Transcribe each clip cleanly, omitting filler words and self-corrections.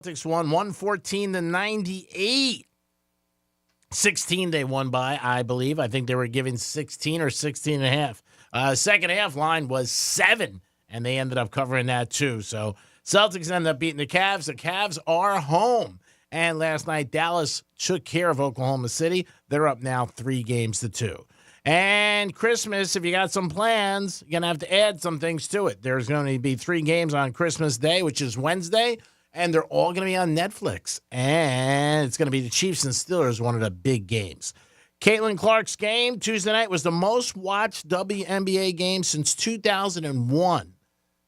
Celtics won 114-98. 16 they won by, I believe. I think they were giving 16 or 16 and a half. Second half line was 7, and they ended up covering that too. So Celtics ended up beating the Cavs. The Cavs are home. And last night, Dallas took care of Oklahoma City. They're up now 3-2. And Christmas, if you got some plans, you're going to have to add some things to it. There's going to be 3 games on Christmas Day, which is Wednesday. And they're all going to be on Netflix. And it's going to be the Chiefs and Steelers, one of the big games. Caitlin Clark's game Tuesday night was the most watched WNBA game since 2001.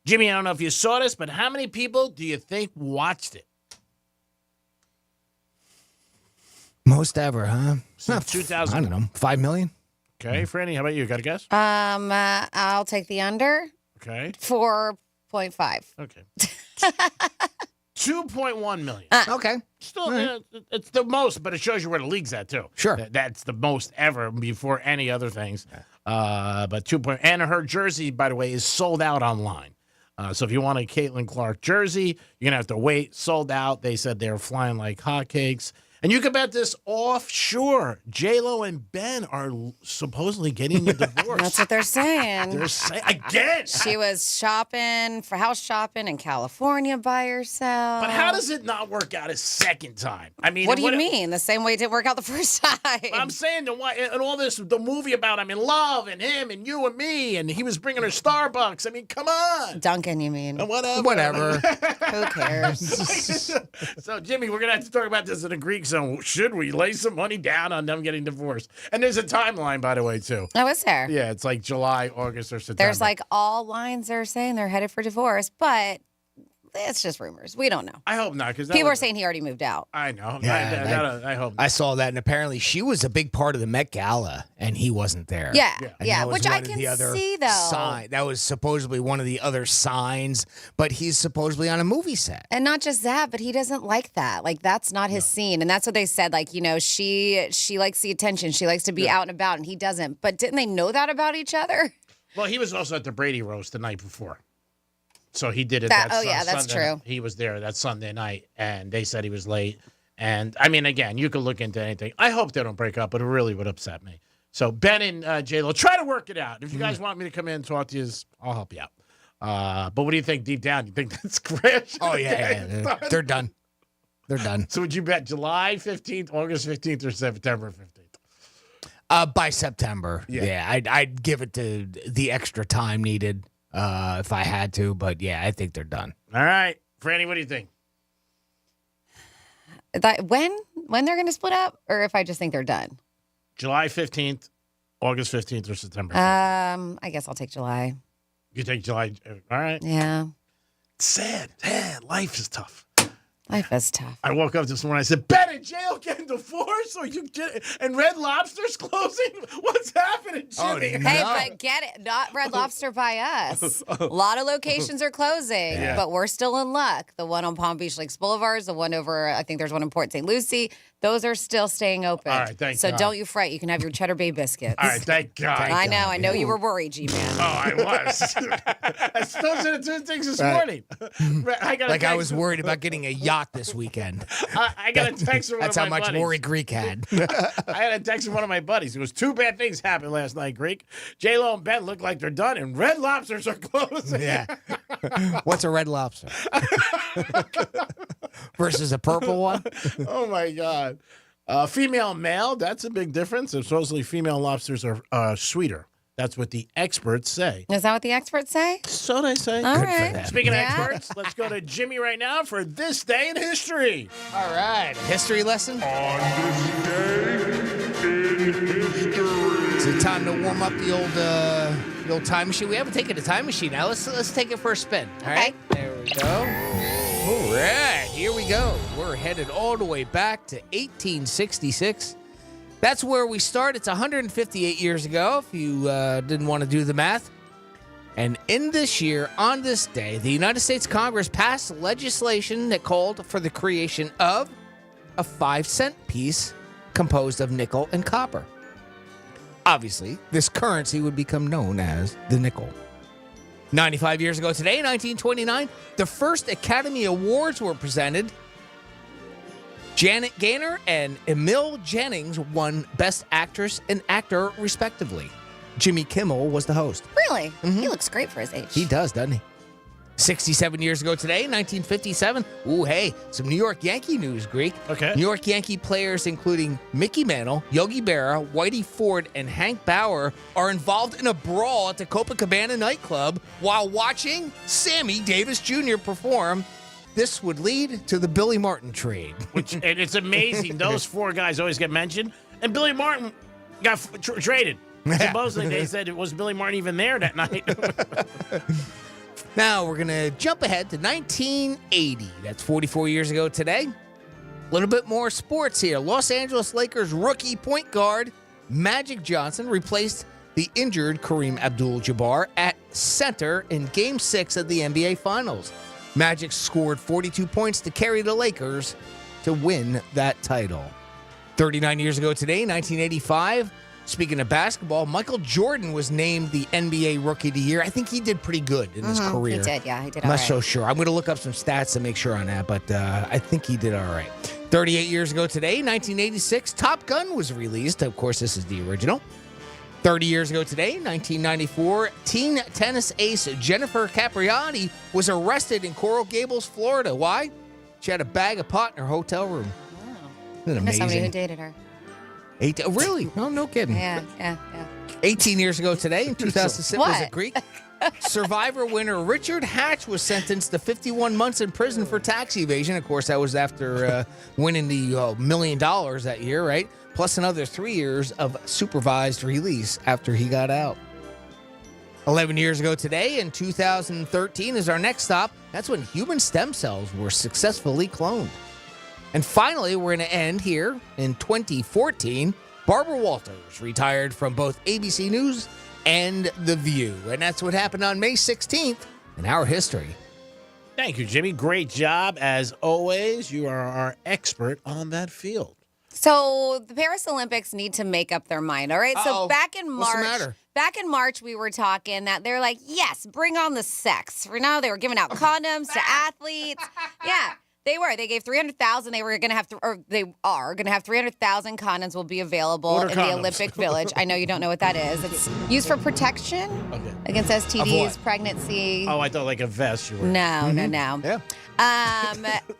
Jimmy, I don't know if you saw this, but how many people do you think watched it? Most ever, huh? Since 2000. I don't know, 5 million? Okay, Franny, how about you? Got a guess? I'll take the under. Okay. 4.5. Okay. 2.1 million. Okay. Still, it's the most, but it shows you where the league's at, too. Sure. That's the most ever before any other things. But 2. And her jersey, by the way, is sold out online. So if you want a Caitlin Clark jersey, you're going to have to wait. Sold out. They said they're flying like hotcakes. And you can bet this offshore. J-Lo and Ben are supposedly getting a divorce. That's what they're saying. They're saying, again. She was house shopping in California by herself. But how does it not work out a second time? I mean, what do you mean? The same way it didn't work out the first time. I'm saying and all this, the movie about I'm in love and him and you and me, and he was bringing her Starbucks. I mean, come on. Duncan, you mean? Whatever. Who cares? So, Jimmy, we're going to have to talk about this in a Greek zone. Should we lay some money down on them getting divorced? And there's a timeline, by the way, too. Oh, is there? Yeah, it's like July, August, or September. There's like all lines are saying they're headed for divorce, but it's just rumors. We don't know. I hope not. Because people are saying he already moved out. I know. Yeah, I hope not. I saw that, and apparently she was a big part of the Met Gala, and he wasn't there. Yeah. Which I can see, though. That was supposedly one of the other signs, but he's supposedly on a movie set. And not just that, but he doesn't like that. Like, that's not his scene. And that's what they said. Like, she likes the attention. She likes to be out and about, and he doesn't. But didn't they know that about each other? Well, he was also at the Brady roast the night before. So he did it that's Sunday. true. He was there that Sunday night, and they said he was late. And, I mean, again, you could look into anything. I hope they don't break up, but it really would upset me. So Ben and J-Lo, try to work it out. If you guys want me to come in and talk to you, I'll help you out. But what do you think deep down? You think that's crash? Oh, yeah. They're done. They're done. So would you bet July 15th, August 15th, or September 15th? By September. Yeah, I'd give it to the extra time needed. If I had to, but yeah, I think they're done. All right. Franny, what do you think? When they're going to split up, or if I just think they're done? July 15th, August 15th, or September 15th? I guess I'll take July. You take July. All right. Yeah. It's sad. Life is tough. Life is tough. I woke up this morning. I said, Ben and Jail getting divorced? And Red Lobster's closing? What's happening, Jimmy? Hey, but get it. Not Red Lobster by us. A lot of locations are closing, but we're still in luck. The one on Palm Beach Lakes Boulevard, the one over, I think there's one in Port St. Lucie. Those are still staying open. All right, thank so God. don't you fret. You can have your Cheddar Bay biscuits. All right, thank God. I know you were worried, G-Man. Oh, I was. I still said the 2 things this morning. I was worried about getting a yacht this weekend. I got a text from one of my buddies. That's how much worry Greek had. I had a text from one of my buddies. It was 2 bad things happened last night, Greek. J-Lo and Ben look like they're done, and Red Lobsters are closing. Yeah. What's a Red Lobster? Versus a purple one? Oh, my God. Female and male, that's a big difference. And supposedly female lobsters are sweeter. That's what the experts say. Is that what the experts say? So they say. All right. Speaking of experts, let's go to Jimmy right now for This Day in History. All right. History lesson? On this day in history. Is it time to warm up the old time machine? We haven't taken a time machine now. Let's take it for a spin. All right. There we go. All right. Here we go. We're headed all the way back to 1866. That's where we start. It's 158 years ago, if you didn't want to do the math. And in this year, on this day, the United States Congress passed legislation that called for the creation of a 5-cent piece composed of nickel and copper. Obviously, this currency would become known as the nickel. 95 years ago today, 1929, the first Academy Awards were presented. Janet Gaynor and Emil Jennings won Best Actress and Actor, respectively. Jimmy Kimmel was the host. Really? He looks great for his age. He does, doesn't he? 67 years ago today, 1957. Ooh, hey, some New York Yankee news, Greek. Okay. New York Yankee players, including Mickey Mantle, Yogi Berra, Whitey Ford, and Hank Bauer, are involved in a brawl at the Copacabana nightclub while watching Sammy Davis Jr. perform. This would lead to the Billy Martin trade. And it's amazing. Those four guys always get mentioned. And Billy Martin got traded. Supposedly they said it was Billy Martin even there that night. Now we're going to jump ahead to 1980. That's 44 years ago today. A little bit more sports here. Los Angeles Lakers rookie point guard Magic Johnson replaced the injured Kareem Abdul-Jabbar at center in Game 6 of the NBA Finals. Magic scored 42 points to carry the Lakers to win that title. 39 years ago today, 1985, speaking of basketball, Michael Jordan was named the NBA Rookie of the Year. I think he did pretty good in his career. He did, yeah. He did I'm all not right. so sure. I'm going to look up some stats to make sure on that, but I think he did all right. 38 years ago today, 1986, Top Gun was released. Of course, this is the original. 30 years ago today, 1994, teen tennis ace Jennifer Capriati was arrested in Coral Gables, Florida. Why? She had a bag of pot in her hotel room. Isn't I know that somebody who amazing? dated her. Oh, really? No kidding. Yeah. 18 years ago today, in 2006, was What? it Greek? Survivor winner Richard Hatch was sentenced to 51 months in prison for tax evasion. Of course, that was after winning the $1 million that year, right? Plus another 3 years of supervised release after he got out. 11 years ago today, in 2013, is our next stop. That's when human stem cells were successfully cloned. And finally, we're going to end here in 2014. Barbara Walters retired from both ABC News and The View. And that's what happened on May 16th in our history. Thank you, Jimmy. Great job. As always, you are our expert on that field. So the Paris Olympics need to make up their mind. All right. Uh-oh. So back in What's the March, matter? we were talking that they're like, yes, bring on the sex. For now, they were giving out condoms to athletes. Yeah. They were. They gave 300,000. They were going to have, they are going to have 300,000 condoms will be available What are in condoms? the Olympic Village. I know you don't know what that is. It's used for protection against STDs, what? pregnancy. Oh, I thought like a vest you were. No. Yeah.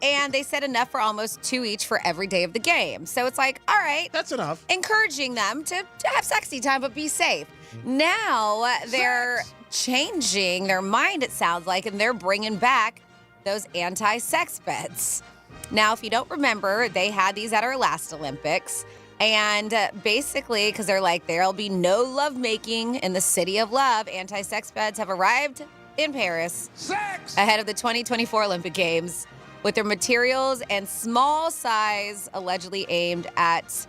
And they said enough for almost 2 each for every day of the game. So it's like, all right, That's enough. encouraging them to have sexy time, but be safe. Now they're changing their mind, it sounds like, and they're bringing back those anti-sex beds. Now, if you don't remember, they had these at our last Olympics. And basically, because they're like, there'll be no lovemaking in the city of love, anti-sex beds have arrived in Paris ahead of the 2024 Olympic Games with their materials and small size allegedly aimed at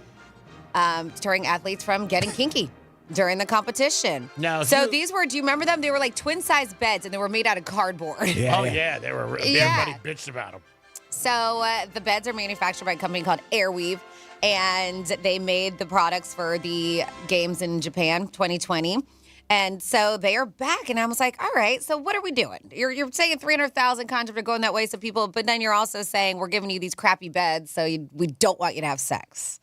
deterring athletes from getting kinky during the competition. Now, if so you- these were, do you remember them? They were like twin-size beds and they were made out of cardboard. Yeah, they were. Yeah. Everybody bitched about them. So the beds are manufactured by a company called Airweave, and they made the products for the games in Japan 2020. And so they are back, and I was like, all right, so what are we doing? You're saying 300,000 condoms are going that way, so people, but then you're also saying we're giving you these crappy beds, so we don't want you to have sex.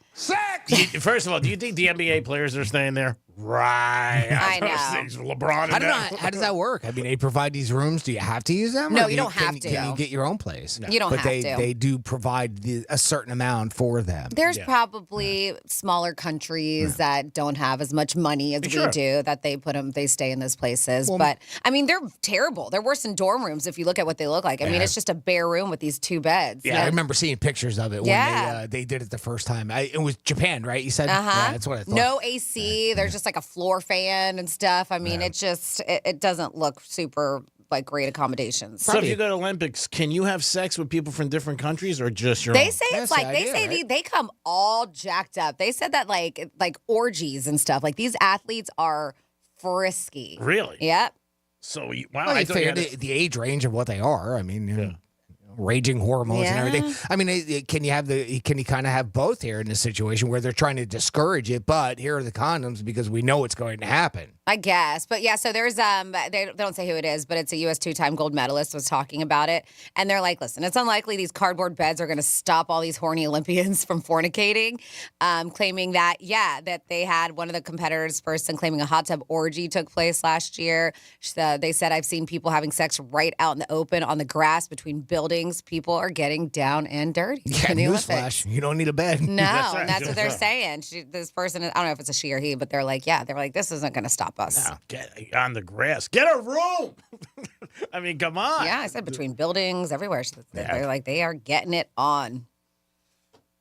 First of all, do you think the NBA players are staying there? Right. I Those know. things, LeBron and I don't them. know. How does that work? I mean, they provide these rooms. Do you have to use them? No, Or you don't have Can to. you get your own place? You don't but have they, to. They do provide a certain amount for them. There's probably smaller countries that don't have as much money as we do that they stay in those places. But I mean, they're terrible. They're worse than dorm rooms if you look at what they look like. I mean, it's just a bare room with these 2 beds. Yeah, I remember seeing pictures of it Yeah. when they did it the first time. It was Japan, right? You said? Yeah, that's what I thought. No AC. There's just like a floor fan and stuff. I mean, it doesn't look super like great accommodations. So if you go to Olympics, can you have sex with people from different countries or just your They own? say That's it's like the they idea, say right? they come all jacked up. They said that like orgies and stuff. Like these athletes are frisky. Really? Yep. So, wow. Well, I you thought you figure had to- the age range of what they are. I mean, raging hormones and Yeah. everything. I mean, can you kind of have both here in this situation where they're trying to discourage it, but here are the condoms because we know it's going to happen. I guess. But yeah, so there's they don't say who it is, but it's a US two-time gold medalist was talking about it. And they're like, listen, it's unlikely these cardboard beds are gonna stop all these horny Olympians from fornicating. Claiming that, that they had one of the competitors person claiming a hot tub orgy took place last year. They said, I've seen people having sex right out in the open on the grass between buildings. People are getting down and dirty. Yeah, in the newsflash. You don't need a bed. No, That's right. and that's what they're saying. This person, I don't know if it's a she or he, but they're like, this isn't going to stop us. No, get on the grass. Get a room. I mean, come on. Yeah, I said between buildings, everywhere. They're like, they are getting it on.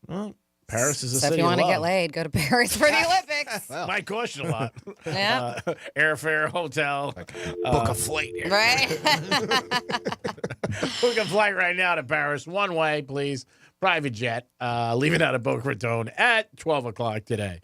Well, Paris is a So city if you want to of get love. laid, go to Paris for the Olympics. Might cost you a lot. Yeah. Airfare, hotel. Book a flight here. Right? Book a flight right now to Paris. One way, please. Private jet. Leaving out of Boca Raton at 12 o'clock today.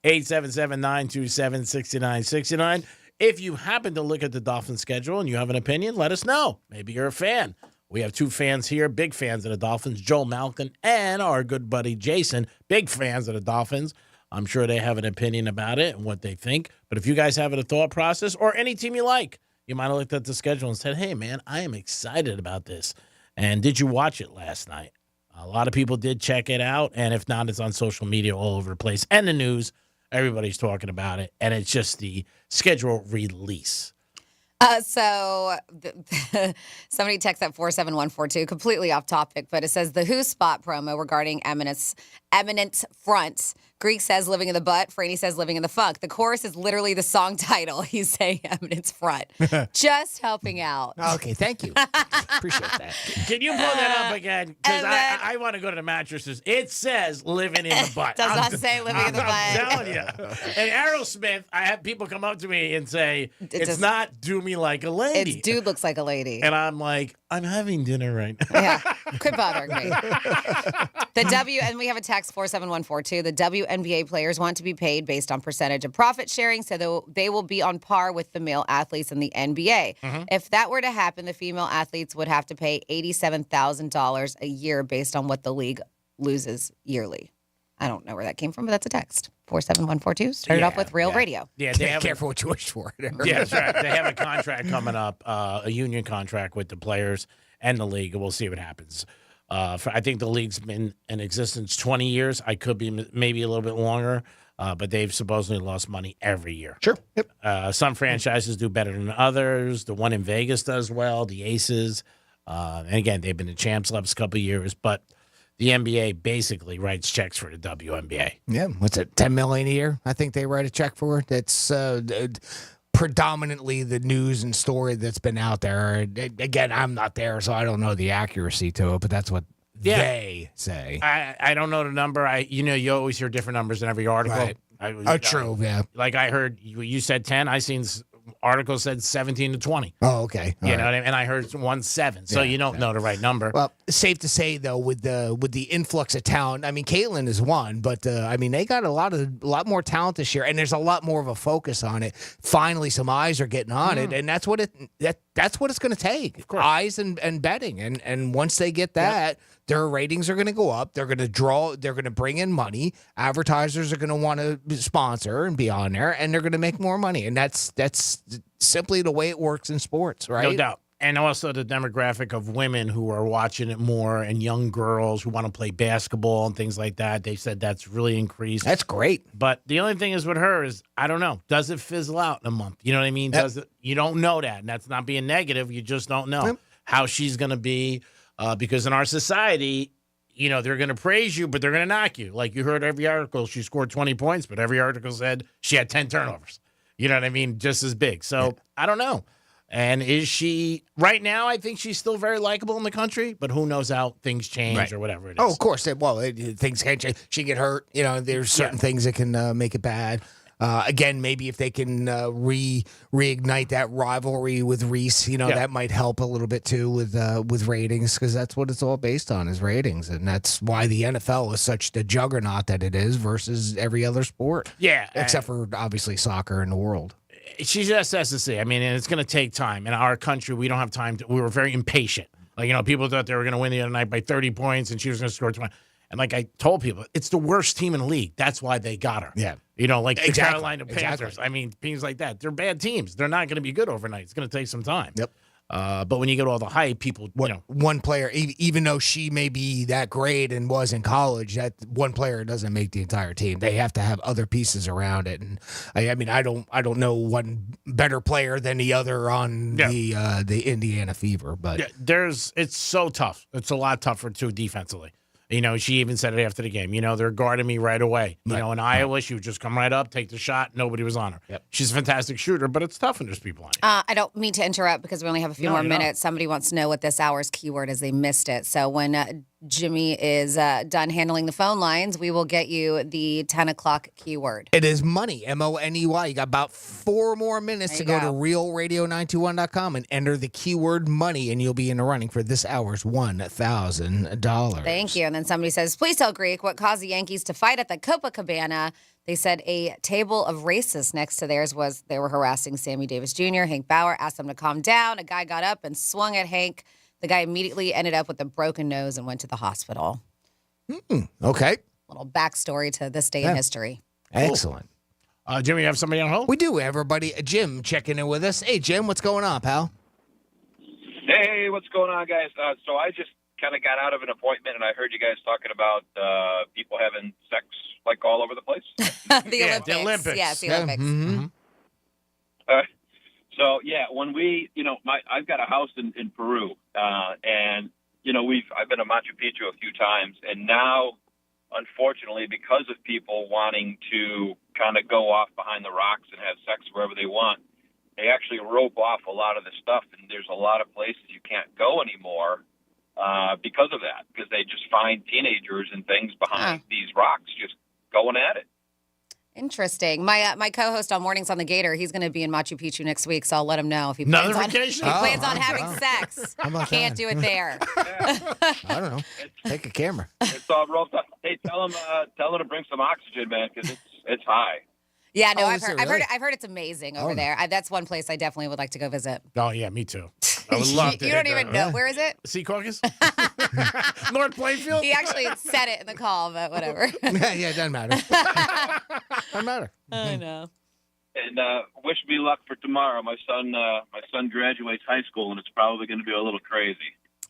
877-927-6969. If you happen to look at the Dolphins schedule and you have an opinion, let us know. Maybe you're a fan. We have two fans here, big fans of the Dolphins, Joel Malkin and our good buddy Jason, big fans of the Dolphins. I'm sure they have an opinion about it and what they think. But if you guys have a thought process or any team you like, you might have looked at the schedule and said, hey, man, I am excited about this. And did you watch it last night? A lot of people did check it out. And if not, it's on social media all over the place and the news. Everybody's talking about it. And it's just the schedule release. So somebody texts at 47142, completely off topic, but it says the Who spot promo regarding Eminence Front. Greek says living in the butt. Franny says living in the funk. The chorus is literally the song title. He's saying Eminence Front. Just helping out. Okay, thank you. Appreciate that. Can you pull that up again? Because and then- I want to go to the mattresses. It says living in the butt. Does not say living in the butt. I'm telling you. And Aerosmith, I have people come up to me and say, it's does- not do me like a lady. It's dude looks like a lady. And I'm like, I'm having dinner right now. Yeah, quit bothering me. And we have a text 47142. The WNBA players want to be paid based on percentage of profit sharing, so they will be on par with the male athletes in the NBA. If that were to happen, the female athletes would have to pay $87,000 a year based on what the league loses yearly. I don't know where that came from, but that's a text. 47142. Started off with Real Radio. Yeah, they Be have careful what you wish for. Yeah, that's right. They have a contract coming up, a union contract with the players and the league, and we'll see what happens. I think the league's been in existence 20 years. I could be maybe a little bit longer, but they've supposedly lost money every year. Sure. Yep. Some franchises do better than others. The one in Vegas does well, the Aces. And again, they've been the champs the last couple of years, but the NBA basically writes checks for the WNBA. Yeah. What's it? $10 million a year? I think they write a check for. That's predominantly the news and story that's been out there. Again, I'm not there, so I don't know the accuracy to it, but that's what they say. I don't know the number. You always hear different numbers in every article. Right. True. Yeah. Like I heard you said 10. I seen articles said 17 to 20. Oh, okay. You know what I mean? And I heard 1-7. So you don't know the right number. Well, safe to say though, with the influx of talent, I mean, Caitlin is one, but I mean, they got a lot more talent this year, and there's a lot more of a focus on it. Finally, some eyes are getting on it, and that's what it's going to take. Eyes and betting, and once they get that, their ratings are going to go up. They're going to draw. They're going to bring in money. Advertisers are going to want to sponsor and be on there, and they're going to make more money. And that's simply the way it works in sports, right? No doubt. And also the demographic of women who are watching it more, and young girls who want to play basketball and things like that. They said that's really increased. That's great. But the only thing is with her is, I don't know. Does it fizzle out in a month? You know what I mean? Yep. Does it? You don't know that. And that's not being negative. You just don't know how she's going to be. Because in our society, they're going to praise you, but they're going to knock you. Like you heard every article, she scored 20 points, but every article said she had 10 turnovers. You know what I mean? Just as big. So I don't know. And is she right now? I think she's still very likable in the country, but who knows how things change or whatever it is. Oh, of course. Things can change. She can get hurt. There's certain things that can make it bad. Again, maybe if they can reignite that rivalry with Reese, that might help a little bit too with ratings, because that's what it's all based on, is ratings, and that's why the NFL is such the juggernaut that it is versus every other sport. Yeah, except for obviously soccer in the world. She just has to see. I mean, and it's going to take time. In our country, we don't have time. We were very impatient. Like, people thought they were going to win the other night by 30 points, and she was going to score 20. And like I told people, it's the worst team in the league. That's why they got her. Yeah. Like the Exactly. Carolina Panthers. Exactly. I mean, teams like that. They're bad teams. They're not going to be good overnight. It's going to take some time. Yep. But when you get all the hype, people, One player, even though she may be that great and was in college, that one player doesn't make the entire team. They have to have other pieces around it. And I mean, I don't know one better player than the other on the Indiana Fever, but it's so tough. It's a lot tougher too defensively. She even said it after the game. They're guarding me right away. In Iowa, she would just come right up, take the shot. Nobody was on her. Yep. She's a fantastic shooter, but it's tough when there's people on you. I don't mean to interrupt because we only have a few more minutes. Somebody wants to know what this hour's keyword is. They missed it. So when Jimmy is done handling the phone lines, we will get you the 10 o'clock keyword. it is money, MONEY. You got about 4 more minutes to There go you to go. realradio921.com and enter the keyword money, and you'll be in the running for this hour's $1,000. Thank you. And then somebody says, please tell Greek what caused the Yankees to fight at the Copacabana. They said a table of racists next to theirs was they were harassing Sammy Davis Jr. Hank Bauer asked them to calm down. A guy got up and swung at Hank. The guy immediately ended up with a broken nose and went to the hospital. Okay. Little backstory to this day in history. Excellent. Jimmy, you have somebody on hold? We do, everybody. Jim checking in with us. Hey, Jim, what's going on, pal? Hey, what's going on, guys? So I just kind of got out of an appointment, and I heard you guys talking about people having sex like all over the place. The the Olympics. Yes, the Olympics. Mhm. So yeah, when we, I've got a house in Peru, and I've been to Machu Picchu a few times, and now, unfortunately, because of people wanting to kind of go off behind the rocks and have sex wherever they want, they actually rope off a lot of the stuff, and there's a lot of places you can't go anymore because of that, because they just find teenagers and things behind these rocks just going at it. Interesting. My co-host on Mornings on the Gator, he's going to be in Machu Picchu next week, so I'll let him know if he plans Another on, vacation? if he plans on Oh, having wow. sex. How about Can't that? do it there. I don't know. Take a camera. It's all roped up. Hey, tell them to bring some oxygen, man, because it's high. Yeah, no, Oh, I've is heard, it I've heard, really? I've heard it's amazing over Oh. there. That's one place I definitely would like to go visit. Oh, yeah, me too. I would love to. You don't even know. Where is it? Sea Caucus? North Plainfield? He actually said it in the call, but whatever. Yeah, it doesn't matter. Doesn't matter. I know. And wish me luck for tomorrow. My son graduates high school, and it's probably going to be a little crazy.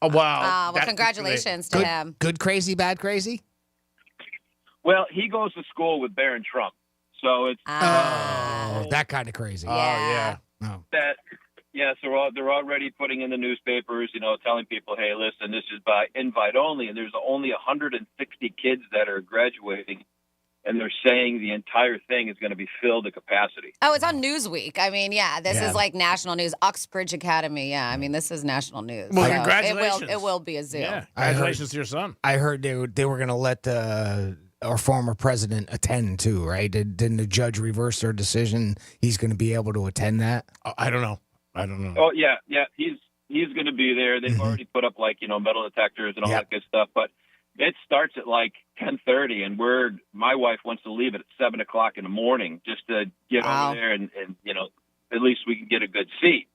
Oh, wow. Well, That's congratulations to him. Good crazy, bad crazy? Well, he goes to school with Barron Trump, so it's Oh, that kind of crazy. Oh, yeah. Oh. that. Yeah, so they're already putting in the newspapers, telling people, hey, listen, this is by invite only, and there's only 160 kids that are graduating, and they're saying the entire thing is going to be filled to capacity. Oh, it's on Newsweek. I mean, this is like national news. Uxbridge Academy. Yeah, I mean, this is national news. Well, So congratulations. It will be a zoo. Yeah. I heard- Congratulations to your son. I heard they were going to let our former president attend too, right? Didn't the judge reverse their decision? He's going to be able to attend that? I don't know. Oh, yeah, he's going to be there. They've already put up, metal detectors and all that good stuff, but it starts at 10:30, and my wife wants to leave it at 7 o'clock in the morning just to get over there and at least we can get a good seat.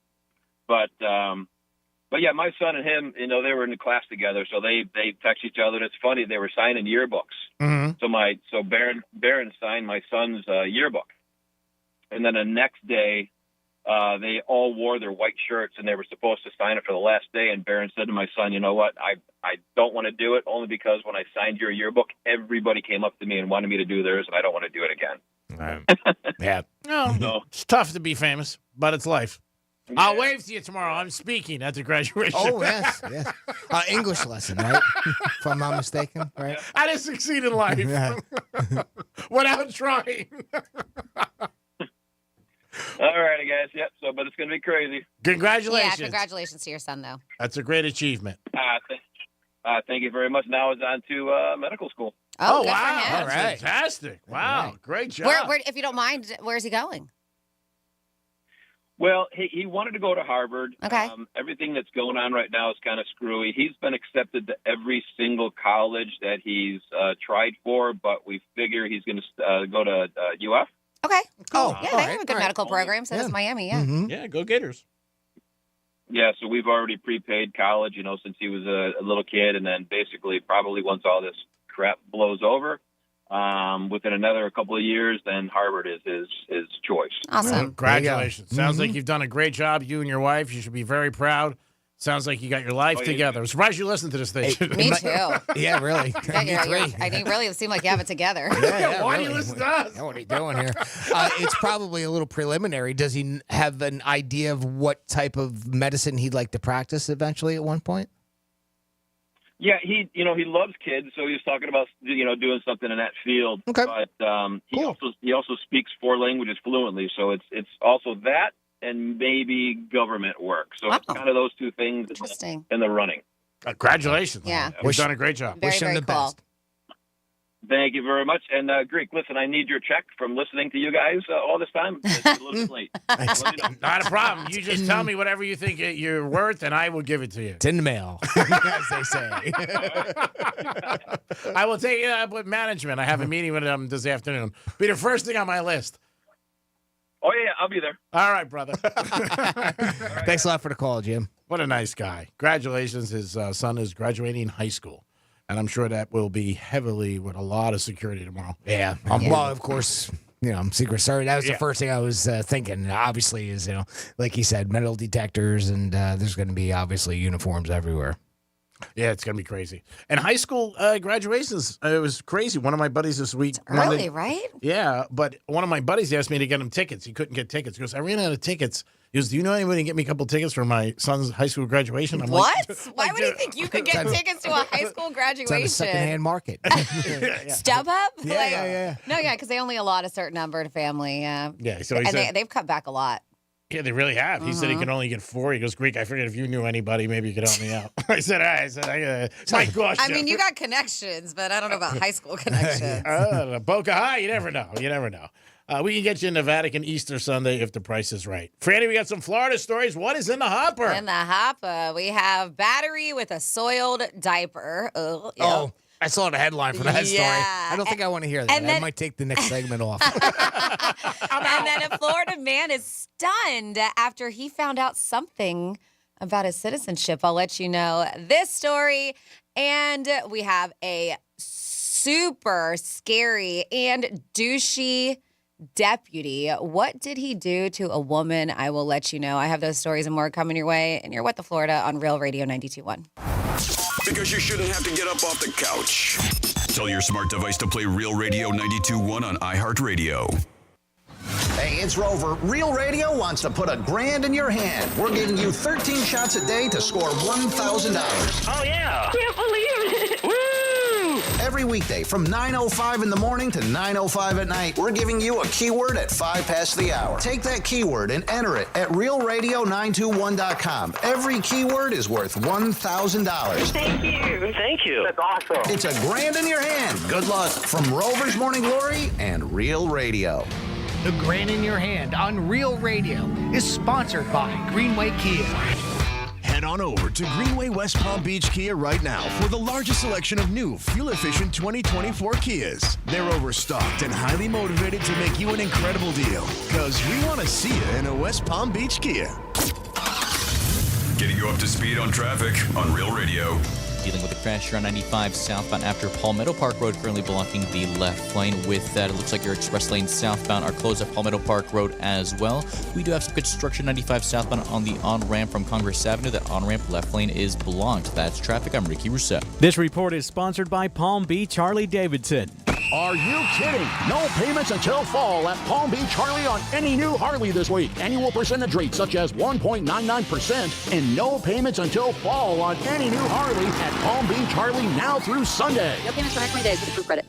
But yeah, my son and him, they were in the class together, so they text each other. And it's funny, they were signing yearbooks. Mm-hmm. So Barron signed my son's yearbook, and then the next day they all wore their white shirts, and they were supposed to sign it for the last day. And Barron said to my son, "You know what? I don't want to do it only because when I signed your yearbook, everybody came up to me and wanted me to do theirs, and I don't want to do it again." Yeah. No, No. it's tough to be famous, but it's life. I'll wave to you tomorrow. I'm speaking at the graduation. Oh, yes. English lesson, right? If I'm not mistaken, right? I didn't succeed in life Yeah. without trying. All righty, guys. Yep. But it's going to be crazy. Congratulations. Yeah, congratulations to your son, though. That's a great achievement. Thank you very much. Now it's on to medical school. Oh, good wow. for him. That's All right. fantastic. Wow. right. Great job. Where, if you don't mind, where's he going? Well, he wanted to go to Harvard. Okay. Everything that's going on right now is kind of screwy. He's been accepted to every single college that he's tried for, but we figure he's going to go to UF. Okay. Oh, Yeah, all they right, have a good all right. medical program. So does Miami, yeah. Mhm. Yeah, go Gators. Yeah, so we've already prepaid college, since he was a little kid, and then basically probably once all this crap blows over, within another couple of years, then Harvard is his choice. Awesome. Congratulations. Sounds like you've done a great job, you and your wife. You should be very proud. Sounds like you got your life together. I'm surprised you listened to this station. Me too. Yeah, really. I mean, really, it seemed like you have it together. Why do you listen to us? What are you doing here? It's probably a little preliminary. Does he have an idea of what type of medicine he'd like to practice eventually at one point? Yeah, he loves kids, so he was talking about doing something in that field. Okay. But he also speaks 4 languages fluently, so it's also that and maybe government work. So it's kind of those 2 things Interesting. in the running. Congratulations. Yeah. You've done a great job. Very, Wish him very the cool. best. Thank you very much. And Greek, listen, I need your check from listening to you guys all this time. It's a little bit late. Let me know. Not a problem. You just tell me whatever you think you're worth, and I will give it to you. It's in the mail, as they say. I will take it up with management. I have a meeting with them this afternoon. Be the first thing on my list. Oh, yeah, I'll be there. All right, brother. Thanks a lot for the call, Jim. What a nice guy. Congratulations. His son is graduating high school. And I'm sure that will be heavily with a lot of security tomorrow. Yeah. Well, of course, Secret Service. That was the first thing I was thinking. Obviously, is like he said, metal detectors, and there's going to be obviously uniforms everywhere. Yeah, it's going to be crazy. And high school graduations, it was crazy. One of my buddies this week. Early, right? Yeah, but one of my buddies asked me to get him tickets. He couldn't get tickets. He goes, I ran out of tickets. He goes, do you know anybody who can get me a couple tickets for my son's high school graduation? I'm What? like, Why would he think you could get tickets to a high school It's on graduation? the secondhand market. Stub up? Yeah. No, yeah, because they only allot a certain number to family. Yeah. Yeah, so he And said, they've cut back a lot. yeah, they really have. He said he could only get 4. He goes, Greek, I figured if you knew anybody, maybe you could help me out. I said, all right. My gosh. I mean, you got connections, but I don't know about high school connections. Boca High, you never know. You never know. We can get you in the Vatican Easter Sunday if the price is right. Franny, we got some Florida stories. What is in the hopper? In the hopper, we have battery with a soiled diaper. Oh, yeah. Oh, I saw the headline for that story. Yeah. I don't think I want to hear that. and then- I might take the next segment off. And then a Florida man is stunned after he found out something about his citizenship. I'll let you know this story. And we have a super scary and douchey deputy. What did he do to a woman? I will let you know. I have those stories and more coming your way. And you're What the Florida on Real Radio 92.1. Because you shouldn't have to get up off the couch. Tell your smart device to play Real Radio 92.1 on iHeartRadio. Hey, it's Rover. Real Radio wants to put $1,000 in your hand. We're giving you 13 shots a day to score $1,000. Oh, yeah. Can't believe it. Woo! Every weekday from 9:05 in the morning to 9:05 at night, we're giving you a keyword at 5 past the hour. Take that keyword and enter it at realradio921.com. Every keyword is worth $1,000. Thank you. Thank you. That's awesome. It's $1,000 in your hand. Good luck from Rover's Morning Glory and Real Radio. The Grand in Your Hand on Real Radio is sponsored by Greenway Kia. Head on over to Greenway West Palm Beach Kia right now for the largest selection of new, fuel-efficient 2024 Kias. They're overstocked and highly motivated to make you an incredible deal. Because we want to see you in a West Palm Beach Kia. Getting you up to speed on traffic on Real Radio. Dealing with a crash here on 95 southbound after Palmetto Park Road, currently blocking the left lane. With that, it looks like your express lane southbound are closed at Palmetto Park Road as well. We do have some construction 95 southbound on the on-ramp from Congress Avenue. That on-ramp left lane is blocked. That's traffic. I'm Ricky Rousseau. This report is sponsored by Palm Beach Harley Davidson. Are you kidding? No payments until fall at Palm Beach Harley on any new Harley this week. Annual percentage rates such as 1.99% and no payments until fall on any new Harley at Palm Beach Harley now through Sunday. No payments for 20 days with approved credit.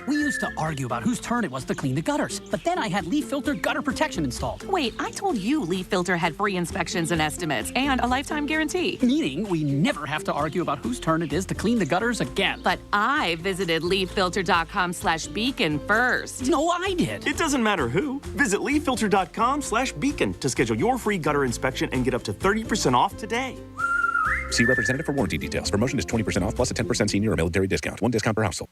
We used to argue about whose turn it was to clean the gutters, but then I had Leaf Filter gutter protection installed. Wait, I told you Leaf Filter had free inspections and estimates and a lifetime guarantee. Meaning we never have to argue about whose turn it is to clean the gutters again. But I visited leaffilter.com/beacon first. No, I did. It doesn't matter who. Visit leaffilter.com/beacon to schedule your free gutter inspection and get up to 30% off today. See representative for warranty details. Promotion is 20% off plus a 10% senior or military discount. One discount per household.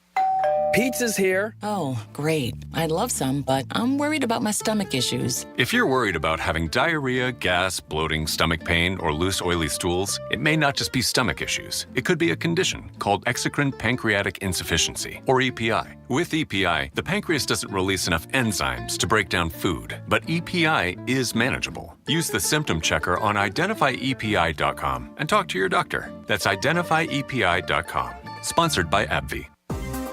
Pizza's here. Oh, great. I'd love some, but I'm worried about my stomach issues. If you're worried about having diarrhea, gas, bloating, stomach pain, or loose, oily stools, it may not just be stomach issues. It could be a condition called exocrine pancreatic insufficiency, or EPI. With EPI, the pancreas doesn't release enough enzymes to break down food, but EPI is manageable. Use the symptom checker on identifyepi.com and talk to your doctor. That's identifyepi.com. Sponsored by AbbVie.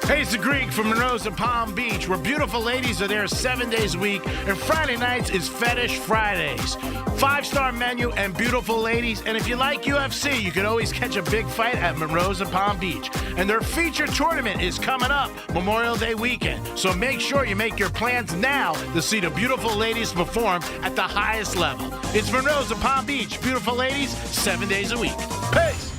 Hey, it's the Greek from Monroe's and Palm Beach, where beautiful ladies are there 7 days a week, and Friday nights is Fetish Fridays. 5-star menu and beautiful ladies, and if you like UFC, you can always catch a big fight at Monroe's and Palm Beach. And their feature tournament is coming up Memorial Day weekend, so make sure you make your plans now to see the beautiful ladies perform at the highest level. It's Monroe's and Palm Beach, beautiful ladies, 7 days a week. Peace!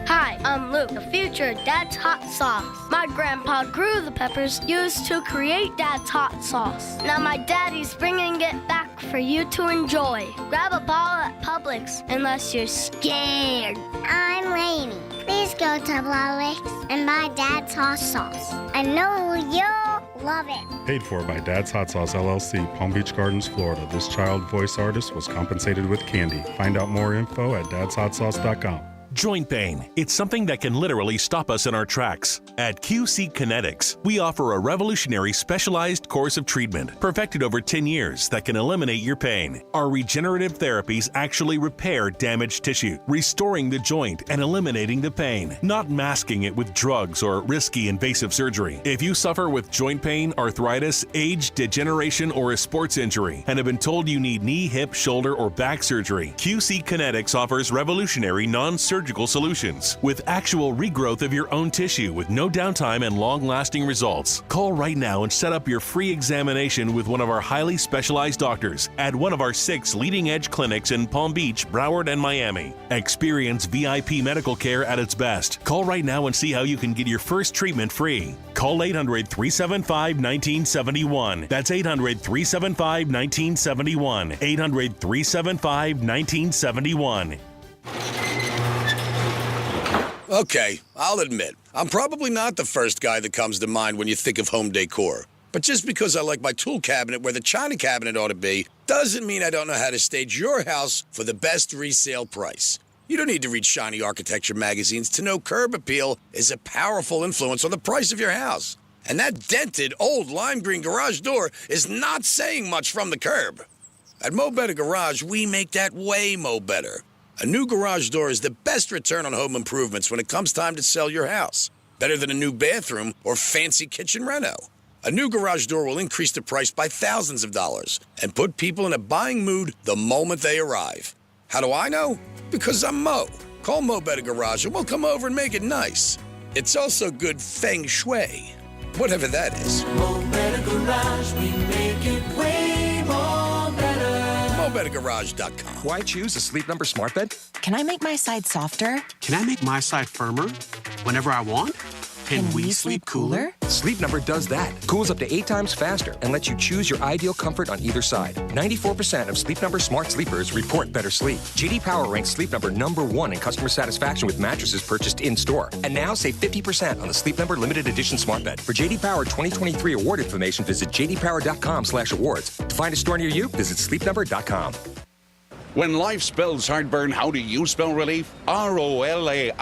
Hi, I'm Luke, the future Dad's Hot Sauce. My grandpa grew the peppers used to create Dad's Hot Sauce. Now my daddy's bringing it back for you to enjoy. Grab a bottle at Publix unless you're scared. I'm Lainey. Please go to Publix and buy Dad's Hot Sauce. I know you'll love it. Paid for by Dad's Hot Sauce LLC, Palm Beach Gardens, Florida. This child voice artist was compensated with candy. Find out more info at dadshotsauce.com. Joint pain. It's something that can literally stop us in our tracks. At QC Kinetics, we offer a revolutionary specialized course of treatment perfected over 10 years that can eliminate your pain. Our regenerative therapies actually repair damaged tissue, restoring the joint and eliminating the pain, not masking it with drugs or risky invasive surgery. If you suffer with joint pain, arthritis, age, degeneration, or a sports injury and have been told you need knee, hip, shoulder, or back surgery, QC Kinetics offers revolutionary non-surgical solutions with actual regrowth of your own tissue with no downtime and long-lasting results. Call right now and set up your free examination with one of our highly specialized doctors at one of our 6 leading-edge clinics in Palm Beach, Broward, and Miami. Experience VIP medical care at its best. Call right now and see how you can get your first treatment free. Call 800-375-1971. That's 800-375-1971. 800-375-1971. Okay, I'll admit, I'm probably not the first guy that comes to mind when you think of home decor. But just because I like my tool cabinet where the china cabinet ought to be, doesn't mean I don't know how to stage your house for the best resale price. You don't need to read shiny architecture magazines to know curb appeal is a powerful influence on the price of your house. And that dented, old lime green garage door is not saying much from the curb. At Mo Better Garage, we make that way mo better. A new garage door is the best return on home improvements when it comes time to sell your house. Better than a new bathroom or fancy kitchen reno. A new garage door will increase the price by thousands of dollars and put people in a buying mood the moment they arrive. How do I know? Because I'm Mo. Call Mo Better Garage and we'll come over and make it nice. It's also good feng shui, whatever that is. Mo Better Garage, we make it way more better. MoBetterGarage.com. Why choose a Sleep Number smart bed? Can I make my side softer? Can I make my side firmer whenever I want? Can we sleep cooler? Sleep Number does that. Cools up to 8 times faster and lets you choose your ideal comfort on either side. 94% of Sleep Number smart sleepers report better sleep. JD Power ranks Sleep Number #1 in customer satisfaction with mattresses purchased in-store. And now save 50% on the Sleep Number limited edition smart bed. For JD Power 2023 award information, visit jdpower.com/awards. To find a store near you, visit sleepnumber.com. When life spells heartburn, how do you spell relief? ROLAIDS.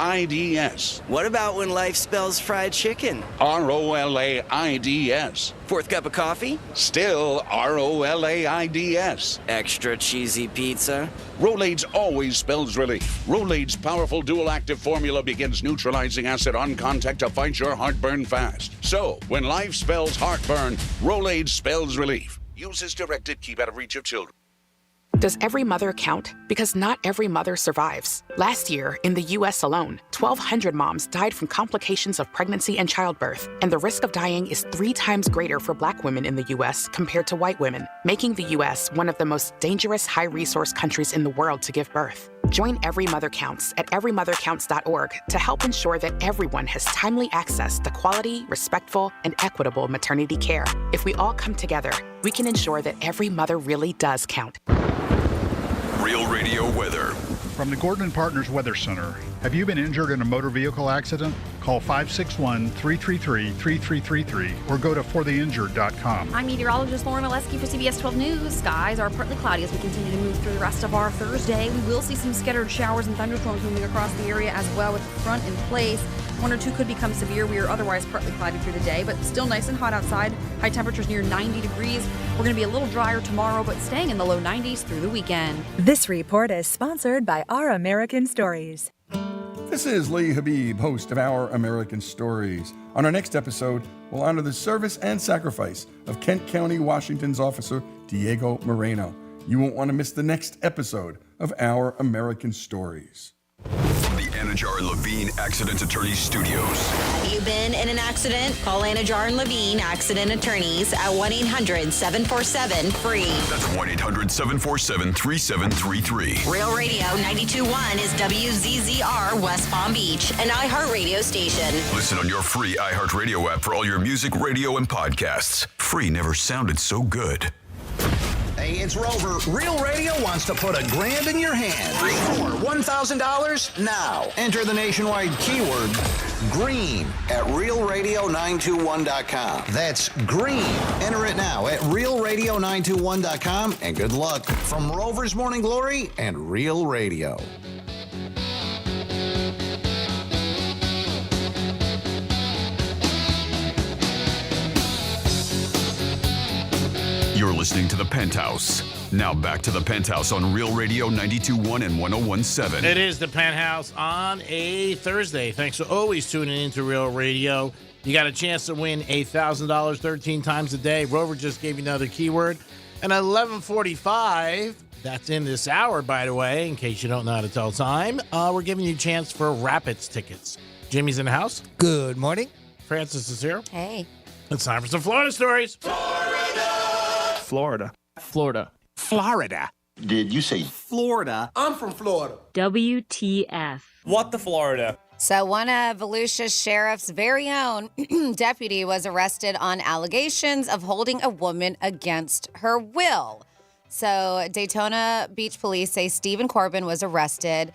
What about when life spells fried chicken? ROLAIDS. Fourth cup of coffee? Still ROLAIDS. Extra cheesy pizza? Rolaids always spells relief. Rolaids' powerful dual-active formula begins neutralizing acid on contact to fight your heartburn fast. So, when life spells heartburn, Rolaids spells relief. Use as directed. Keep out of reach of children. Does every mother count? Because not every mother survives. Last year, in the U.S. alone, 1,200 moms died from complications of pregnancy and childbirth, and the risk of dying is 3 times greater for Black women in the U.S. compared to white women, making the U.S. one of the most dangerous high-resource countries in the world to give birth. Join Every Mother Counts at everymothercounts.org to help ensure that everyone has timely access to quality, respectful, and equitable maternity care. If we all come together, we can ensure that every mother really does count. Real Radio weather. from the Gordon & Partners Weather Center. Have you been injured in a motor vehicle accident? Call 561-333-3333 or go to fortheinjured.com. I'm meteorologist Lauren Oleski for CBS 12 News. Skies are partly cloudy as we continue to move through the rest of our Thursday. We will see some scattered showers and thunderstorms moving across the area as well with the front in place. One or two could become severe. We are otherwise partly cloudy through the day, but still nice and hot outside. High temperatures near 90 degrees. We're going to be a little drier tomorrow, but staying in the low 90s through the weekend. This report is sponsored by Our American Stories. This is Lee Habib, host of Our American Stories. On our next episode, we'll honor the service and sacrifice of Kent County, Washington's officer, Diego Moreno. You won't want to miss the next episode of Our American Stories. From the Anajar and Levine Accident Attorneys Studios. Have you been in an accident? Call Anajar and Levine Accident Attorneys at 1-800-747-FREE. That's 1-800-747-3733. Real Radio 92.1 is WZZR West Palm Beach, an iHeartRadio station. Listen on your free iHeartRadio app for all your music, radio, and podcasts. Free never sounded so good. Hey, it's Rover. Real Radio wants to put $1,000 in your hand. For $1,000 now. Enter the nationwide keyword GREEN at realradio921.com. That's GREEN. Enter it now at realradio921.com and good luck from Rover's Morning Glory and Real Radio. You're listening to The Penthouse. Now back to The Penthouse on Real Radio 92.1 and 101.7. It is The Penthouse on a Thursday. Thanks for always tuning into Real Radio. You got a chance to win $1,000 13 times a day. Rover just gave you another keyword. And at 11:45, that's in this hour, by the way, in case you don't know how to tell time, we're giving you a chance for Rapids tickets. Jimmy's in the house. Good morning. Francis is here. Hey. It's time for some Florida stories. Florida. Florida. Did you say Florida? I'm from Florida. WTF. What the Florida? So one of Volusia's sheriff's very own deputy was arrested on allegations of holding a woman against her will. So Daytona Beach police say Stephen Corbin was arrested,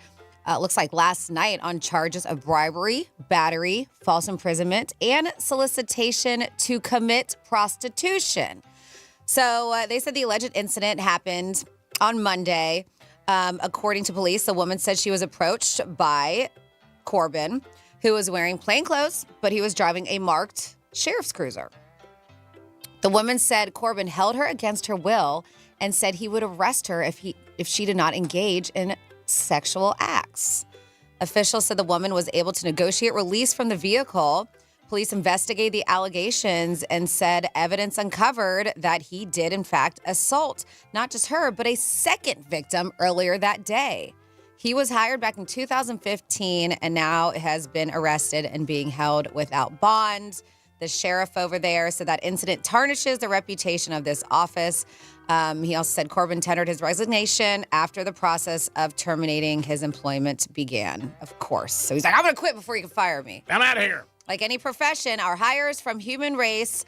looks like last night, on charges of bribery, battery, false imprisonment, and solicitation to commit prostitution. So they said the alleged incident happened on Monday. According to police, the woman said she was approached by Corbin, who was wearing plain clothes, but he was driving a marked sheriff's cruiser. The woman said Corbin held her against her will and said he would arrest her if she did not engage in sexual acts. Officials said the woman was able to negotiate release from the vehicle. Police investigated the allegations and said evidence uncovered that he did, in fact, assault not just her, but a second victim earlier that day. He was hired back in 2015 and now has been arrested and being held without bond. The sheriff over there said that incident tarnishes the reputation of this office. He also said Corbin tendered his resignation after the process of terminating his employment began, of course. So he's like, I'm going to quit before you can fire me. I'm out of here. Like any profession, our hires from human race,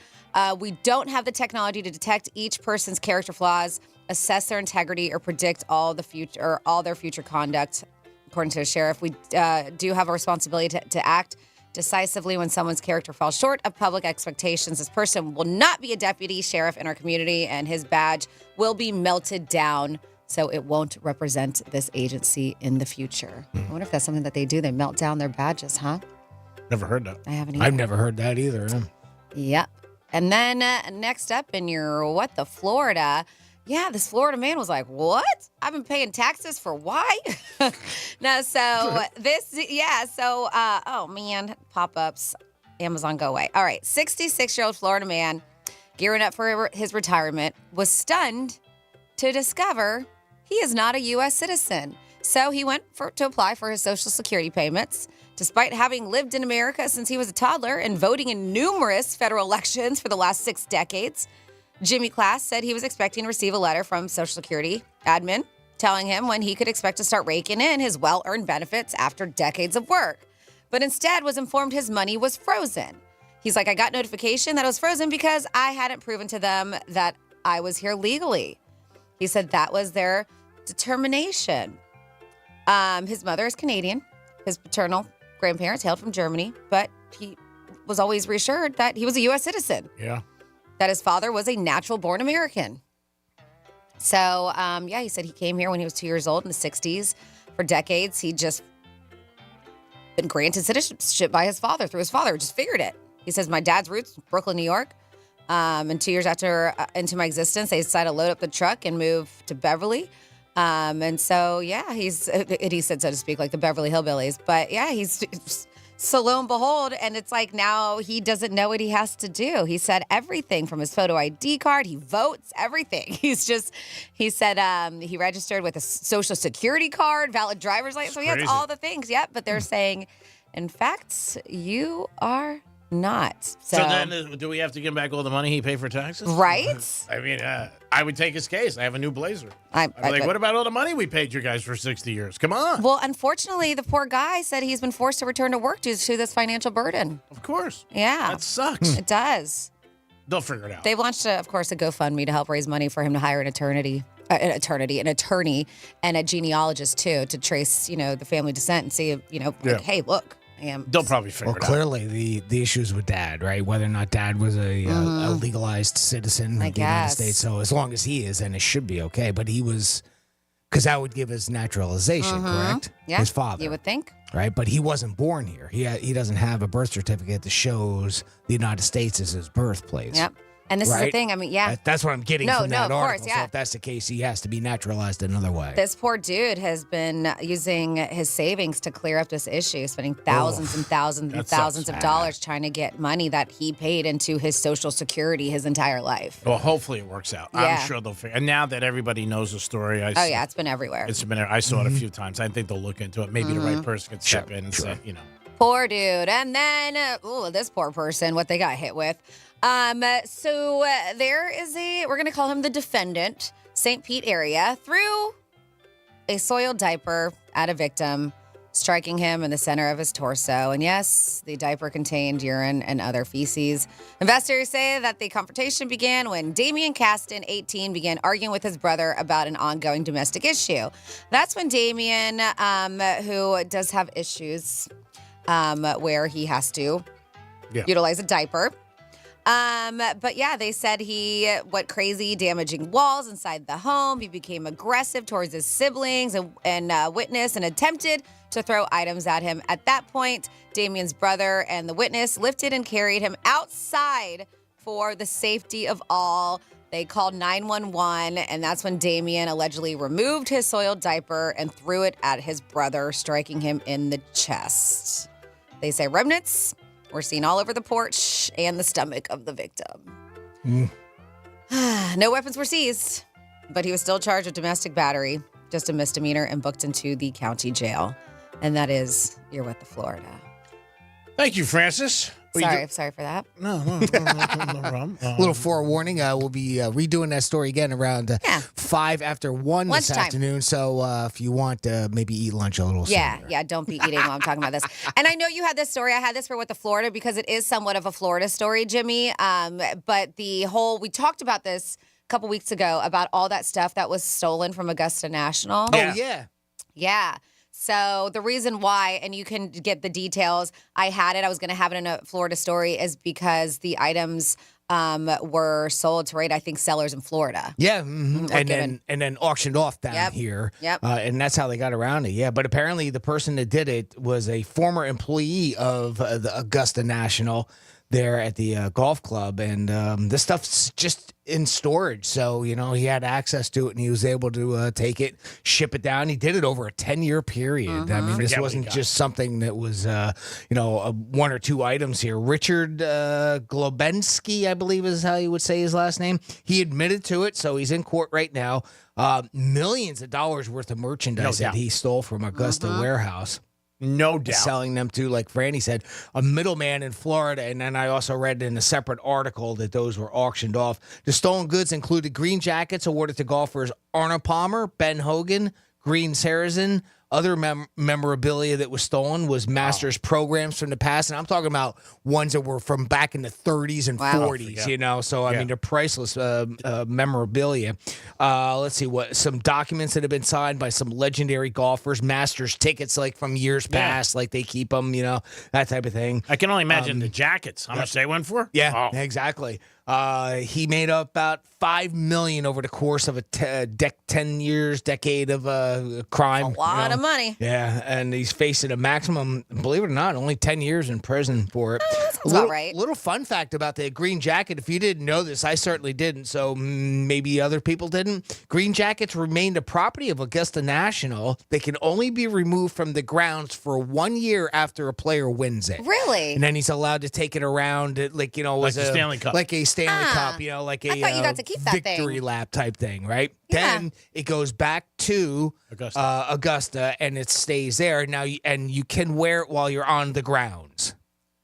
we don't have the technology to detect each person's character flaws, assess their integrity, or predict all their future conduct. According to the sheriff, we do have a responsibility to act decisively when someone's character falls short of public expectations. This person will not be a deputy sheriff in our community, and his badge will be melted down so it won't represent this agency in the future. I wonder if that's something that they do. They melt down their badges, huh? Never heard that. I haven't either. I've never heard that either. Yep. And then next up in your What the Florida, this Florida man was like, what? I've been paying taxes for why? No, so oh man, pop-ups, Amazon, go away. All right, 66-year-old Florida man gearing up for his retirement was stunned to discover he is not a U.S. citizen. So he went to apply for his Social Security payments. Despite having lived in America since he was a toddler and voting in numerous federal elections for the last 6 decades, Jimmy Class said he was expecting to receive a letter from Social Security admin telling him when he could expect to start raking in his well-earned benefits after decades of work, but instead was informed his money was frozen. He's like, I got notification that it was frozen because I hadn't proven to them that I was here legally. He said that was their determination. His mother is Canadian. His paternal grandparents hailed from Germany, but he was always reassured that he was a U.S. citizen. Yeah. That his father was a natural-born American. So, he said he came here when he was 2 years old in the 60s. For decades, he just been granted citizenship by his father, through his father. Just figured it. He says, my dad's roots, Brooklyn, New York. And 2 years after into my existence, they decided to load up the truck and move to Beverly. And so, he said, so to speak, like the Beverly Hillbillies. But he's so lo and behold, and it's like now he doesn't know what he has to do. He said everything from his photo ID card, he votes, everything. He said he registered with a social security card, valid driver's license. So he has all the things. Yep. But they're saying, in fact, you are not. So then do we have to give him back all the money he paid for taxes? Right? I mean, I would take his case. I have a new Blazer. I'd be like, what about all the money we paid you guys for 60 years? Come on. Well, unfortunately, the poor guy said he's been forced to return to work due to this financial burden. Of course. Yeah. That sucks. It does. They'll figure it out. They've launched, of course, a GoFundMe to help raise money for him to hire an attorney and a genealogist, too, to trace, the family descent and see, like, hey, look. They'll probably figure it out. Clearly, the issues with Dad, right? Whether or not Dad was a legalized citizen of the United States. So as long as he is, then it should be okay. But he was, because that would give us naturalization, correct? Yeah, his father. You would think. Right? But he wasn't born here. He doesn't have a birth certificate that shows the United States as his birthplace. Yep. And this is the thing. I mean, That's what I'm getting from that of article. course, yeah. So if that's the case, he has to be naturalized another way. This poor dude has been using his savings to clear up this issue, spending thousands and thousands and thousands of dollars trying to get money that he paid into his Social Security his entire life. Well, hopefully it works out. Yeah. I'm sure they'll figure. And now that everybody knows the story, it's been everywhere. I saw it a few times. I think they'll look into it. Maybe the right person can step in and say, Poor dude. And then, this poor person, what they got hit with. So there is we're going to call him the defendant, St. Pete area, threw a soiled diaper at a victim, striking him in the center of his torso. And yes, the diaper contained urine and other feces. Investigators say that the confrontation began when Damian Caston, 18, began arguing with his brother about an ongoing domestic issue. That's when Damian, who does have issues where he has to utilize a diaper. But they said he went crazy, damaging walls inside the home. He became aggressive towards his siblings and witness and attempted to throw items at him. At that point, Damian's brother and the witness lifted and carried him outside for the safety of all. They called 911, and that's when Damian allegedly removed his soiled diaper and threw it at his brother, striking him in the chest. They say remnants were seen all over the porch and the stomach of the victim. No weapons were seized, but he was still charged with domestic battery, just a misdemeanor, and booked into the county jail. And that is You're What the Florida. Thank you, Francis. Sorry for that. No problem. Little forewarning, we'll be redoing that story again around 5 after 1 this Lunchtime. afternoon. So if you want to maybe eat lunch a little sooner. Yeah, don't be eating while I'm talking about this. And I know you had this story. I had this for What the Florida because it is somewhat of a Florida story, Jimmy. But we talked about this a couple weeks ago about all that stuff that was stolen from Augusta National. Oh, yeah. Yeah. So the reason why, and you can get the details, I was going to have it in a Florida story, is because the items were sold to, I think, sellers in Florida. Yeah, and then auctioned off down here. Yep. And that's how they got around it. Yeah, but apparently the person that did it was a former employee of the Augusta National there at the golf club, and this stuff's just in storage. So, he had access to it, and he was able to take it, ship it down. He did it over a 10-year period. I mean, this wasn't just something that was, 1 or 2 items here. Richard Globensky, I believe is how you would say his last name. He admitted to it, so he's in court right now. Millions of dollars worth of merchandise that he stole from Augusta warehouse. No doubt. Selling them to, like Franny said, a middleman in Florida. And then I also read in a separate article that those were auctioned off. The stolen goods included green jackets awarded to golfers Arnold Palmer, Ben Hogan, Green Sarazen, Other memorabilia that was stolen was Masters programs from the past, and I'm talking about ones that were from back in the 30s and 40s. You know, so I mean, they're priceless memorabilia. Let's see what some documents that have been signed by some legendary golfers, Masters tickets like from years past, like they keep them, you know, that type of thing. I can only imagine the jackets. How much they went for? Yeah, exactly. He made up about $5 million over the course of a 10 years, decade of crime. A lot of money. Yeah, and he's facing a maximum, believe it or not, only 10 years in prison for it. That sounds about right. Little fun fact about the green jacket. If you didn't know this, I certainly didn't, so maybe other people didn't. Green jackets remain the property of Augusta National. They can only be removed from the grounds for 1 year after a player wins it. Really? And then he's allowed to take it around, like, you know, Like the Stanley Cup. Like a Stanley Cup, you know, like a I thought you got to keep that victory thing. lap type thing, right? Yeah. Then it goes back to Augusta, and it stays there. Now, you can wear it while you're on the grounds.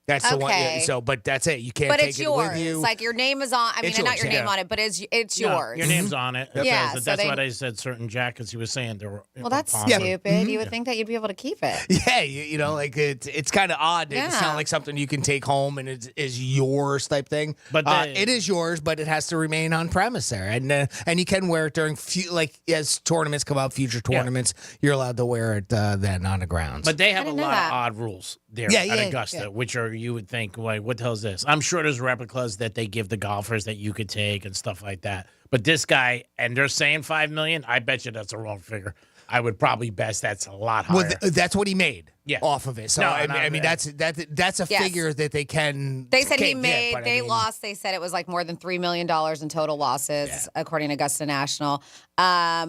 That's the one. Okay. So, but that's it. You can't But take it's it yours. with you. Like your name is on. I mean, It's not yours, your name on it, but it's yours. Your name's on it. Yeah, That's so what I said. Certain jackets. He was saying there were. Well, that's popular. stupid. You would think that you'd be able to keep it. Yeah, you know, like it's kind of odd. It's Yeah. not like something you can take home and it is yours type thing. But it is yours, but it has to remain on premise there, and you can wear it during like as tournaments come up, future tournaments. You're allowed to wear it then on the grounds. But they have a didn't know lot that. of odd rules there Yeah, at yeah, Augusta, yeah. which are you would think, wait, what the hell is this? I'm sure there's replicas that they give the golfers that you could take and stuff like that. But this guy, and they're saying $5 million. I bet you that's a wrong figure. I would probably guess that's a lot higher. Well, that's what he made Yeah. off of it. So No, I mean that's a Yes. figure that they can. They said he can't made, get, but I they mean, lost, they said it was like more than $3 million in total losses, according to Augusta National. I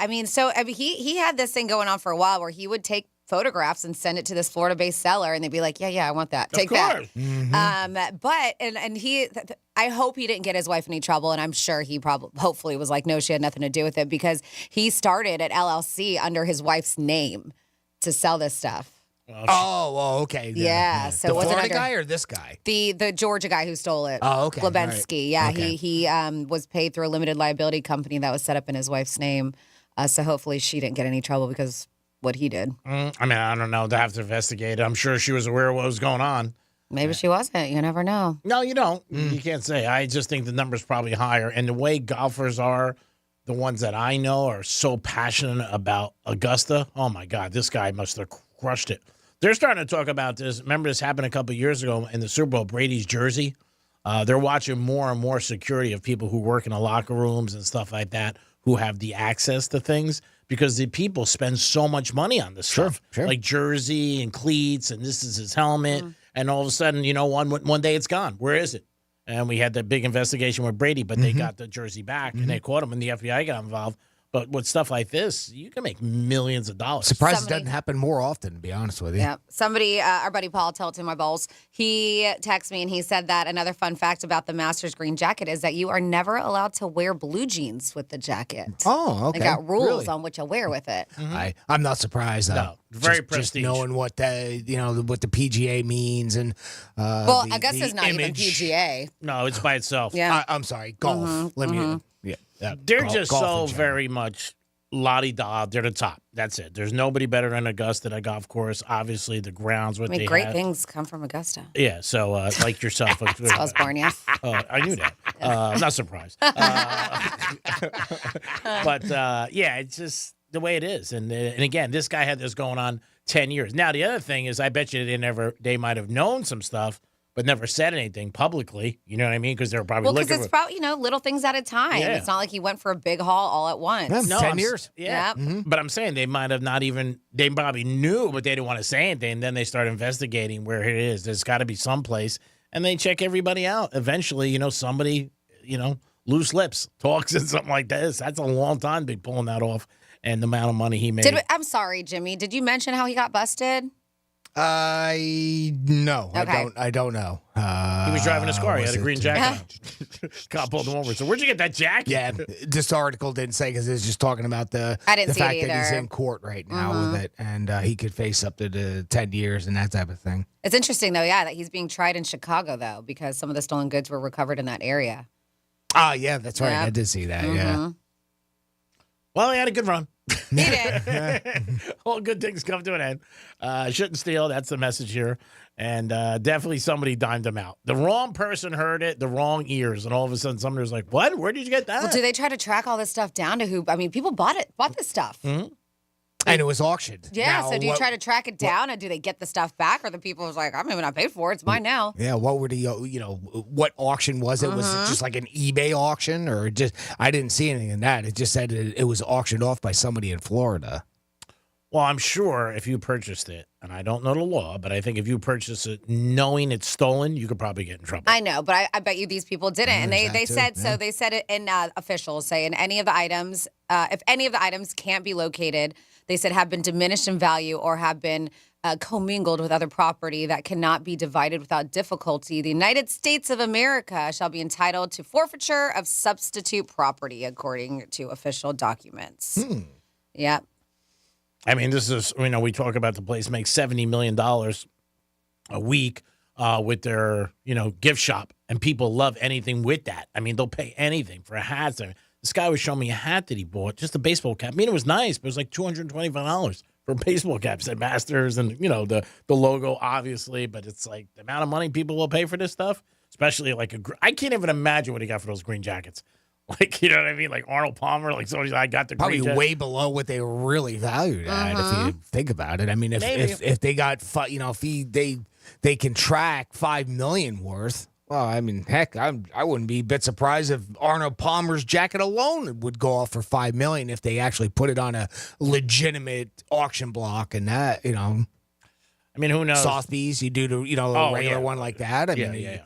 mean, he had this thing going on for a while where he would take photographs and send it to this Florida-based seller, and they'd be like, yeah, I want that. Take that. I hope he didn't get his wife in any trouble, and I'm sure he hopefully was like, no, she had nothing to do with it, because he started at LLC under his wife's name to sell this stuff. Okay. Yeah, so the it wasn't Florida under- guy or this guy? The Georgia guy who stole it. Oh, okay. Lebensky. Right. Yeah, Okay. he was paid through a limited liability company that was set up in his wife's name. So hopefully she didn't get any trouble because what he did. I mean, I don't know. They have to investigate. I'm sure she was aware of what was going on. Maybe she wasn't. You never know. No, you don't. You can't say. I just think the number's probably higher. And the way golfers are, the ones that I know are so passionate about Augusta. Oh, my God. This guy must have crushed it. They're starting to talk about this. Remember, this happened a couple of years ago in the Super Bowl, Brady's jersey. They're watching more and more security of people who work in the locker rooms and stuff like that who have the access to things because the people spend so much money on this stuff. Sure. Like jersey and cleats, and this is his helmet. And all of a sudden, one day it's gone. Where is it? And we had that big investigation with Brady, but they got the jersey back, and they caught him, and the FBI got involved. But with stuff like this, you can make millions of dollars. Surprised it doesn't happen more often, to be honest with you. Yeah. Somebody, our buddy Paul, told to my balls. He texted me and he said that another fun fact about the Masters green jacket is that you are never allowed to wear blue jeans with the jacket. Oh, okay. They got rules Really? on what you wear with it. I'm not surprised. No, very just prestige. knowing what what the PGA means and Well, the- Augusta's the not even image. PGA. No, it's by itself. Yeah. I'm sorry, golf. Let me. Yeah, They're golf- just golf so in general. very much la-di-da. They're the top. That's it. There's nobody better than Augusta, that golf course. Obviously, the grounds, what I mean, they great have. things come from Augusta. Yeah, so like yourself. I was born, yeah. I knew that. I'm not surprised. It's just the way it is. And again, this guy had this going on 10 years. Now, the other thing is I bet you they might have known some stuff, but never said anything publicly. You know what I mean? Because they were probably Well, looking because it's for... probably, little things at a time. Yeah. It's not like he went for a big haul all at once. Yeah, No, 10 I'm- years. Yeah. Yep. But I'm saying they might have not even, they probably knew, but they didn't want to say anything. And then they start investigating where it is. There's got to be some place. And they check everybody out. Eventually, somebody, loose lips talks and something like this. That's a long time to be pulling that off. And the amount of money he made. I'm sorry, Jimmy. Did you mention how he got busted? No, Okay. I don't know. He was driving his car. He had a was green it- jacket on. Cop pulled him over. So where'd you get that jacket? Yeah, this article didn't say because it's just talking about the I didn't see it fact that he's either. in court right now with it, and he could face up to the 10 years and that type of thing. It's interesting, though, that he's being tried in Chicago, though, because some of the stolen goods were recovered in that area. Ah, yeah, that's right. Yep. I did see that. Yeah. Well, he had a good run. He did. All good things come to an end. Shouldn't steal. That's the message here. And definitely somebody dimed him out. The wrong person heard it, the wrong ears, and all of a sudden somebody was like, "What? Where did you get that?" Well, do they try to track all this stuff down to who? I mean, people bought this stuff. Mm-hmm. And it was auctioned. Yeah, Now, so do you try to track it down, and do they get the stuff back, or the people was like, I'm even not paid for it, it's mine now. Yeah, what were the, what auction was it? Was it just like an eBay auction or just, I didn't see anything in that. It just said it was auctioned off by somebody in Florida. Well, I'm sure if you purchased it, and I don't know the law, but I think if you purchase it knowing it's stolen, you could probably get in trouble. I know, but I bet you these people didn't. And they said, so they said it in officials say in any of the items, if any of the items can't be located, they said have been diminished in value or have been commingled with other property that cannot be divided without difficulty, the United States of America shall be entitled to forfeiture of substitute property, according to official documents. Yep. I mean, this is, we talk about the place makes $70 million a week with their, gift shop, and people love anything with that. I mean, they'll pay anything for a hat. This guy was showing me a hat that he bought, just a baseball cap. I mean, it was nice, but it was like $225 for a baseball cap. It said Masters and, the logo, obviously, but it's like the amount of money people will pay for this stuff, especially like I can't even imagine what he got for those green jackets. Like, you know what I mean? Like Arnold Palmer, like somebody I got the probably green way below what they were really valued at, if you think about it. I mean, if they got, if they can track $5 million worth. Well, I mean, heck, I wouldn't be a bit surprised if Arnold Palmer's jacket alone would go off for $5 million if they actually put it on a legitimate auction block and that, I mean, who knows? Sotheby's, you do a regular one like that. I mean,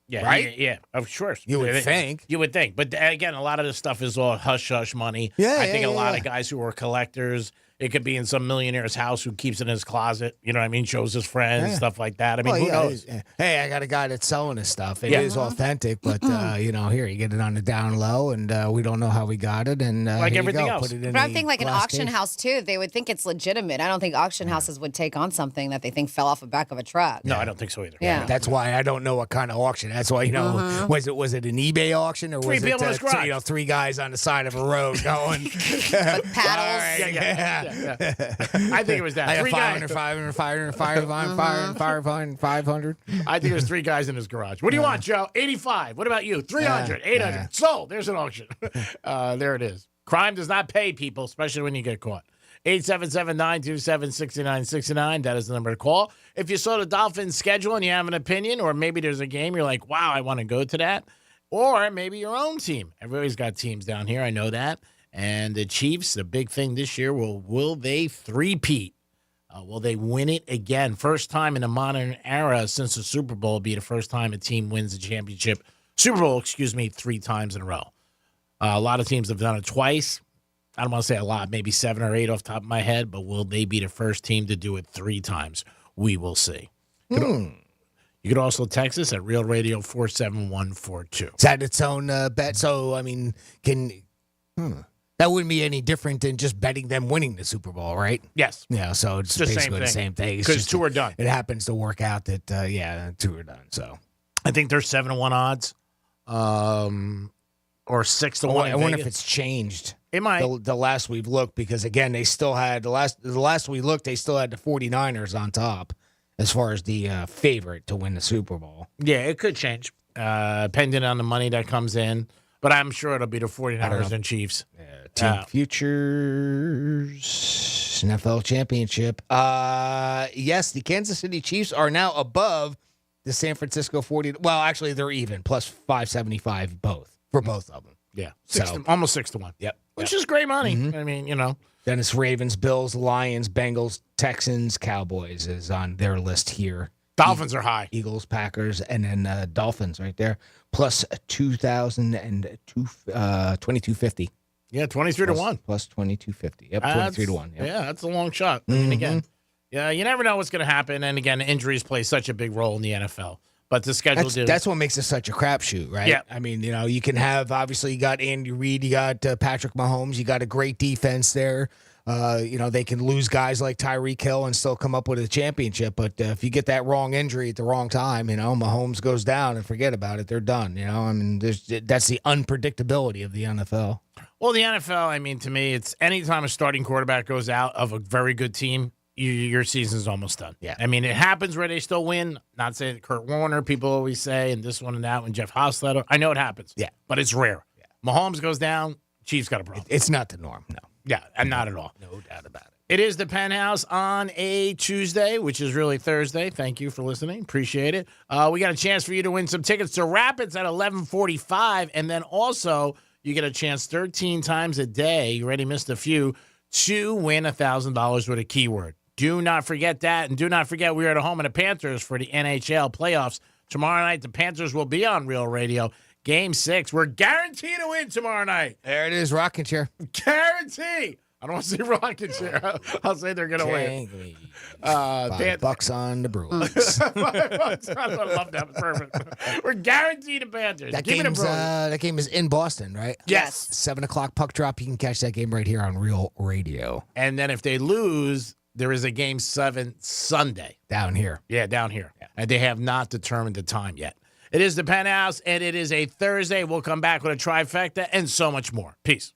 yeah, right? Yeah, of course. You would think. You would think. But again, a lot of this stuff is all hush-hush money. I think a lot of guys who are collectors, it could be in some millionaire's house who keeps it in his closet, you know what I mean? Shows his friends, stuff like that. I mean, who knows? Hey, I got a guy that's selling his stuff. It is authentic, but, here, you get it on the down low, and we don't know how we got it. And like everything else. Put it in but I'm thinking like an auction case. house, too. They would think it's legitimate. I don't think auction houses would take on something that they think fell off the back of a truck. No, I don't think so either. Yeah. That's why I don't know what kind of auction. That's why, was it an eBay auction or was it three guys on the side of a road going with paddles? Yeah. I think it was that. I got 500. 500. I think there's 3 guys in his garage. What do you want, Joe? 85. What about you? 300, 800. Sold. There's an auction. There it is. Crime does not pay, people, especially when you get caught. 877-927-6969. That is the number to call. If you saw the Dolphins schedule and you have an opinion, or maybe there's a game you're like, wow, I want to go to that. Or maybe your own team. Everybody's got teams down here. I know that. And the Chiefs, the big thing this year, will they three-peat? Will they win it again? First time in the modern era since the Super Bowl be the first time a team wins a championship. Super Bowl, 3 times in a row. A lot of teams have done it twice. I don't want to say a lot, maybe 7 or 8 off the top of my head, but will they be the first team to do it 3 times? We will see. You could also text us at Real Radio 47142. Is that its own bet? So, I mean, that wouldn't be any different than just betting them winning the Super Bowl, right? Yes. Yeah, so it's basically the same thing. Because 2 are done. It happens to work out that, 2 are done. So I think there's 7-1 odds, or 6-1. I wonder if it's changed. It might. The last we've looked, because again, they still had the last we looked, they still had the 49ers on top as far as the favorite to win the Super Bowl. Yeah, it could change, depending on the money that comes in. But I'm sure it'll be the 49ers and Chiefs. Team Futures NFL Championship. Yes, the Kansas City Chiefs are now above the San Francisco 40. Well, actually, they're even, plus 575 for both of them. Yeah, almost 6-1. Yep. Which is great money. Mm-hmm. I mean, Then it's Ravens, Bills, Lions, Bengals, Texans, Cowboys is on their list here. Dolphins are high. Eagles, Packers, and then Dolphins right there. Plus 2250. Yeah, 23-1. Plus 2250. Yep, 23-1. Yep. Yeah, that's a long shot. I mean, again, you never know what's going to happen. And again, injuries play such a big role in the NFL. But the schedule that's what makes it such a crapshoot, right? Yeah. I mean, you can have, obviously, you got Andy Reid, you got Patrick Mahomes, you got a great defense there. They can lose guys like Tyreek Hill and still come up with a championship. But if you get that wrong injury at the wrong time, Mahomes goes down and forget about it. They're done. I mean, that's the unpredictability of the NFL. Well, the NFL, I mean, to me, it's anytime a starting quarterback goes out of a very good team, your season's almost done. Yeah. I mean, it happens where they still win. Not saying Kurt Warner, people always say, and this one and that one, Jeff Hostetler. I know it happens. Yeah. But it's rare. Yeah. Mahomes goes down, Chiefs got a problem. It's not the norm, no. Yeah, and not at all. No doubt about it. It is the Penthouse on a Tuesday, which is really Thursday. Thank you for listening. Appreciate it. We got a chance for you to win some tickets to Rapids at 11:45, and then also you get a chance 13 times a day. You already missed a few to win $1,000 with a keyword. Do not forget that, and do not forget we are at home of the Panthers for the NHL playoffs. Tomorrow night, the Panthers will be on Real Radio. Game 6. We're guaranteed to win tomorrow night. There it is, rocking chair. Guarantee. I don't want to say rocking chair. I'll say they're going to win. $5 on the Bruins. $5. I love that. Perfect. We're guaranteed the Panthers. That Give me the Bruins. that game is in Boston, right? Yes. 7 o'clock puck drop. You can catch that game right here on Real Radio. And then if they lose, there is a Game 7 Sunday. Down here. Yeah, down here. Yeah. And they have not determined the time yet. It is the Penthouse, and it is a Thursday. We'll come back with a trifecta and so much more. Peace.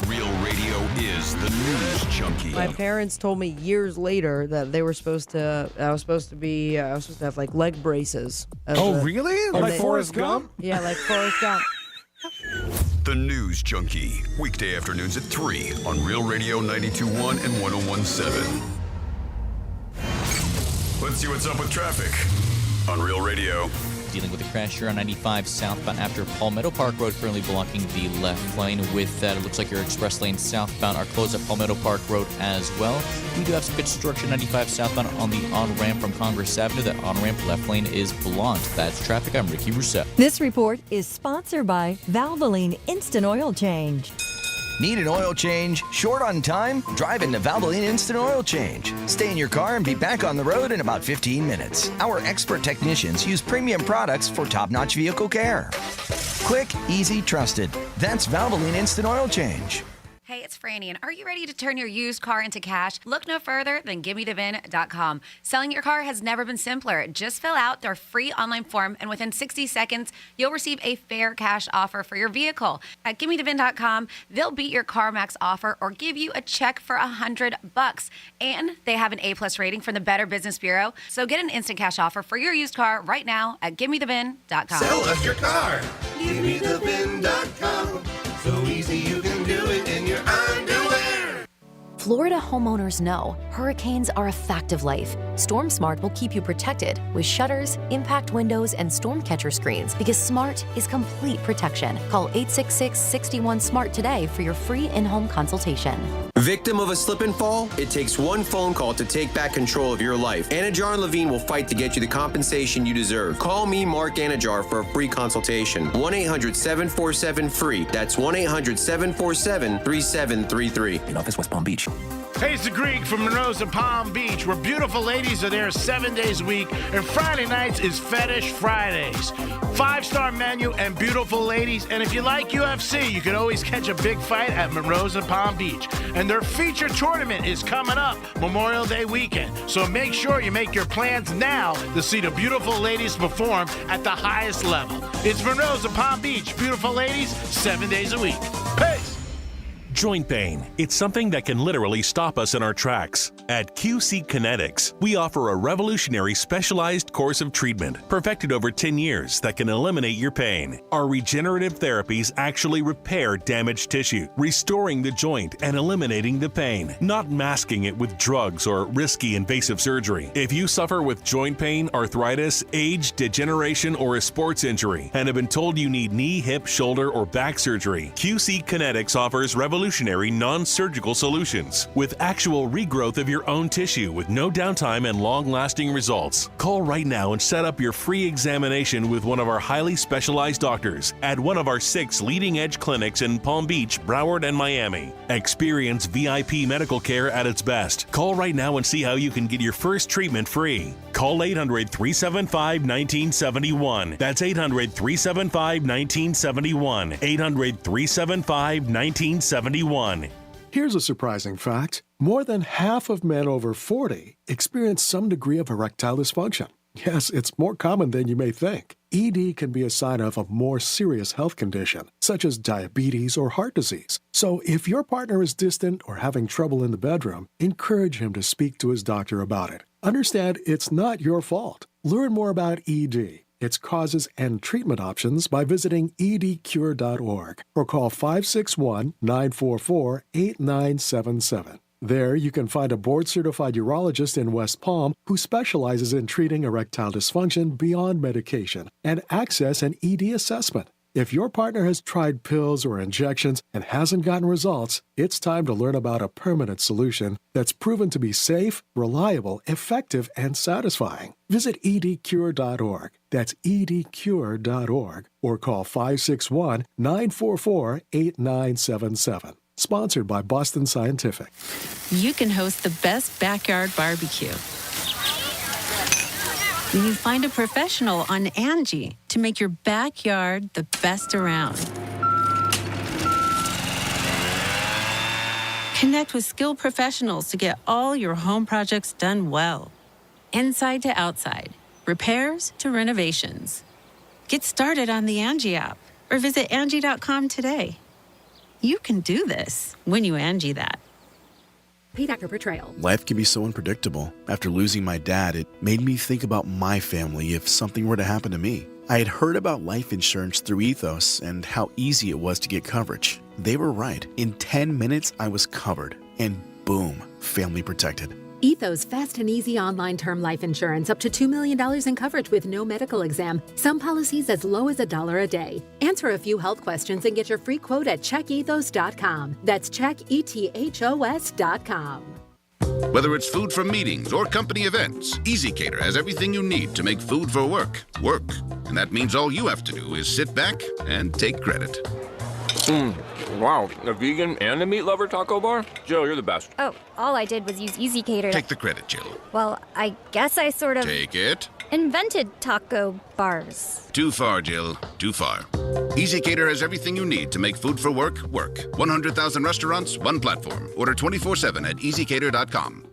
Real Radio is the news junkie. My parents told me years later that they were supposed to. I was supposed to have like leg braces. Really? Like Forrest Gump? Yeah, like Forrest Gump. The News Junkie. Weekday afternoons at 3 on Real Radio 92.1 and 101.7. Let's see what's up with traffic on Real Radio. Dealing with a crash here on 95 southbound after Palmetto Park Road, currently blocking the left lane. With that, it looks like your express lane southbound are closed at Palmetto Park Road as well. We do have some construction 95 southbound on the on-ramp from Congress Avenue. That on-ramp left lane is blocked. That's traffic. I'm Ricky Rousseau. This report is sponsored by Valvoline Instant Oil Change. Need an oil change? Short on time? Drive into Valvoline Instant Oil Change. Stay in your car and be back on the road in about 15 minutes. Our expert technicians use premium products for top-notch vehicle care. Quick, easy, trusted. That's Valvoline Instant Oil Change. Hey, it's Franny, and are you ready to turn your used car into cash? Look no further than GimmeTheVin.com. Selling your car has never been simpler. Just fill out their free online form, and within 60 seconds, you'll receive a fair cash offer for your vehicle. At GimmeTheVin.com, they'll beat your CarMax offer or give you a check for $100. And they have an A+ rating from the Better Business Bureau. So get an instant cash offer for your used car right now at GimmeTheVin.com. Sell us your car. GimmeTheVin.com. So easy you can do it in your underwear. Florida homeowners know hurricanes are a fact of life. Storm Smart will keep you protected with shutters, impact windows, and storm catcher screens because Smart is complete protection. Call 866-61-SMART today for your free in-home consultation. Victim of a slip and fall? It takes one phone call to take back control of your life. Anajar and Levine will fight to get you the compensation you deserve. Call me, Mark Anajar, for a free consultation. 1-800-747-FREE. That's 1-800-747-3733. In office, West Palm Beach. Hey, it's the Greek from Monroe's and Palm Beach, where beautiful ladies are there 7 days a week, and Friday nights is Fetish Fridays. 5-star menu and beautiful ladies, and if you like UFC, you can always catch a big fight at Monroe's and Palm Beach. And their feature tournament is coming up Memorial Day weekend, so make sure you make your plans now to see the beautiful ladies perform at the highest level. It's Monroe's and Palm Beach, beautiful ladies, 7 days a week. Peace! Joint pain. It's something that can literally stop us in our tracks. At QC Kinetics, we offer a revolutionary specialized course of treatment perfected over 10 years that can eliminate your pain. Our regenerative therapies actually repair damaged tissue, restoring the joint and eliminating the pain, not masking it with drugs or risky invasive surgery. If you suffer with joint pain, arthritis, age, degeneration, or a sports injury and have been told you need knee, hip, shoulder, or back surgery, QC Kinetics offers revolutionary non-surgical solutions with actual regrowth of your own tissue with no downtime and long-lasting results. Call right now and set up your free examination with one of our highly specialized doctors at one of our 6 leading-edge clinics in Palm Beach, Broward, and Miami. Experience VIP medical care at its best. Call right now and see how you can get your first treatment free. Call 800-375-1971. That's 800-375-1971. 800-375-1971. Here's a surprising fact. More than half of men over 40 experience some degree of erectile dysfunction. Yes, it's more common than you may think. ED can be a sign of a more serious health condition, such as diabetes or heart disease. So if your partner is distant or having trouble in the bedroom, encourage him to speak to his doctor about it. Understand it's not your fault. Learn more about ED, its causes and treatment options by visiting edcure.org or call 561-944-8977. There, you can find a board-certified urologist in West Palm who specializes in treating erectile dysfunction beyond medication and access an ED assessment. If your partner has tried pills or injections and hasn't gotten results, it's time to learn about a permanent solution that's proven to be safe, reliable, effective, and satisfying. Visit edcure.org. That's edcure.org or call 561-944-8977. Sponsored by Boston Scientific. You can host the best backyard barbecue when you find a professional on Angie to make your backyard the best around. Connect with skilled professionals to get all your home projects done well. Inside to outside, repairs to renovations. Get started on the Angie app or visit Angie.com today. You can do this when you Angie that. Paid actor portrayal. Life can be so unpredictable. After losing my dad, it made me think about my family if something were to happen to me. I had heard about life insurance through Ethos and how easy it was to get coverage. They were right. In 10 minutes, I was covered. And boom, family protected. Ethos fast and easy online term life insurance up to $2 million in coverage with no medical exam. Some policies as low as $1 a day. Answer a few health questions and get your free quote at checkethos.com. That's checkethos.com. Whether it's food for meetings or company events, EasyCater has everything you need to make food for work. And that means all you have to do is sit back and take credit. Wow, a vegan and a meat lover taco bar? Jill, you're the best. Oh, all I did was use EasyCater. Take the credit, Jill. Well, I guess I sort of Take it. invented taco bars. Too far, Jill. Too far. EasyCater has everything you need to make food for work. 100,000 restaurants, one platform. Order 24/7 at easycater.com.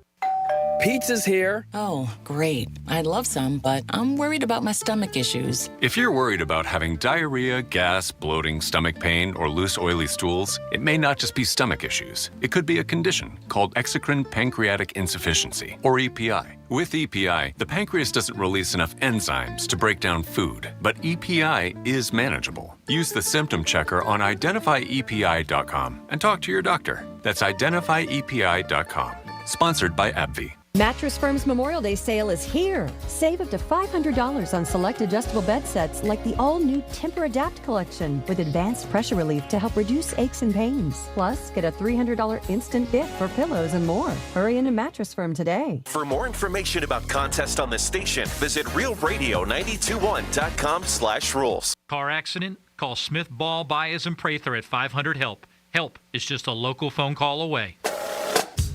Pizza's here. Oh, great. I'd love some, but I'm worried about my stomach issues. If you're worried about having diarrhea, gas, bloating, stomach pain, or loose, oily stools, it may not just be stomach issues. It could be a condition called exocrine pancreatic insufficiency, or EPI. With EPI, the pancreas doesn't release enough enzymes to break down food, but EPI is manageable. Use the symptom checker on identifyepi.com and talk to your doctor. That's identifyepi.com. Sponsored by AbbVie. Mattress Firm's Memorial Day sale is here. Save up to $500 on select adjustable bed sets like the all-new Temper Adapt collection with advanced pressure relief to help reduce aches and pains. Plus, get a $300 instant gift for pillows and more. Hurry into Mattress Firm today. For more information about contests on this station, visit realradio921.com/rules. Car accident? Call Smith Ball Baez and Prather at 500-HELP. Help is just a local phone call away.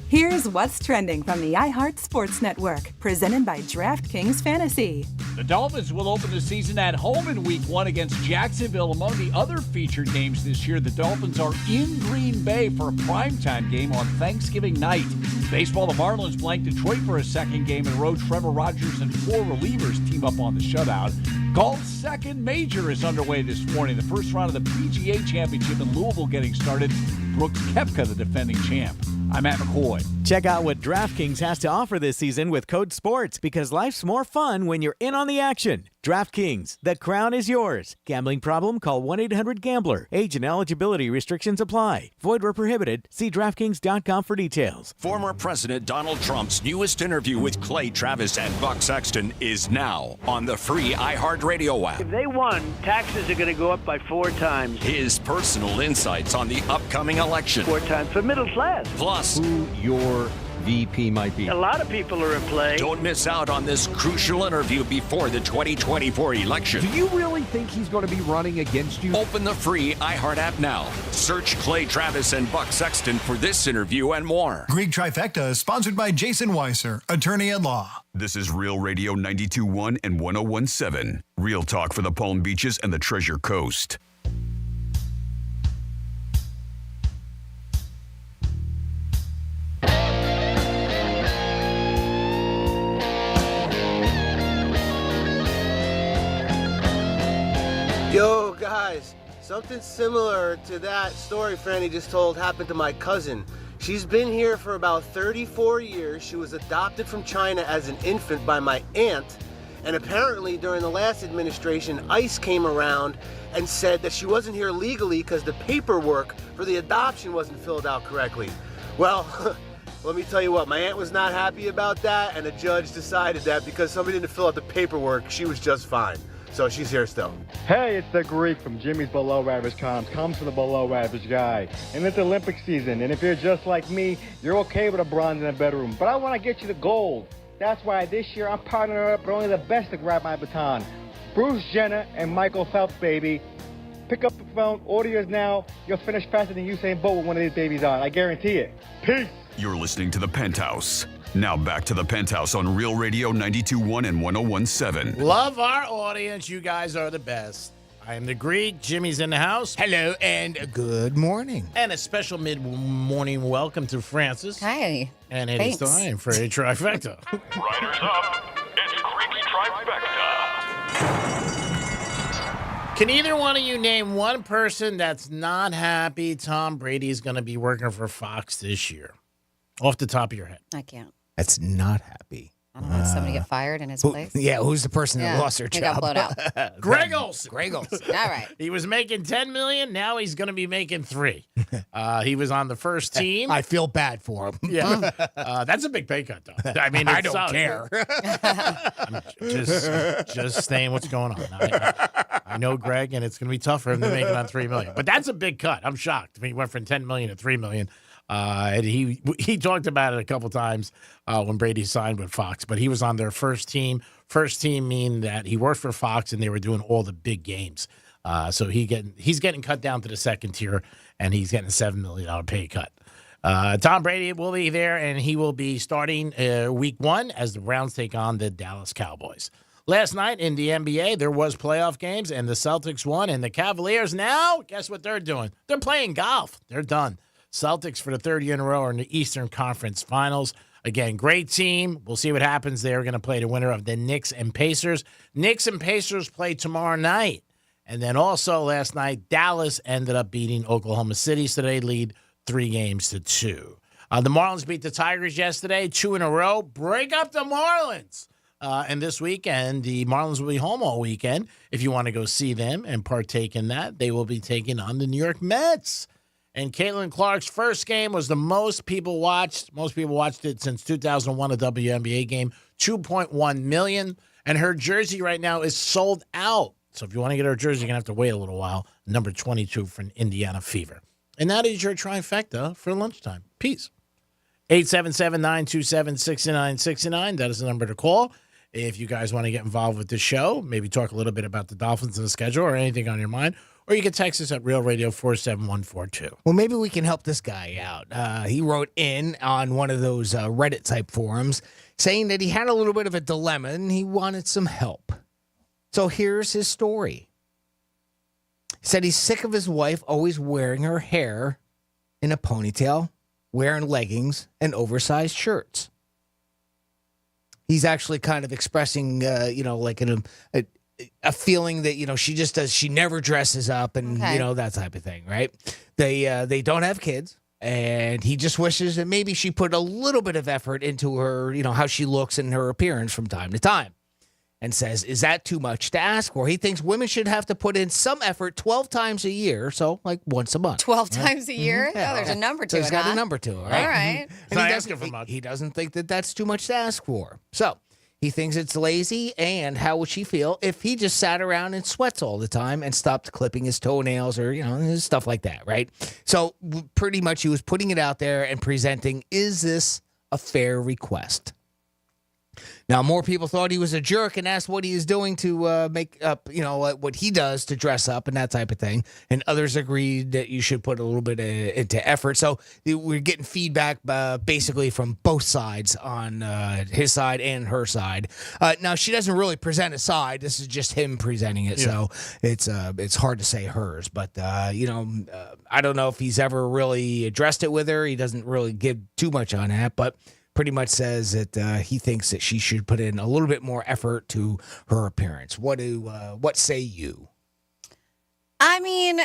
Here's what's trending from the iHeart Sports Network, presented by DraftKings Fantasy. The Dolphins will open the season at home in Week 1 against Jacksonville. Among the other featured games this year, the Dolphins are in Green Bay for a primetime game on Thanksgiving night. Baseball, the Marlins blank Detroit for a second game in a row. Trevor Rogers and 4 relievers team up on the shutout. Golf's second major is underway this morning. The first round of the PGA Championship in Louisville getting started. Brooks Koepka, the defending champ. I'm Matt McCoy. Check out what DraftKings has to offer this season with code SPORTS, because life's more fun when you're in on the action. DraftKings, the crown is yours. Gambling problem? Call 1-800-GAMBLER. Age and eligibility restrictions apply. Void where prohibited. See DraftKings.com for details. Former President Donald Trump's newest interview with Clay Travis and Buck Sexton is now on the free iHeartRadio app. If they won, taxes are going to go up by 4 times. His personal insights on the upcoming election. 4 times for middle class. Plus, who your VP might be. A lot of people are in play. Don't miss out on this crucial interview before the 2024 election. Do you really think he's going to be running against you? Open the free iHeart app now. Search Clay Travis and Buck Sexton for this interview and more. Greek Trifecta is sponsored by Jason Weiser, attorney at law. This is Real Radio 92.1 and 101.7. Real talk for the Palm Beaches and the Treasure Coast. Yo, guys, something similar to that story Franny just told happened to my cousin. She's been here for about 34 years. She was adopted from China as an infant by my aunt, and apparently during the last administration, ICE came around and said that she wasn't here legally because the paperwork for the adoption wasn't filled out correctly. Well, let me tell you what, my aunt was not happy about that, and a judge decided that because somebody didn't fill out the paperwork, she was just fine. So she's here still. Hey, it's the Greek from Jimmy's Below Average Comms. Comes from the below average guy. And it's Olympic season, and if you're just like me, you're okay with a bronze in the bedroom. But I want to get you the gold. That's why this year I'm partnering up with only the best to grab my baton. Bruce Jenner and Michael Phelps, baby. Pick up the phone, order yours now. You'll finish faster than Usain Bolt with one of these babies on. I guarantee it. Peace. You're listening to The Penthouse. Now back to The Penthouse on Real Radio 92.1 and 101.7. Love our audience. You guys are the best. I am the Greek. Jimmy's in the house. Hello and good morning. And a special mid-morning welcome to Francis. Hi. And it is time for a trifecta. Riders up. It's Greek's Trifecta. Can either one of you name one person that's not happy Tom Brady is going to be working for Fox this year? Off the top of your head. I can't. That's not happy. I don't know. Did somebody get fired in his place? Yeah, who's the person that lost their He job? got blown out. Greg Olson. Greg Olson. All right. He was making $10 million. Now he's going to be making $3 million. He was on the first team. I feel bad for him. Yeah. That's a big pay cut, though. I mean, I don't care. I'm just saying what's going on. I know Greg, and it's going to be tough for him to make it on $3 million. But that's a big cut. I'm shocked. I mean, he went from $10 million to $3 million. And he talked about it a couple times when Brady signed with Fox, but he was on their first team. First team mean that he worked for Fox and they were doing all the big games. So he's getting cut down to the second tier, and he's getting a $7 million pay cut. Tom Brady will be there, and he will be starting week 1 as the Browns take on the Dallas Cowboys. Last night in the NBA, there was playoff games, and the Celtics won, and the Cavaliers now, guess what they're doing? They're playing golf. They're done. Celtics for the third year in a row are in the Eastern Conference Finals. Again, great team. We'll see what happens. They're going to play the winner of the Knicks and Pacers. Knicks and Pacers play tomorrow night. And then also last night, Dallas ended up beating Oklahoma City, so they lead 3-2. The Marlins beat the Tigers yesterday, 2 in a row. Break up the Marlins. And this weekend, the Marlins will be home all weekend. If you want to go see them and partake in that, they will be taking on the New York Mets. And Caitlin Clark's first game was the most people watched. Most people watched it since 2001, a WNBA game, 2.1 million. And her jersey right now is sold out. So if you want to get her jersey, you're going to have to wait a little while. Number 22 for Indiana Fever. And that is your trifecta for lunchtime. Peace. 877-927-6969. That is the number to call. If you guys want to get involved with the show, maybe talk a little bit about the Dolphins and the schedule or anything on your mind. Or you can text us at Real Radio 47142. Well, maybe we can help this guy out. He wrote in on one of those Reddit-type forums saying that he had a little bit of a dilemma and he wanted some help. So here's his story. He said he's sick of his wife always wearing her hair in a ponytail, wearing leggings, and oversized shirts. He's actually kind of expressing, like a feeling that, she never dresses up and, that type of thing, right? They don't have kids, and he just wishes that maybe she put a little bit of effort into her, how she looks and her appearance from time to time. And says, is that too much to ask for? He thinks women should have to put in some effort 12 times a year, so like once a month. 12 times a year? Mm-hmm. Yeah. Oh, there's a number to it, He's got a number to it, right? All right. And he doesn't think that that's too much to ask for. So he thinks it's lazy, and how would she feel if he just sat around in sweats all the time and stopped clipping his toenails or, stuff like that, right? So pretty much he was putting it out there and presenting, is this a fair request? Now, more people thought he was a jerk and asked what he is doing to make up, what he does to dress up and that type of thing. And others agreed that you should put a little bit into effort. So we're getting feedback basically from both sides on his side and her side. Now, she doesn't really present a side. This is just him presenting it. Yeah. So it's hard to say hers. But, I don't know if he's ever really addressed it with her. He doesn't really give too much on that. But pretty much says that he thinks that she should put in a little bit more effort to her appearance. What say you? mean,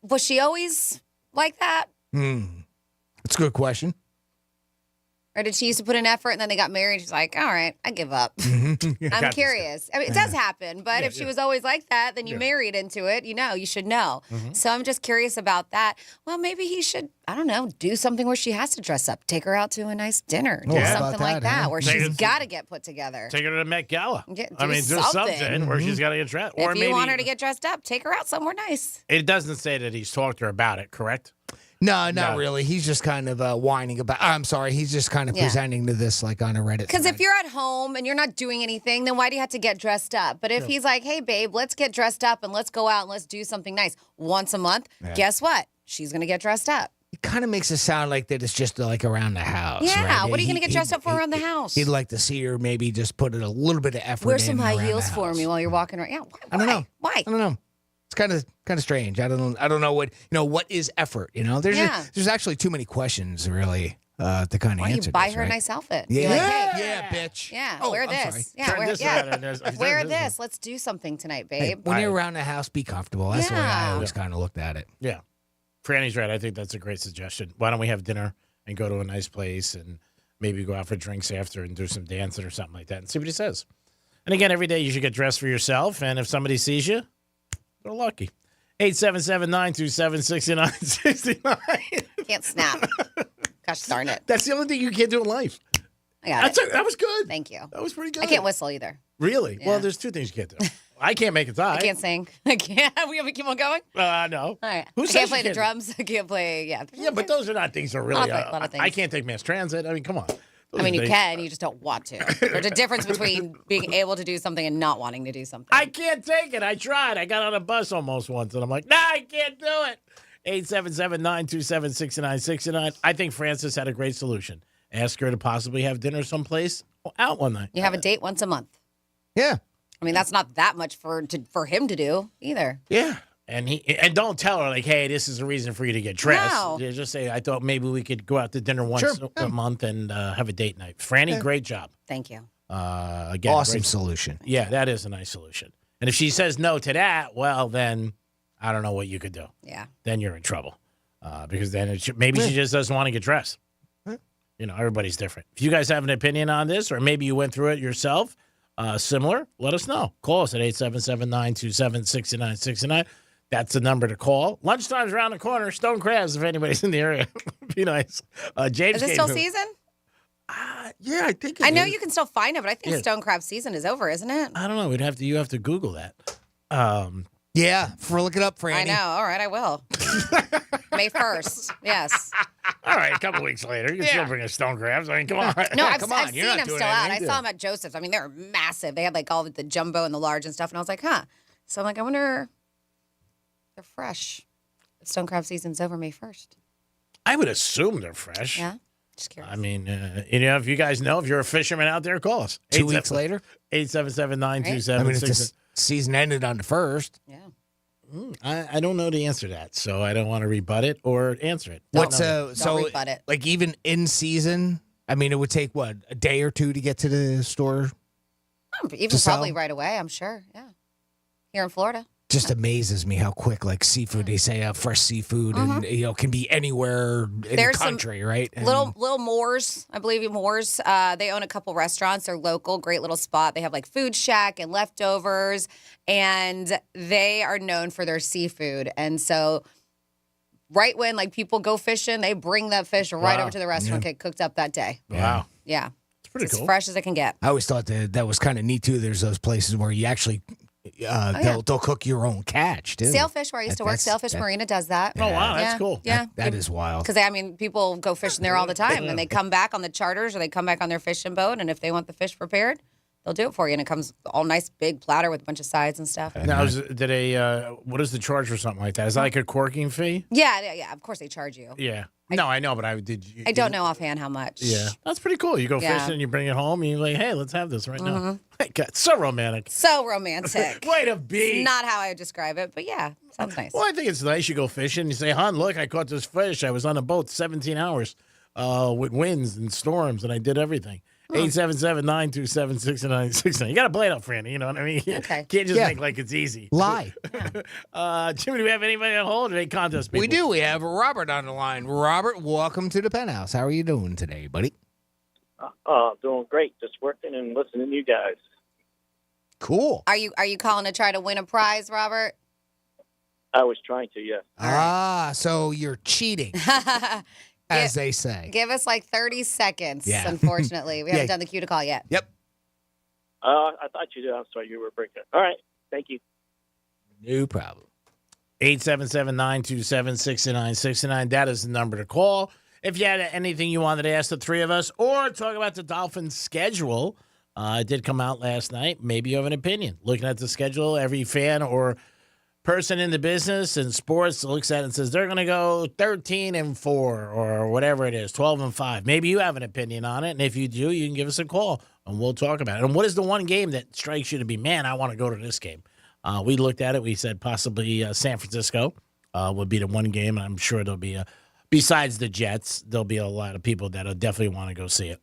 was she always like that? That's a good question. Or did she used to put in effort and then they got married? She's like, all right, I give up. Mm-hmm. I'm curious. I mean, it does happen, but if she was always like that, then you married into it. You should know. So I'm just curious about that. Well, maybe he should, I don't know, do something where she has to dress up. Take her out to a nice dinner. Do something like that where she's got to get put together. Take her to the Met Gala. Do do something where she's got to get dressed. Or If you maybe want her to get dressed up, take her out somewhere nice. It doesn't say that he's talked to her about it, correct? No, not really. He's just kind of whining about. I'm sorry. He's just kind of presenting to this like on a Reddit. Because if you're at home and you're not doing anything, then why do you have to get dressed up? But if he's like, hey, babe, let's get dressed up and let's go out and let's do something nice once a month, guess what? She's going to get dressed up. It kind of makes it sound like that it's just like around the house. Yeah, right? what are you going to get dressed up for around the house? He'd like to see her maybe just put in a little bit of effort. Wear some high around heels the for house. me while you're walking around. Yeah, why? I don't know. Why? I don't know. It's kind of strange. I don't know what is effort. There's actually too many questions really to kind of Why don't answer. you buy this, her a right? nice outfit? Yeah, Be like, hey, yeah, bitch. Yeah, Oh, wear I'm this. sorry. Yeah, Turn wear, this yeah. around and wear this. this. Let's do something tonight, Hey, babe. when you're around the house, be comfortable. That's the way I always kind of looked at it. Yeah. Franny's right. I think that's a great suggestion. Why don't we have dinner and go to a nice place and maybe go out for drinks after and do some dancing or something like that and see what he says. And again, every day you should get dressed for yourself. And if somebody sees you, they're lucky. 877-927-6969. Can't snap. Gosh darn it. That's the only thing you can't do in life. I got it. That was good. Thank you. That was pretty good. I can't whistle either. Really? Yeah. Well, there's two things you can't do. I can't make a tie. I can't sing. I can't. We have to keep on going? No. All right. Who I says can't you play the can't? drums. I can't play, Yeah, but those are not things that are really. A lot of things. I can't take mass transit. I mean, come on. Those I mean, are you things- can. You just don't want to. There's a difference between being able to do something and not wanting to do something. I can't take it. I tried. I got on a bus almost once, and I'm like, nah, I can't do it. 877-927-6969. I think Francis had a great solution. Ask her to possibly have dinner someplace out one night. You have a date once a month. Yeah. I mean, that's not that much for him to do either. Yeah. And don't tell her like, hey, this is a reason for you to get dressed. No. Yeah, just say, I thought maybe we could go out to dinner once a month and have a date night. Franny, great job. Thank you. Again, Awesome great solution. Yeah, that is a nice solution. And if she says no to that, well, then I don't know what you could do. Yeah. Then you're in trouble because then maybe she just doesn't want to get dressed. Everybody's different. If you guys have an opinion on this, or maybe you went through it yourself, similar, let us know. Call us at 877-927-6969. That's the number to call. Lunchtime's around the corner. Stone crabs, if anybody's in the area. Be nice. James, Is it still season? Yeah, I think I know you can still find it, but I think stone crab season is over, isn't it? I don't know. You have to Google that. Yeah, look it up, Franny. I know. All right, I will. May 1st. Yes. All right, a couple weeks later, you can still bring us stone crabs. I mean, come on. No, I've Come on. seen You're not them doing still out. I anything, saw them at Joseph's. I mean, they're massive. They had like all the jumbo and the large and stuff. And I was like, huh. So I'm like, I wonder, they're fresh. Stone crab season's over May 1st. I would assume they're fresh. Yeah. Just curious. I mean, if you guys know, if you're a fisherman out there, call us. 2 weeks later? 877-927-6969. I mean, if the season ended on the 1st. Yeah. I don't know the answer to that, so I don't want to rebut it or answer it. What's Don't rebut it. like even in season? I mean, it would take what, a day or two to get to the store. Even to probably sell? right away, I'm sure. Yeah. Here in Florida. Just amazes me how quick, like seafood. They say fresh seafood, and can be anywhere in There's the country, right? And Little Moores, I believe Moores. They own a couple restaurants. They're local, great little spot. They have like Food Shack and Leftovers, and they are known for their seafood. And so, right when like people go fishing, they bring that fish right over to the restaurant, get cooked up that day. Wow, Yeah, it's pretty as cool. fresh as it can get. I always thought that was kind of neat too. There's those places where you actually they'll cook your own catch too. Sailfish, where I used to work, That's- Sailfish that- Marina does that. Oh wow, that's Yeah, cool. Yeah, That is wild. because people go fishing there all the time, and they come back on the charters or they come back on their fishing boat, and if they want the fish prepared, they'll do it for you, and it comes all nice big platter with a bunch of sides and stuff. Now, what is the charge for something like that? Is that like a corking fee? Yeah. Of course they charge you. Yeah. No, I know, but I don't know offhand how much. Yeah, that's pretty cool. You go Yeah. fishing, and you bring it home, and you're like, "Hey, let's have this right now." My God, so romantic. So romantic. Way to be. Not how I would describe it, but yeah, sounds nice. Well, I think it's nice. You go fishing, and you say, "Hon, look, I caught this fish. I was on a boat 17 hours with winds and storms, and I did everything." 877-927-6969. You got to play it up, Franny. You know what I mean? Okay. Can't just Yeah. make like it's easy. Lie. Jimmy, do we have anybody on hold or any contest people? We do. We have Robert on the line. Robert, welcome to the Penthouse. How are you doing today, buddy? Doing great. Just working and listening to you guys. Cool. Are you calling to try to win a prize, Robert? I was trying to, yeah. So you're cheating, as they say. Give us like 30 seconds, Yeah. Unfortunately. We haven't done the cue to call yet. Yep. I thought you did. I'm sorry, you were breaking. All right. Thank you. No problem. 877-927-6969. That is the number to call. If you had anything you wanted to ask the three of us or talk about the Dolphins' schedule, it did come out last night. Maybe you have an opinion. Looking at the schedule, every fan or person in the business and sports looks at it and says they're going to go 13-4 or whatever it is, 12-5. Maybe you have an opinion on it, and if you do, you can give us a call, and we'll talk about it. And what is the one game that strikes you to be, man, I want to go to this game? We looked at it. We said possibly San Francisco would be the one game, and I'm sure there'll be besides the Jets, there'll be a lot of people that'll definitely want to go see it.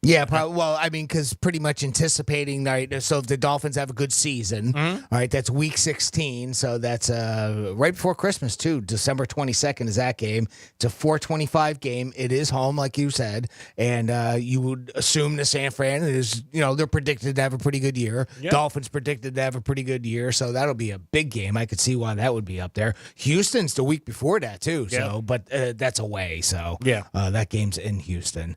Yeah, probably. Well, I mean, because pretty much anticipating, right? So if the Dolphins have a good season, all right, that's week 16. So that's right before Christmas, too. December 22nd is that game. It's a 4:25 game. It is home, like you said. And you would assume the San Fran is, they're predicted to have a pretty good year. Yep. Dolphins predicted to have a pretty good year. So that'll be a big game. I could see why that would be up there. Houston's the week before that, too. So, Yep. but that's away. So Yeah. that game's in Houston.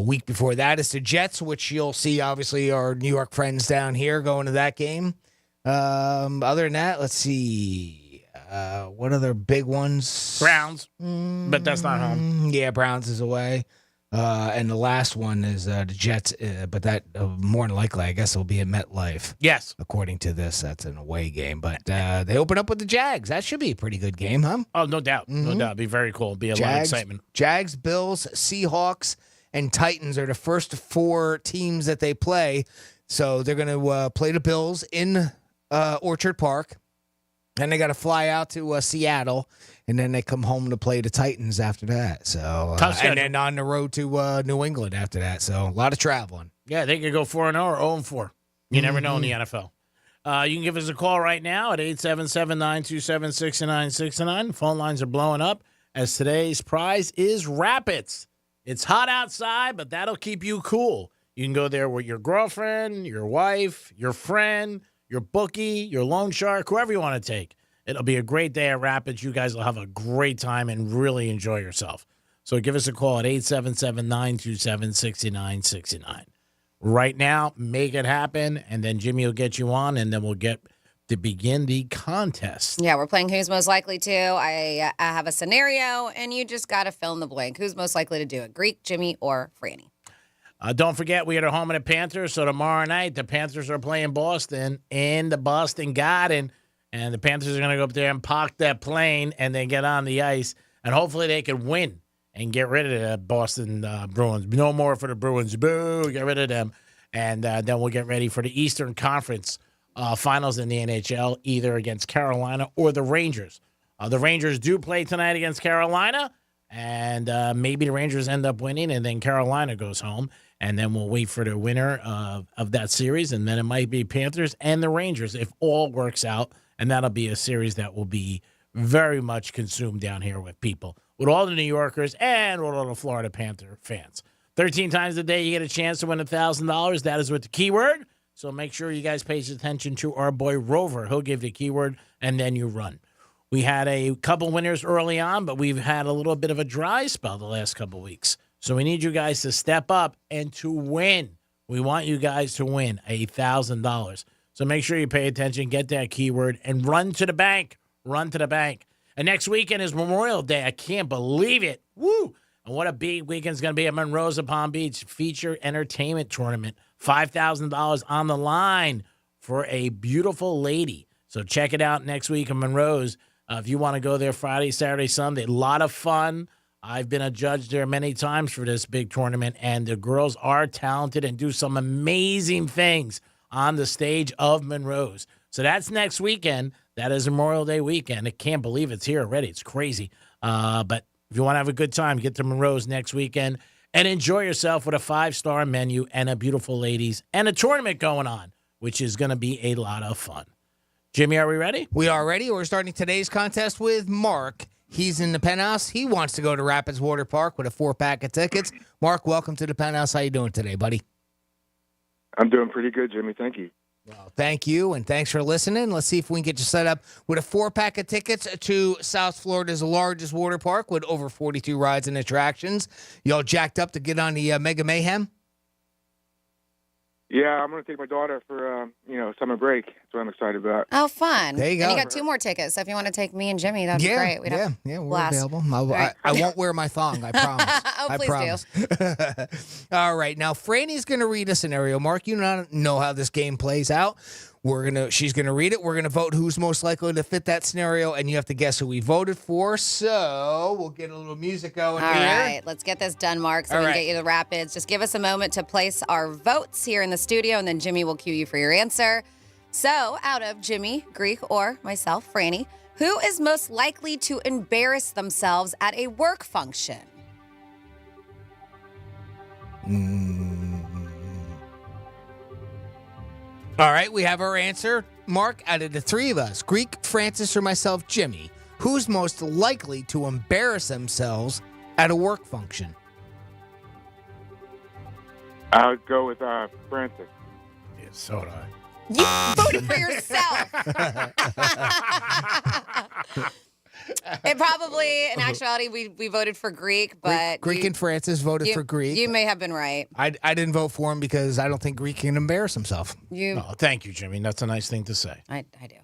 Week before that is the Jets, which you'll see, obviously, our New York friends down here going to that game. Other than that, let's see. What other big ones? Browns, but that's not home. Yeah, Browns is away. And the last one is the Jets, but that more than likely, I guess, will be at MetLife. Yes. According to this, that's an away game. But they open up with the Jags. That should be a pretty good game, huh? Oh, no doubt. No doubt. It'd be very cool. It'd be a lot of excitement. Jags, Bills, Seahawks, and Titans are the first four teams that they play. So they're going to play the Bills in Orchard Park. Then they got to fly out to Seattle, and then they come home to play the Titans after that. So and then on the road to New England after that. So a lot of traveling. Yeah, they could go 4-0 or 0-4. You never know in the NFL. You can give us a call right now at 877-927-6969. Phone lines are blowing up as today's prize is Rapids. It's hot outside, but that'll keep you cool. You can go there with your girlfriend, your wife, your friend, your bookie, your loan shark, whoever you want to take. It'll be a great day at Rapids. You guys will have a great time and really enjoy yourself. So give us a call at 877-927-6969. Right now, make it happen, and then Jimmy will get you on, and then we'll get to begin the contest. Yeah, we're playing Who's Most Likely To. I have a scenario, and you just got to fill in the blank. Who's most likely to do it, Greek, Jimmy, or Franny? Don't forget, we are at home of the Panthers, so tomorrow night the Panthers are playing Boston in the Boston Garden, and the Panthers are going to go up there and park that plane and then get on the ice, and hopefully they can win and get rid of the Boston Bruins. No more for the Bruins. Boo, get rid of them. And then we'll get ready for the Eastern Conference finals in the NHL, either against Carolina or the Rangers. The Rangers do play tonight against Carolina, and maybe the Rangers end up winning, and then Carolina goes home, and then we'll wait for the winner of that series, and then it might be Panthers and the Rangers if all works out, and that'll be a series that will be very much consumed down here with people, with all the New Yorkers and with all the Florida Panther fans. 13 times a day you get a chance to win $1,000. That is with the keyword. So make sure you guys pay attention to our boy Rover. He'll give you the keyword, and then you run. We had a couple winners early on, but we've had a little bit of a dry spell the last couple weeks. So we need you guys to step up and to win. We want you guys to win $1,000. So make sure you pay attention, get that keyword, and run to the bank. Run to the bank. And next weekend is Memorial Day. I can't believe it. Woo! And what a big weekend's going to be at Monroe's of Palm Beach. Feature entertainment tournament. $5,000 on the line for a beautiful lady. So check it out next week in Monroe's. If you want to go there Friday, Saturday, Sunday, a lot of fun. I've been a judge there many times for this big tournament, and the girls are talented and do some amazing things on the stage of Monroe's. So that's next weekend. That is Memorial Day weekend. I can't believe it's here already. It's crazy. But if you want to have a good time, get to Monroe's next weekend. and enjoy yourself with a 5-star menu and a beautiful ladies and a tournament going on, which is going to be a lot of fun. Jimmy, are we ready? We are ready. We're starting today's contest with Mark. He's in the Penthouse. He wants to go to Rapids Water Park with a 4-pack of tickets. Mark, welcome to the Penthouse. How you doing today, buddy? I'm doing pretty good, Jimmy. Thank you. Well, thank you, and thanks for listening. Let's see if we can get you set up with a 4-pack of tickets to South Florida's largest water park with over 42 rides and attractions. You all jacked up to get on the Mega Mayhem? Yeah, I'm going to take my daughter for, summer break. That's what I'm excited about. Oh, fun. There you go. And you got 2 more tickets, so if you want to take me and Jimmy, that'd be great. We'd have we're blast. available. Right. I won't wear my thong, I promise. Oh, please promise. All right, now Franny's going to read a scenario. Mark, you know how this game plays out. She's gonna read it. We're gonna vote who's most likely to fit that scenario, and you have to guess who we voted for. So we'll get a little music going All here. right, let's get this done, Mark, so we can get you the Rapids. Just give us a moment to place our votes here in the studio, and then Jimmy will cue you for your answer. So, out of Jimmy, Greek, or myself, Franny, who is most likely to embarrass themselves at a work function? All right, we have our answer. Mark, out of the 3 of us, Greek, Francis, or myself, Jimmy, who's most likely to embarrass themselves at a work function? I would go with Francis. Yeah, so would I. You voted for yourself. It probably, in actuality, we voted for Greek, but Greek and Francis voted for Greek. You may have been right. I didn't vote for him because I don't think Greek can embarrass himself. Oh, thank you, Jimmy. That's a nice thing to say. I do.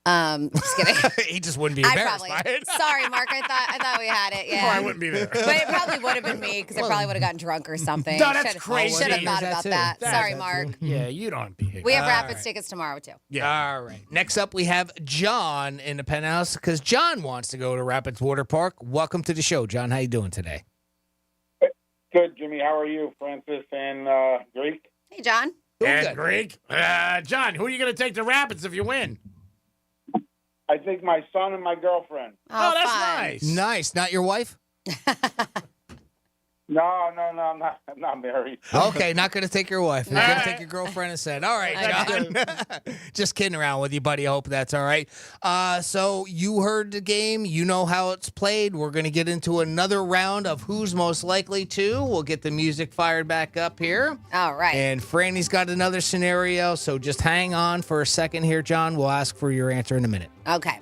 Just kidding. He just wouldn't be embarrassed by it. Sorry, Mark. I thought we had it. Yeah. Oh, I wouldn't be there. But it probably would have been me because I probably would have gotten drunk or something. No, that's crazy. Should have thought about that. Sorry, Mark. Yeah, you don't behave. We have Rapids tickets tomorrow, too. Yeah. All right. Next up, we have John in the Penthouse because John wants to go to Rapids Water Park. Welcome to the show, John. How you doing today? Good, Jimmy. How are you, Francis and Greek? Hey, John. And Greek. John, who are you going to take to Rapids if you win? I think my son and my girlfriend. Oh, that's nice. Nice. Not your wife? No, I'm not married. Okay, not going to take your wife. You're going to take your girlfriend instead. All right, John. Just kidding around with you, buddy. I hope that's all right. So you heard the game. You know how it's played. We're going to get into another round of who's most likely to. We'll get the music fired back up here. All right. And Franny's got another scenario, so just hang on for a second here, John. We'll ask for your answer in a minute. Okay.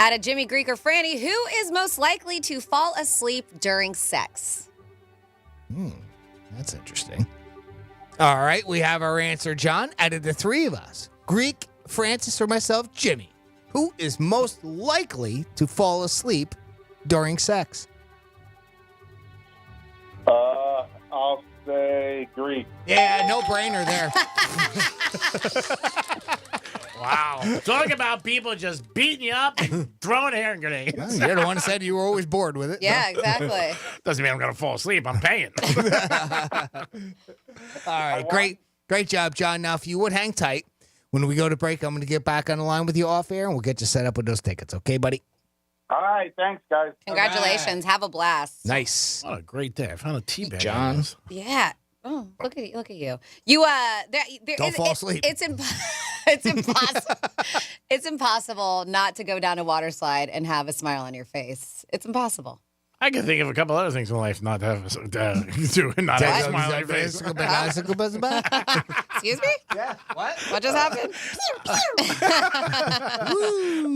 Out of Jimmy, Greek, or Franny, who is most likely to fall asleep during sex? That's interesting. All right, we have our answer, John. Out of the 3 of us, Greek, Francis, or myself, Jimmy, who is most likely to fall asleep during sex? I'll say Greek. Yeah, no brainer there. Wow. Talk about people just beating you up and throwing hand grenades. Well, you're the one who said you were always bored with it. Yeah, exactly. Doesn't mean I'm going to fall asleep. I'm paying. All right, great job, John. Now, if you would hang tight, when we go to break, I'm going to get back on the line with you off air, and we'll get you set up with those tickets. Okay, buddy? All right, thanks, guys. Congratulations. Have a blast. Nice. What a great day. I found a tea bag. John. Yeah. Oh, look at you! Look at you! You Don't fall asleep. It's impossible. It's impossible not to go down a water slide and have a smile on your face. It's impossible. I can think of a couple other things in life not to have a smile on your face. Excuse me? Yeah. What? What just happened?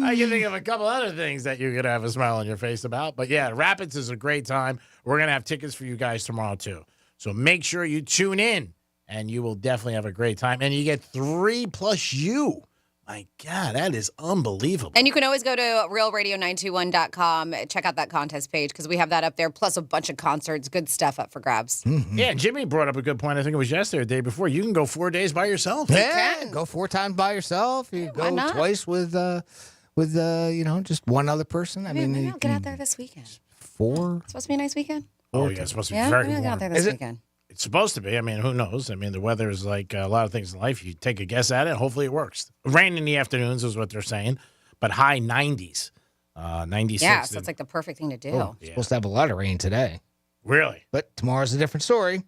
I can think of a couple other things that you could have a smile on your face about. But yeah, Rapids is a great time. We're going to have tickets for you guys tomorrow, too. So make sure you tune in, and you will definitely have a great time. And you get 3 plus you. My God, that is unbelievable. And you can always go to realradio921.com, check out that contest page, because we have that up there, plus a bunch of concerts, good stuff up for grabs. Mm-hmm. Yeah, Jimmy brought up a good point. I think it was yesterday or the day before. You can go 4 days by yourself. Yeah, go 4 times by yourself. You go twice with just one other person. I mean, maybe I'll get out there this weekend. 4. It's supposed to be a nice weekend. Oh, yeah, it's supposed to be very maybe warm. I'll get out there this weekend. It's supposed to be. I mean, who knows? I mean, the weather is like a lot of things in life. You take a guess at it. Hopefully it works. Rain in the afternoons is what they're saying, but high 90s, 96. Yeah, so it's like the perfect thing to do. Supposed to have a lot of rain today. Really? But tomorrow's a different story.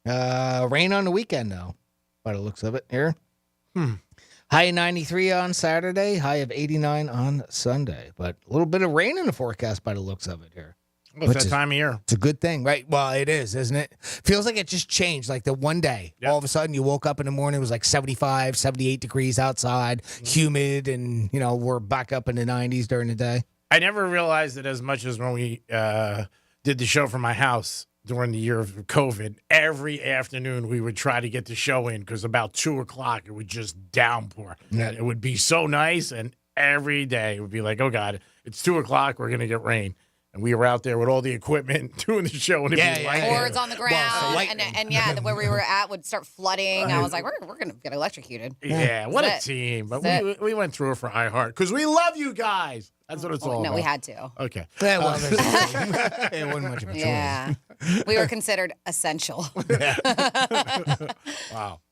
Rain on the weekend, though, by the looks of it here. High of 93 on Saturday, high of 89 on Sunday. But a little bit of rain in the forecast by the looks of it here. Well, it's that time of year. It's a good thing, right? Well, it is, isn't it? Feels like it just changed. Like the one day, all of a sudden you woke up in the morning, it was like 75, 78 degrees outside, humid, and, we're back up in the 90s during the day. I never realized it as much as when we did the show from my house during the year of COVID. Every afternoon we would try to get the show in because about 2 o'clock it would just downpour. Yeah. It would be so nice, and every day it would be like, oh, God, it's 2 o'clock, we're going to get rain. And we were out there with all the equipment doing the show. And Boards on the ground. Where we were at would start flooding. I was like, we're going to get electrocuted. Yeah, what a team. But we went through it for iHeart because we love you guys. That's what it's all about. No, we had to. Okay. Yeah, well, it wasn't much of a choice. Yeah. We were considered essential. Wow.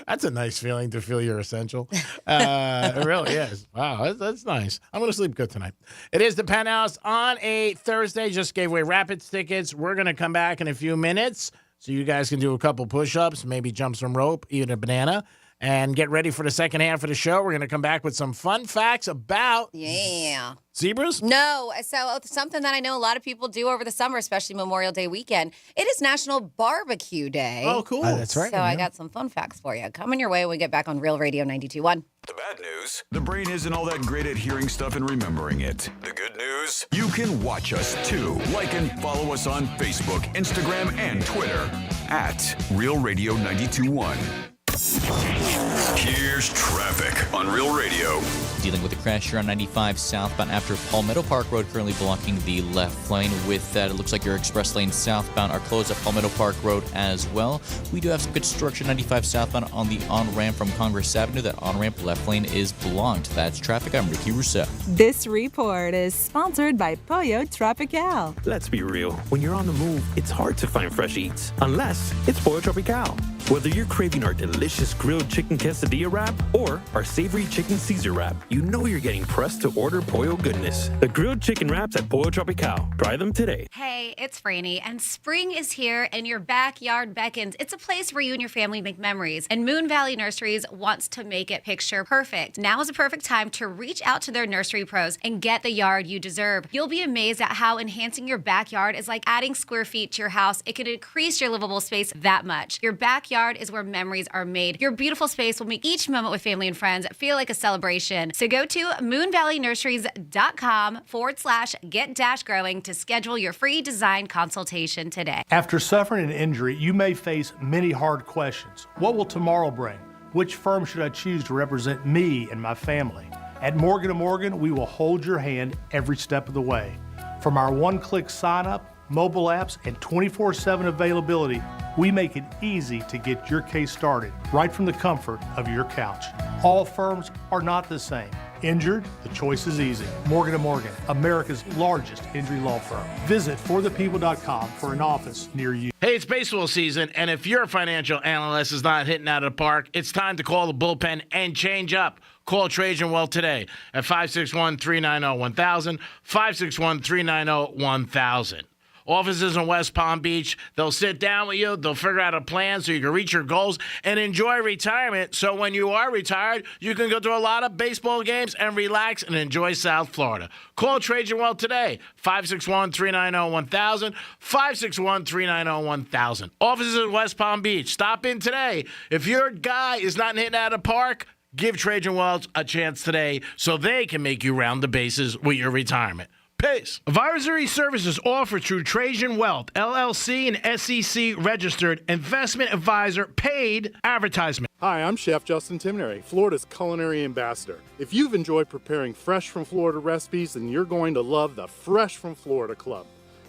That's a nice feeling to feel you're essential. It really is. Wow, that's nice. I'm going to sleep good tonight. It is the Penthouse on a Thursday. Just gave away Rapids tickets. We're going to come back in a few minutes so you guys can do a couple push-ups, maybe jump some rope, eat a banana, and get ready for the second half of the show. We're going to come back with some fun facts about zebras? No. So something that I know a lot of people do over the summer, especially Memorial Day weekend, it is National Barbecue Day. Oh, cool. That's right. So I got some fun facts for you. Coming your way when we get back on Real Radio 92.1. The bad news, the brain isn't all that great at hearing stuff and remembering it. The good news, you can watch us too. Like and follow us on Facebook, Instagram, and Twitter at Real Radio 92.1. Here's traffic on Real Radio. Dealing with a crash here on 95 southbound after Palmetto Park Road, currently blocking the left lane. With that, it looks like your express lane southbound are closed at Palmetto Park Road as well. We do have some construction 95 southbound on the on-ramp from Congress Avenue. That on-ramp left lane is blocked. That's traffic. I'm Ricky Rousseau. This report is sponsored by Pollo Tropical. Let's be real. When you're on the move, it's hard to find fresh eats, unless it's Pollo Tropical. Whether you're craving our delicious grilled chicken quesadilla wrap or our savory chicken Caesar wrap, you know you're getting pressed to order Pollo goodness. The grilled chicken wraps at Pollo Tropical. Try them today. Hey, it's Franny, and spring is here and your backyard beckons. It's a place where you and your family make memories, and Moon Valley Nurseries wants to make it picture perfect. Now is a perfect time to reach out to their nursery pros and get the yard you deserve. You'll be amazed at how enhancing your backyard is like adding square feet to your house. It can increase your livable space that much. Your backyard is where memories are made. Your beautiful space will make each moment with family and friends feel like a celebration. So go to moonvalleynurseries.com/get-growing to schedule your free design consultation today. After suffering an injury, you may face many hard questions. What will tomorrow bring? Which firm should I choose to represent me and my family? At Morgan & Morgan, we will hold your hand every step of the way. From our one-click sign-up, mobile apps, and 24/7 availability, we make it easy to get your case started right from the comfort of your couch. All firms are not the same. Injured? The choice is easy. Morgan & Morgan, America's largest injury law firm. Visit forthepeople.com for an office near you. Hey, it's baseball season, and if your financial analyst is not hitting out of the park, it's time to call the bullpen and change up. Call Trajan Well today at 561-390-1000, 561-390-1000. Offices in West Palm Beach, they'll sit down with you, they'll figure out a plan so you can reach your goals and enjoy retirement. So when you are retired, you can go to a lot of baseball games and relax and enjoy South Florida. Call Trajan Well today, 561-390-1000, 561-390-1000. Offices in West Palm Beach, stop in today. If your guy is not hitting out of the park, give Trajan Wells a chance today so they can make you round the bases with your retirement. Peace. Advisory services offered through Trajan Wealth, LLC, and SEC registered investment advisor, paid advertisement. Hi, I'm Chef Justin Timnery, Florida's culinary ambassador. If you've enjoyed preparing fresh from Florida recipes, then you're going to love the Fresh from Florida Club.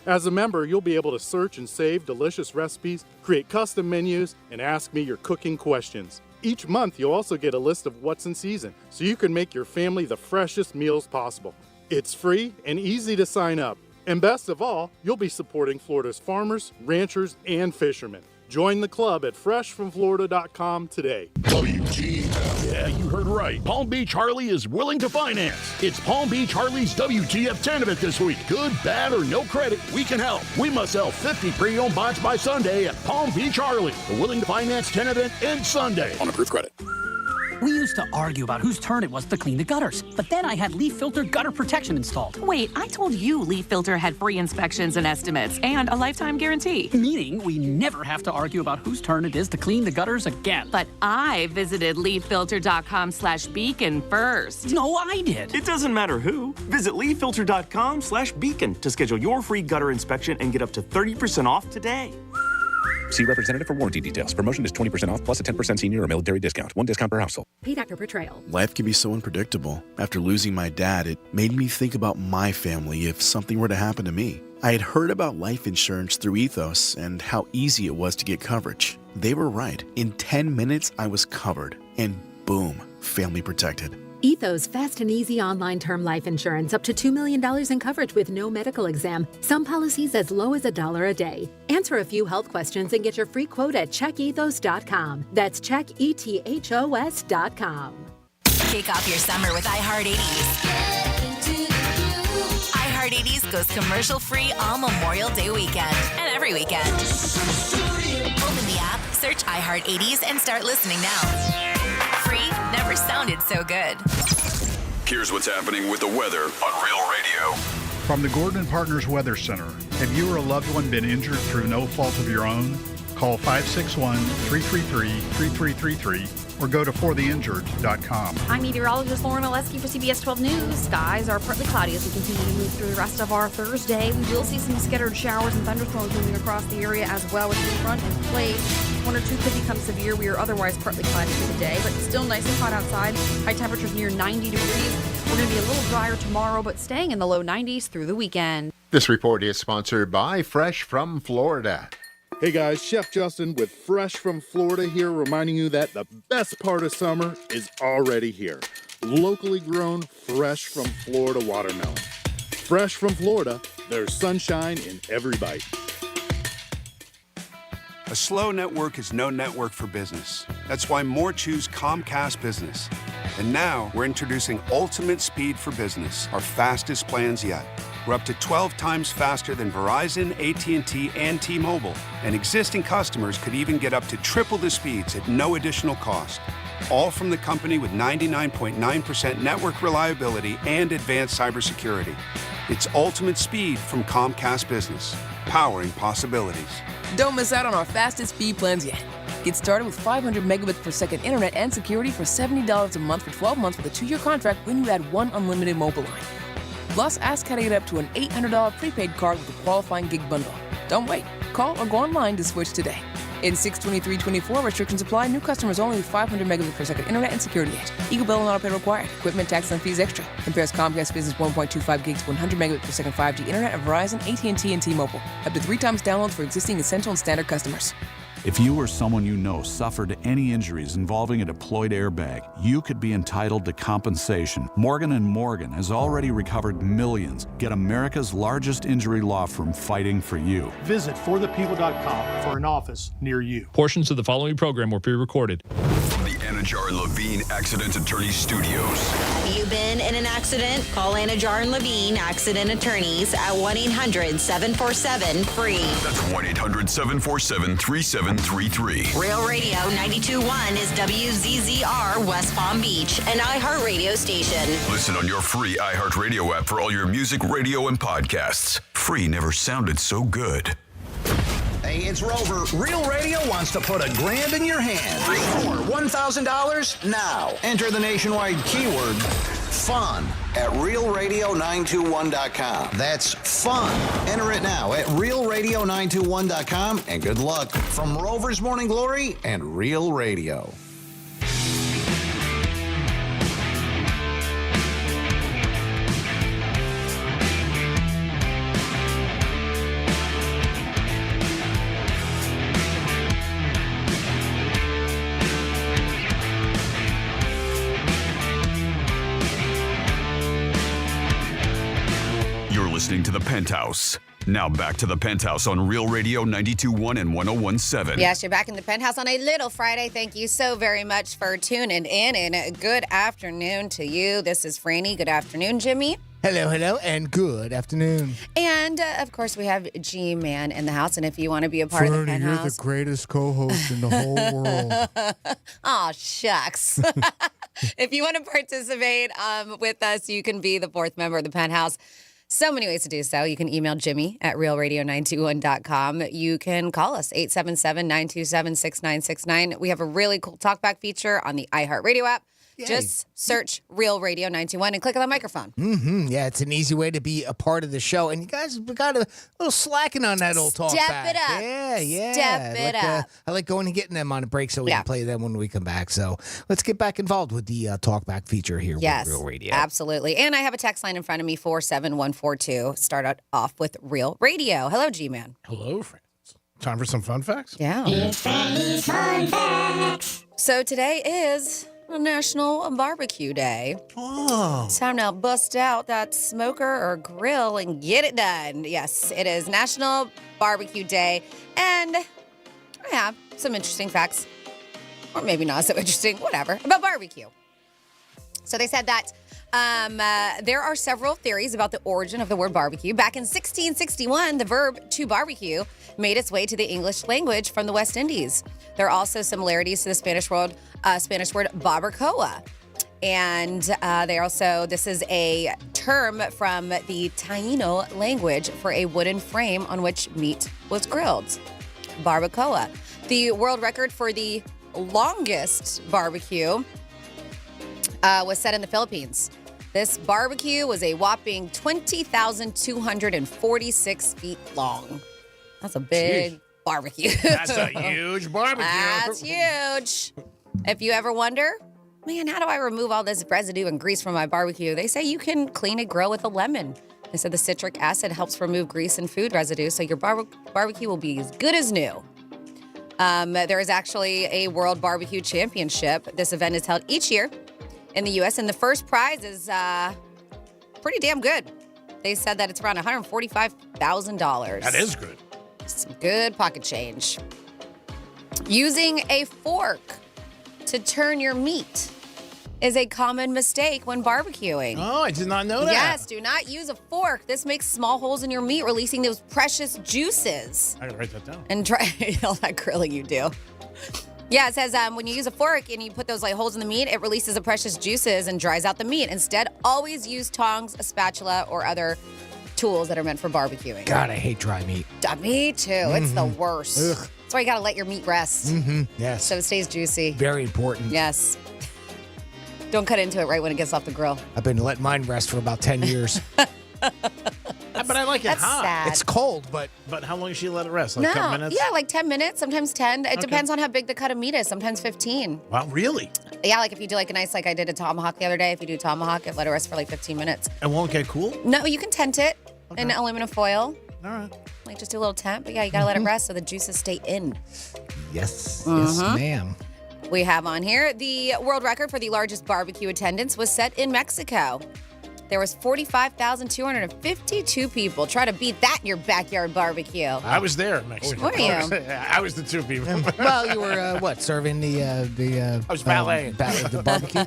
As a member, you'll be able to search and save delicious recipes, create custom menus, and ask me your cooking questions. Each month, you'll also get a list of what's in season, so you can make your family the freshest meals possible. It's free and easy to sign up. And best of all, you'll be supporting Florida's farmers, ranchers, and fishermen. Join the club at freshfromflorida.com today. WTF. Yeah, you heard right. Palm Beach Harley is willing to finance. It's Palm Beach Harley's WTF 10 event this week. Good, bad, or no credit, we can help. We must sell 50 pre-owned bots by Sunday at Palm Beach Harley. The willing to finance 10 event ends Sunday. On approved credit. We used to argue about whose turn it was to clean the gutters, but then I had Leaf Filter gutter protection installed. Wait, I told you Leaf Filter had free inspections and estimates and a lifetime guarantee. Meaning we never have to argue about whose turn it is to clean the gutters again. But I visited leaffilter.com/beacon first. No, I did. It doesn't matter who. Visit leaffilter.com/beacon to schedule your free gutter inspection and get up to 30% off today. See representative for warranty details. Promotion is 20% off plus a 10% senior or military discount. One discount per household. Paid actor portrayal. Life can be so unpredictable. After losing my dad, it made me think about my family if something were to happen to me. I had heard about life insurance through Ethos and how easy it was to get coverage. They were right. In 10 minutes, I was covered. And boom, family protected. Ethos fast and easy online term life insurance up to $2 million in coverage with no medical exam. Some policies as low as $1 a day. Answer a few health questions and get your free quote at checkethos.com. That's checkethos.com. Kick off your summer with iHeart80s. iHeart80s goes commercial-free all Memorial Day weekend and every weekend. Open the app, search iHeart80s, and start listening now. Free never sounded so good. Here's what's happening with the weather on Real Radio. From the Gordon & Partners Weather Center, have you or a loved one been injured through no fault of your own? Call 561-333-3333 or go to fortheinjured.com. I'm meteorologist Lauren Oleski for CBS 12 News. Skies are partly cloudy as we continue to move through the rest of our Thursday. We will see some scattered showers and thunderstorms moving across the area as well with the front in place. One or two could become severe. We are otherwise partly cloudy for the day, but still nice and hot outside. High temperatures near 90 degrees. We're going to be a little drier tomorrow, but staying in the low 90s through the weekend. This report is sponsored by Fresh from Florida. Hey guys, Chef Justin with Fresh from Florida here, reminding you that the best part of summer is already here. Locally grown, fresh from Florida watermelon. Fresh from Florida, there's sunshine in every bite. A slow network is no network for business. That's why more choose Comcast Business. And now we're introducing Ultimate Speed for Business, our fastest plans yet. We're up to 12 times faster than Verizon, AT&T, and T-Mobile. And existing customers could even get up to triple the speeds at no additional cost. All from the company with 99.9% network reliability and advanced cybersecurity. It's ultimate speed from Comcast Business, powering possibilities. Don't miss out on our fastest speed plans yet. Get started with 500 megabits per second internet and security for $70 a month for 12 months with a 2-year contract when you add one unlimited mobile line. Plus, ask how to get up to an $800 prepaid card with a qualifying gig bundle. Don't wait. Call or go online to switch today. In 62324, restrictions apply. New customers only with 500 megabits per second internet and security edge. Eagle bill and auto pay required. Equipment, tax, and fees extra. Compares Comcast Business 1.25 gigs, 100 megabits per second 5G internet of Verizon, AT&T, and T-Mobile. Up to 3 times downloads for existing essential and standard customers. If you or someone you know suffered any injuries involving a deployed airbag, you could be entitled to compensation. Morgan & Morgan has already recovered millions. Get America's largest injury law firm fighting for you. Visit forthepeople.com for an office near you. Portions of the following program were pre-recorded. From the Anajar and Levine Accident Attorney Studios. Have you been in an accident? Call Anajar and Levine Accident Attorneys at 1-800-747-FREE. That's 1-800-747-3733. Real Radio 92.1 is WZZR West Palm Beach, an iHeart radio station. Listen on your free iHeartRadio app for all your music, radio, and podcasts. Free never sounded so good. Hey, it's Rover. Real Radio wants to put $1,000 in your hand. For $1,000 now. Enter the nationwide keyword FUN at realradio921.com. That's FUN. Enter it now at realradio921.com, and good luck from Rover's Morning Glory and Real Radio. Listening to the Penthouse Now back to the Penthouse on Real Radio 92.1 and 101.7. Yes, you're back in the Penthouse on a little Friday. Thank you so very much for tuning in, and good afternoon to you. This is Franny. Good afternoon, Jimmy. Hello, and good afternoon. And, of course, we have G-Man in the house, and if you want to be a part of the Penthouse... You're the greatest co-host in the whole world. Aw, shucks. If you want to participate with us, you can be the fourth member of the Penthouse. So many ways to do so. You can email Jimmy at realradio921.com. You can call us, 877-927-6969. We have a really cool talkback feature on the iHeartRadio app. Yay. Just search Real Radio 921 and click on the microphone. Mm-hmm. Yeah, it's an easy way to be a part of the show. And you guys got a little slacking on that old talk Step back. it up. Yeah. Step it up. I like going and getting them on a break so we can play them when we come back. So let's get back involved with the talkback feature here with Real Radio. Absolutely. And I have a text line in front of me, 47142. Start out off with Real Radio. Hello, G-Man. Hello, friends. Time for some fun facts? Yeah. It's Fanny's Fun Facts. So today is National Barbecue Day. Oh. Time now bust out that smoker or grill and get it done. Yes, it is National Barbecue Day. And I have some interesting facts, or maybe not so interesting, whatever, about barbecue. So they said that there are several theories about the origin of the word barbecue. Back in 1661, the verb to barbecue made its way to the English language from the West Indies. There are also similarities to the Spanish word barbacoa. And this is a term from the Taino language for a wooden frame on which meat was grilled. Barbacoa. The world record for the longest barbecue was set in the Philippines. This barbecue was a whopping 20,246 feet long. That's a big barbecue. That's a huge barbecue. That's huge. If you ever wonder, man, how do I remove all this residue and grease from my barbecue? They say you can clean a grill with a lemon. They said the citric acid helps remove grease and food residue, so your barbecue will be as good as new. There is actually a World Barbecue Championship. This event is held each year in the U.S., and the first prize is pretty damn good. They said that it's around $145,000. That is good. Some good pocket change. Using a fork to turn your meat is a common mistake when barbecuing. Oh, I did not know that. Yes, do not use a fork. This makes small holes in your meat, releasing those precious juices. I gotta write that down. And try all that grilling you do. Yeah, it says when you use a fork and you put those holes in the meat, it releases the precious juices and dries out the meat. Instead, always use tongs, a spatula, or other tools that are meant for barbecuing. God, I hate dry meat. Me too. It's the worst. Ugh. That's why you got to let your meat rest. Mm-hmm. Yes. So it stays juicy. Very important. Yes. Don't cut into it right when it gets off the grill. I've been letting mine rest for about 10 years. But I like it That's hot. sad. It's cold, but how long should you let it rest? Like 10 minutes? Yeah, like 10 minutes, sometimes 10. It depends on how big the cut of meat is, sometimes 15. Wow, really? Yeah, like if you do like a nice, like I did a tomahawk the other day, if you do tomahawk, it let it rest for like 15 minutes. It won't get cool? No, you can tent it in aluminum foil. All right. Like just do a little tent, but yeah, you gotta let it rest so the juices stay in. yes, ma'am. We have on here the world record for the largest barbecue attendance was set in Mexico. There was 45,252 people. Try to beat that in your backyard barbecue. I was there in Mexico. Were you? I was the two people. Well, you were, serving the I was valeting. The barbecue?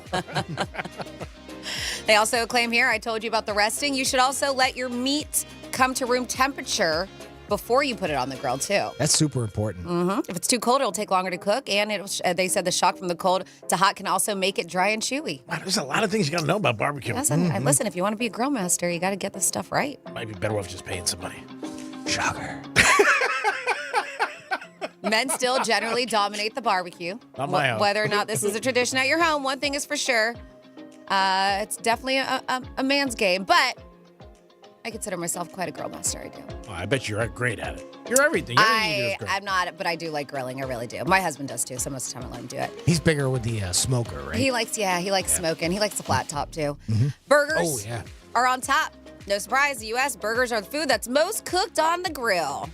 They also claim here, I told you about the resting. You should also let your meat come to room temperature before you put it on the grill, too. That's super important. Mm-hmm. If it's too cold, it'll take longer to cook. And they said the shock from the cold to hot can also make it dry and chewy. Wow, there's a lot of things you got to know about barbecue. Listen, listen, if you want to be a grill master, you got to get this stuff right. Might be better off just paying somebody. Shocker. Men still generally dominate the barbecue. Not my house. Whether or not this is a tradition at your home, one thing is for sure. It's definitely a man's game, but I consider myself quite a grill master. I do. Oh, I bet you're great at it. You're everything. Everything you do is great. I'm not, but I do like grilling. I really do. My husband does too, so most of the time I let him do it. He's bigger with the smoker, right? He likes smoking. He likes the flat top too. Burgers are on top. No surprise, the U.S. burgers are the food that's most cooked on the grill.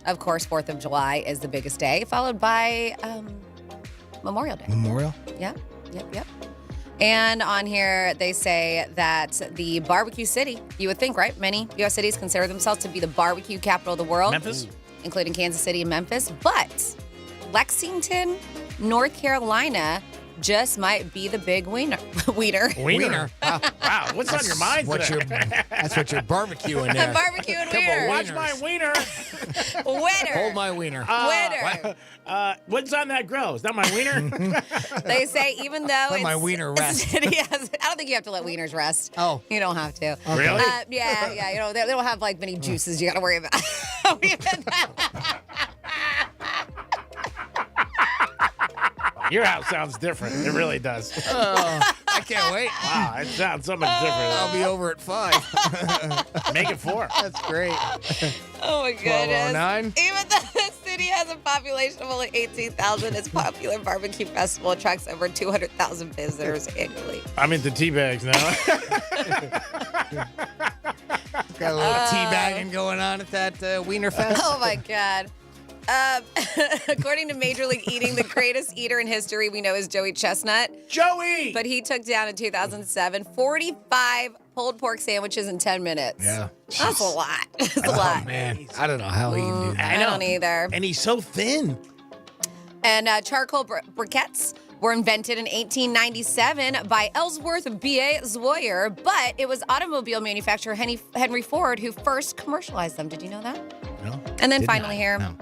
Of course, 4th of July is the biggest day, followed by Memorial Day. Memorial? Yep. And on here, they say that the barbecue city, you would think, right? Many U.S. cities consider themselves to be the barbecue capital of the world. Memphis? Including Kansas City and Memphis. But Lexington, North Carolina just might be the big wiener. Wiener? Wow. Wow, what's on your mind today? That's what you're barbecuing there. Barbecuing wiener. Watch my wiener. Winner. Hold my wiener. Winner. What's on that grill? Is that my wiener? They say even though Let my wiener rest. I don't think you have to let wieners rest. Oh. You don't have to. Really? Yeah. You know, they don't have like many juices you got to worry about. Your house sounds different. It really does. I can't wait. Wow, it sounds so much different. I'll be over at 5. Make it 4. That's great. Oh my goodness. 1209. Even though the city has a population of only 18,000, its popular barbecue festival attracts over 200,000 visitors annually. I'm into tea bags now. Got a little teabagging going on at that Wiener Fest. Oh my God. According to Major League Eating, the greatest eater in history we know is Joey Chestnut. Joey! But he took down in 2007 45 pulled pork sandwiches in 10 minutes. Yeah. That's a lot. That's a lot. Man, I don't know how he can do that. I don't either. And he's so thin. And charcoal briquettes were invented in 1897 by Ellsworth B.A. Zwoyer, but it was automobile manufacturer Henry Ford who first commercialized them. Did you know that? No. And then Did finally not. here, No.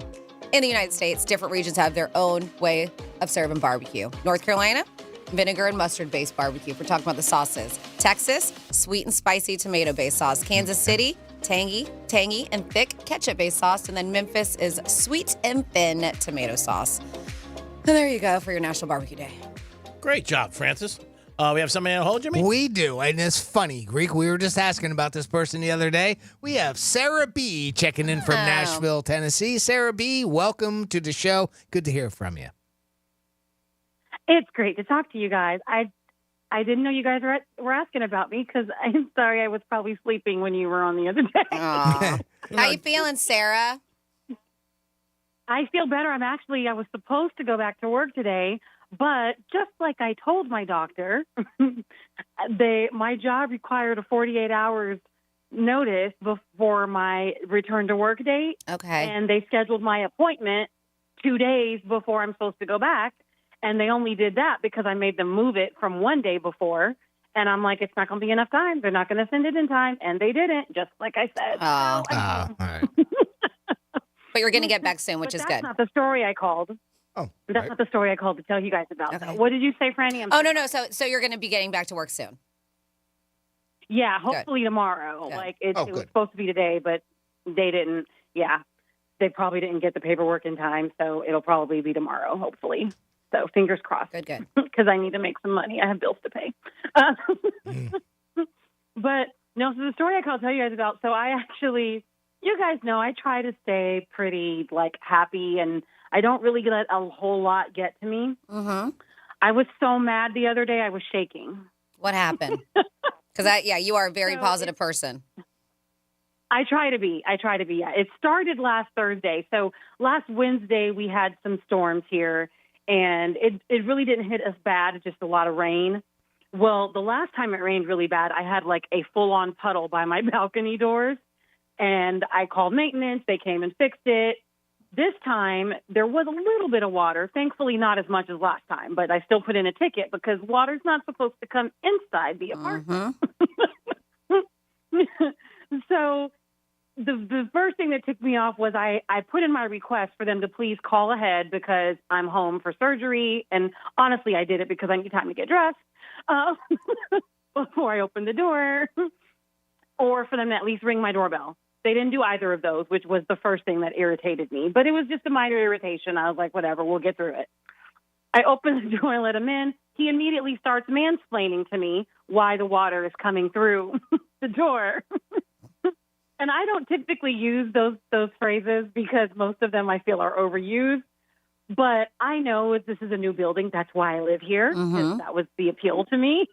in the United States, different regions have their own way of serving barbecue. North Carolina, vinegar and mustard-based barbecue. If we're talking about the sauces. Texas, sweet and spicy tomato-based sauce. Kansas City, tangy and thick ketchup-based sauce. And then Memphis is sweet and thin tomato sauce. And there you go for your National Barbecue Day. Great job, Francis. We have somebody on hold, Jimmy? We do, and it's funny, Greek. We were just asking about this person the other day. We have Sarah B. checking in from Nashville, Tennessee. Sarah B., welcome to the show. Good to hear from you. It's great to talk to you guys. I didn't know you guys were asking about me because I'm sorry I was probably sleeping when you were on the other day. How you feeling, Sarah? I feel better. I was supposed to go back to work today, but just like I told my doctor, my job required a 48 hours notice before my return to work date. Okay. And they scheduled my appointment 2 days before I'm supposed to go back. And they only did that because I made them move it from one day before. And I'm like, it's not going to be enough time. They're not going to send it in time. And they didn't, just like I said. Oh. All right. But you're going to get back soon, which is good. That's not the story I called. Oh, that's not the story I called to tell you guys about. Okay. What did you say, Franny? No. So you're going to be getting back to work soon. Yeah, hopefully tomorrow. Good. Like it was supposed to be today, but they didn't. Yeah, they probably didn't get the paperwork in time, so it'll probably be tomorrow, hopefully. So fingers crossed. Good. Because I need to make some money. I have bills to pay. But no, so the story I called to tell you guys about. So I actually, you guys know, I try to stay pretty happy, and I don't really let a whole lot get to me. Mm-hmm. I was so mad the other day. I was shaking. What happened? Because you are a very positive person. I try to be. Yeah. It started last Thursday. So last Wednesday we had some storms here, and it really didn't hit us bad. It's just a lot of rain. Well, the last time it rained really bad, I had a full-on puddle by my balcony doors, and I called maintenance. They came and fixed it. This time there was a little bit of water. Thankfully, not as much as last time, but I still put in a ticket because water's not supposed to come inside the apartment. So the first thing that ticked me off was I put in my request for them to please call ahead because I'm home for surgery. And honestly, I did it because I need time to get dressed before I open the door, or for them to at least ring my doorbell. They didn't do either of those, which was the first thing that irritated me. But it was just a minor irritation. I was like, whatever, we'll get through it. I open the door and let him in. He immediately starts mansplaining to me why the water is coming through the door. And I don't typically use those phrases because most of them I feel are overused. But I know this is a new building. That's why I live here. Mm-hmm. That was the appeal to me.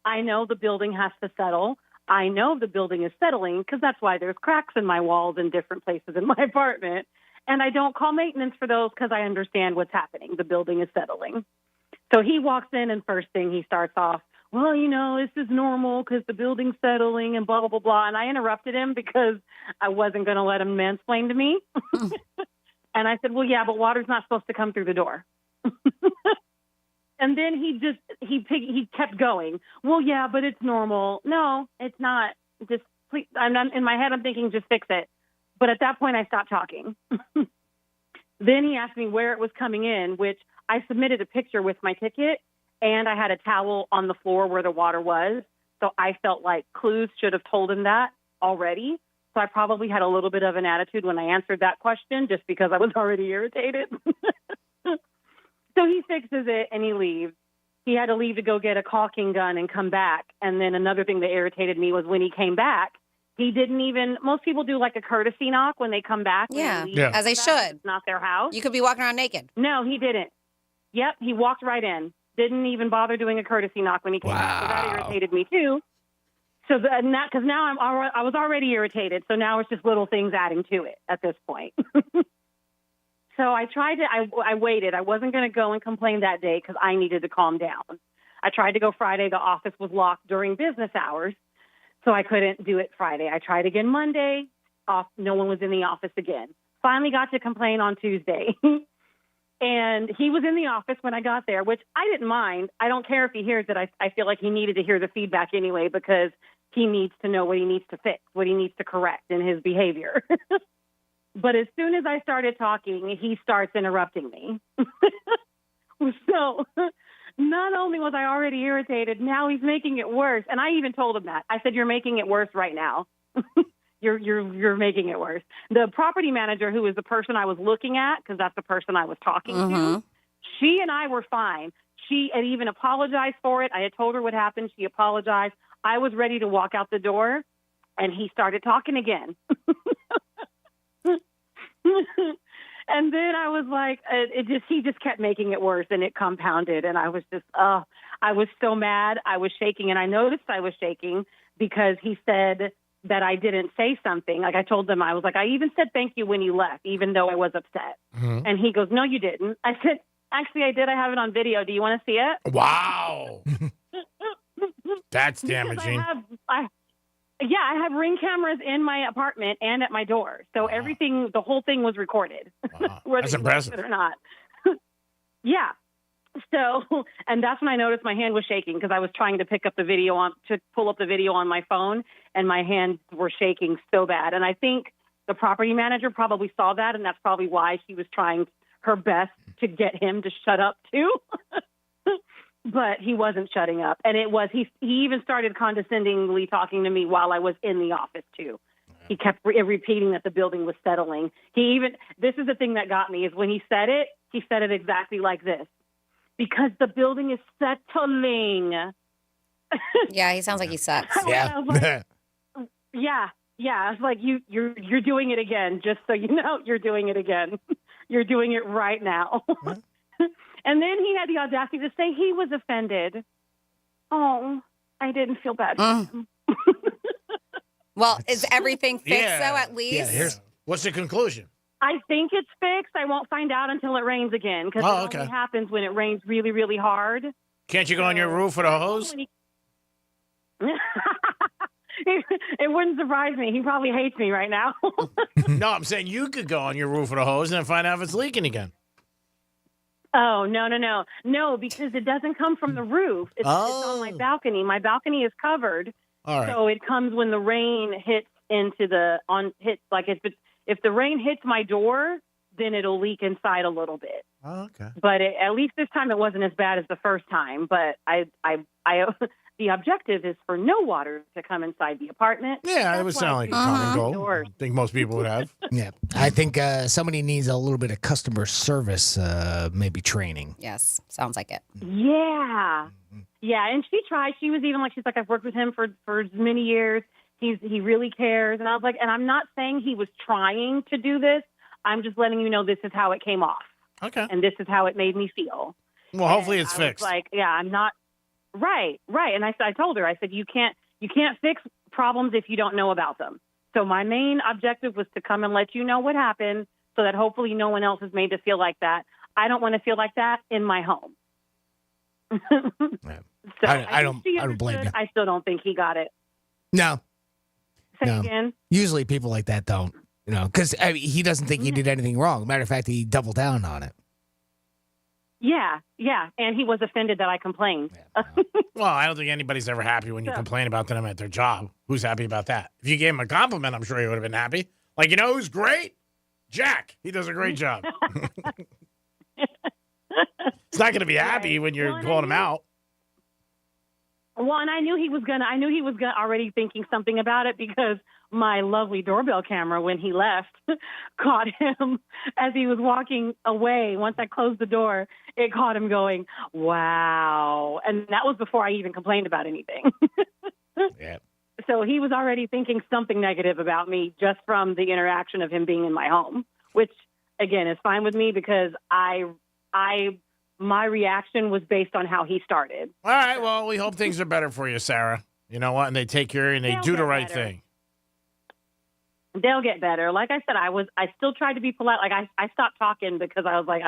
I know the building has to settle. I know the building is settling because that's why there's cracks in my walls in different places in my apartment. And I don't call maintenance for those because I understand what's happening. The building is settling. So he walks in, and first thing he starts off well, this is normal because the building's settling and blah, blah, blah, blah. And I interrupted him because I wasn't going to let him mansplain to me. And I said, well, yeah, but water's not supposed to come through the door. And then he kept going. Well, yeah, but it's normal. No, it's not. Just please. In my head, I'm thinking, just fix it. But at that point, I stopped talking. Then he asked me where it was coming in, which I submitted a picture with my ticket, and I had a towel on the floor where the water was. So I felt like clues should have told him that already. So I probably had a little bit of an attitude when I answered that question just because I was already irritated. So he fixes it and he leaves. He had to leave to go get a caulking gun and come back. And then another thing that irritated me was when he came back, he didn't even, most people do like a courtesy knock when they come back. Yeah, as they should. It's not their house. You could be walking around naked. No, he didn't. Yep, he walked right in. Didn't even bother doing a courtesy knock when he came back. So that irritated me too. So because now I was already irritated. So now it's just little things adding to it at this point. So I waited. I wasn't going to go and complain that day because I needed to calm down. I tried to go Friday. The office was locked during business hours, so I couldn't do it Friday. I tried again Monday. No one was in the office again. Finally got to complain on Tuesday. And he was in the office when I got there, which I didn't mind. I don't care if he hears it. I feel like he needed to hear the feedback anyway because he needs to know what he needs to fix, what he needs to correct in his behavior. But as soon as I started talking, he starts interrupting me. So not only was I already irritated, now he's making it worse. And I even told him that. I said, you're making it worse right now. You're making it worse. The property manager, who is the person I was looking at, because that's the person I was talking to, she and I were fine. She had even apologized for it. I had told her what happened. She apologized. I was ready to walk out the door, and he started talking again. And then I was like, he just kept making it worse, and it compounded. And I was just, I was so mad. I was shaking, and I noticed I was shaking because he said that I didn't say something. Like I told them, I was like, I even said thank you when you left, even though I was upset. And he goes, no, you didn't. I said, actually, I did. I have it on video. Do you want to see it? Wow. That's damaging. I have Ring cameras in my apartment and at my door. So everything, the whole thing was recorded. Wow. Whether That's you impressive. like it or not. Yeah. So, and that's when I noticed my hand was shaking because I was trying to pull up the video on my phone, and my hands were shaking so bad. And I think the property manager probably saw that, and that's probably why she was trying her best to get him to shut up too. But he wasn't shutting up. And he even started condescendingly talking to me while I was in the office too. He kept repeating that the building was settling. This is the thing that got me, is when he said it exactly like this. Because the building is settling. Yeah, he sounds like he sucks. Yeah. Yeah. I was like, you're doing it again. Just so you know, you're doing it again. You're doing it right now. And then he had the audacity to say he was offended. Oh, I didn't feel bad for him. Well, is everything fixed, though, at least? Yeah, what's the conclusion? I think it's fixed. I won't find out until it rains again, because it only happens when it rains really, really hard. Can't you go on your roof with a hose? It wouldn't surprise me. He probably hates me right now. No, I'm saying you could go on your roof with a hose and then find out if it's leaking again. Oh, no. No, because it doesn't come from the roof. It's on my balcony. My balcony is covered. All right. So it comes when the rain hits if the rain hits my door, then it'll leak inside a little bit. Oh, okay. But at least this time it wasn't as bad as the first time. But the objective is for no water to come inside the apartment. Yeah, it would sound like a common goal. I think most people would have. Yeah, I think somebody needs a little bit of customer service, maybe training. Yes, sounds like it. Yeah. Yeah, and she tried. She was even she's like, I've worked with him for many years. He really cares. And I was like, and I'm not saying he was trying to do this. I'm just letting you know this is how it came off. Okay. And this is how it made me feel. Well, hopefully it's fixed. I'm not. Right. And I told her, I said, you can't fix problems if you don't know about them. So my main objective was to come and let you know what happened so that hopefully no one else is made to feel like that. I don't want to feel like that in my home. So I don't think she blame understood. you. I still don't think he got it. No. Say No. again. Usually people like that don't, because he doesn't think he did anything wrong. Matter of fact, he doubled down on it. Yeah, and he was offended that I complained. Well, I don't think anybody's ever happy when you complain about them at their job. Who's happy about that? If you gave him a compliment, I'm sure he would have been happy. Like, you know who's great? Jack. He does a great job. He's not going to be happy when you're calling him out. Well, and I knew he was gonna already thinking something about it because my lovely doorbell camera, when he left, caught him as he was walking away. Once I closed the door, it caught him going, "Wow!" And that was before I even complained about anything. Yeah. So he was already thinking something negative about me just from the interaction of him being in my home, which again is fine with me because my reaction was based on how he started. All right. Well, we hope things are better for you, Sarah. You know what? And they take care of you and they do the right thing. They'll get better. Like I said, I still tried to be polite. Like I stopped talking because I was like,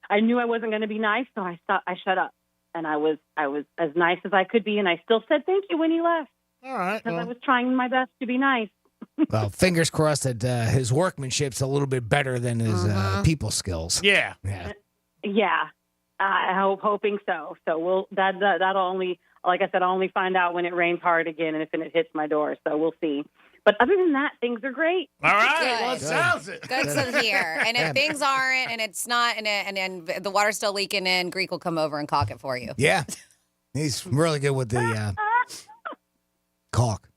I knew I wasn't going to be nice. So I shut up and I was as nice as I could be. And I still said, thank you when he left. All right. Because I was trying my best to be nice. Well, fingers crossed that his workmanship's a little bit better than his people skills. Yeah. Yeah, hoping so. So that'll only, like I said, I'll only find out when it rains hard again and if it hits my door. So we'll see. But other than that, things are great. All right. Good. Well, it sounds it. Good to hear. And if things aren't, and it's not, and the water's still leaking in, Greek will come over and caulk it for you. Yeah. He's really good with the caulk.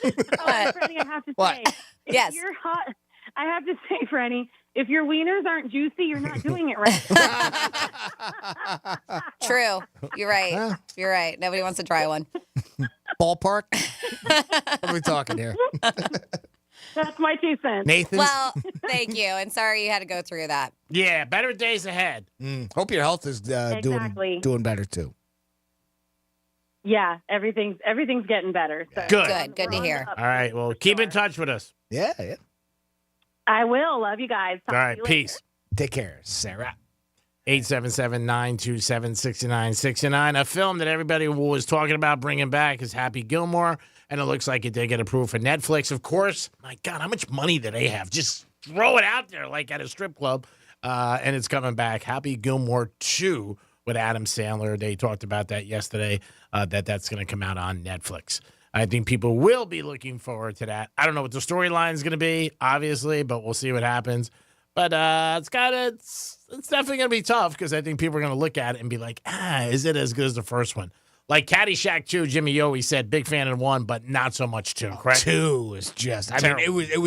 Freddie, I have to say, Yes. You're hot. I have to say, Freddie, if your wieners aren't juicy, you're not doing it right. True. You're right. You're right. Nobody wants to try one. Ballpark? What are we talking here? That's my 2 cents. Nathan's? Well, thank you. And sorry you had to go through that. Yeah, better days ahead. Hope your health is doing better, too. Yeah, everything's getting better. So. Good. Good to hear. All right. Well, keep in touch with us. Yeah. I will. Love you guys. Talk All to right. you later. Peace. Take care, Sarah. 877-927-6969. A film that everybody was talking about bringing back is Happy Gilmore, and it looks like it did get approved for Netflix. Of course, my God, how much money do they have? Just throw it out there like at a strip club, and it's coming back. Happy Gilmore 2 with Adam Sandler. They talked about that yesterday, that's going to come out on Netflix. I think people will be looking forward to that. I don't know what the storyline is going to be, obviously, but we'll see what happens. But it's definitely going to be tough because I think people are going to look at it and be like, is it as good as the first one? Like Caddyshack 2, Jimmy Yowie said, big fan of 1, but not so much 2, correct? 2 was just, I mean, it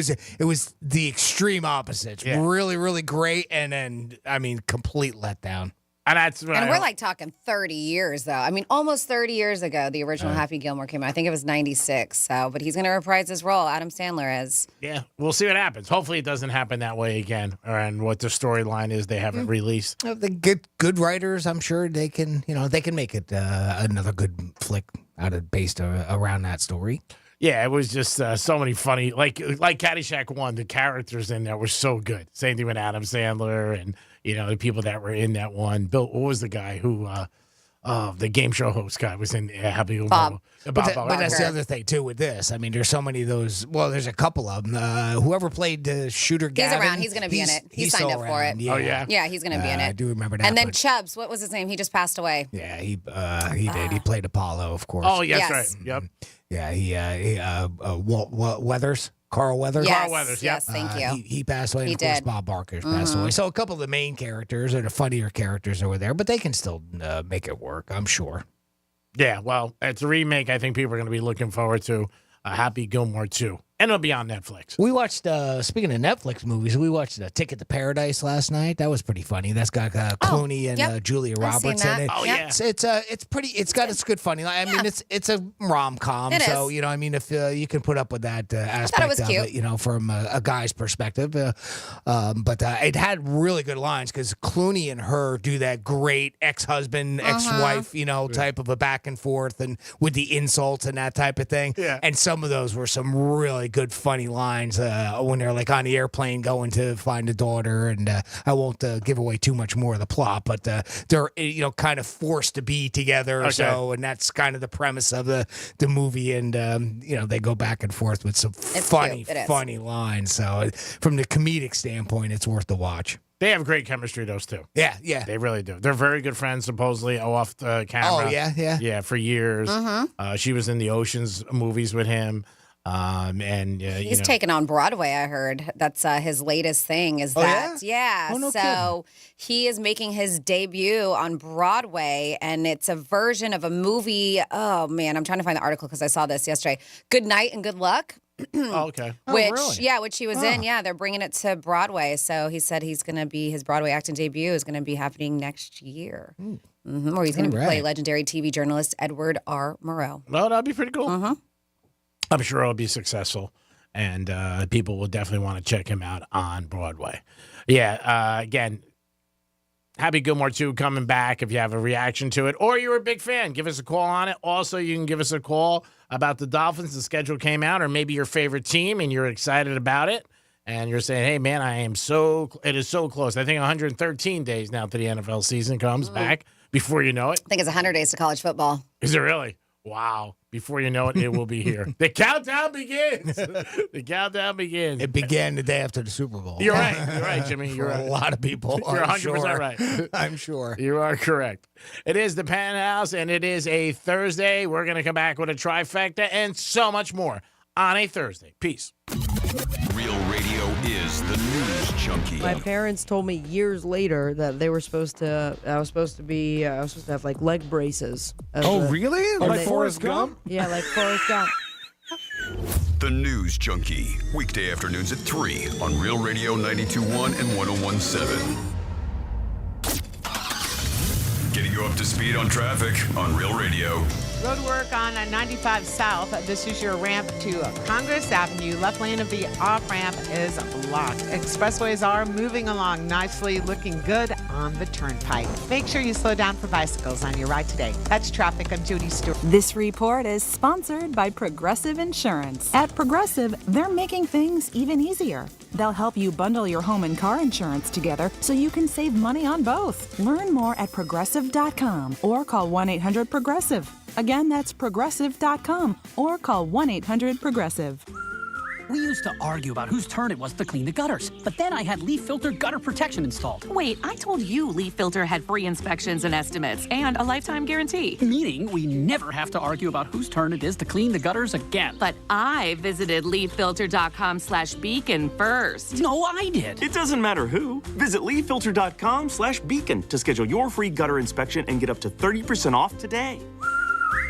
was the extreme opposites. Yeah. Really, really great, and then, I mean, complete letdown. And that's what And we're like talking 30 years, though. I mean, almost 30 years ago, the original Happy Gilmore came out. I think it was 96. So, but he's going to reprise his role, Adam Sandler, as. Yeah, we'll see what happens. Hopefully, it doesn't happen that way again, and what the storyline is they haven't released. The good writers, I'm sure they can make it another good flick based around that story. Yeah, it was just so many funny, like Caddyshack 1, the characters in there were so good. Same thing with Adam Sandler and, the people that were in that one. Bill, what was the guy who, the game show host guy was in Happy Gilmore? Bob. But that's the other thing, too, with this. I mean, there's so many of those. Well, there's a couple of them. Whoever played Shooter Gavin. He's around. He's going to be in it. He signed up for it. Yeah. Oh, yeah? Yeah, he's going to be in it. I do remember that. And then Chubbs, what was his name? He just passed away. Yeah, he did. He played Apollo, of course. Oh, yes, right. Yep. Yeah, Weathers. Carl Weathers? Yes, Carl Weathers, yes, thank you. He passed away, and He of course did. Bob Barker's passed away. So a couple of the main characters or the funnier characters over there, but they can still make it work, I'm sure. Yeah, well, it's a remake I think people are going to be looking forward to, Happy Gilmore 2. And it'll be on Netflix. We watched, speaking of Netflix movies, we watched Ticket to Paradise last night. That was pretty funny. That's got Clooney and Julia Roberts in it. Oh, yeah. It's pretty, it's got its good funny. I mean, it's a rom-com. It So, is. I mean, if you can put up with that aspect was of cute. it, from a guy's perspective. But it had really good lines because Clooney and her do that great ex-husband, ex-wife, type of a back and forth and with the insults and that type of thing. Yeah. And some of those were some really of good, funny lines when they're like on the airplane going to find a daughter. And I won't give away too much more of the plot, but they're kind of forced to be together. Okay. So, and that's kind of the premise of the movie. And they go back and forth with some funny lines. So, from the comedic standpoint, it's worth the watch. They have great chemistry, those two. Yeah. They really do. They're very good friends, supposedly, off the camera. Oh, yeah. Yeah, for years. Mhm. She was in the Oceans movies with him. He's taken on Broadway, I heard. That's his latest thing is that. Yeah. Oh, no So he is making his debut on Broadway, and it's a version of a movie. Oh, man, I'm trying to find the article because I saw this yesterday. Good Night and Good Luck. Oh, okay. Which he was in. Yeah, they're bringing it to Broadway. So he said his Broadway acting debut is going to be happening next year. Where he's going to play legendary TV journalist Edward R. Murrow. Well, that'd be pretty cool. I'm sure it'll be successful, and people will definitely want to check him out on Broadway. Yeah, again, Happy Gilmore 2 coming back if you have a reaction to it, or you're a big fan. Give us a call on it. Also, you can give us a call about the Dolphins. The schedule came out, or maybe your favorite team, and you're excited about it, and you're saying, hey, man, it is so close. I think 113 days now to the NFL season comes back before you know it. I think it's 100 days to college football. Is it really? Wow. Before you know it, it will be here. The countdown begins. The countdown begins. It began the day after the Super Bowl. You're right, Jimmy. You're right. A lot of people. You're 100% right. I'm sure. You are correct. It is the Penthouse, and it is a Thursday. We're going to come back with a trifecta and so much more on a Thursday. Peace. Real Radio is the news junkie. My parents told me years later that I was supposed to have like leg braces. Really? Like Forrest Gump? Yeah, like Forrest Gump. The News Junkie, weekday afternoons at 3 on Real Radio 92.1 and 101.7. Getting you up to speed on traffic on Real Radio. Road work on 95 South. This is your ramp to Congress Avenue. Left lane of the off-ramp is blocked. Expressways are moving along nicely, looking good on the turnpike. Make sure you slow down for bicycles on your ride today. That's traffic. I'm Judy Stewart. This report is sponsored by Progressive Insurance. At Progressive, they're making things even easier. They'll help you bundle your home and car insurance together so you can save money on both. Learn more at progressive.com or call 1-800-PROGRESSIVE. Again, that's progressive.com or call 1-800-PROGRESSIVE. We used to argue about whose turn it was to clean the gutters, but then I had Leaf Filter gutter protection installed. Wait, I told you Leaf Filter had free inspections and estimates and a lifetime guarantee. Meaning we never have to argue about whose turn it is to clean the gutters again. But I visited leaffilter.com/beacon first. No, I did. It doesn't matter who. Visit leaffilter.com/beacon to schedule your free gutter inspection and get up to 30% off today.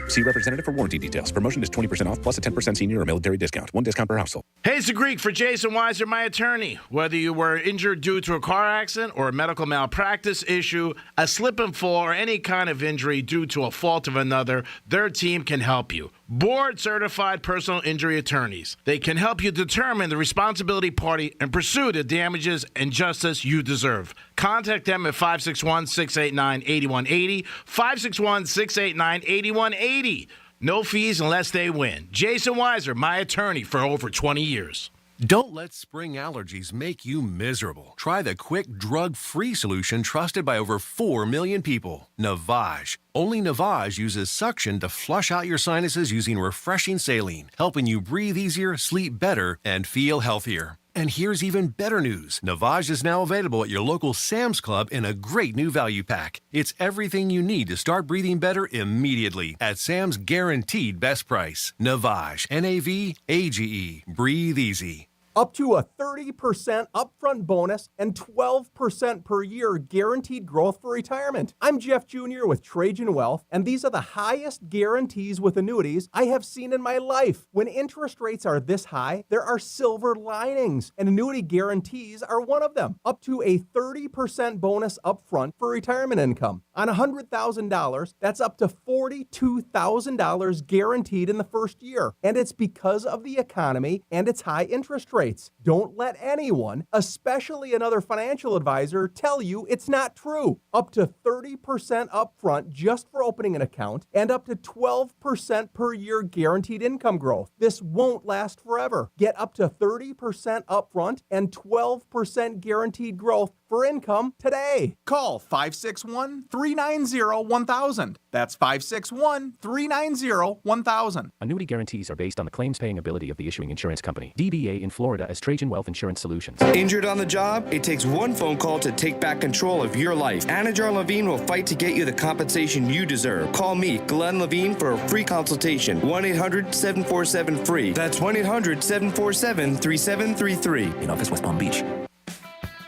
See representative for warranty details. Promotion is 20% off plus a 10% senior or military discount. One discount per household. Hey, it's the Greek for Jason Weiser, my attorney. Whether you were injured due to a car accident or a medical malpractice issue, a slip and fall, or any kind of injury due to a fault of another, their team can help you. Board-certified personal injury attorneys. They can help you determine the responsibility party and pursue the damages and justice you deserve. Contact them at 561-689-8180, 561-689-8180. No fees unless they win. Jason Weiser, my attorney for over 20 years. Don't let spring allergies make you miserable. Try the quick, drug-free solution trusted by over 4 million people, Navage. Only Navage uses suction to flush out your sinuses using refreshing saline, helping you breathe easier, sleep better, and feel healthier. And here's even better news. Navage is now available at your local Sam's Club in a great new value pack. It's everything you need to start breathing better immediately at Sam's guaranteed best price. Navage, Navage, breathe easy. Up to a 30% upfront bonus and 12% per year guaranteed growth for retirement. I'm Jeff Jr. with Trajan Wealth, and these are the highest guarantees with annuities I have seen in my life. When interest rates are this high, there are silver linings, and annuity guarantees are one of them. Up to a 30% bonus upfront for retirement income. On $100,000, that's up to $42,000 guaranteed in the first year. And it's because of the economy and its high interest rate. rates. Don't let anyone, especially another financial advisor, tell you it's not true. Up to 30% upfront just for opening an account and up to 12% per year guaranteed income growth. This won't last forever. Get up to 30% upfront and 12% guaranteed growth for income today. Call 561-390-1000. That's 561-390-1000. Annuity guarantees are based on the claims-paying ability of the issuing insurance company. DBA in Florida as Trajan Wealth Insurance Solutions. Injured on the job? It takes one phone call to take back control of your life. Anajar Levine will fight to get you the compensation you deserve. Call me, Glenn Levine, for a free consultation. 1-800-747-FREE. That's 1-800-747-3733. In office, West Palm Beach.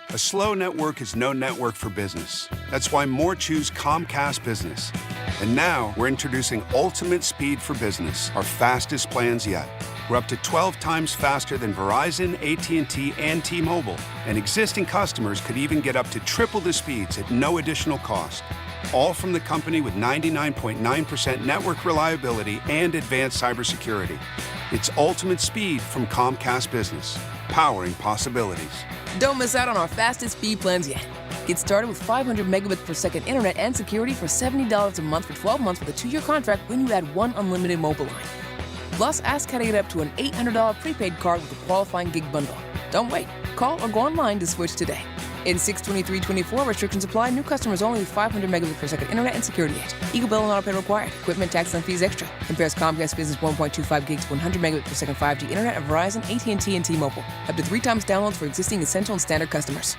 A slow network is no network for business. That's why more choose Comcast Business. And now we're introducing Ultimate Speed for Business, our fastest plans yet. We're up to 12 times faster than Verizon, AT&T, and T-Mobile. And existing customers could even get up to triple the speeds at no additional cost. All from the company with 99.9% network reliability and advanced cybersecurity. It's Ultimate Speed from Comcast Business, powering possibilities. Don't miss out on our fastest speed plans yet. Get started with 500 megabits per second internet and security for $70 a month for 12 months with a 2-year contract when you add one unlimited mobile line. Plus, ask how to get up to an $800 prepaid card with a qualifying gig bundle. Don't wait. Call or go online to switch today. In 62324, restrictions apply. New customers only with 500 megabits per second internet and security edge. Eagle bill and auto pay required. Equipment, tax, and fees extra. Compares Comcast Business 1.25 gigs to 100 megabits per second 5G internet at Verizon, AT&T, and T-Mobile. Up to 3 times downloads for existing essential and standard customers.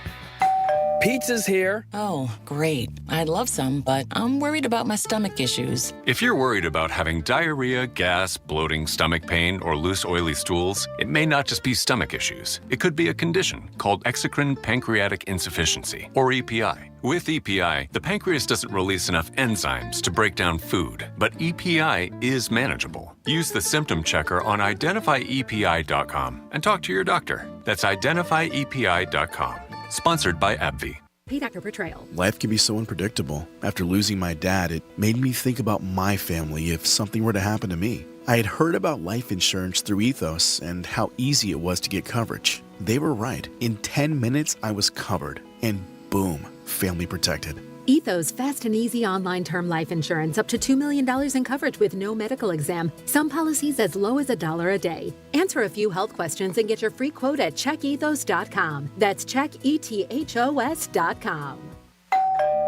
Pizza's here. Oh, great. I'd love some, but I'm worried about my stomach issues. If you're worried about having diarrhea, gas, bloating, stomach pain, or loose, oily stools, it may not just be stomach issues. It could be a condition called exocrine pancreatic insufficiency, or EPI. With EPI, the pancreas doesn't release enough enzymes to break down food, but EPI is manageable. Use the symptom checker on identifyepi.com and talk to your doctor. That's identifyepi.com. Sponsored by AbbVie. Hey, Dr. Portrayal. Life can be so unpredictable. After losing my dad, it made me think about my family if something were to happen to me. I had heard about life insurance through Ethos and how easy it was to get coverage. They were right. In 10 minutes, I was covered. And boom, family protected. Ethos fast and easy online term life insurance up to $2 million in coverage with no medical exam. Some policies as low as $1 a day. Answer a few health questions and get your free quote at checkethos.com. That's checkethos.com.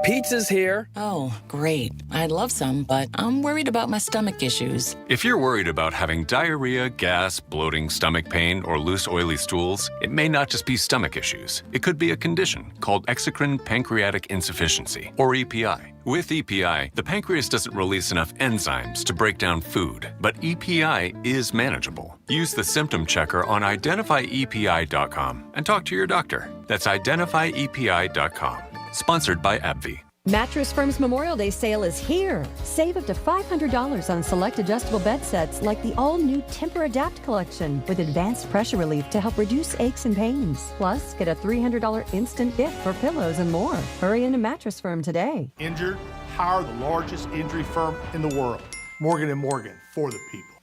Pizza's here. Oh, great. I'd love some, but I'm worried about my stomach issues. If you're worried about having diarrhea, gas, bloating, stomach pain, or loose, oily stools, it may not just be stomach issues. It could be a condition called exocrine pancreatic insufficiency, or EPI. With EPI, the pancreas doesn't release enough enzymes to break down food, but EPI is manageable. Use the symptom checker on identifyepi.com and talk to your doctor. That's identifyepi.com. Sponsored by AbbVie. Mattress Firm's Memorial Day sale is here. Save up to $500 on select adjustable bed sets like the all-new Temper-Adapt collection with advanced pressure relief to help reduce aches and pains. Plus, get a $300 instant gift for pillows and more. Hurry into Mattress Firm today. Injured? Hire the largest injury firm in the world. Morgan & Morgan, for the people.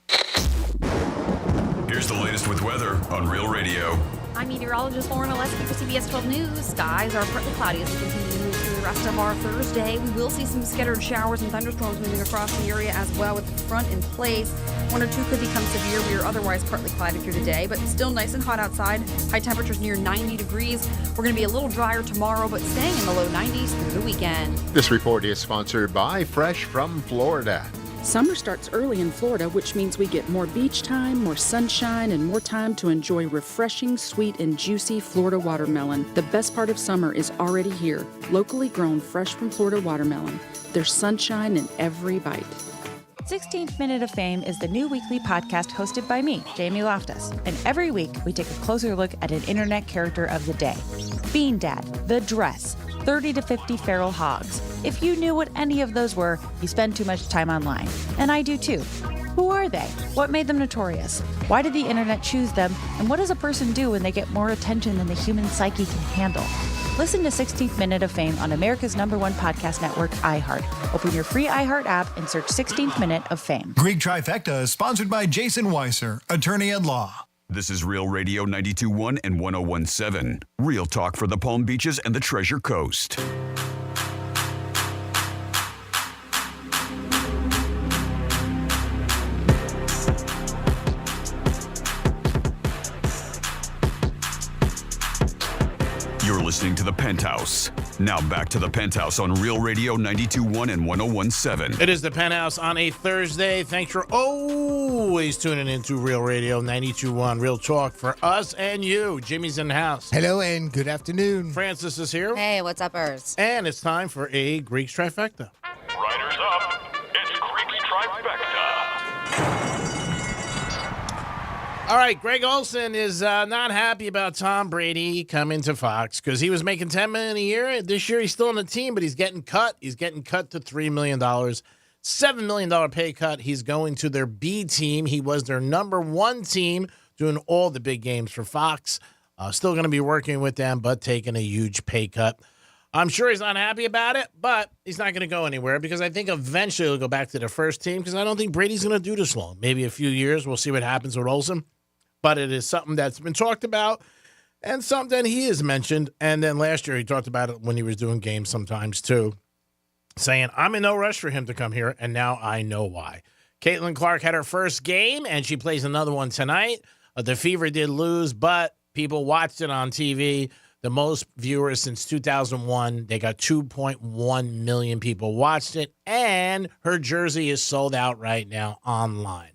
Here's the latest with weather on Real Radio. I'm meteorologist Lauren Oleski for CBS 12 News. Skies are partly cloudy as we continue to move through the rest of our Thursday. We will see some scattered showers and thunderstorms moving across the area as well with the front in place. 1 or 2 could become severe. We are otherwise partly cloudy through the day, but still nice and hot outside. High temperatures near 90 degrees. We're going to be a little drier tomorrow, but staying in the low 90s through the weekend. This report is sponsored by Fresh from Florida. Summer starts early in Florida, which means we get more beach time, more sunshine, and more time to enjoy refreshing, sweet, and juicy Florida watermelon. The best part of summer is already here. Locally grown, fresh from Florida watermelon. There's sunshine in every bite. 16th Minute of Fame is the new weekly podcast hosted by me, Jamie Loftus. And every week, we take a closer look at an internet character of the day. Bean Dad, The Dress, 30 to 50 feral hogs. If you knew what any of those were, you spend too much time online. And I do too. Who are they? What made them notorious? Why did the internet choose them? And what does a person do when they get more attention than the human psyche can handle? Listen to 16th Minute of Fame on America's #1 podcast network, iHeart. Open your free iHeart app and search 16th Minute of Fame. Greek Trifecta is sponsored by Jason Weiser, attorney at law. This is Real Radio 92.1 and 101.7. Real talk for the Palm Beaches and the Treasure Coast. You're listening to The Penthouse. Now back to The Penthouse on Real Radio 92.1 and 101.7. It is The Penthouse on a Thursday. Thanks for always tuning into Real Radio 92.1. Real talk for us and you. Jimmy's in the house. Hello and good afternoon. Francis is here. Hey, what's up, Urs? And it's time for a Greek's Trifecta. Riders up. It's Greek's Trifecta. All right, Greg Olson is not happy about Tom Brady coming to Fox because he was making $10 million a year. This year he's still on the team, but he's getting cut. He's getting cut to $3 million, $7 million pay cut. He's going to their B team. He was their number one team, doing all the big games for Fox. Still going to be working with them, but taking a huge pay cut. I'm sure he's not happy about it, but he's not going to go anywhere because I think eventually he'll go back to the first team because I don't think Brady's going to do this long. Maybe a few years. We'll see what happens with Olson. But it is something that's been talked about and something he has mentioned. And then last year he talked about it when he was doing games sometimes too, saying, I'm in no rush for him to come here, and now I know why. Caitlin Clark had her first game, and she plays another one tonight. The Fever did lose, but people watched it on TV. The most viewers since 2001. They got 2.1 million people watched it, and her jersey is sold out right now online.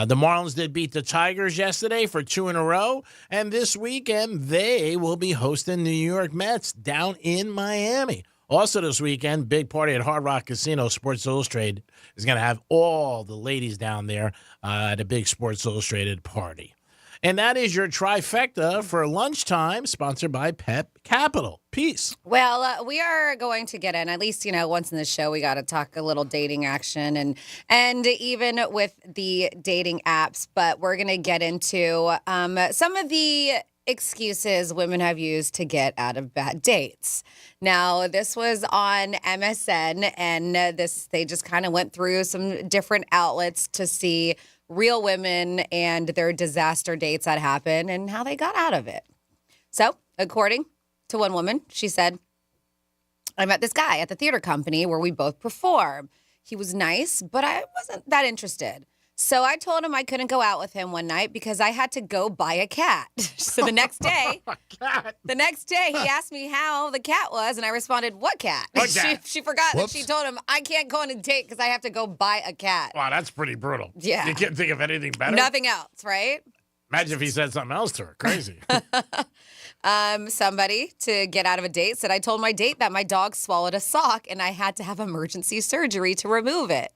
The Marlins did beat the Tigers yesterday for 2 in a row, and this weekend they will be hosting the New York Mets down in Miami. Also this weekend, big party at Hard Rock Casino. Sports Illustrated is going to have all the ladies down there at a big Sports Illustrated party. And that is your trifecta for lunchtime, sponsored by Pep Capital. Peace. Well, we are going to get in, at least, once in the show, we got to talk a little dating action and even with the dating apps. But we're going to get into some of the excuses women have used to get out of bad dates. Now, this was on MSN, and they just kind of went through some different outlets to see real women and their disaster dates that happened and how they got out of it. So, according to one woman, she said, I met this guy at the theater company where we both perform. He was nice, but I wasn't that interested. So I told him I couldn't go out with him one night because I had to go buy a cat. So the next day, he asked me how the cat was, and I responded, what cat? What cat? She forgot Whoops. that she told him, I can't go on a date because I have to go buy a cat. Wow, that's pretty brutal. Yeah. You can't think of anything better? Nothing else, right? Imagine if he said something else to her. Crazy. Somebody to get out of a date said, I told my date that my dog swallowed a sock and I had to have emergency surgery to remove it.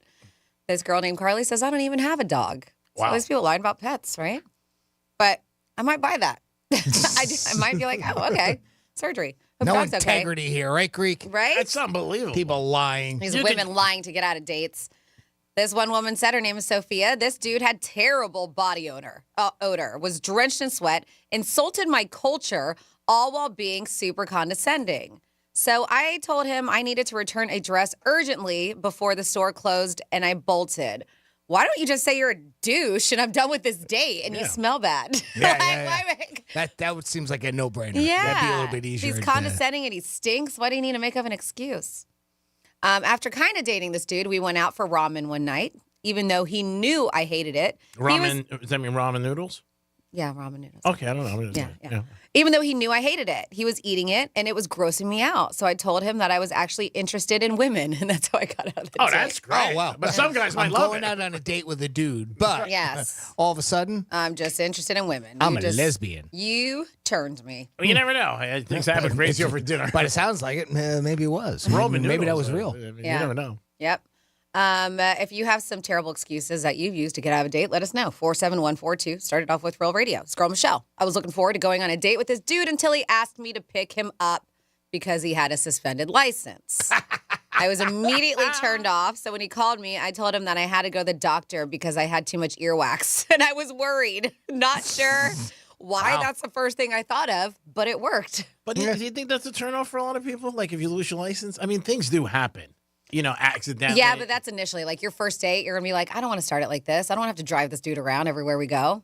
This girl named Carly says, I don't even have a dog. Wow. So these people lying about pets, right? But I might buy that. I might be like, oh, okay. Surgery. Hope No dog's integrity here, right, Greek? Right? That's unbelievable. People lying. These women lying to get out of dates. This one woman said, her name is Sophia. This dude had terrible body odor, was drenched in sweat, insulted my culture, all while being super condescending. So I told him I needed to return a dress urgently before the store closed, and I bolted. Why don't you just say you're a douche and I'm done with this date and you smell bad? That seems like a no-brainer. Yeah. That'd be a little bit easier. He's condescending and he stinks. Why do you need to make up an excuse? After kind of dating this dude, we went out for ramen one night, even though he knew I hated it. Ramen, does that mean ramen noodles? Yeah, ramen noodles. Okay, I don't know. Yeah. Even though he knew I hated it, he was eating it, and it was grossing me out. So I told him that I was actually interested in women, and that's how I got out of the date. That's great. Oh, wow. But some guys might I'm love going it. out on a date with a dude, but Yes. all of a sudden, I'm just interested in women. I'm a lesbian. You turned me. Well, you never know. Things happen crazy over dinner. But it sounds like it. Maybe it was. Roman Maybe that noodles, was real. You never know. Yep. If you have some terrible excuses that you've used to get out of a date, let us know. 47142. Started off with Real Radio. It's Girl Michelle. I was looking forward to going on a date with this dude until he asked me to pick him up because he had a suspended license. I was immediately turned off. So when he called me, I told him that I had to go to the doctor because I had too much earwax. And I was worried. Not sure why that's the first thing I thought of, but it worked. But do you think that's a turnoff for a lot of people? Like if you lose your license? I mean, things do happen. Accidentally. Yeah, but that's initially. Like your first date, you're going to be like, I don't want to start it like this. I don't want to have to drive this dude around everywhere we go.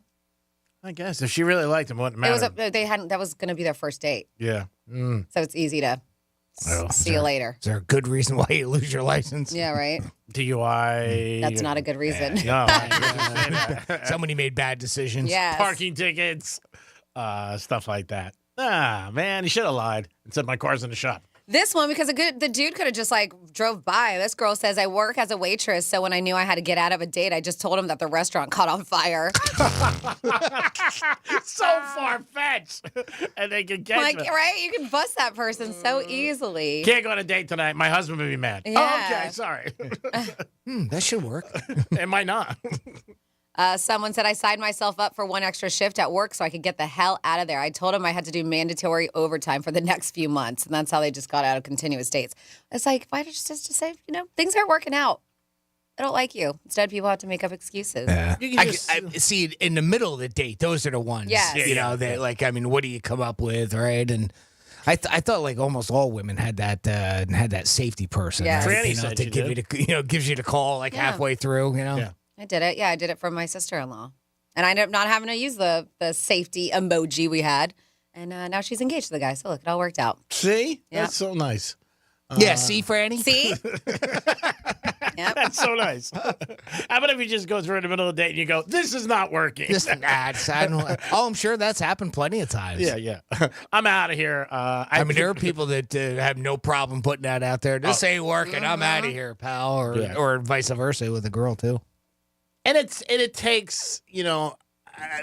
I guess if she really liked him, it wouldn't It was matter. that was going to be their first date, Yeah. Mm. so it's easy to see you later. Is there a good reason why you lose your license? Yeah, right. DUI. That's not a good reason. No. Somebody made bad decisions. Yes. Parking tickets, stuff like that. Ah, man, he should have lied and said my car's in the shop. This one, because the dude could have just like drove by. This girl says, I work as a waitress, so when I knew I had to get out of a date, I just told him that the restaurant caught on fire. So far-fetched. And they can catch me. Right? You can bust that person so easily. Can't go on a date tonight. My husband would be mad. Yeah. Oh, okay, sorry. That should work. It might not. Someone said I signed myself up for one extra shift at work so I could get the hell out of there. I told him I had to do mandatory overtime for the next few months, and that's how they just got out of continuous dates. It's like, why don't you just say, things aren't working out. I don't like you. Instead, people have to make up excuses. Yeah. You can I just- see, in the middle of the date, those are the ones. Yes. That what do you come up with, right? And I thought like almost all women had that safety person. Yes. Right? Franny said to you give did. you the, gives you the call like halfway through. Yeah. I did it. Yeah, I did it for my sister-in-law. And I ended up not having to use the safety emoji we had. And now she's engaged to the guy. So look, it all worked out. See? Yeah. That's so nice. Yeah, see, Franny? See? Yep. That's so nice. How about if you just go through in the middle of the date and you go, this is not working? I'm sure that's happened plenty of times. Yeah. I'm out of here. I mean, there are people that have no problem putting that out there. This ain't working. I'm out of here, pal. Or vice versa with a girl, too. And it takes, a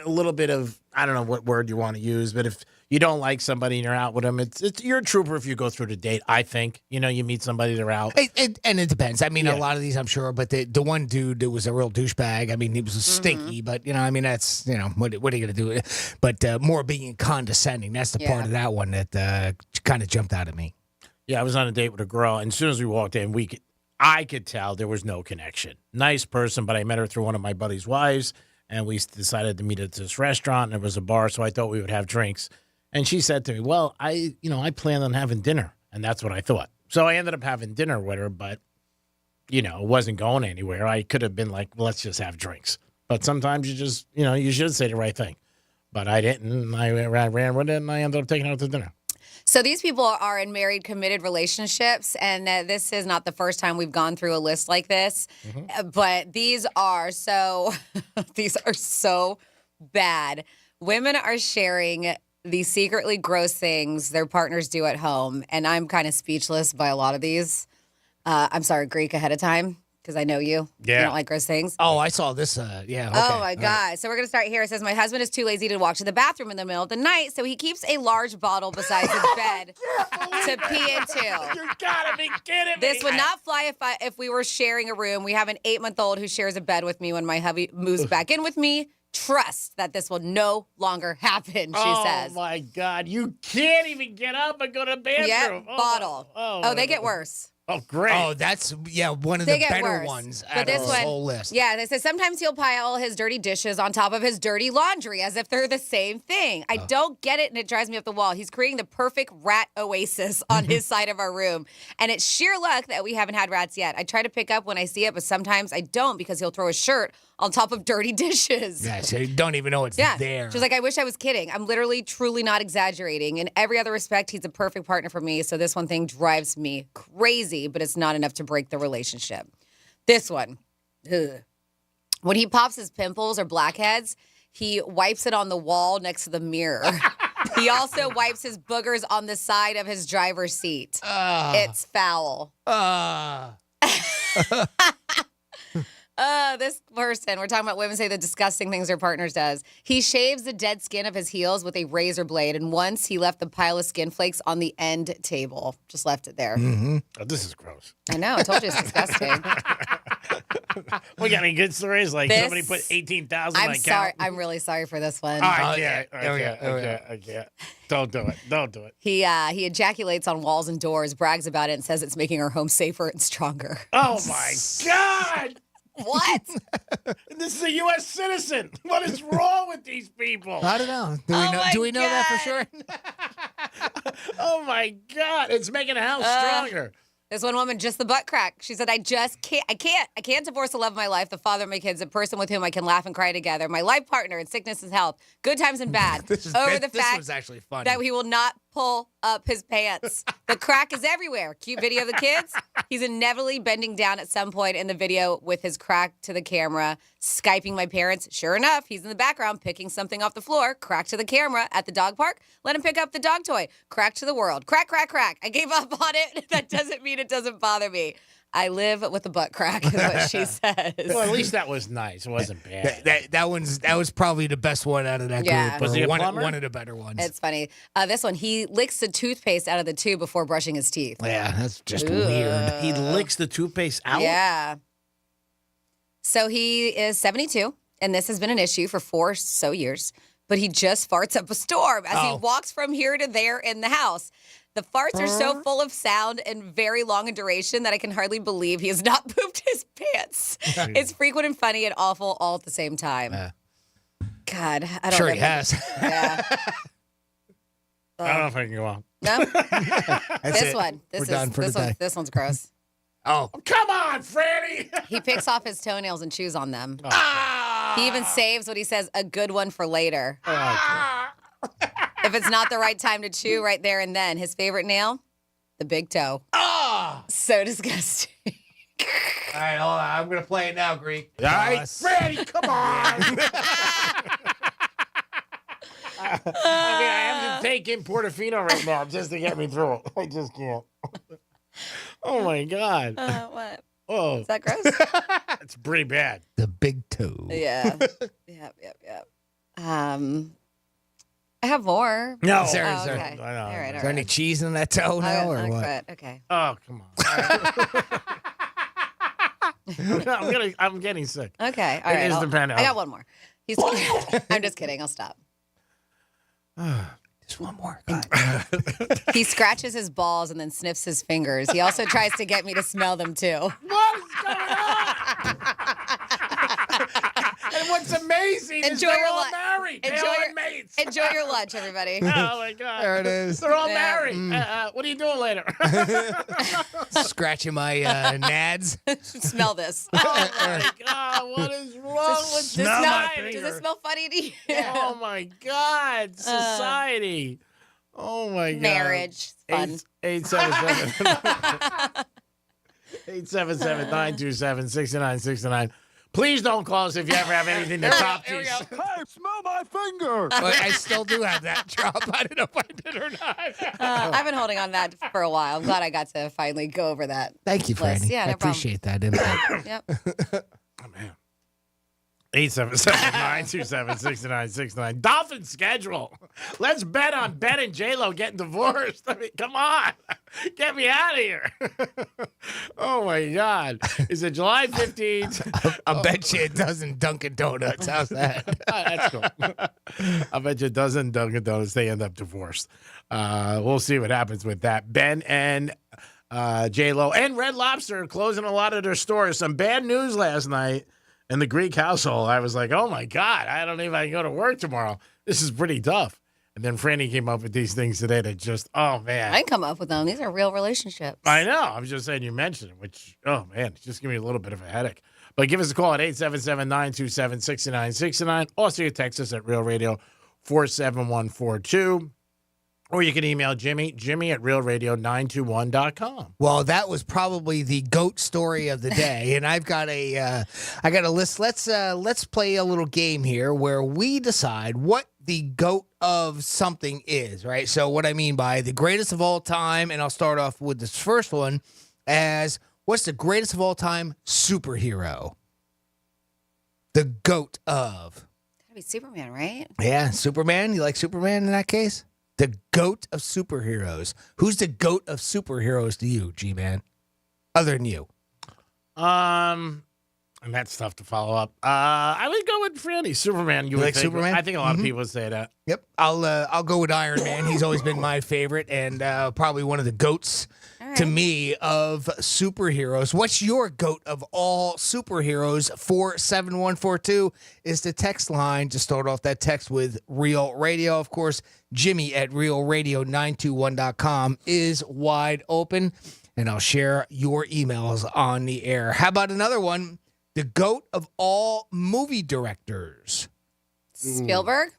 little bit of, I don't know what word you want to use, but if you don't like somebody and you're out with them, you're a trooper if you go through the date, I think. You meet somebody, they're out. And it depends. I mean, a lot of these, I'm sure, but the one dude that was a real douchebag, I mean, he was stinky, but, that's, what are you going to do? But more being condescending, that's the part of that one that kind of jumped out at me. Yeah, I was on a date with a girl, and as soon as we walked in, I could tell there was no connection. Nice person, but I met her through one of my buddy's wives, and we decided to meet at this restaurant, and it was a bar, so I thought we would have drinks. And she said to me, well, I planned on having dinner, and that's what I thought. So I ended up having dinner with her, but, it wasn't going anywhere. I could have been like, well, let's just have drinks. But sometimes you just, you should say the right thing. But I didn't, and I ran with it, and I ended up taking her out to dinner. So these people are in married, committed relationships, and this is not the first time we've gone through a list like this. But these are so bad. Women are sharing these secretly gross things their partners do at home, and I'm kind of speechless by a lot of these. I'm sorry, Greek, ahead of time, because I know you. Yeah. You don't like gross things. Oh, I saw this. Yeah. Okay. Oh, my God. So we're going to start here. It says, my husband is too lazy to walk to the bathroom in the middle of the night, so he keeps a large bottle beside his bed to pee into. You gotta be kidding me. This would not fly if we were sharing a room. We have an 8-month-old who shares a bed with me when my hubby moves back in with me. Trust that this will no longer happen, she says. Oh, my God. You can't even get up and go to the bathroom. Yep, bottle. Oh, they get worse. Oh, great. Oh, that's, one of They the get better worse. ones But out this of the one, whole list. Yeah, they said sometimes he'll pile his dirty dishes on top of his dirty laundry as if they're the same thing. I don't get it, and it drives me up the wall. He's creating the perfect rat oasis on his side of our room. And it's sheer luck that we haven't had rats yet. I try to pick up when I see it, but sometimes I don't because he'll throw a shirt on top of dirty dishes. Yeah, so you don't even know it's there. She's like, I wish I was kidding. I'm literally, truly not exaggerating. In every other respect, he's a perfect partner for me. So this one thing drives me crazy, but it's not enough to break the relationship. This one, ugh. When he pops his pimples or blackheads, he wipes it on the wall next to the mirror. He also wipes his boogers on the side of his driver's seat. It's foul. This person, we're talking about women say the disgusting things their partners does. He shaves the dead skin of his heels with a razor blade, and once he left the pile of skin flakes on the end table. Just left it there. Oh, this is gross. I know. I told you it's disgusting. We got any good stories? Like This- somebody put 18,000 I'm on sorry. account? I'm really sorry for this one. I can't. Don't do it. Don't do it. He ejaculates on walls and doors, brags about it, and says it's making our home safer and stronger. Oh, my God. What? This is a U.S. citizen. What is wrong with these people? I don't know. Do we know that for sure? Oh, my God. It's making a house Uh, stronger. This one woman, just the butt crack. She said, I can't divorce the love of my life, the father of my kids, the person with whom I can laugh and cry together, my life partner in sickness and health, good times and bad. This was actually funny. That he will not pull up his pants. The crack is everywhere. Cute video of the kids. He's inevitably bending down at some point in the video with his crack to the camera, Skyping my parents. Sure enough, he's in the background picking something off the floor, crack to the camera at the dog park. Let him pick up the dog toy. Crack to the world. Crack, crack, crack. I gave up on it. That doesn't mean it doesn't bother me. I live with a butt crack, is what she says. Well, at least that was nice. It wasn't bad. That was probably the best one out of that group. Was he a one plumber? of the better ones. It's funny. This one, he licks the toothpaste out of the tube before brushing his teeth. Yeah, that's just Ugh. weird. He licks the toothpaste out? Yeah. So he is 72, and this has been an issue for 4 so years, but he just farts up a storm as he walks from here to there in the house. The farts are so full of sound and very long in duration that I can hardly believe he has not pooped his pants. It's frequent and funny and awful all at the same time. God, I don't know. Sure he has. Yeah. I don't know if I can go on. No? That's this it. one. We're done for today. This one's gross. Oh. Come on, Franny. He picks off his toenails and chews on them. He even saves what he says, a good one for later. If it's not the right time to chew right there and then. His favorite nail? The big toe. So disgusting. All right, hold on. I'm going to play it now, Greek. All right, Franny, come on. I have to take in Portofino right now just to get me through it. I just can't. Oh, my God. What? Oh. Is that gross? It's pretty bad. The big toe. Yeah. Yep. I have more. No. Is there, Oh, is there, okay. I know. All right, is there any cheese in that toe now, or what? Okay. Oh, come on. I'm getting sick. Okay. All It right. is the Penthouse. I got one more. I'm just kidding. I'll stop. Just one more. He scratches his balls and then sniffs his fingers. He also tries to get me to smell them too. What is going on? And what's amazing is they're all married. They're all inmates. Enjoy your lunch, everybody. Oh, my God. There it is. They're all Yeah. married. What are you doing later? Scratching my nads. Smell this. Oh, my God. What is wrong with Smell my society? Does it smell funny to you? Oh, my God. Society. Oh, my God. Marriage. Fun. 877-927-6969. Please don't call us if you ever have anything to top these. Hey, smell my finger. But I still do have that drop. I don't know if I did or not. I've been holding on that for a while. I'm glad I got to finally go over that. Thank you, list. Franny. Yeah, I no problem. appreciate that input. Yep. Oh, man. 877-927-6969. Dolphin schedule. Let's bet on Ben and J-Lo getting divorced. I mean, come on. Get me out of here. Oh, my God. Is it July 15th? I bet you a dozen Dunkin' Donuts. How's that? That's cool. I bet you a dozen Dunkin' Donuts, they end up divorced. We'll see what happens with that. Ben and J-Lo and Red Lobster are closing a lot of their stores. Some bad news last night. In the Greek household, I was like, oh, my God, I don't know if I can go to work tomorrow. This is pretty tough. And then Franny came up with these things today that just, oh, man. I didn't come up with them. These are real relationships. I know. I was just saying you mentioned it, which, oh, man, it's just giving me a little bit of a headache. But give us a call at 877-927-6969. Also, you text us at Real Radio 47142. Or you can email Jimmy at realradio921.com. Well, that was probably the GOAT story of the day, and I've got a list. Let's play a little game here where we decide what the GOAT of something is, right? So what I mean by the greatest of all time, and I'll start off with this first one as what's the greatest of all time superhero? The GOAT of. Gotta be Superman, right? Yeah, Superman. You like Superman in that case? The GOAT of superheroes. Who's the GOAT of superheroes to you, G-Man? Other than you. And that's tough to follow up. I would go with Franny. Superman. You would like think. Superman? I think a lot of people would say that. Yep. I'll go with Iron Man. He's always been my favorite and probably one of the GOATs to me of superheroes. What's your GOAT of all superheroes? 47142 is the text line to start off that text with Real Radio. Of course, Jimmy at realradio921.com is wide open. and I'll share your emails on the air. How about another one? The GOAT of all movie directors. Spielberg?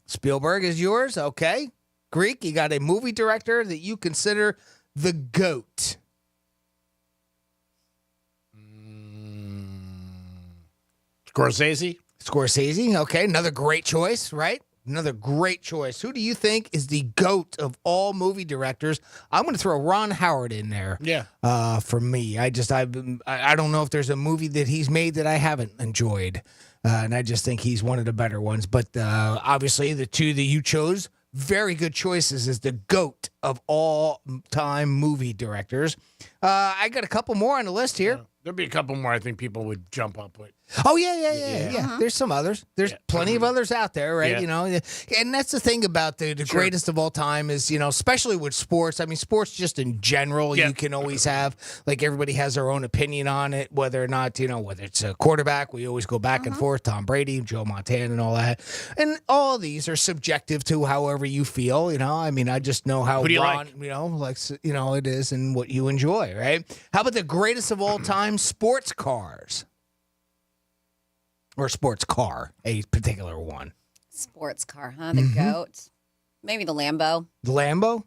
Spielberg is yours. Okay. Greek, you got a movie director that you consider the GOAT. Scorsese. Scorsese. Okay. Another great choice, right? Another great choice. Who do you think is the GOAT of all movie directors? I'm going to throw Ron Howard in there. Yeah. For me, I don't know if there's a movie that he's made that I haven't enjoyed, and I just think he's one of the better ones. But obviously, the two that you chose, very good choices, is the GOAT of all time movie directors. I got a couple more on the list here. There'll be a couple more I think people would jump up with. Oh, yeah. There's some others. There's plenty of others out there, right? Yeah. You know, and that's the thing about the greatest of all time is, you know, especially with sports. I mean, sports just in general, you can always have, like, everybody has their own opinion on it, whether or not, you know, whether it's a quarterback, we always go back and forth, Tom Brady, Joe Montana, and all that. And all of these are subjective to however you feel, you know. I mean, I just know how Who do you Ron, like? you know, likes, you know, it is and what you enjoy, right? How about the greatest of all time sports cars? Or sports car, a particular one. Sports car, huh? The GOAT. Maybe the Lambo. The Lambo?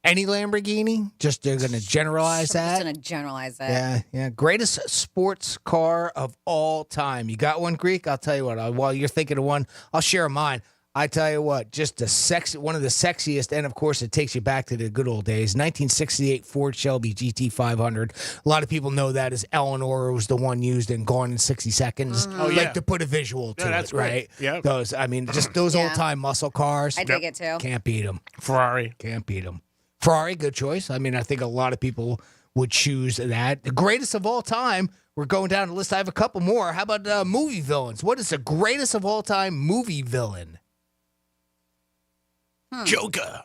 Any Lamborghini? Just they're going to generalize I'm that? just going to generalize it. Yeah. Greatest sports car of all time. You got one, Greek? I'll tell you what. While you're thinking of one, I'll share mine. I tell you what, just one of the sexiest, and of course, it takes you back to the good old days. 1968 Ford Shelby GT 500. A lot of people know that as Eleanor was the one used in Gone in 60 Seconds. Oh, yeah. Like to put a visual to that's it, right? great. Yeah. Those, I mean, just those old time muscle cars. I dig it too. Can't beat them. Ferrari. Can't beat them. Ferrari, good choice. I mean, I think a lot of people would choose that. The greatest of all time. We're going down the list. I have a couple more. How about movie villains? What is the greatest of all time movie villain? Joker.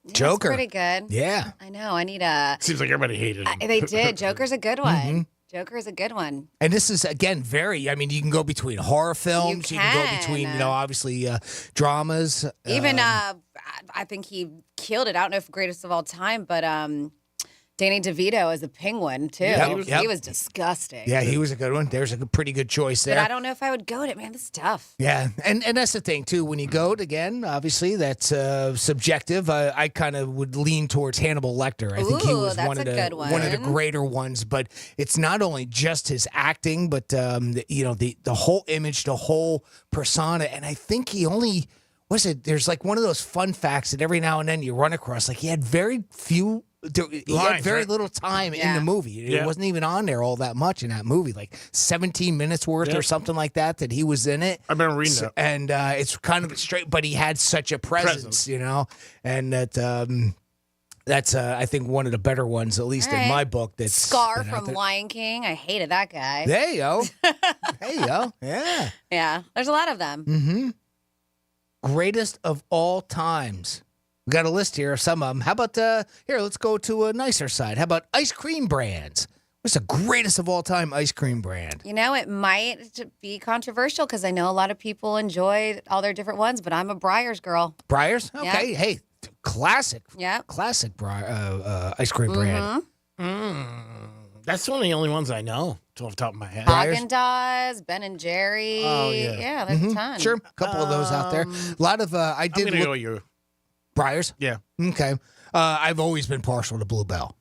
Yeah, Joker. That's pretty good. Yeah. I know. I need a. Seems like everybody hated him. They did. Joker's a good one. Joker is a good one. And this is, again, I mean, you can go between horror films. You can go between, can. you know, obviously dramas. Even, I think he killed it. I don't know if greatest of all time, but Danny DeVito as a penguin, too. Yep. He was disgusting. Yeah, he was a good one. There's a pretty good choice there. But I don't know if I would go to it, man. This is tough. Yeah, and that's the thing, too. When you goat, again, obviously, that's subjective. I kind of would lean towards Hannibal Lecter. I think he was that's one of good one. of the greater ones. But it's not only just his acting, but, you know, the whole image, the whole persona. And I think he only, there's like one of those fun facts that every now and then you run across. Like he had very few... He had very little time in the movie. It wasn't even on there all that much in that movie, like 17 minutes worth or something like that he was in it. I remember reading that. And it's kind of straight, but he had such a presence, you know, and that's I think one of the better ones, at least in my book. That's Scar from Lion King. I hated that guy. There you go. There you go. Yeah. Yeah. There's a lot of them. Mm-hmm. Greatest of all times. We got a list here of some of them. How about, here, let's go to a nicer side. How about ice cream brands? What's the greatest of all time ice cream brand? You know, it might be controversial because I know a lot of people enjoy all their different ones, but I'm a Breyers girl. Breyers? Okay. Yeah. Hey, classic. Yeah. Classic ice cream brand. That's one of the only ones I know off the top of my head. Haagen-Dazs, Ben & Jerry. Oh, yeah. Yeah, there's a ton. Sure. A couple of those out there. A lot of, I did I'm going to go with you. Breyers? Yeah. Okay. I've always been partial to Bluebell.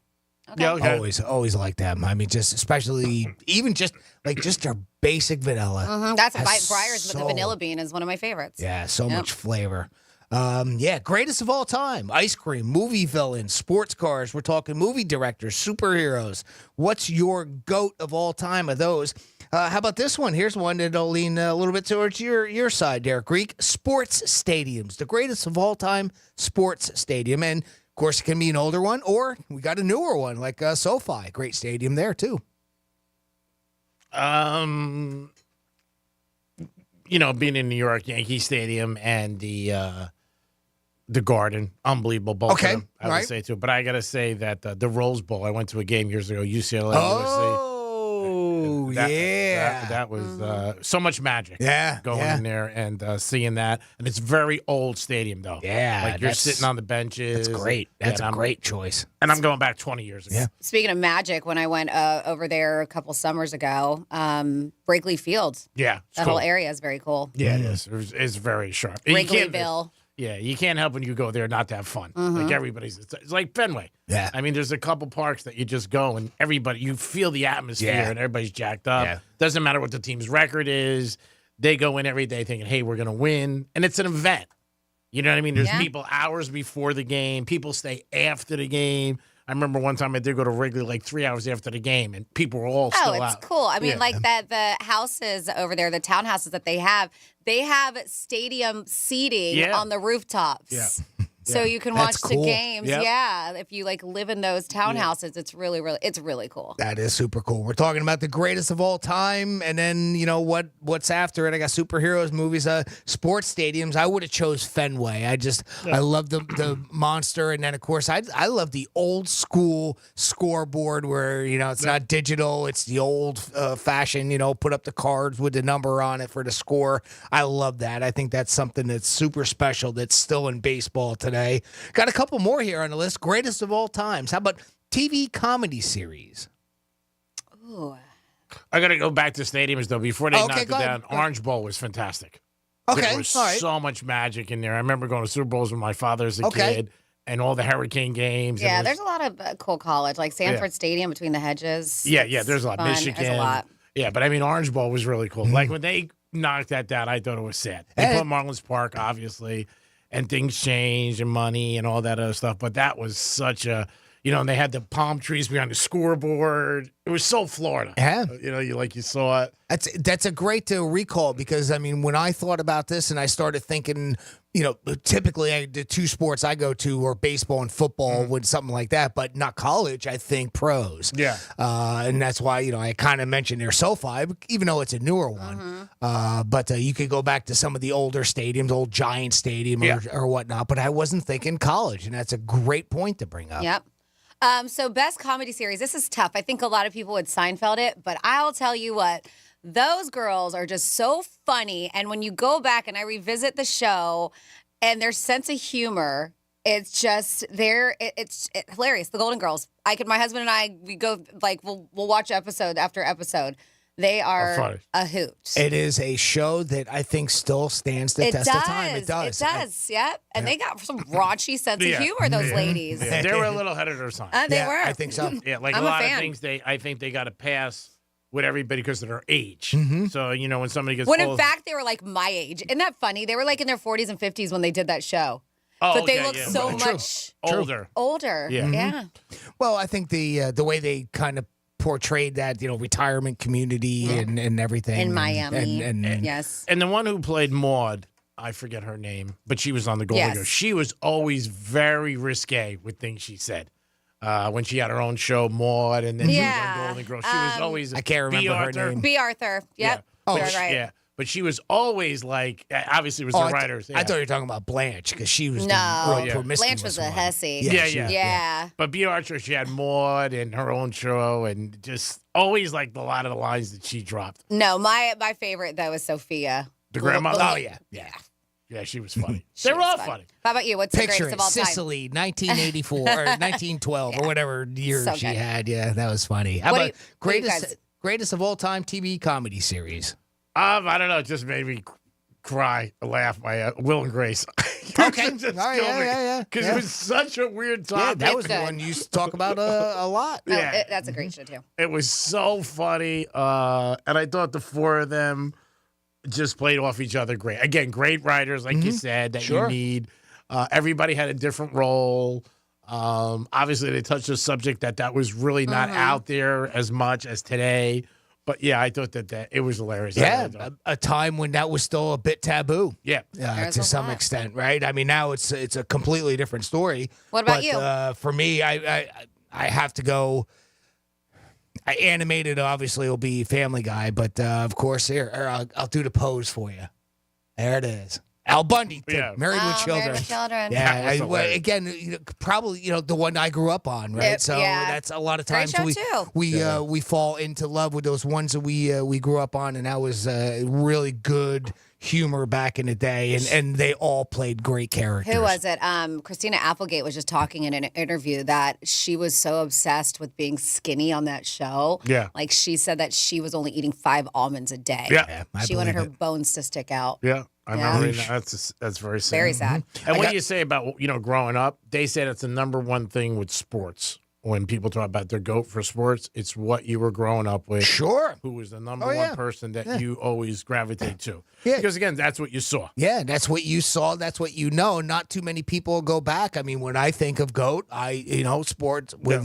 Okay. Yeah, okay. Always like them. I mean, just especially even just their basic vanilla. That's a has Breyers, but the so- vanilla bean is one of my favorites. Yeah, so much flavor. Greatest of all time. Ice cream, movie villains, sports cars. We're talking movie directors, superheroes. What's your GOAT of all time of those? How about this one? Here's one that'll lean a little bit towards your side there, Greek. Sports stadiums. The greatest of all time sports stadium. And, of course, it can be an older one, or we got a newer one like SoFi. Great stadium there, too. You know, being in New York, Yankee Stadium and the Garden, unbelievable. Both of them, I would say too. But I got to say that the Rose Bowl, I went to a game years ago, UCLA. USC. Ooh, yeah. That was so much magic. Yeah, going in there and seeing that, and it's very old stadium though. Yeah, like you're sitting on the benches. That's great. That's a great choice. And I'm going back 20 years ago. Yeah. Speaking of magic, when I went over there a couple summers ago, Wrigley Field. Yeah, That whole area is very cool. Yeah, it is. It's very sharp. You can't- Wrigleyville. Yeah, you can't help when you go there not to have fun. Mhm. Like everybody's, it's like Fenway. Yeah. I mean, there's a couple parks that you just go and everybody, you feel the atmosphere Yeah. and everybody's jacked up. Yeah. Doesn't matter what the team's record is. They go in every day thinking, hey, we're going to win. And it's an event. You know what I mean? There's Yeah. people hours before the game. People stay after the game. I remember one time I did go to Wrigley like 3 hours after the game, and people were all Oh, still it's out. cool. I mean, Yeah. like the houses over there, the townhouses that they have stadium seating Yeah. on the rooftops. Yeah. So Yeah. you can That's watch the cool. games. Yep. Yeah. If you like live in those townhouses, it's really cool. That is super cool. We're talking about the greatest of all time, and then what's after it. I got superheroes, movies, sports stadiums. I would have chose Fenway. I love the monster, and then of course I love the old school scoreboard where it's not digital. It's the old fashioned. Put up the cards with the number on it for the score. I love that. I think that's something that's super special. That's still in baseball today. Got a couple more here on the list. Greatest of all times. How about TV comedy series? Ooh. I got to go back to stadiums, though. Before they knocked it go ahead. down, Orange Bowl was fantastic. Okay, There was all right. so much magic in there. I remember going to Super Bowls with my father as a Okay. kid and all the Hurricane games. Yeah, and it was- there's a lot of cool college, like Sanford Stadium between the hedges. Yeah, It's there's a lot. fun. Michigan. There's a lot. Yeah, but I mean, Orange Bowl was really cool. Like when they knocked that down, I thought it was sad. They put Marlins Park, obviously, and things changed and money and all that other stuff. But that was such a, and they had the palm trees behind the scoreboard. It was so Florida. Yeah. You saw it. That's a great to recall because, I mean, when I thought about this and I started thinking, typically the two sports I go to are baseball and football with something like that, but not college, I think pros. Yeah. And that's why, I kind of mentioned their SoFi, even though it's a newer one. But you could go back to some of the older stadiums, old Giant Stadium or whatnot, but I wasn't thinking college, and that's a great point to bring up. Yep. So best comedy series. This is tough. I think a lot of people would Seinfeld it, but I'll tell you what, those girls are just so funny. And when you go back and I revisit the show and their sense of humor, it's just it's hilarious. The Golden Girls. My husband and I, we go we'll watch episode after episode. They are a hoot. It is a show that I think still stands the test of time. It does. It does. Yep. And they got some raunchy sense of humor. Those ladies. Yeah, they were a little ahead of their time. They were. I think so. Yeah, like I'm a a lot of fan. things, I think they got to pass with everybody because of their age. So when somebody gets When in close- fact they were like my age. Isn't that funny? They were like in their 40s and 50s when they did that show. Oh, But they okay, look yeah. so True. much older. Yeah. Yeah. Well, I think the way they kind of portrayed that, retirement community and everything. In Miami. And Yes. And the one who played Maud, I forget her name, but she was on the Golden Yes. Girls. She was always very risque with things she said. When she had her own show, Maud, and then she was on Golden Girls. She was always I can't remember her Arthur. name. B. Arthur. Yep. Oh, You're right. Yeah. But she was always like, obviously it was Oh, the writers. I thought you were talking about Blanche because she was No. the real yeah. promiscuous Blanche was a one. hussy. Yeah. But B. Archer, she had Maud and her own show and just always like a lot of the lines that she dropped. No, my favorite though is Sophia. The grandmother? Oh, yeah. Yeah, she was funny. She They're was all fun. funny. How about you? What's the Picture greatest it, of all time? Sicily, 1984 or 1912 or whatever year So she good. had. Yeah, that was funny. How What do about what do you greatest guys- greatest of all time TV comedy series? I don't know. It just made me cry, laugh. My Will and Grace. Okay. All right, yeah. Because it was such a weird Yeah, topic. that was good. one you used to talk about a lot. No, Yeah. that's a great show too. It was so funny. And I thought the four of them just played off each other great. Again, great writers, like you said, that Sure. you need. Everybody had a different role. Obviously, they touched a subject that was really not out there as much as today. But yeah, I thought that it was hilarious. Yeah, a time when that was still a bit taboo. Yeah. There's To a some lot. extent, right? I mean, now it's a completely different story. What about But, you? For me, I have to go. Animated, obviously, will be Family Guy, but of course, here I'll do the pose for you. There it is. Al Bundy, Yeah. Married with Children. Married with Children. Yeah, That was again, probably the one I grew up on, right? Yep, So yeah. that's a lot of Great times show, too. we fall into love with those ones that we grew up on, and that was really good humor back in the day, and they all played great characters. Who was it? Christina Applegate was just talking in an interview that she was so obsessed with being skinny on that show. Yeah. Like she said that she was only eating 5 almonds a day. Yeah. She wanted her bones to stick out. Yeah. I Yeah. remember reading that. That's very sad. Very sad. And what do you say about, growing up? They said it's the number one thing with sports. When people talk about their GOAT for sports, it's what you were growing up with. Sure. Who was the number one person that you always gravitate to. Yeah. Because, again, that's what you saw. Yeah, that's what you saw. That's what you know. Not too many people go back. I mean, when I think of GOAT, sports with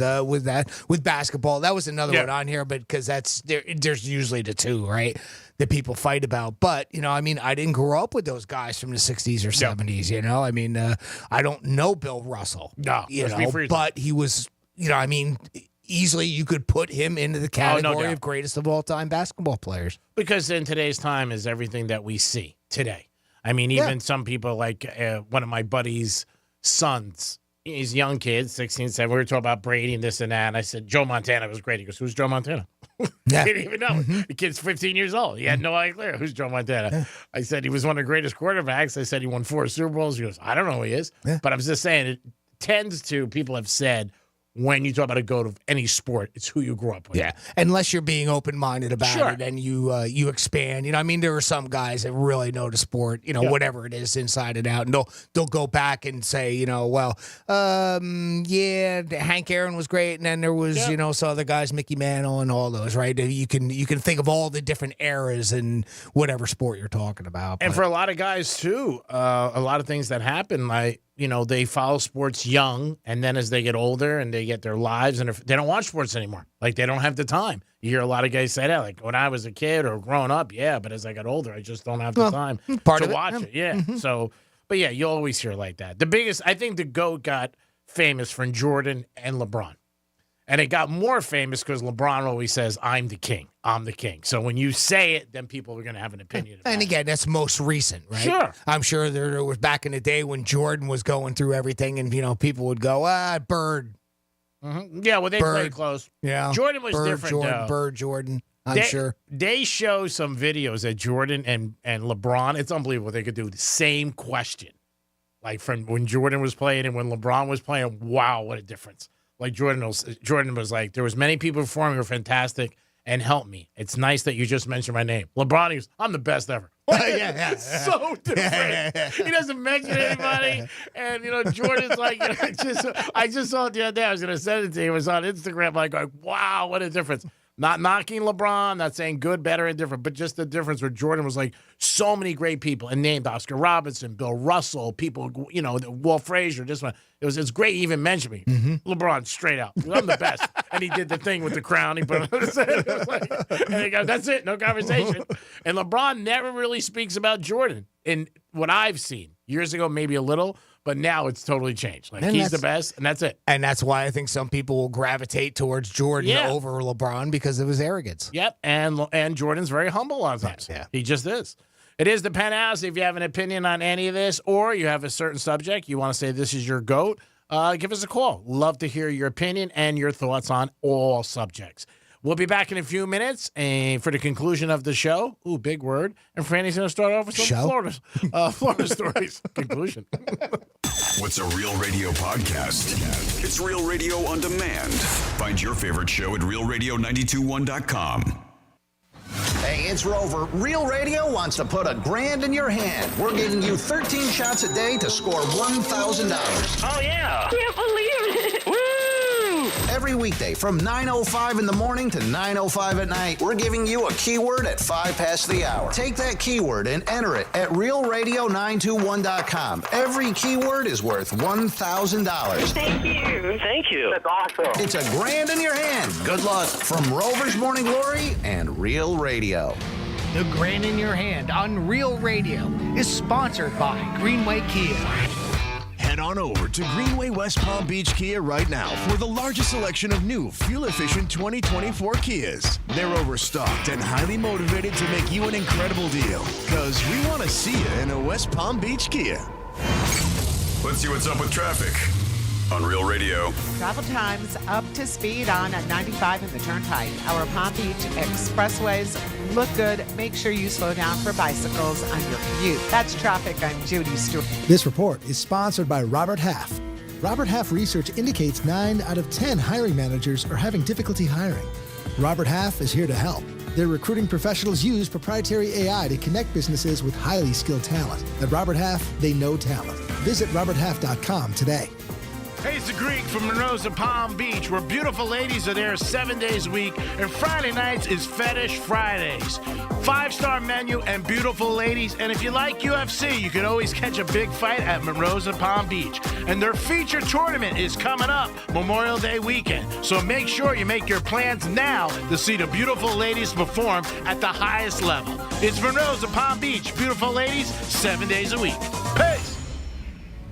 basketball. That was another one on here, but because there's usually the two, right? That people fight about. But, I didn't grow up with those guys from the 60s or 70s, I mean, I don't know Bill Russell. No, but he was, easily you could put him into the category of greatest of all time basketball players. Because in today's time is everything that we see today. I mean, even some people like one of my buddy's sons, he's a young kid, 16, 17. We were talking about Brady and this and that. And I said, Joe Montana was great. He goes, who's Joe Montana? Yeah. He didn't even know. The kid's 15 years old. He had no idea. Who's Joe Montana? I said, he was one of the greatest quarterbacks. I said, he won 4 Super Bowls. He goes, I don't know who he is. Yeah. But I'm just saying, it tends to, people have said, when you talk about a GOAT of any sport, it's who you grew up with. Yeah, unless you're being open-minded about it and you expand. there are some guys that really know the sport, whatever it is, inside and out, and they'll go back and say, Hank Aaron was great, and then there was, some other guys, Mickey Mantle and all those, right? You can think of all the different eras in whatever sport you're talking about. And for a lot of guys, too, a lot of things that happen, like, they follow sports young, and then as they get older and they get their lives, and they don't watch sports anymore. Like, they don't have the time. You hear a lot of guys say that, like, when I was a kid or growing up, but as I got older, I just don't have the time to watch it. Yeah. Mm-hmm. So, but yeah, you always hear like that. I think the GOAT got famous from Jordan and LeBron. And it got more famous because LeBron always says, I'm the king. I'm the king. So when you say it, then people are going to have an opinion about and again, that's most recent, right? Sure. I'm sure there was back in the day when Jordan was going through everything and, people would go, Bird. Mm-hmm. Yeah, well, they played close. Yeah. Jordan was different, though. Bird, Jordan, I'm sure. They show some videos at Jordan and LeBron. It's unbelievable. They could do the same question. Like from when Jordan was playing and when LeBron was playing. Wow, what a difference. Like Jordan was like, there was many people before me who were fantastic and helped me. It's nice that you just mentioned my name. LeBron, he goes, I'm the best ever. It's so different. He doesn't mention anybody. And, Jordan's like, I just saw it the other day. I was going to send it to you. It was on Instagram. Like, wow, what a difference. Not knocking LeBron, not saying good, better, and different, but just the difference where Jordan was like so many great people and named Oscar Robertson, Bill Russell, people, Walt Frazier, this one. It's great he even mentioned me. Mm-hmm. LeBron, straight out. I'm the best. And he did the thing with the crown. He put it on his head. It was like, and he goes, that's it, no conversation. And LeBron never really speaks about Jordan in what I've seen. Years ago, maybe a little. But now it's totally changed. Like, he's the best, and that's it. And that's why I think some people will gravitate towards Jordan over LeBron because of his arrogance. Yep, and Jordan's very humble a lot of times. Yeah. He just is. It is the Penthouse. If you have an opinion on any of this or you have a certain subject, you want to say this is your GOAT, give us a call. Love to hear your opinion and your thoughts on all subjects. We'll be back in a few minutes and for the conclusion of the show. Ooh, big word. And Franny's going to start off with some Florida stories. Conclusion. What's a Real Radio podcast? It's Real Radio on demand. Find your favorite show at realradio921.com. Hey, it's Rover. Real Radio wants to put $1,000 in your hand. We're giving you 13 shots a day to score $1,000. Oh, yeah. Can't believe it. Woo! Every weekday from 9:05 in the morning to 9:05 at night, we're giving you a keyword at 5 past the hour. Take that keyword and enter it at realradio921.com. Every keyword is worth $1,000. Thank you. Thank you. That's awesome. It's $1,000 in your hand. Good luck from Rover's Morning Glory and Real Radio. The $1,000 in your hand on Real Radio is sponsored by Greenway Kia. Head on over to Greenway West Palm Beach Kia right now for the largest selection of new, fuel-efficient 2024 Kias. They're overstocked and highly motivated to make you an incredible deal. Because we want to see you in a West Palm Beach Kia. Let's see what's up with traffic on Real Radio. Travel times up to speed on 95 in the Turnpike. Our Palm Beach expressways look good. Make sure you slow down for bicycles on your commute. That's traffic. I'm Judy Stewart. This report is sponsored by Robert Half. Robert Half research indicates 9 out of 10 hiring managers are having difficulty hiring. Robert Half is here to help. Their recruiting professionals use proprietary AI to connect businesses with highly skilled talent. At Robert Half, they know talent. Visit roberthalf.com today. Hey, it's the Greek from Monroe's and Palm Beach, where beautiful ladies are there 7 days a week, and Friday nights is Fetish Fridays. 5-star menu and beautiful ladies, and if you like UFC, you can always catch a big fight at Monroe's and Palm Beach. And their feature tournament is coming up Memorial Day weekend, so make sure you make your plans now to see the beautiful ladies perform at the highest level. It's Monroe's and Palm Beach, beautiful ladies, 7 days a week. Peace!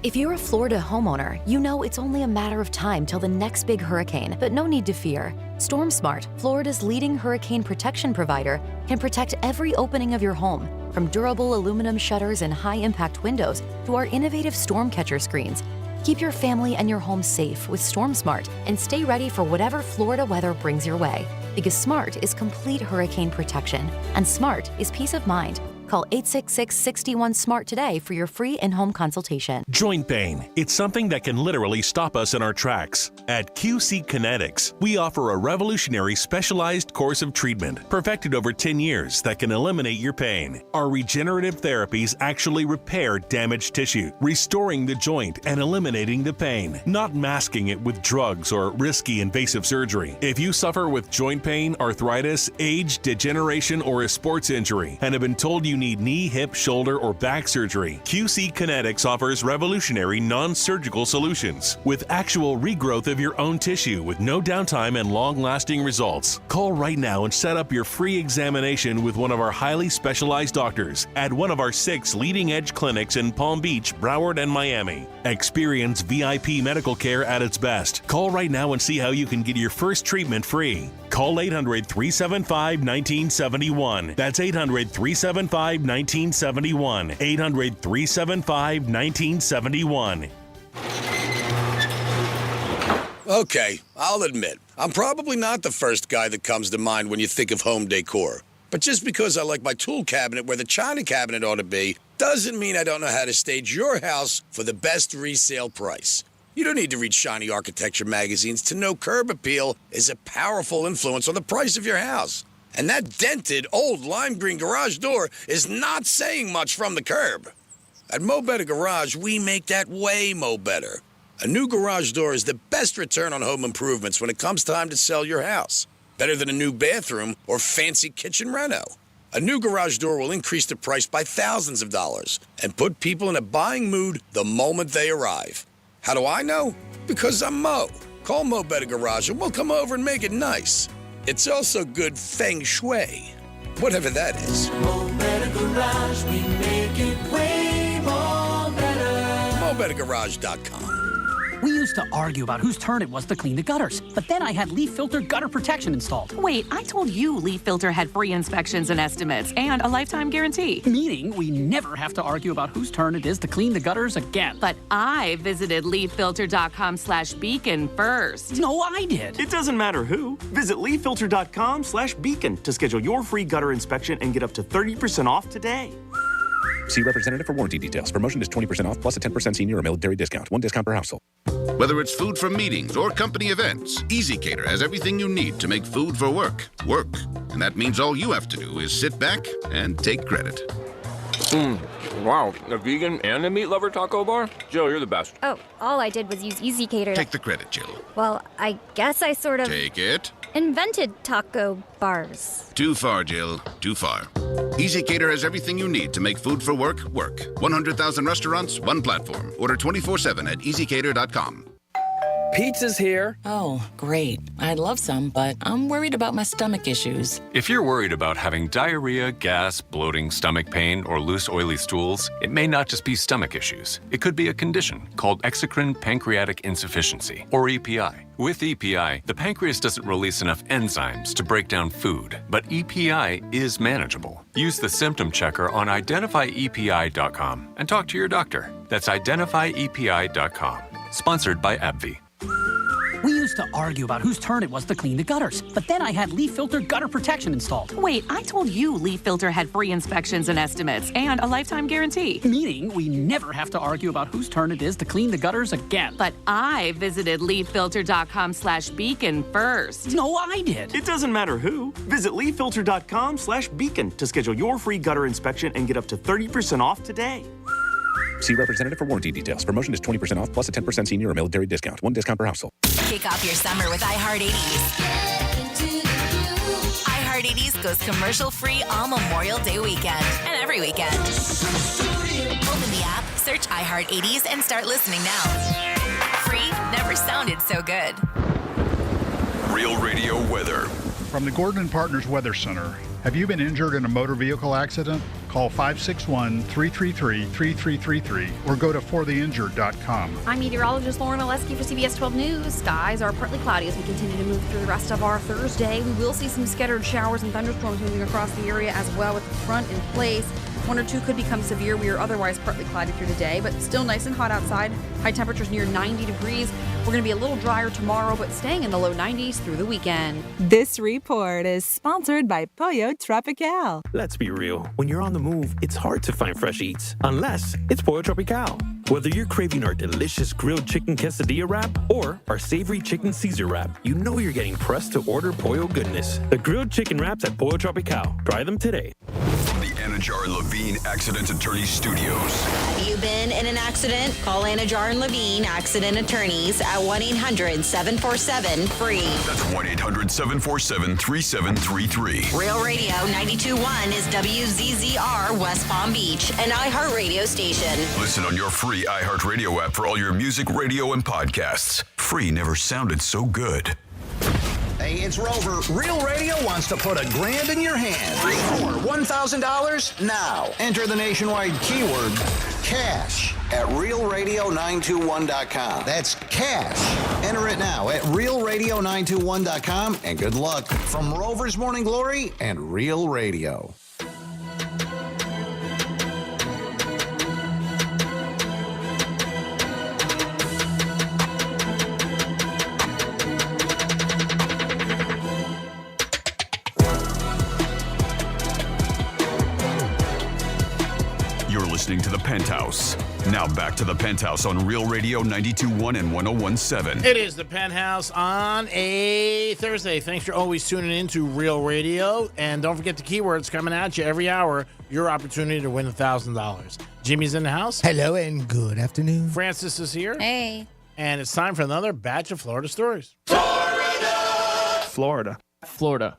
If you're a Florida homeowner, you know it's only a matter of time till the next big hurricane, but no need to fear. StormSmart, Florida's leading hurricane protection provider, can protect every opening of your home, from durable aluminum shutters and high-impact windows to our innovative storm catcher screens. Keep your family and your home safe with StormSmart and stay ready for whatever Florida weather brings your way. Because smart is complete hurricane protection, and smart is peace of mind. Call 866-61-SMART today for your free in-home consultation. Joint pain. It's something that can literally stop us in our tracks. At QC Kinetics, we offer a revolutionary specialized course of treatment perfected over 10 years that can eliminate your pain. Our regenerative therapies actually repair damaged tissue, restoring the joint and eliminating the pain, not masking it with drugs or risky invasive surgery. If you suffer with joint pain, arthritis, age, degeneration, or a sports injury and have been told you need knee, hip, shoulder, or back surgery, QC Kinetics offers revolutionary non-surgical solutions with actual regrowth of your own tissue with no downtime and long-lasting results. Call right now and set up your free examination with one of our highly specialized doctors at one of our 6 leading-edge clinics in Palm Beach, Broward, and Miami. Experience VIP medical care at its best. Call right now and see how you can get your first treatment free. Call 800-375-1971. That's 800-375-1971. 800-375-1971. Okay, I'll admit, I'm probably not the first guy that comes to mind when you think of home decor. But just because I like my tool cabinet where the china cabinet ought to be, doesn't mean I don't know how to stage your house for the best resale price. You don't need to read shiny architecture magazines to know curb appeal is a powerful influence on the price of your house. And that dented, old lime green garage door is not saying much from the curb. At Mo Better Garage, we make that way mo better. A new garage door is the best return on home improvements when it comes time to sell your house. Better than a new bathroom or fancy kitchen reno. A new garage door will increase the price by thousands of dollars and put people in a buying mood the moment they arrive. How do I know? Because I'm Mo. Call Mo Better Garage and we'll come over and make it nice. It's also good feng shui, whatever that is. Mo Better Garage, we make it way more better. MoBetterGarage.com. We used to argue about whose turn it was to clean the gutters, but then I had Leaf Filter gutter protection installed. Wait, I told you Leaf Filter had free inspections and estimates and a lifetime guarantee. Meaning we never have to argue about whose turn it is to clean the gutters again. But I visited leaffilter.com/beacon first. No, I did. It doesn't matter who. Visit leaffilter.com/beacon to schedule your free gutter inspection and get up to 30% off today. See representative for warranty details. Promotion is 20% off plus a 10% senior or military discount. 1 discount per household. Whether it's food for meetings or company events, EasyCater has everything you need to make food for work. And that means all you have to do is sit back and take credit. Wow, a vegan and a meat lover taco bar? Jill, you're the best. Oh, all I did was use EasyCater. Take the credit, Jill. Well, I guess I sort of... Take it. Invented taco bars. Too far, Jill. Too far. EasyCater has everything you need to make food for work. 100,000 restaurants, one platform. Order 24/7 at easycater.com. Pizza's here. Oh, great. I'd love some, but I'm worried about my stomach issues. If you're worried about having diarrhea, gas, bloating, stomach pain, or loose, oily stools, it may not just be stomach issues. It could be a condition called exocrine pancreatic insufficiency, or EPI. With EPI, the pancreas doesn't release enough enzymes to break down food, but EPI is manageable. Use the symptom checker on identifyepi.com and talk to your doctor. That's identifyepi.com. Sponsored by AbbVie. We used to argue about whose turn it was to clean the gutters, but then I had leaf filter gutter protection installed. Wait, I told you Leaf Filter had free inspections and estimates and a lifetime guarantee. Meaning we never have to argue about whose turn it is to clean the gutters again. But I visited leaffilter.com/beacon first. No, I did. It doesn't matter who. Visit leaffilter.com/beacon to schedule your free gutter inspection and get up to 30% off today. See representative for warranty details. Promotion is 20% off plus a 10% senior or military discount. One discount per household. Kick off your summer with iHeart80s. iHeart80s goes commercial-free all Memorial Day weekend and every weekend. Open the app, search iHeart80s, and start listening now. Free never sounded so good. Real Radio weather. From the Gordon & Partners Weather Center. Have you been injured in a motor vehicle accident? Call 561-333-3333 or go to fortheinjured.com. I'm meteorologist Lauren Oleski for CBS 12 News. Skies are partly cloudy as we continue to move through the rest of our Thursday. We will see some scattered showers and thunderstorms moving across the area as well with the front in place. One or two could become severe. We are otherwise partly cloudy through today, but still nice and hot outside. High temperatures near 90 degrees. We're going to be a little drier tomorrow, but staying in the low 90s through the weekend. This report is sponsored by Pollo Tropical. Let's be real. When you're on the move, it's hard to find fresh eats, unless it's Pollo Tropical. Whether you're craving our delicious grilled chicken quesadilla wrap or our savory chicken Caesar wrap, you know you're getting pressed to order Pollo goodness. The grilled chicken wraps at Pollo Tropical. Try them today. From the Anajar and Levine Accident Attorney Studios. Have you been in an accident? Call Anajar and Levine Accident Attorneys at 1-800-747-FREE. That's 1-800-747-3733. Real Radio 92.1 is WZZR West Palm Beach, an iHeart radio station. Listen on your free iHeartRadio app for all your music, radio, and podcasts. Free never sounded so good. Hey, it's Rover. Real Radio wants to put $1,000 in your hand. For $1,000 now. Enter the nationwide keyword cash at realradio921.com. That's cash. Enter it now at realradio921.com, and good luck from Rover's Morning Glory and Real Radio. Listening to the Penthouse. Now back to the Penthouse on Real Radio 92.1 and 101.7. It is the Penthouse on a Thursday. Thanks for always tuning in to Real Radio. And don't forget the keywords coming at you every hour. Your opportunity to win $1,000. Jimmy's in the house. Hello and good afternoon. Francis is here. Hey. And it's time for another batch of Florida stories. Florida. Florida.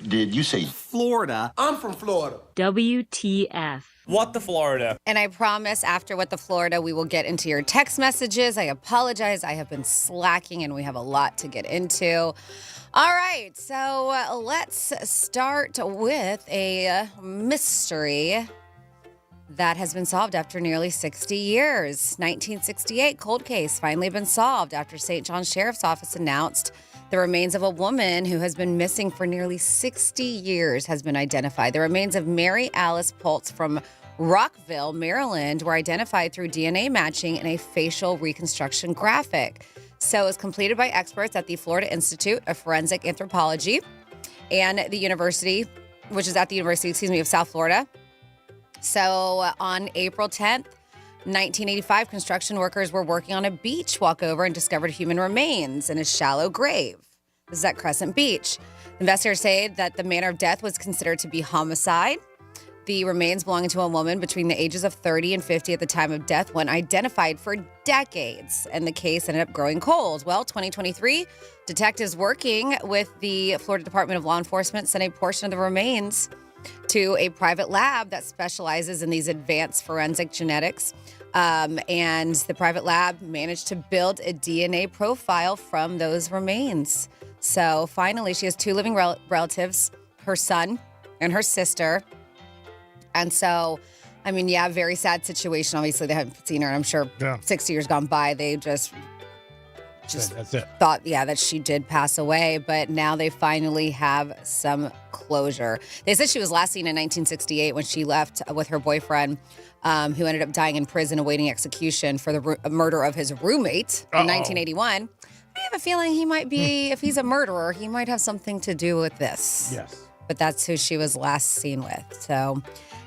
Did you say Florida? I'm from Florida. WTF. What the Florida? And I promise after What the Florida, we will get into your text messages. I apologize. I have been slacking and we have a lot to get into. All right. So let's start with a mystery that has been solved after nearly 60 years. 1968 cold case finally been solved after St. John's Sheriff's Office announced the remains of a woman who has been missing for nearly 60 years has been identified. The remains of Mary Alice Pultz from Rockville, Maryland, were identified through DNA matching in a facial reconstruction graphic. So it was completed by experts at the Florida Institute of Forensic Anthropology and the university, which is at the University, of South Florida. So on April 10th, 1985, construction workers were working on a beach walkover and discovered human remains in a shallow grave. This is at Crescent Beach. Investigators say that the manner of death was considered to be homicide. The remains belonging to a woman between the ages of 30 and 50 at the time of death went identified for decades, and the case ended up growing cold. Well, 2023, detectives working with the Florida Department of Law Enforcement sent a portion of the remains to a private lab that specializes in these advanced forensic genetics. And the private lab managed to build a DNA profile from those remains. So finally, she has 2 living relatives, her son and her sister. And so, I mean, yeah, very sad situation. Obviously, they haven't seen her, and I'm sure 60 years gone by, they just that's it. thought, that she did pass away. But now they finally have some closure. They said she was last seen in 1968 when she left with her boyfriend, who ended up dying in prison awaiting execution for the murder of his roommate in 1981. I have a feeling he might be, if he's a murderer, he might have something to do with this. Yes. But that's who she was last seen with. So,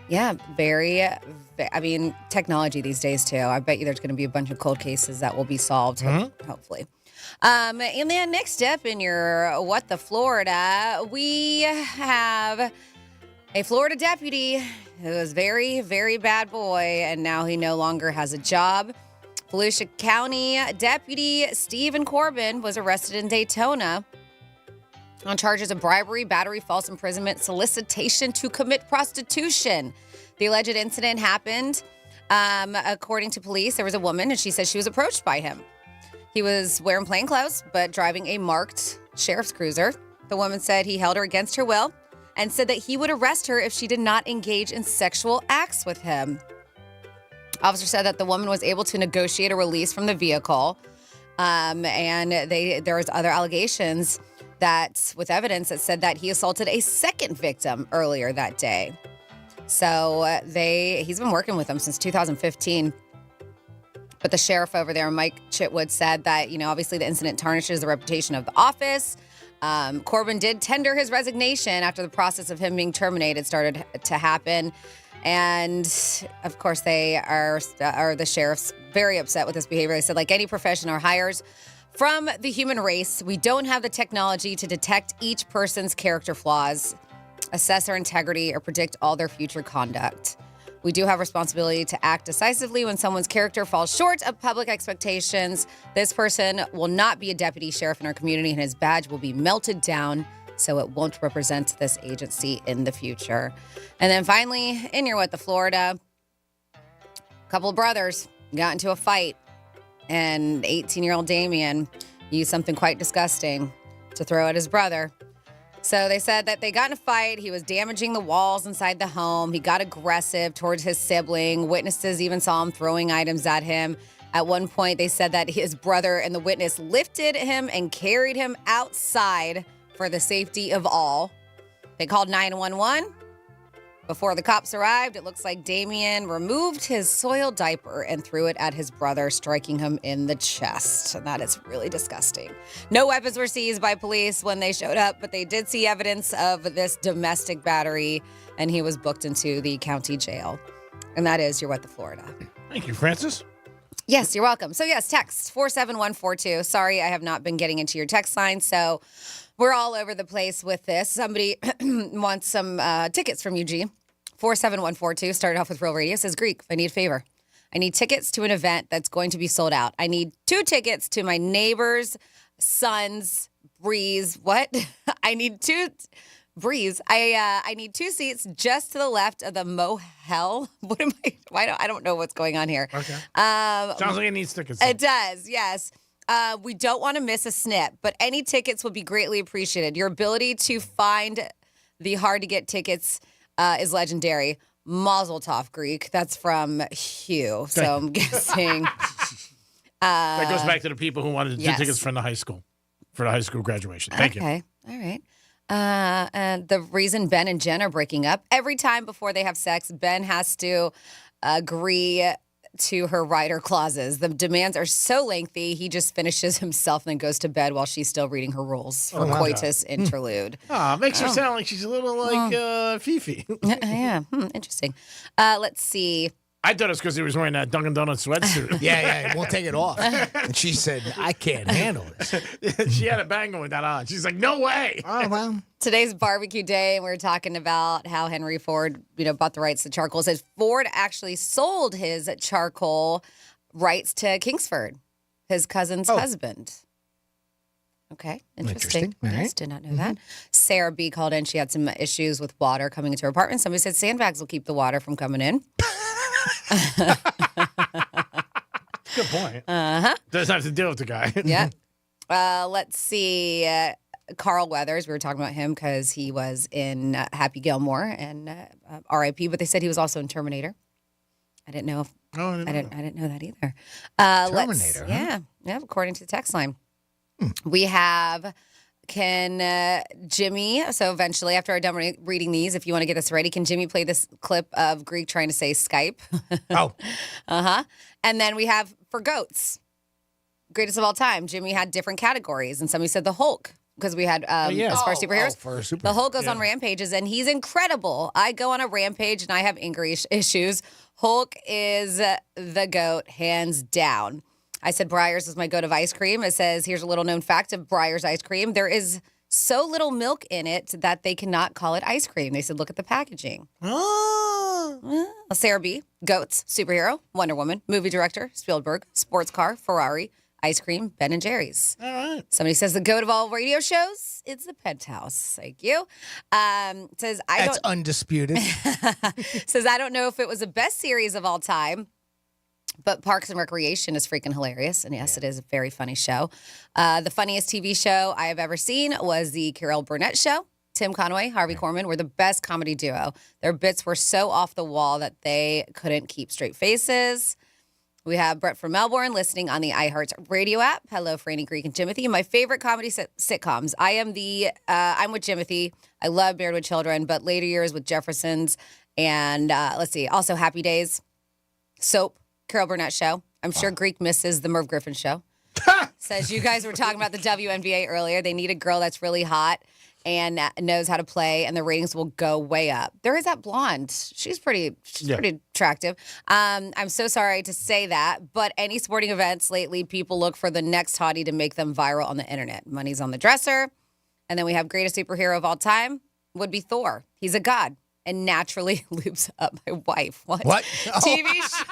yeah, I mean, technology these days, too. I bet you there's going to be a bunch of cold cases that will be solved, hopefully. And then next up in your What the Florida, we have a Florida deputy who is very, very bad boy, and now he no longer has a job. Volusia County Deputy Stephen Corbin was arrested in Daytona on charges of bribery, battery, false imprisonment, solicitation to commit prostitution. The alleged incident happened, according to police. There was a woman, and she said she was approached by him. He was wearing plain clothes, but driving a marked sheriff's cruiser. The woman said he held her against her will and said that he would arrest her if she did not engage in sexual acts with him. Officer said that the woman was able to negotiate a release from the vehicle, and there was other allegations with evidence that said that he assaulted a second victim earlier that day. So he's been working with them since 2015. But the sheriff over there, Mike Chitwood, said that, obviously the incident tarnishes the reputation of the office. Corbin did tender his resignation after the process of him being terminated started to happen. And of course, the sheriff's very upset with this behavior. They said, like any profession or hires from the human race, we don't have the technology to detect each person's character flaws, assess their integrity, or predict all their future conduct. We do have responsibility to act decisively when someone's character falls short of public expectations. This person will not be a deputy sheriff in our community, and his badge will be melted down so it won't represent this agency in the future. And then finally, in your What the Florida, a couple of brothers got into a fight, and 18-year-old Damien used something quite disgusting to throw at his brother. So they said that they got in a fight. He was damaging the walls inside the home. He got aggressive towards his sibling. Witnesses even saw him throwing items at him. At one point, they said that his brother and the witness lifted him and carried him outside for the safety of all. They called 911. Before the cops arrived, it looks like Damien removed his soiled diaper and threw it at his brother, striking him in the chest. And that is really disgusting. No weapons were seized by police when they showed up, but they did see evidence of this domestic battery, and he was booked into the county jail. And that is your What the Florida. Thank you, Francis. Yes, you're welcome. So yes, text 47142. Sorry, I have not been getting into your text line, so we're all over the place with this. Somebody wants some tickets from you, G. 47142 started off with Real Radio. Says, Greek, I need a favor. I need tickets to an event that's going to be sold out. I need 2 tickets to my neighbor's son's Breeze. What? I need 2 Breeze. I need 2 seats just to the left of the Mohel. What am I? I don't know what's going on here. Okay. Sounds like it needs tickets. It does. Yes. We don't want to miss a snip, but any tickets would be greatly appreciated. Your ability to find the hard to get tickets is legendary. Mazel tov, Greek. That's from Hugh. So I'm guessing. That goes back to the people who wanted to do tickets for the high school graduation. Thank you. Okay. All right. And the reason Ben and Jen are breaking up, every time before they have sex, Ben has to agree to her rider clauses. The demands are so lengthy, he just finishes himself and then goes to bed while she's still reading her rules for coitus interlude. Makes her sound like she's a little like Fifi. Yeah, interesting. Let's see. I thought it was because he was wearing that Dunkin' Donuts sweatsuit. Yeah, won't take it off. And she said, I can't handle this. She had a bang with that on. She's like, no way. Oh, well. Today's barbecue day, and we're talking about how Henry Ford, bought the rights to charcoal. It says Ford actually sold his charcoal rights to Kingsford, his cousin's husband. Okay, interesting. All right. Yes, did not know that. Sarah B. called in. She had some issues with water coming into her apartment. Somebody said sandbags will keep the water from coming in. Good point. Uh-huh. Doesn't have to deal with the guy. Yeah. Let's see. Carl Weathers, we were talking about him because he was in Happy Gilmore and R.I.P., but they said he was also in Terminator. I didn't know if I didn't know that either. Terminator, huh? Yeah, according to the text line. We have Jimmy, so eventually after I'm done reading these, if you want to get us ready, can Jimmy play this clip of Greek trying to say Skype? Oh. Uh-huh. And then we have for goats, greatest of all time. Jimmy had different categories, and somebody said the Hulk. Because we had, as far as superheroes, the Hulk goes on rampages, and he's incredible. I go on a rampage, and I have anger issues. Hulk is the GOAT, hands down. I said Breyers is my GOAT of ice cream. It says, here's a little known fact of Breyers ice cream. There is so little milk in it that they cannot call it ice cream. They said, look at the packaging. Oh. Sarah B., GOATs, superhero, Wonder Woman, movie director, Spielberg, sports car, Ferrari, ice cream, Ben & Jerry's. All right. Somebody says the GOAT of all radio shows, it's the Penthouse. Thank you. Says That's undisputed. Says I don't know if it was the best series of all time, but Parks and Recreation is freaking hilarious. And yes, it is a very funny show. The funniest TV show I have ever seen was the Carol Burnett Show. Tim Conway, Harvey Korman were the best comedy duo. Their bits were so off the wall that they couldn't keep straight faces. We have Brett from Melbourne listening on the iHeart Radio app. Hello, Franny, Greek, and Jimothy. My favorite comedy sitcoms. I'm with Jimothy. I love Married with Children, but later years with Jeffersons. And let's see, also Happy Days, Soap, Carol Burnett Show. I'm sure Greek misses the Merv Griffin Show. Says you guys were talking about the WNBA earlier. They need a girl that's really hot and knows how to play, and the ratings will go way up. There is that blonde. She's pretty attractive. I'm so sorry to say that, but any sporting events lately, people look for the next hottie to make them viral on the internet. Money's on the dresser. And then we have greatest superhero of all time would be Thor. He's a god and naturally loops up my wife. What? TV show.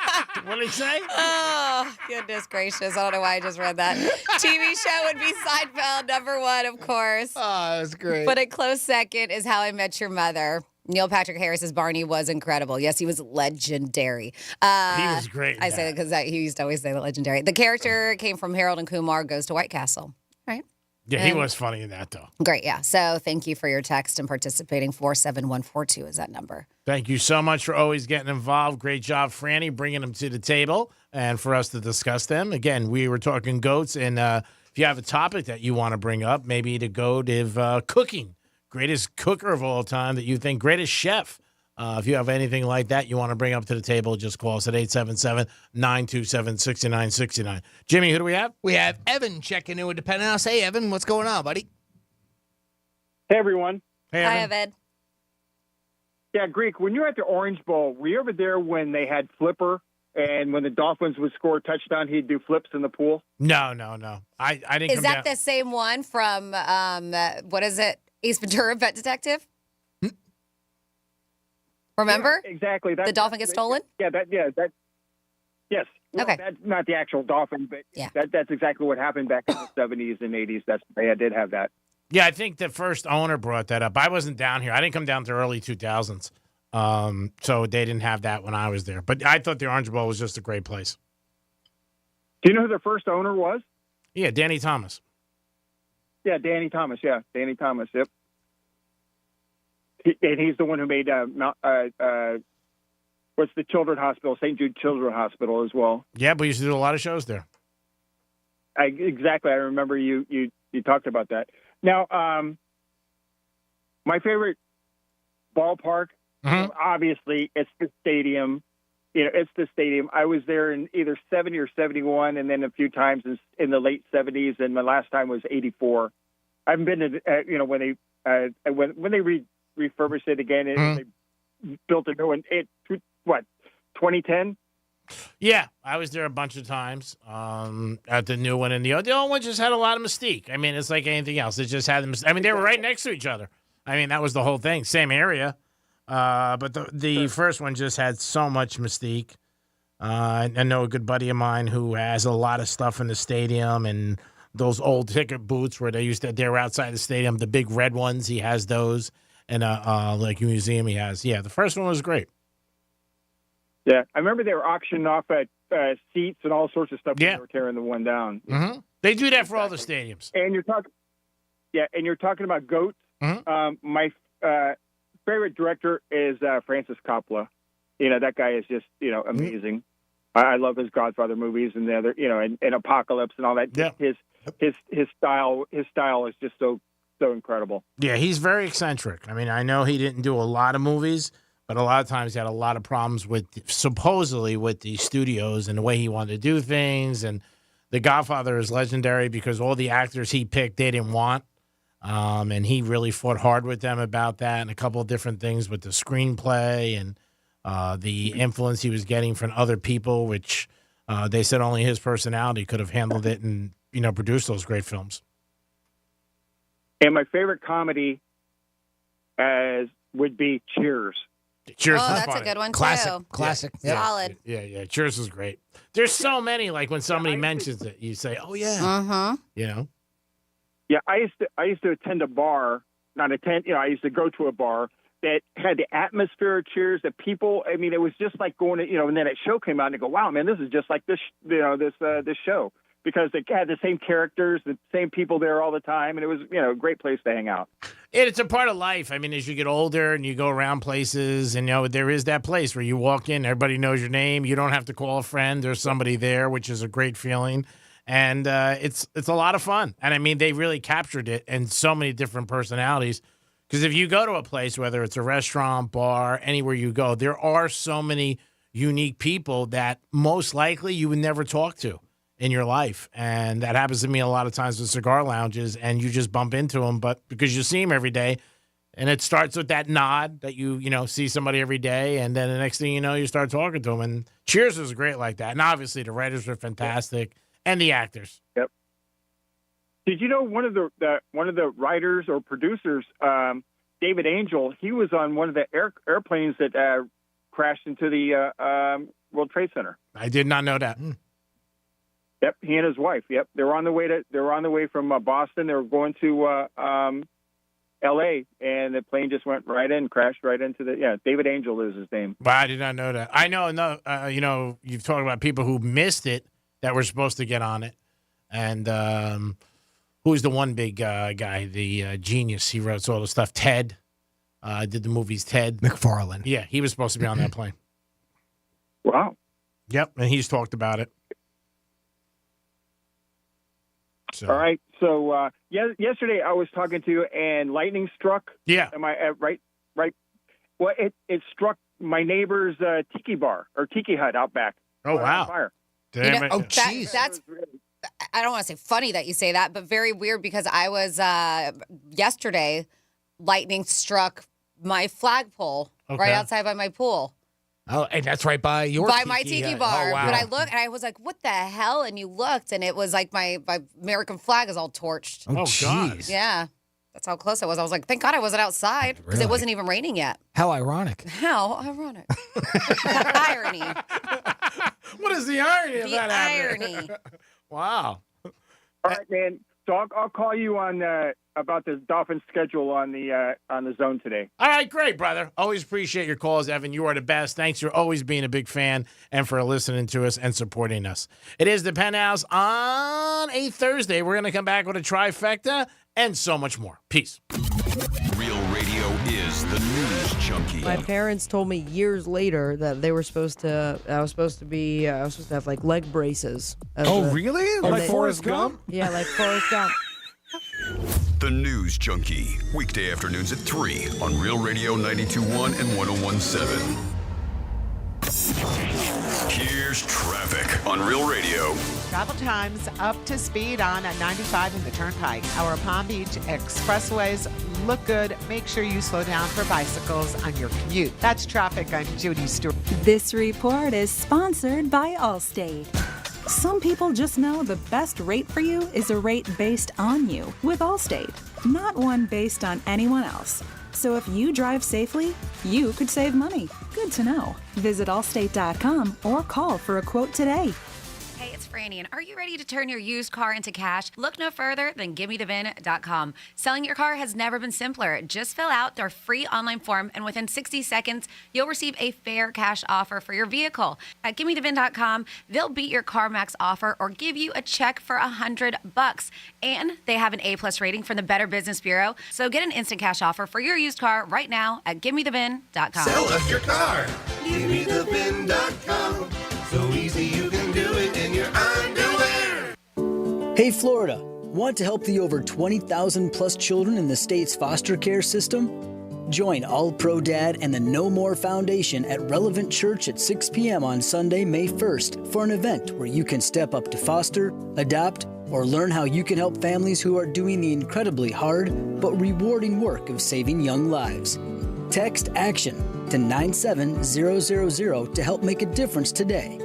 What did he say? Oh, goodness gracious. I don't know why I just read that. TV show would be Seinfeld, number one, of course. Oh, that's great. But a close second is How I Met Your Mother. Neil Patrick Harris's Barney was incredible. Yes, he was legendary. He was great. I say that because he used to always say the legendary. The character came from Harold and Kumar Goes to White Castle. Right? Yeah, he was funny in that, though. Great, yeah. So thank you for your text and participating. 47142 is that number. Thank you so much for always getting involved. Great job, Franny, bringing them to the table and for us to discuss them. Again, we were talking goats, and if you have a topic that you want to bring up, maybe the goat of cooking, greatest cooker of all time that you think, greatest chef. If you have anything like that you want to bring up to the table, just call us at 877-927-6969. Jimmy, who do we have? We have Evan checking in with the Penthouse. Hey, Evan, what's going on, buddy? Hey, everyone. Hey, Hi, Evan. Evan. Yeah, Greek, when you were at the Orange Bowl, were you ever there when they had Flipper, and when the Dolphins would score a touchdown, he'd do flips in the pool? No. I didn't Is come that down. the same one from, what is it, Ace Ventura, Vet Detective? Remember? Yeah, exactly. The dolphin gets stolen? Yes. Well, Okay. That's not the actual dolphin, but Yeah. that's exactly what happened back in the 70s and 80s. They did have that. Yeah, I think the first owner brought that up. I wasn't down here. I didn't come down to early 2000s. So they didn't have that when I was there. But I thought the Orange Bowl was just a great place. Do you know who their first owner was? Yeah, Danny Thomas. Yeah, Danny Thomas. Yeah, Danny Thomas. Yep. And he's the one who made what's the Children's Hospital, St. Jude Children's Hospital as well. Yeah, we used to do a lot of shows there. Exactly. I remember you talked about that. Now, my favorite ballpark, obviously, it's the stadium. It's the stadium. I was there in either 70 or 71, and then a few times in the late 70s, and my last time was 84. I haven't been to, when they refurbished it again, and they built a new one. 2010? Yeah, I was there a bunch of times at the new one, and the old one just had a lot of mystique. I mean, it's like anything else. It just had they were right next to each other. I mean, that was the whole thing. Same area. But the first one just had so much mystique. I know a good buddy of mine who has a lot of stuff in the stadium and those old ticket booths where they were outside the stadium, the big red ones. He has those. And like a museum he has. Yeah, the first one was great. Yeah, I remember they were auctioning off at seats and all sorts of stuff when they were tearing the one down. Mm-hmm. They do that for all the stadiums. And you're talking about goats. My favorite director is Francis Coppola. That guy is just amazing. I love his Godfather movies and the other and Apocalypse and all that. Yeah. His style is just so incredible. Yeah, he's very eccentric. I mean, I know he didn't do a lot of movies, but a lot of times he had a lot of problems supposedly with the studios and the way he wanted to do things. And The Godfather is legendary because all the actors he picked, they didn't want. And he really fought hard with them about that and a couple of different things with the screenplay and the influence he was getting from other people, which they said only his personality could have handled it and, produced those great films. And my favorite comedy would be Cheers. Cheers. Oh, is that's funny. a good one, Classic. too. Classic. Yeah. Solid. Yeah. Cheers is great. There's so many, like when somebody mentions it, you say, oh, yeah. Uh-huh. Yeah, I used to attend a bar, not attend, I used to go to a bar that had the atmosphere of Cheers, that people, I mean, it was just like going to, and then that show came out and you go, wow, man, this is just like this, this show. Because they had the same characters, the same people there all the time, and it was, a great place to hang out. It's a part of life. I mean, as you get older and you go around places, and there is that place where you walk in, everybody knows your name. You don't have to call a friend. There's somebody there, which is a great feeling, and it's a lot of fun. And I mean, they really captured it in so many different personalities. Because if you go to a place, whether it's a restaurant, bar, anywhere you go, there are so many unique people that most likely you would never talk to in your life. And that happens to me a lot of times with cigar lounges, and you just bump into them, but because you see them every day, and it starts with that nod that you see somebody every day, and then the next thing you know, you start talking to them. And Cheers was great like that. And obviously the writers were fantastic, and the actors. Yep. Did you know one of the writers or producers, David Angel, he was on one of the airplanes that crashed into the World Trade Center. I did not know that. Yep, he and his wife. Yep, they were on the way from Boston. They were going to L.A. and the plane just went right in, crashed right into the. Yeah, David Angel is his name. Well, I did not know that. I know. No, you've talked about people who missed it that were supposed to get on it, and who's the one big guy, the genius? He wrote all the stuff. Ted did the movies. Ted McFarlane. Yeah, he was supposed to be on that plane. Wow. Yep, and he's talked about it. So. All right. So yesterday I was talking to you, and lightning struck. Yeah. Am I right? Right. Well, it struck my neighbor's tiki bar or tiki hut out back. Oh wow! Fire. Damn it. Oh jeez. That's. I don't want to say funny that you say that, but very weird because I was yesterday. Lightning struck my flagpole right outside by my pool. Oh, and that's right by your my tiki bar. Oh, wow. But I looked and I was like, what the hell? And you looked and it was like my American flag is all torched. Oh, jeez. Yeah. That's how close I was. I was like, thank God I wasn't outside because it wasn't even raining yet. How ironic. How ironic. The irony. What is the irony of The that happening? irony. Wow. All right, man. So I'll call you on about the Dolphins' schedule on the zone today. All right, great, brother. Always appreciate your calls, Evan. You are the best. Thanks for always being a big fan and for listening to us and supporting us. It is the Penthouse on a Thursday. We're going to come back with a trifecta and so much more. Peace. Real Radio is the news junkie. My parents told me years later that they were supposed to. I was supposed to have like leg braces. Really? Like Forrest Gump? Yeah, like Forrest Gump. The News Junkie. Weekday afternoons at 3 on Real Radio 92.1 and 101.7. Here's traffic on Real Radio. Travel times up to speed on 95 in the Turnpike. Our Palm Beach expressways look good. Make sure you slow down for bicycles on your commute. That's traffic. I'm Judy Stewart. This report is sponsored by Allstate. Some people just know the best rate for you is a rate based on you with Allstate, not one based on anyone else. So if you drive safely, you could save money. Good to know. Visit allstate.com or call for a quote today. Hey, it's Franny, and are you ready to turn your used car into cash? Look no further than GimmeTheVin.com. Selling your car has never been simpler. Just fill out their free online form, and within 60 seconds, you'll receive a fair cash offer for your vehicle. At GimmeTheVin.com, they'll beat your CarMax offer or give you a check for $100. And they have an A+ rating from the Better Business Bureau. So get an instant cash offer for your used car right now at GimmeTheVin.com. Sell us your car. GimmeTheVin.com. So easy you can do it in your underwear. Hey, Florida. Want to help the over 20,000 plus children in the state's foster care system? Join All Pro Dad and the No More Foundation at Relevant Church at 6 p.m. on Sunday, May 1st for an event where you can step up to foster, adopt, or learn how you can help families who are doing the incredibly hard but rewarding work of saving young lives. Text ACTION to 97000 to help make a difference today.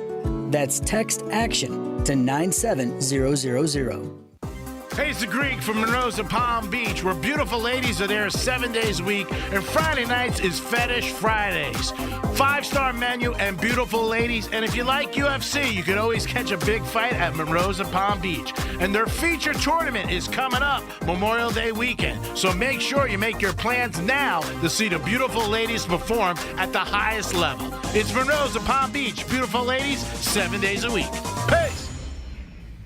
That's text ACTION to 97000. Hey, it's the Greek from Monroe's and Palm Beach, where beautiful ladies are there 7 days a week, and Friday nights is Fetish Fridays. 5-star menu and beautiful ladies, and if you like UFC, you can always catch a big fight at Monroe's and Palm Beach. And their feature tournament is coming up Memorial Day weekend, so make sure you make your plans now to see the beautiful ladies perform at the highest level. It's Monroe's and Palm Beach, beautiful ladies, 7 days a week. Peace!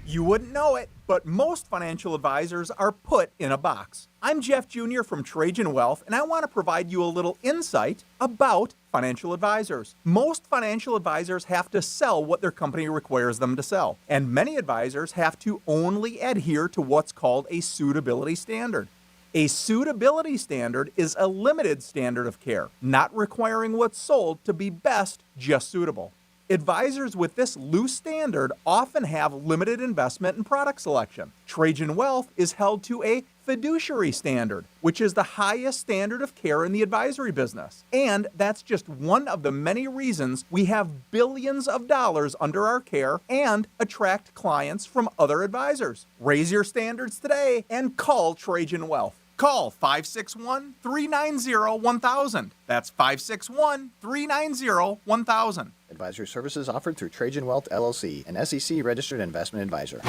You wouldn't know it, but most financial advisors are put in a box. I'm Jeff Jr. from Trajan Wealth, and I want to provide you a little insight about financial advisors. Most financial advisors have to sell what their company requires them to sell, and many advisors have to only adhere to what's called a suitability standard. A suitability standard is a limited standard of care, not requiring what's sold to be best, just suitable. Advisors with this loose standard often have limited investment and product selection. Trajan Wealth is held to a fiduciary standard, which is the highest standard of care in the advisory business. And that's just one of the many reasons we have billions of dollars under our care and attract clients from other advisors. Raise your standards today and call Trajan Wealth. Call 561-390-1000. That's 561-390-1000. Advisory services offered through Trajan Wealth, LLC, an SEC-registered investment advisor.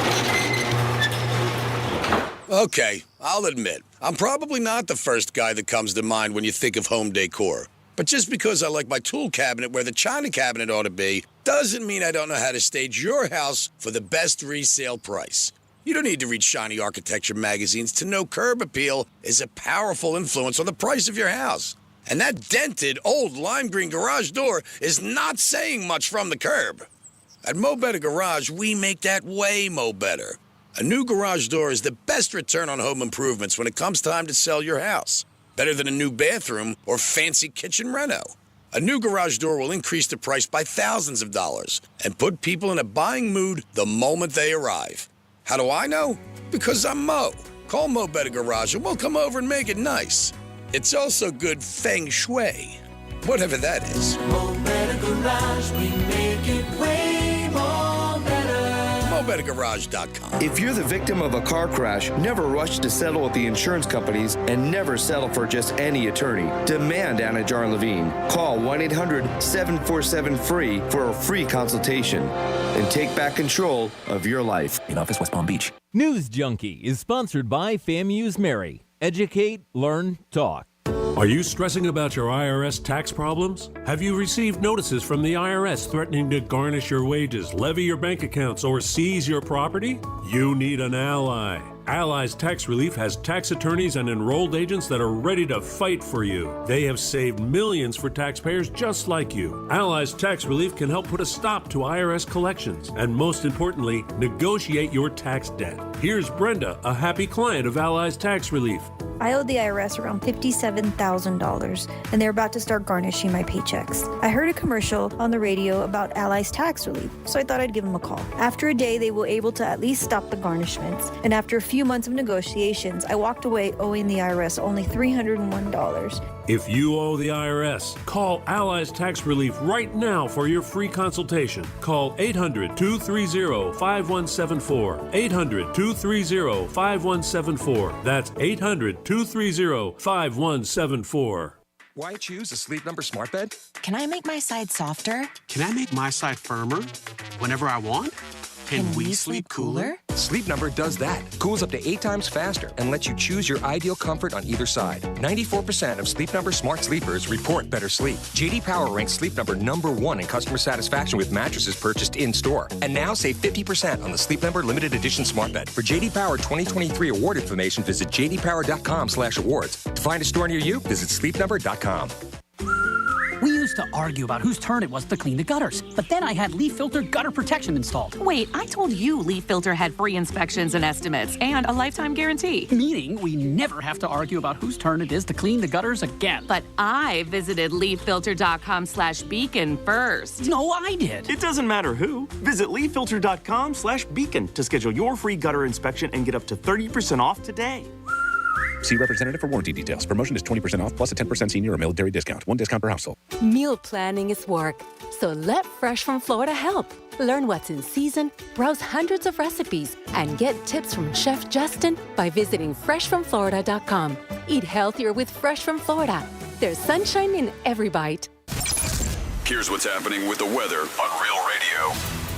Okay, I'll admit, I'm probably not the first guy that comes to mind when you think of home decor. But just because I like my tool cabinet where the china cabinet ought to be, doesn't mean I don't know how to stage your house for the best resale price. You don't need to read shiny architecture magazines to know curb appeal is a powerful influence on the price of your house. And that dented, old lime green garage door is not saying much from the curb. At Mo Better Garage, we make that way mo better. A new garage door is the best return on home improvements when it comes time to sell your house. Better than a new bathroom or fancy kitchen reno. A new garage door will increase the price by thousands of dollars and put people in a buying mood the moment they arrive. How do I know? Because I'm Mo. Call Mo Better Garage and we'll come over and make it nice. It's also good feng shui, whatever that is. Mo Better Garage, we make it way more better. MoBetterGarage.com. If you're the victim of a car crash, never rush to settle with the insurance companies and never settle for just any attorney. Demand Anna Jar Levine. Call 1-800-747-FREE for a free consultation and take back control of your life. In office, West Palm Beach. News Junkie is sponsored by FAMU's Mary. Educate, learn, talk. Are you stressing about your IRS tax problems? Have you received notices from the IRS threatening to garnish your wages, levy your bank accounts, or seize your property? You need an ally. Allies Tax Relief has tax attorneys and enrolled agents that are ready to fight for you. They have saved millions for taxpayers just like you. Allies Tax Relief can help put a stop to IRS collections and, most importantly, negotiate your tax debt. Here's Brenda, a happy client of Allies Tax Relief. I owed the IRS around $57,000, and they're about to start garnishing my paychecks. I heard a commercial on the radio about Allies Tax Relief, so I thought I'd give them a call. After a day, they were able to at least stop the garnishments, and after a few months of negotiations, I walked away owing the IRS only $301. If you owe the IRS, call Allies Tax Relief right now for your free consultation. Call 800-230-5174. 800-230-5174. That's 800-230-5174. Why choose a Sleep Number smart bed? Can I make my side softer? Can I make my side firmer whenever I want? Can we sleep cooler? Sleep Number does that. Cools up to 8 times faster and lets you choose your ideal comfort on either side. 94% of Sleep Number smart sleepers report better sleep. J.D. Power ranks Sleep Number #1 in customer satisfaction with mattresses purchased in-store. And now save 50% on the Sleep Number limited edition smart bed. For J.D. Power 2023 award information, visit jdpower.com/awards. To find a store near you, visit sleepnumber.com. We used to argue about whose turn it was to clean the gutters, but then I had Leaf Filter gutter protection installed. Wait, I told you Leaf Filter had free inspections and estimates and a lifetime guarantee. Meaning we never have to argue about whose turn it is to clean the gutters again. But I visited leaffilter.com/beacon first. No, I did. It doesn't matter who. Visit leaffilter.com/beacon to schedule your free gutter inspection and get up to 30% off today. See representative for warranty details. Promotion is 20% off plus a 10% senior or military discount. One discount per household. Meal planning is work, so let Fresh from Florida help. Learn what's in season, browse hundreds of recipes, and get tips from Chef Justin by visiting freshfromflorida.com. Eat healthier with Fresh from Florida. There's sunshine in every bite. Here's what's happening with the weather on Real Radio.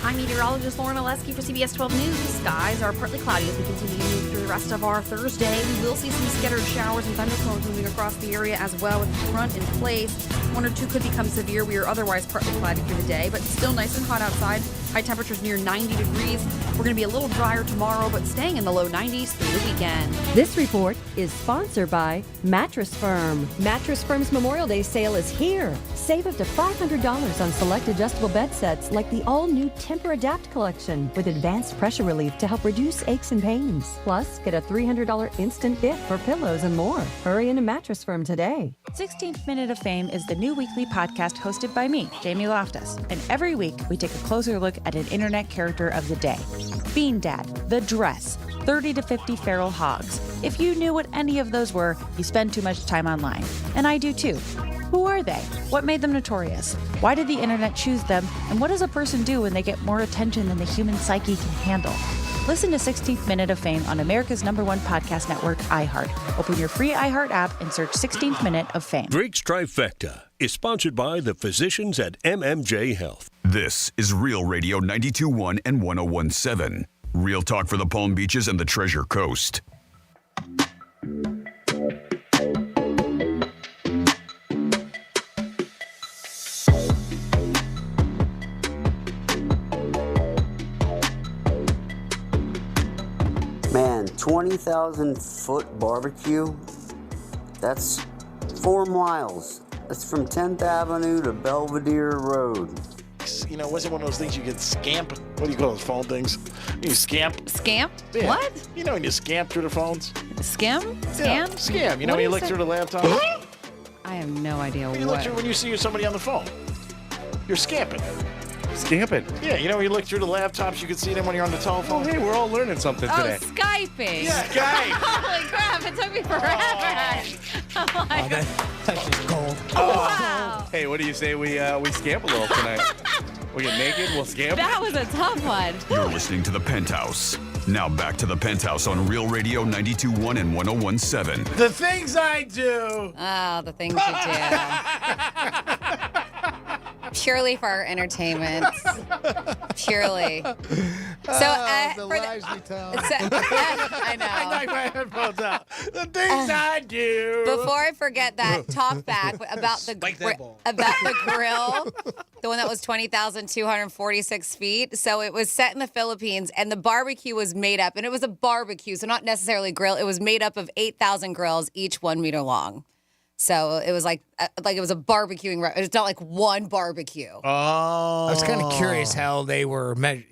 I'm meteorologist Lauren Oleski for CBS 12 News. Skies are partly cloudy as we continue to move through the rest of our Thursday. We will see some scattered showers and thunderstorms moving across the area as well with the front in place. One or two could become severe. We are otherwise partly cloudy through the day, but still nice and hot outside. High temperatures near 90 degrees. We're going to be a little drier tomorrow, but staying in the low 90s through the weekend. This report is sponsored by Mattress Firm. Mattress Firm's Memorial Day sale is here. Save up to $500 on select adjustable bed sets like the all-new Temper Adapt collection with advanced pressure relief to help reduce aches and pains. Plus, get a $300 instant gift for pillows and more. Hurry into Mattress Firm today. 16th Minute of Fame is the new weekly podcast hosted by me, Jamie Loftus. And every week, we take a closer look at an internet character of the day. Bean Dad, The Dress, 30 to 50 feral hogs. If you knew what any of those were, you spend too much time online. And I do too. Who are they? What made them notorious? Why did the internet choose them? And what does a person do when they get more attention than the human psyche can handle? Listen to 16th Minute of Fame on America's #1 podcast network, iHeart. Open your free iHeart app and search 16th Minute of Fame. Drake's Trifecta is sponsored by the physicians at MMJ Health. This is Real Radio 92.1 and 101.7. Real talk for the Palm Beaches and the Treasure Coast. Man, 20,000-foot barbecue? That's 4 miles. That's from 10th Avenue to Belvedere Road. You know, it wasn't one of those things you could scamp. What do you call those phone things? You scamp. Scamp? Yeah. What? You know when you scamp through the phones? Skim? Yeah, Scam? scam. You know What when you is look it? through the laptop? I have no idea You look what. through when you see somebody on the phone. You're scamping. Scamping. Yeah, you know when you look through the laptops, you can see them when you're on the telephone. Oh, hey, we're all learning something today. Oh, Skyping. Yeah, Skype. Holy crap, it took me forever. I'm like, That's just gold. wow. Hey, what do you say we scamp a little tonight? We get naked, we'll scamp. That was a tough one. You're listening to the Penthouse. Now back to the Penthouse on Real Radio 92.1 and 101.7. The things I do. Oh, the things you do. Purely for our entertainment. Purely. So, the for lies we tell. I know. I knocked my headphones out. The things I do. Before I forget that, talk back about the grill, the one that was 20,246 feet. So it was set in the Philippines, and the barbecue was made up, and it was a barbecue, so not necessarily grill. It was made up of 8,000 grills, each 1 meter long. So it was like it was a barbecuing. It's not like one barbecue. Oh. I was kind of curious how they were, They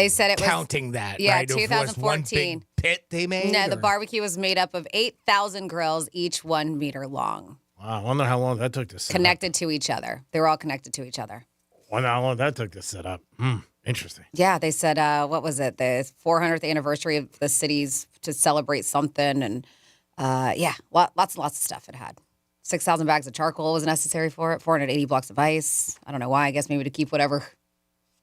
said it was counting that. Yeah, right? If it was one 2014. big pit they made. No, the or- barbecue was made up of 8,000 grills, each 1 meter long, Wow, I wonder how long that took to set connected to each other. They were all connected to each other. up. Wonder how long that took to set up. Interesting. Yeah, they said, what was it? The 400th anniversary of the cities to celebrate something. And yeah, lots and lots of stuff it had. 6,000 bags of charcoal was necessary for it, 480 blocks of ice. I don't know why. I guess maybe to keep whatever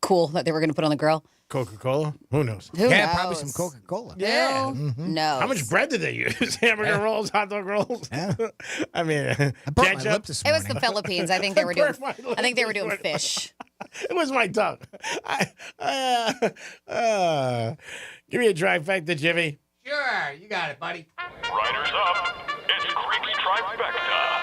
cool that they were going to put on the grill. Coca-Cola? Who knows? Who knows? Probably some Coca-Cola. Yeah. No. How much bread did they use? Hamburger rolls, hot dog rolls? Yeah. I mean, I burnt my ketchup. lip this It was morning. the Philippines. I think they were doing. burnt my lip I think they were this doing morning. fish. It was my tongue. Give me a trifecta, Jimmy. Sure, you got it, buddy. Riders up. It's Creek's Trifecta.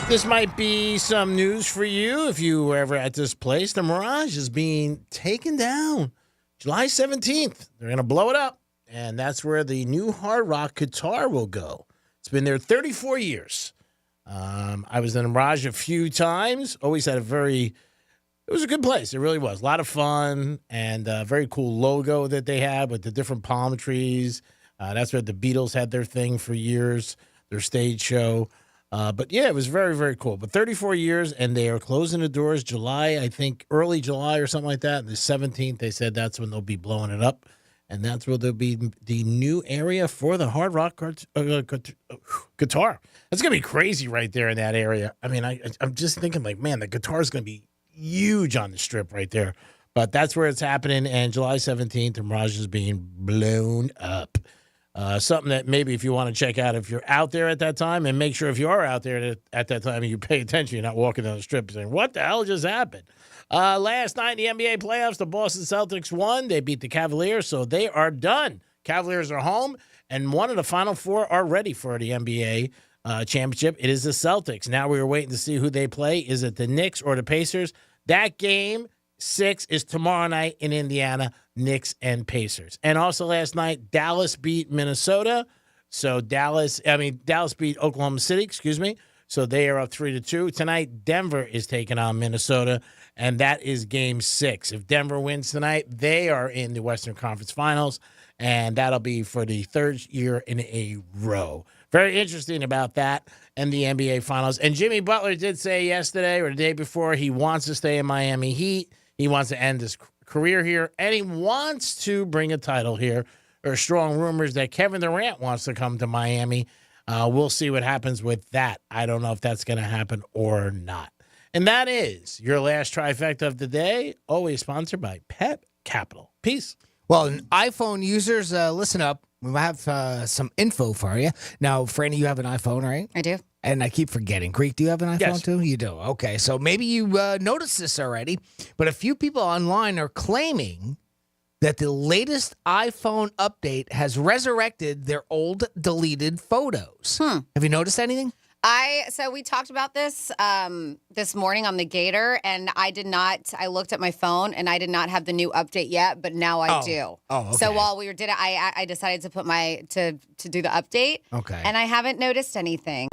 This might be some news for you if you were ever at this place. The Mirage is being taken down July 17th. They're going to blow it up, and that's where the new Hard Rock guitar will go. It's been there 34 years. I was in the Mirage a few times. Always had it was a good place. It really was. A lot of fun and a very cool logo that they had with the different palm trees. That's where the Beatles had their thing for years, their stage show. But yeah, it was very, very cool. But 34 years, and they are closing the doors July, I think early July or something like that. And the 17th, they said that's when they'll be blowing it up. And that's where there'll be the new area for the Hard Rock guitar. That's going to be crazy right there in that area. I mean, I'm just thinking like, man, the guitar is going to be huge on the strip right there. But that's where it's happening. And July 17th, the Mirage is being blown up. Something that maybe if you want to check out if you're out there at that time, and make sure if you are out there at that time and you pay attention, you're not walking down the strip saying, what the hell just happened? Last night in the NBA playoffs, the Boston Celtics won. They beat the Cavaliers, so they are done. Cavaliers are home, and one of the Final Four are ready for the NBA championship. It is the Celtics. Now we are waiting to see who they play. Is it the Knicks or the Pacers? That game 6 is tomorrow night in Indiana, Knicks and Pacers. And also last night, Dallas beat Minnesota. So Dallas beat Oklahoma City, So they are up 3-2. Tonight, Denver is taking on Minnesota, and that is game 6. If Denver wins tonight, they are in the Western Conference Finals, and that'll be for the third year in a row. Very interesting about that and the NBA Finals. And Jimmy Butler did say yesterday or the day before he wants to stay in Miami Heat. He wants to end his career here, and he wants to bring a title here. There are strong rumors that Kevin Durant wants to come to Miami. We'll see what happens with that. I don't know if that's going to happen or not. And that is your last trifecta of the day, always sponsored by Pet Capital. Peace. Well, iPhone users, listen up. We have some info for you. Now, Franny, you have an iPhone, right? I do. And I keep forgetting. Greek, do you have an iPhone Yes. too? You do. Okay, so maybe you noticed this already, but a few people online are claiming that the latest iPhone update has resurrected their old deleted photos. Have you noticed anything? So we talked about this this morning on the Gator, and I looked at my phone, and I did not have the new update yet, but now I do. Oh, okay. So while we did it, I decided to put to do the update. Okay. And I haven't noticed anything.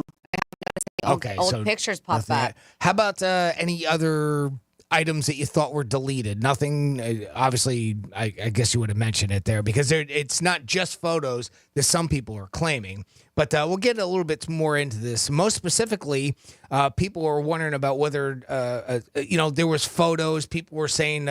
Old pictures pop nothing up. yet. How about any other items that you thought were deleted? Nothing. Obviously, I guess you would have mentioned it there because it's not just photos that some people are claiming. But we'll get a little bit more into this. Most specifically, people were wondering about whether, there was photos. People were saying,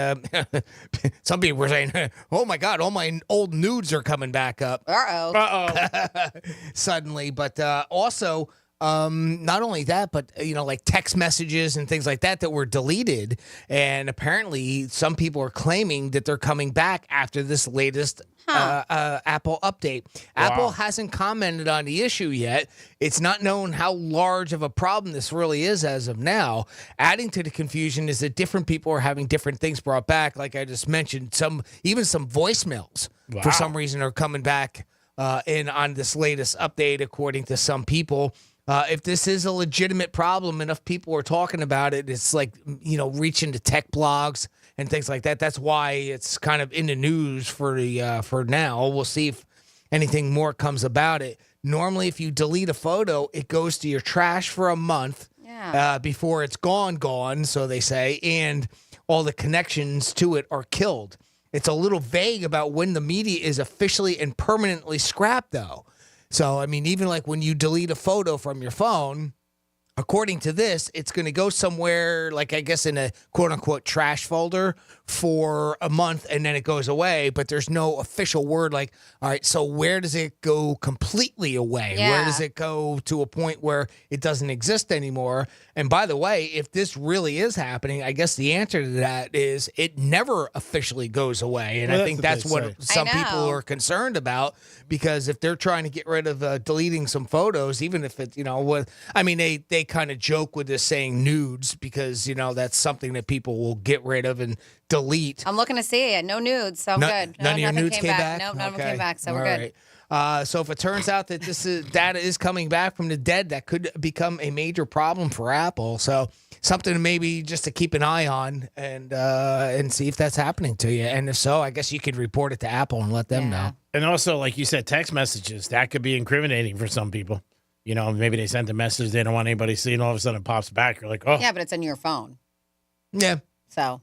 some people were saying, oh, my God, all my old nudes are coming back up. Uh-oh. Suddenly. But also, not only that, but, like text messages and things like that were deleted. And apparently some people are claiming that they're coming back after this latest Apple update. Wow. Apple hasn't commented on the issue yet. It's not known how large of a problem this really is as of now. Adding to the confusion is that different people are having different things brought back. Like I just mentioned, even some voicemails for some reason are coming back on this latest update, according to some people. If this is a legitimate problem, enough people are talking about it, it's like, reaching to tech blogs and things like that. That's why it's kind of in the news for now. We'll see if anything more comes about it. Normally, if you delete a photo, it goes to your trash for a month before it's gone, so they say, and all the connections to it are killed. It's a little vague about when the media is officially and permanently scrapped, though. So, I mean, even like when you delete a photo from your phone, according to this, it's going to go somewhere, like I guess in a quote-unquote trash folder for a month, and then it goes away. But there's no official word like, all right, so where does it go completely away? Yeah. Where does it go to a point where it doesn't exist anymore? And by the way, if this really is happening, I guess the answer to that is it never officially goes away. And Well, I think that's that's what what they some I people know. are concerned about, because if they're trying to get rid of deleting some photos, even if it, they kind of joke with this saying nudes, because, that's something that people will get rid of and delete. I'm looking to see it. No nudes, so I'm good. None of your nothing nudes came back? Nope, none of them Okay. came back, so we're All good. right. So if it turns out that this data is coming back from the dead, that could become a major problem for Apple. So something maybe just to keep an eye on and see if that's happening to you. And if so, I guess you could report it to Apple and let them know. And also, like you said, text messages, that could be incriminating for some people. Maybe they sent a message they don't want anybody seeing, all of a sudden it pops back. You're like, oh. Yeah, but it's in your phone. Yeah. So.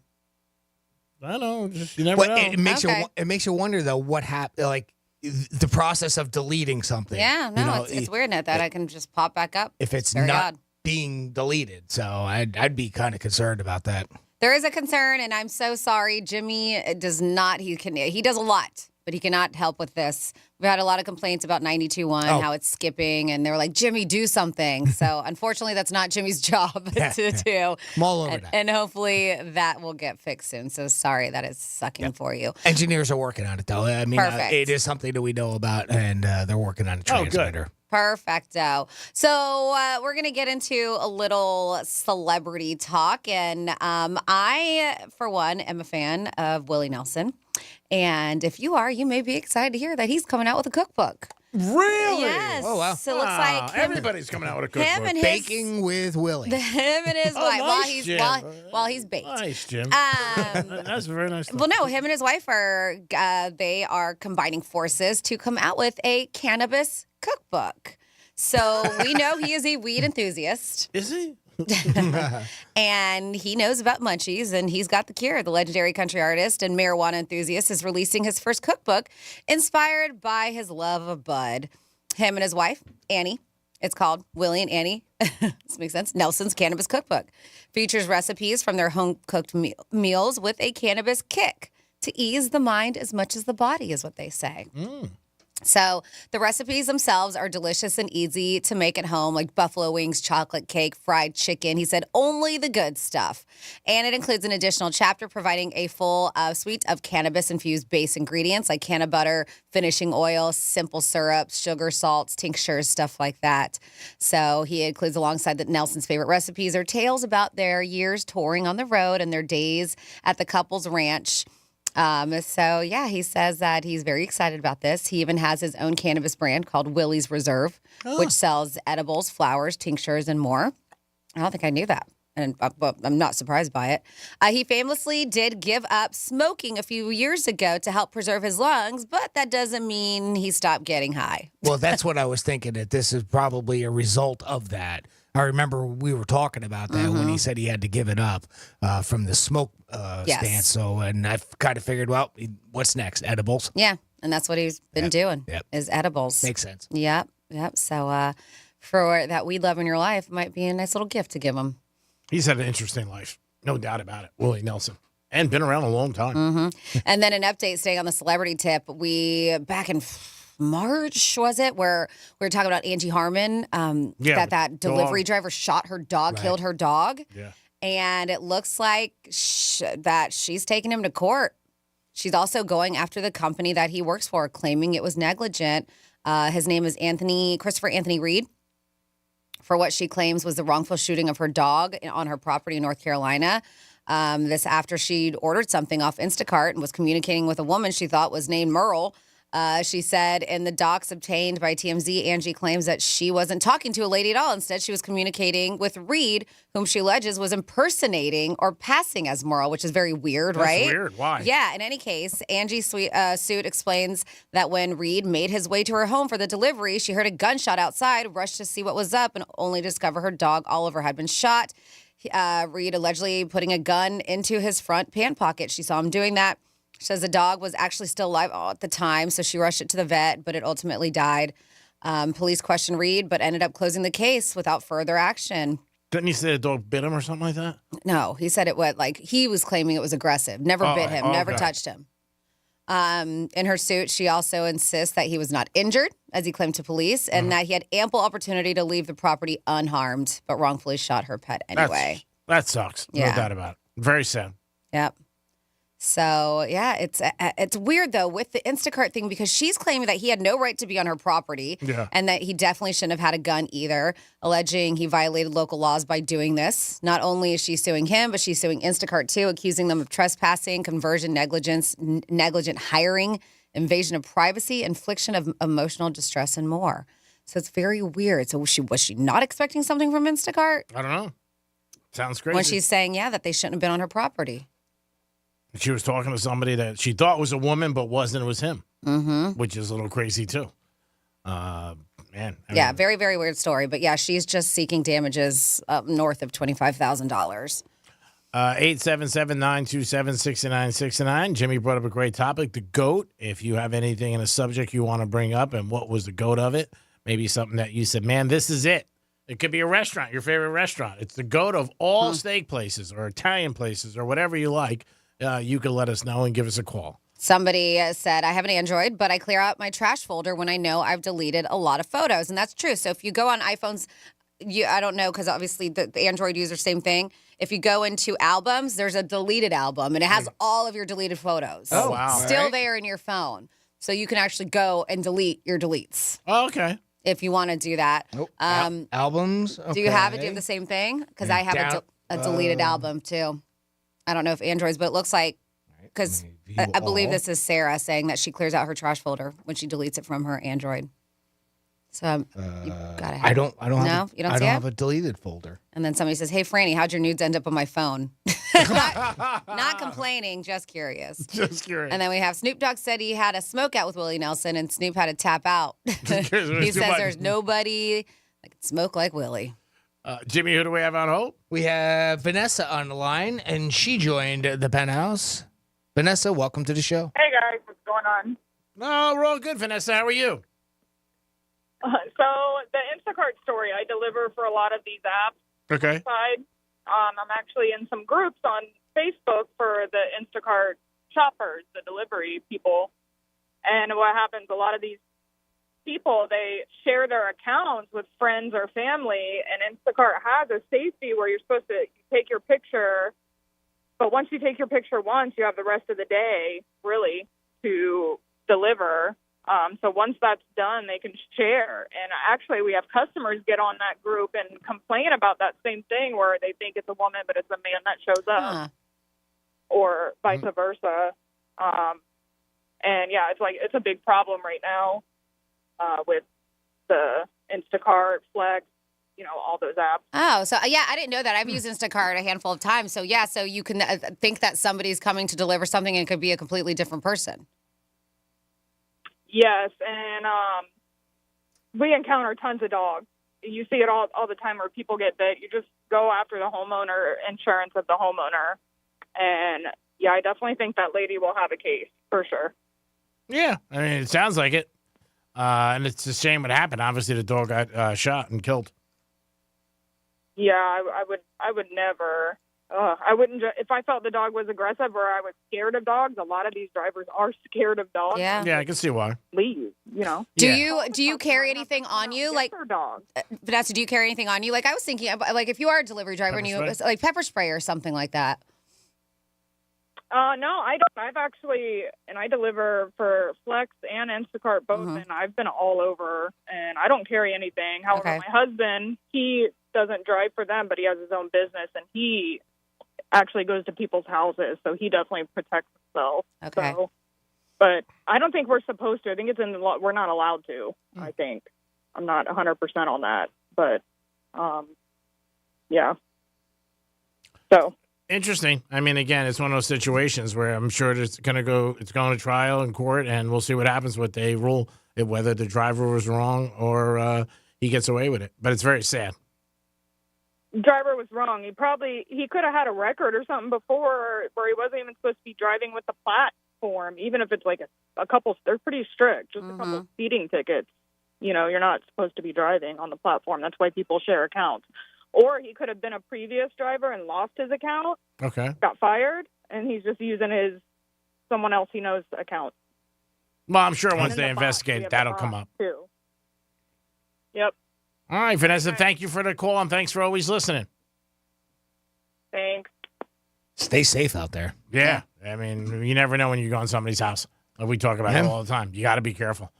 I don't know. Just, you never know. It makes you wonder, though, what happened, like the process of deleting something. Yeah, no, it's weird that I can just pop back up. If it's Very not odd. being deleted. So I'd be kind of concerned about that. There is a concern, and I'm so sorry. Jimmy does not. He does a lot, but he cannot help with this. We've had a lot of complaints about 92.1, how it's skipping, and they're like, Jimmy, do something. So unfortunately, that's not Jimmy's job to do. I'm all over that. And hopefully that will get fixed soon. So sorry that is sucking for you. Engineers are working on it, though. I mean, Perfect. it is something that we know about, and they're working on a transmitter. Perfecto. So we're going to get into a little celebrity talk. And I, for one, am a fan of Willie Nelson. And if you are, you may be excited to hear that he's coming out with a cookbook. Really? Yes. Oh, wow. So it looks like everybody's coming out with a cookbook. him and his, Baking with Willie. him and his wife nice, Jim. while he's baked. Nice, Jim. That's very nice. Well, no, him and his wife are they are combining forces to come out with a cannabis cookbook. So we know he is a weed enthusiast. Is he? And he knows about munchies, and he's got the cure. The legendary country artist and marijuana enthusiast is releasing his first cookbook inspired by his love of bud. Him and his wife, Annie. It's called Willie and Annie. This makes sense. Nelson's Cannabis Cookbook features recipes from their home-cooked meals with a cannabis kick to ease the mind as much as the body, is what they say. So the recipes themselves are delicious and easy to make at home, like buffalo wings, chocolate cake, fried chicken. He said only the good stuff. And it includes an additional chapter providing a full suite of cannabis-infused base ingredients like canna butter, finishing oil, simple syrups, sugar, salts, tinctures, stuff like that. So he includes alongside that Nelson's favorite recipes are tales about their years touring on the road and their days at the couple's ranch. So, yeah, he says that he's very excited about this. He even has his own cannabis brand called Willie's Reserve, which sells edibles, flowers, tinctures, and more. I don't think I knew that, but I'm not surprised by it. He famously did give up smoking a few years ago to help preserve his lungs, but that doesn't mean he stopped getting high. Well, that's what I was thinking, that this is probably a result of that. I remember we were talking about that when he said he had to give it up from the smoke stance. So, and I kind of figured, well, what's next? Edibles? Yeah, and that's what he's been doing is edibles. Makes sense. Yep. So for that weed love in your life, it might be a nice little gift to give him. He's had an interesting life. No doubt about it. Willie Nelson. And been around a long time. Mm-hmm. And then an update staying on the celebrity tip. Back in March, was it, where we were talking about Angie Harmon, that delivery driver shot her dog, killed her dog. Yeah. And it looks like that she's taking him to court. She's also going after the company that he works for, claiming it was negligent. His name is Christopher Anthony Reed, for what she claims was the wrongful shooting of her dog on her property in North Carolina. This after she'd ordered something off Instacart and was communicating with a woman she thought was named Merle. She said in the docs obtained by TMZ, Angie claims that she wasn't talking to a lady at all. Instead, she was communicating with Reed, whom she alleges was impersonating or passing as Merle, which is very weird, right? That's weird. Why? Yeah. In any case, Angie's suit explains that when Reed made his way to her home for the delivery, she heard a gunshot outside, rushed to see what was up, and only discovered her dog, Oliver, had been shot. Reed allegedly putting a gun into his front pant pocket. She saw him doing that. She says the dog was actually still alive at the time, so she rushed it to the vet, but it ultimately died. Police questioned Reed, but ended up closing the case without further action. Didn't he say the dog bit him or something like that? No, he said he was claiming it was aggressive. Never bit him, never touched him. In her suit, she also insists that he was not injured, as he claimed to police, and that he had ample opportunity to leave the property unharmed, but wrongfully shot her pet anyway. That sucks. No doubt about it. Very sad. Yep. So, yeah, it's weird, though, with the Instacart thing, because she's claiming that he had no right to be on her property and that he definitely shouldn't have had a gun either, alleging he violated local laws by doing this. Not only is she suing him, but she's suing Instacart, too, accusing them of trespassing, conversion negligence, negligent hiring, invasion of privacy, infliction of emotional distress, and more. So it's very weird. So was she not expecting something from Instacart? I don't know. Sounds crazy. When she's saying, that they shouldn't have been on her property. She was talking to somebody that she thought was a woman, but wasn't. It was him, which is a little crazy, too. Man. Very, very weird story. But, she's just seeking damages up north of $25,000. 877-927-6969. Jimmy brought up a great topic, the GOAT. If you have anything in a subject you want to bring up and what was the GOAT of it, maybe something that you said, man, this is it. It could be a restaurant, your favorite restaurant. It's the GOAT of all steak places or Italian places or whatever you like. You can let us know and give us a call. Somebody said, I have an Android, but I clear out my trash folder when I know I've deleted a lot of photos. And that's true. So if you go on iPhones, I don't know, because obviously the Android user, same thing. If you go into albums, there's a deleted album, and it has all of your deleted photos. Oh, wow. Still there in your phone. So you can actually go and delete your deletes. Oh, okay. If you want to do that. Albums? Okay. Do you have it? Do you have the same thing? Because I have a deleted album, too. I don't know if Androids, but it looks like, because I believe this is Sarah saying that she clears out her trash folder when she deletes it from her Android. So you gotta have I don't have a deleted folder. And then somebody says, "Hey, Franny, how'd your nudes end up on my phone?" not complaining, just curious. Just curious. And then we have Snoop Dogg said he had a smoke out with Willie Nelson, and Snoop had to tap out. He says there's nobody that can smoke like Willie. Jimmy, who do we have on hold? We have Vanessa on the line, and she joined the Penthouse. Vanessa, welcome to the show. Hey, guys. What's going on? No, we're all good, Vanessa. How are you? So the Instacart story, I deliver for a lot of these apps. Okay. I'm actually in some groups on Facebook for the Instacart shoppers, the delivery people. And what happens, a lot of these people, they share their accounts with friends or family, and Instacart has a safety where you're supposed to take your picture, but once you take your picture once, you have the rest of the day, really, to deliver. So once that's done, they can share. And actually, we have customers get on that group and complain about that same thing where they think it's a woman, but it's a man that shows up, or vice versa. And, it's a big problem right now. With the Instacart, Flex, all those apps. Oh, so I didn't know that. I've used Instacart a handful of times. So so you can think that somebody's coming to deliver something and it could be a completely different person. Yes, and we encounter tons of dogs. You see it all the time where people get bit. You just go after the homeowner insurance of the homeowner. And, I definitely think that lady will have a case, for sure. Yeah, I mean, it sounds like it. And it's a shame what happened. Obviously, the dog got shot and killed. Yeah, I would never. I wouldn't. If I felt the dog was aggressive or I was scared of dogs, a lot of these drivers are scared of dogs. Yeah, I can see why. Leave, Do you carry anything on you? Like, Vanessa, do you carry anything on you? Like, I was thinking, like, if you are a delivery driver and you like pepper spray or something like that. No, I don't. I've actually, and I deliver for Flex and Instacart both, and I've been all over, and I don't carry anything. However, my husband, he doesn't drive for them, but he has his own business, and he actually goes to people's houses, so he definitely protects himself. Okay. So, but I don't think we're supposed to. I think it's in the law. We're not allowed to, I think. I'm not 100% on that, but, yeah. So. Interesting. I mean, again, it's one of those situations where I'm sure it's going to trial in court, and we'll see what happens, what they rule, whether the driver was wrong or he gets away with it. But it's very sad. Driver was wrong. He could have had a record or something before where he wasn't even supposed to be driving with the platform, even if it's like a couple. They're pretty strict, just a couple speeding tickets. You're not supposed to be driving on the platform. That's why people share accounts. or he could have been a previous driver and lost his account, Okay. got fired, and he's just using someone else he knows account. Well, I'm sure once in they the box, investigate, we have that'll the come box, up. too. Yep. All right, Vanessa, thank you for the call, and thanks for always listening. Thanks. Stay safe out there. Yeah. I mean, you never know when you go in somebody's house. We talk about it all the time. You got to be careful.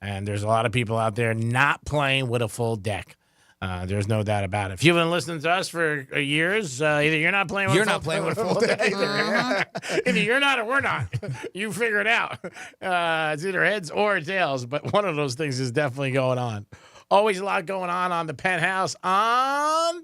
And there's a lot of people out there not playing with a full deck. There's no doubt about it. If you've been listening to us for years, either you're not playing with a full deck. Either you're not or we're not. You figure it out. It's either heads or tails, but one of those things is definitely going on. Always a lot going on the Penthouse on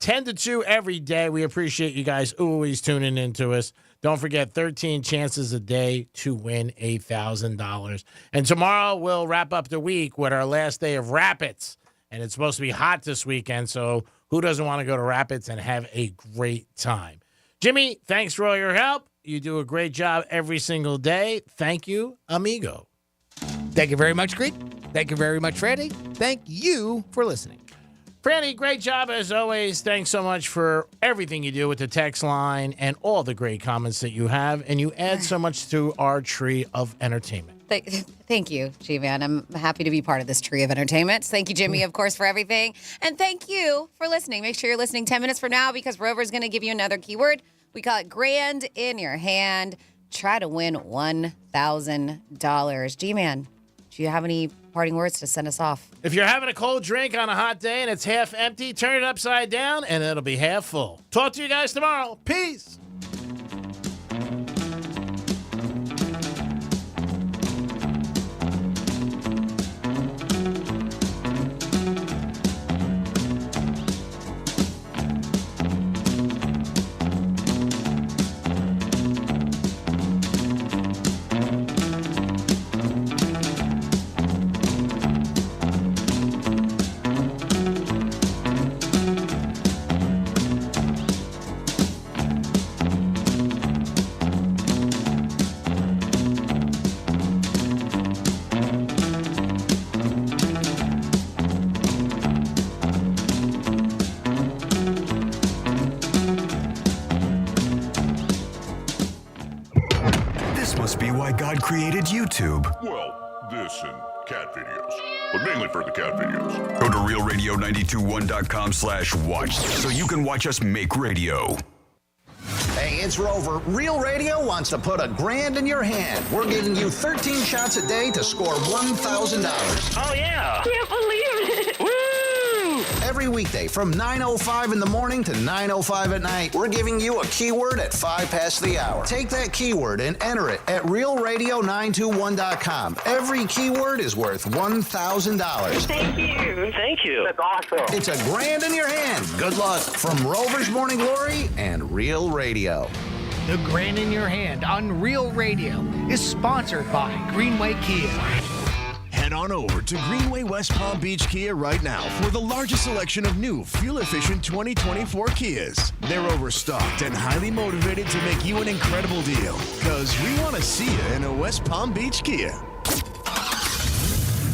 10 to 2 every day. We appreciate you guys always tuning into us. Don't forget, 13 chances a day to win $1,000. And tomorrow we'll wrap up the week with our last day of Rapids. And it's supposed to be hot this weekend, so who doesn't want to go to Rapids and have a great time? Jimmy, thanks for all your help. You do a great job every single day. Thank you, amigo. Thank you very much, Greet. Thank you very much, Franny. Thank you for listening. Franny, great job as always. Thanks so much for everything you do with the text line and all the great comments that you have. And you add so much to our tree of entertainment. Thank you, G-Man. I'm happy to be part of this tree of entertainment. Thank you, Jimmy, of course, for everything. And thank you for listening. Make sure you're listening 10 minutes from now because Rover's going to give you another keyword. We call it grand in your hand. Try to win $1,000. G-Man, do you have any parting words to send us off? If you're having a cold drink on a hot day and it's half empty, turn it upside down and it'll be half full. Talk to you guys tomorrow. Peace. God created YouTube. Well, this and cat videos, but mainly for the cat videos. Go to realradio921.com/watch so you can watch us make radio. Hey, it's Rover. Real Radio wants to put $1,000 in your hand. We're giving you 13 shots a day to score $1,000. Oh, yeah. Can't believe it. Woo! Every weekday from 9:05 in the morning to 9:05 at night, we're giving you a keyword at 5 past the hour. Take that keyword and enter it at realradio921.com. Every keyword is worth $1,000. Thank you. Thank you. That's awesome. It's $1,000 in your hand. Good luck from Rover's Morning Glory and Real Radio. The Grand in Your Hand on Real Radio is sponsored by Greenway Kia. Head on over to Greenway West Palm Beach Kia right now for the largest selection of new, fuel-efficient 2024 Kias. They're overstocked and highly motivated to make you an incredible deal. Because we want to see you in a West Palm Beach Kia.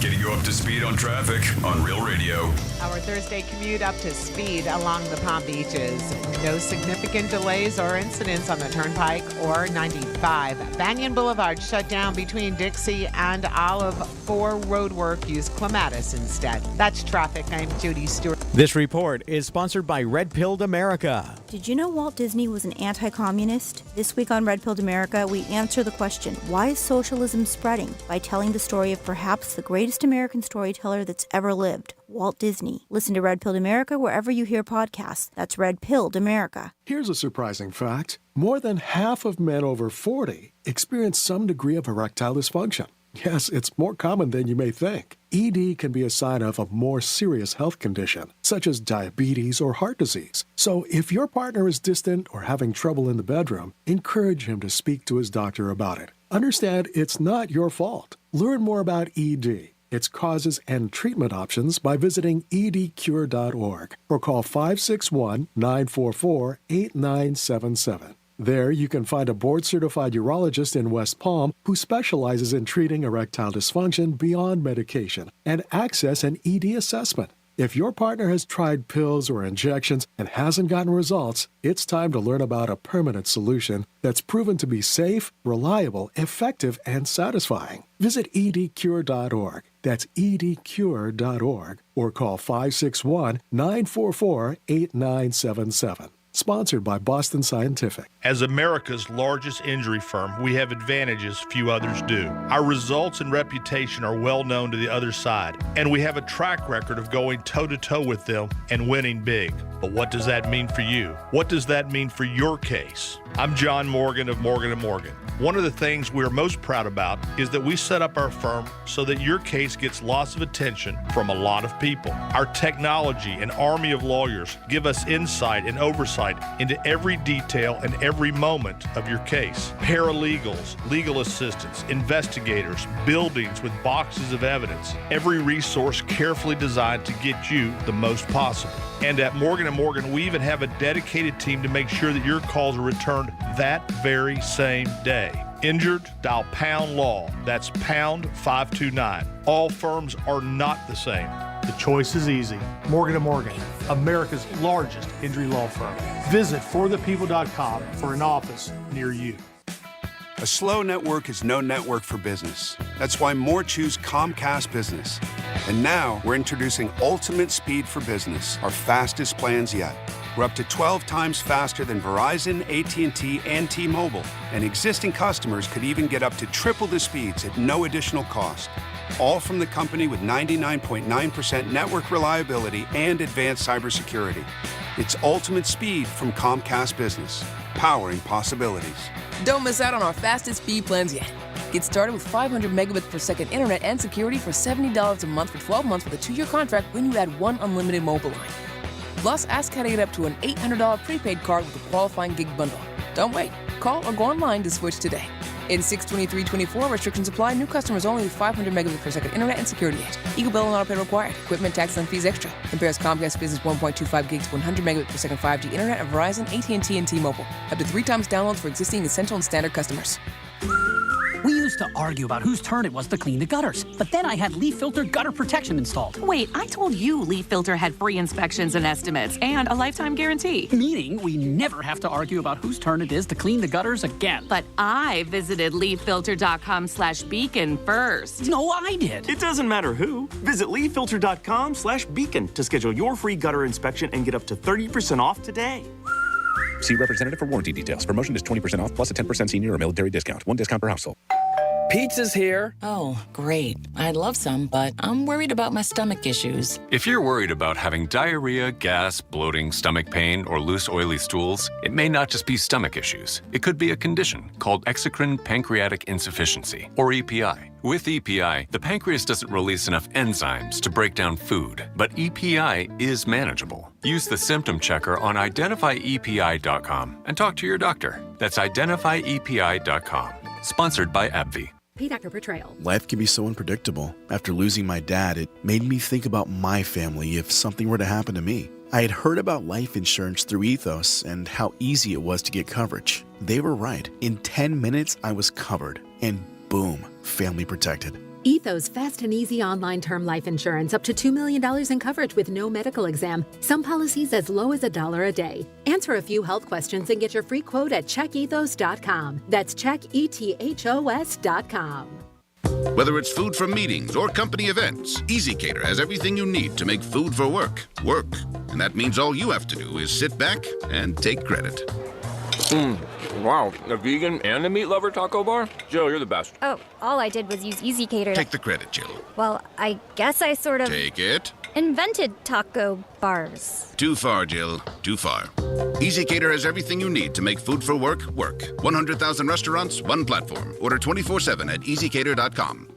Getting you up to speed on traffic on Real Radio. Our Thursday commute up to speed along the Palm Beaches. No significant delays or incidents on the Turnpike or 95. Banyan Boulevard shut down between Dixie and Olive for road work. Use Clematis instead. That's traffic. I'm Judy Stewart. This report is sponsored by Red Pilled America. Did you know Walt Disney was an anti-communist? This week on Red Pilled America, we answer the question, why is socialism spreading? By telling the story of perhaps the greatest American storyteller that's ever lived, Walt Disney. Listen to Red Pilled America wherever you hear podcasts. That's Red Pilled America. Here's a surprising fact. More than half of men over 40 experience some degree of erectile dysfunction. Yes, it's more common than you may think. ED can be a sign of a more serious health condition, such as diabetes or heart disease. So if your partner is distant or having trouble in the bedroom, encourage him to speak to his doctor about it. Understand it's not your fault. Learn more about ED, its causes and treatment options by visiting edcure.org or call 561-944-8977. There, you can find a board-certified urologist in West Palm who specializes in treating erectile dysfunction beyond medication and access an ED assessment. If your partner has tried pills or injections and hasn't gotten results, it's time to learn about a permanent solution that's proven to be safe, reliable, effective, and satisfying. Visit edcure.org. That's edcure.org or call 561-944-8977. Sponsored by Boston Scientific. As America's largest injury firm, we have advantages few others do. Our results and reputation are well known to the other side, and we have a track record of going toe-to-toe with them and winning big. But what does that mean for you? What does that mean for your case? I'm John Morgan of Morgan & Morgan. One of the things we're most proud about is that we set up our firm so that your case gets lots of attention from a lot of people. Our technology and army of lawyers give us insight and oversight into every detail and every moment of your case. Paralegals, legal assistants, investigators, buildings with boxes of evidence, every resource carefully designed to get you the most possible. And at Morgan & Morgan, we even have a dedicated team to make sure that your calls are returned that very same day. Injured? Dial pound law. That's pound 529. All firms are not the same. The choice is easy. Morgan & Morgan, America's largest injury law firm. Visit forthepeople.com for an office near you. A slow network is no network for business. That's why more choose Comcast Business. And now we're introducing Ultimate Speed for Business, our fastest plans yet. We're up to 12 times faster than Verizon, AT&T, and T-Mobile. And existing customers could even get up to triple the speeds at no additional cost. All from the company with 99.9% network reliability and advanced cybersecurity. It's ultimate speed from Comcast Business, powering possibilities. Don't miss out on our fastest speed plans yet. Get started with 500 megabits per second internet and security for $70 a month for 12 months with a 2-year contract when you add one unlimited mobile line. Plus, ask how to get up to an $800 prepaid card with a qualifying gig bundle. Don't wait. Call or go online to switch today. In 62324, restrictions apply. New customers only with 500 megabits per second internet and security edge. Eagle bill and auto pay required. Equipment, tax, and fees extra. Compares Comcast Business 1.25 gigs to 100 megabits per second 5G internet of Verizon, AT&T, and T-Mobile. Up to 3 times downloads for existing essential and standard customers. We used to argue about whose turn it was to clean the gutters, but then I had Leaf Filter gutter protection installed. Wait, I told you Leaf Filter had free inspections and estimates and a lifetime guarantee. Meaning we never have to argue about whose turn it is to clean the gutters again. But I visited leaffilter.com/beacon first. No, I did. It doesn't matter who. Visit leaffilter.com/beacon to schedule your free gutter inspection and get up to 30% off today. See representative for warranty details. Promotion is 20% off plus a 10% senior or military discount. One discount per household. Pizza's here. Oh, great. I'd love some, but I'm worried about my stomach issues. If you're worried about having diarrhea, gas, bloating, stomach pain, or loose, oily stools, it may not just be stomach issues. It could be a condition called exocrine pancreatic insufficiency, or EPI. With EPI, the pancreas doesn't release enough enzymes to break down food, but EPI is manageable. Use the symptom checker on identifyepi.com and talk to your doctor. That's identifyepi.com. Sponsored by AbbVie. Paid actor portrayal. Life can be so unpredictable. After losing my dad, it made me think about my family if something were to happen to me. I had heard about life insurance through Ethos and how easy it was to get coverage. They were right. In 10 minutes, I was covered. And boom, family protected. Ethos fast and easy online term life insurance up to $2 million in coverage with no medical exam. Some policies as low as $1 a day. Answer a few health questions and get your free quote at checkethos.com. That's checkethos.com. Whether it's food for meetings or company events, EasyCater has everything you need to make food for work. And that means all you have to do is sit back and take credit. Wow, a vegan and a meat lover taco bar? Jill, you're the best. Oh, all I did was use EasyCater. Take the credit, Jill. Well, I guess I sort of... Take it. Invented taco bars. Too far, Jill. Too far. EasyCater has everything you need to make food for work. 100,000 restaurants, one platform. Order 24/7 at easycater.com.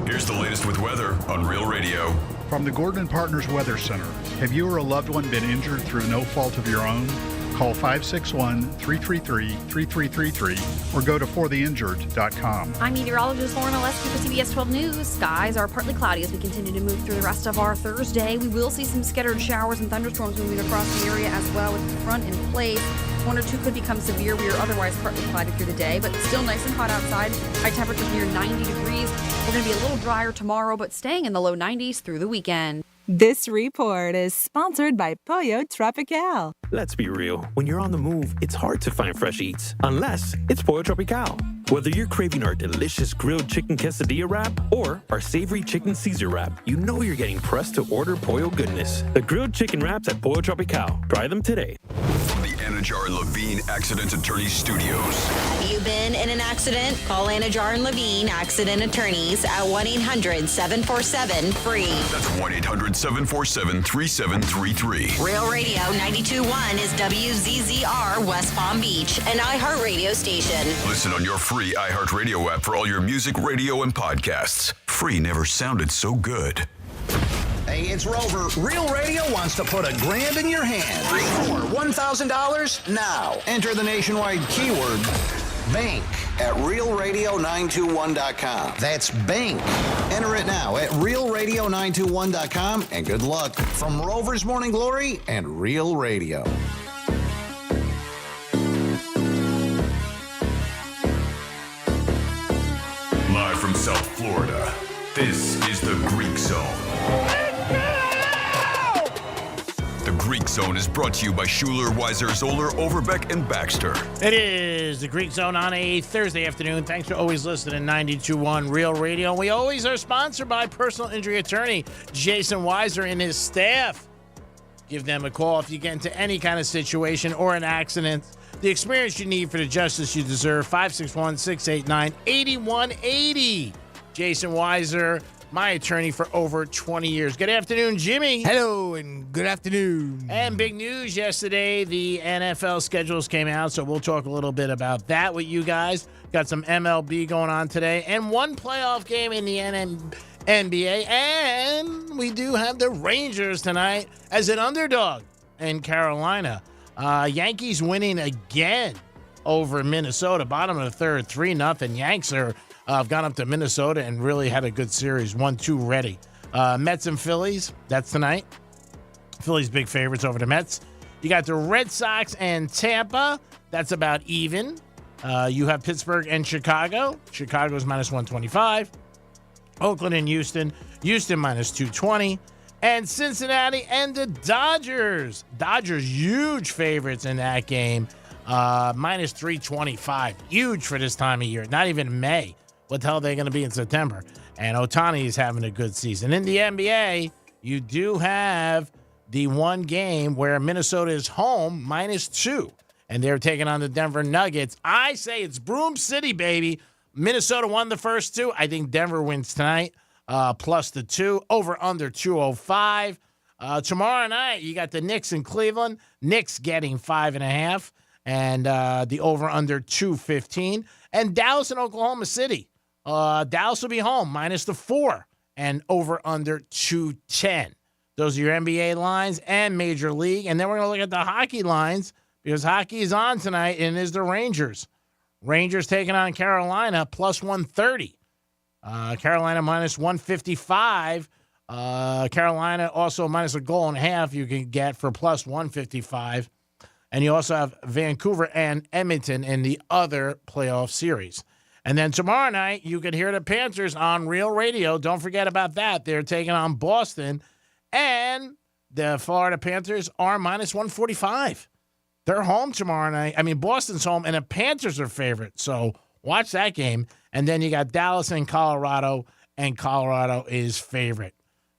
Here's the latest with weather on Real Radio. From the Gordon & Partners Weather Center, have you or a loved one been injured through no fault of your own? Call 561-333-3333 or go to fortheinjured.com. I'm meteorologist Lauren Oleski for CBS 12 News. Skies are partly cloudy as we continue to move through the rest of our Thursday. We will see some scattered showers and thunderstorms moving across the area as well with the front in place. One or two could become severe. We are otherwise partly cloudy through the day, but still nice and hot outside. High temperatures near 90 degrees. We're going to be a little drier tomorrow, but staying in the low 90s through the weekend. This report is sponsored by Pollo Tropical. Let's be real. When you're on the move, it's hard to find fresh eats, unless it's Pollo Tropical. Whether you're craving our delicious grilled chicken quesadilla wrap or our savory chicken Caesar wrap, you know you're getting pressed to order Pollo goodness. The grilled chicken wraps at Pollo Tropical. Try them today. From the Anajar and Levine Accident Attorney Studios. You've been in an accident? Call Anajar and Levine Accident Attorneys at 1-800-747-FREE. That's 1-800-747-3733. Real Radio 92.1 is WZZR West Palm Beach, an iHeartRadio station. Listen on your free iHeartRadio app for all your music, radio, and podcasts. Free never sounded so good. Hey, it's Rover. Real Radio wants to put $1,000 in your hand. For $1,000 now. Enter the nationwide keyword bank at realradio921.com. That's bank. Enter it now at realradio921.com, and good luck from Rover's Morning Glory and Real Radio. Live from South Florida, this is the Greek Zone. The Greek Zone is brought to you by Schuler, Weiser, Zoller, Overbeck, and Baxter. It is the Greek Zone on a Thursday afternoon. Thanks for always listening to 92.1 Real Radio. We always are sponsored by personal injury attorney Jason Weiser and his staff. Give them a call if you get into any kind of situation or an accident. The experience you need for the justice you deserve. 561-689-8180. Jason Weiser, my attorney for over 20 years. Good afternoon, Jimmy. Hello, and good afternoon. And big news yesterday, the NFL schedules came out, so we'll talk a little bit about that with you guys. Got some MLB going on today, and one playoff game in the NBA, and we do have the Rangers tonight as an underdog in Carolina. Yankees winning again over Minnesota. Bottom of the third, 3-0. Yanks have gone up to Minnesota and really had a good series. 1-2 ready. Mets and Phillies, that's tonight. Phillies big favorites over the Mets. You got the Red Sox and Tampa. That's about even. You have Pittsburgh and Chicago. Chicago's minus 125. Oakland and Houston. Houston minus 220. And Cincinnati and the Dodgers. Dodgers huge favorites in that game. Minus 325. Huge for this time of year. Not even May. What the hell are they going to be in September? And Ohtani is having a good season. In the NBA, you do have the one game where Minnesota is home, minus 2. And they're taking on the Denver Nuggets. I say it's Broom City, baby. Minnesota won the first two. I think Denver wins tonight. Plus the 2. Over under 205. Tomorrow night, you got the Knicks in Cleveland. Knicks getting 5.5. And the over under 215. And Dallas and Oklahoma City. Dallas will be home, minus the 4. And over under 210. Those are your NBA lines and Major League. And then we're going to look at the hockey lines because hockey is on tonight and it is the Rangers. Rangers taking on Carolina, plus 130. Carolina minus 155. Carolina also minus a goal and a half you can get for plus 155. And you also have Vancouver and Edmonton in the other playoff series. And then tomorrow night, you can hear the Panthers on Real Radio. Don't forget about that. They're taking on Boston. And the Florida Panthers are minus 145. They're home tomorrow night. I mean, Boston's home, and the Panthers are favorite. So watch that game. And then you got Dallas and Colorado is favorite.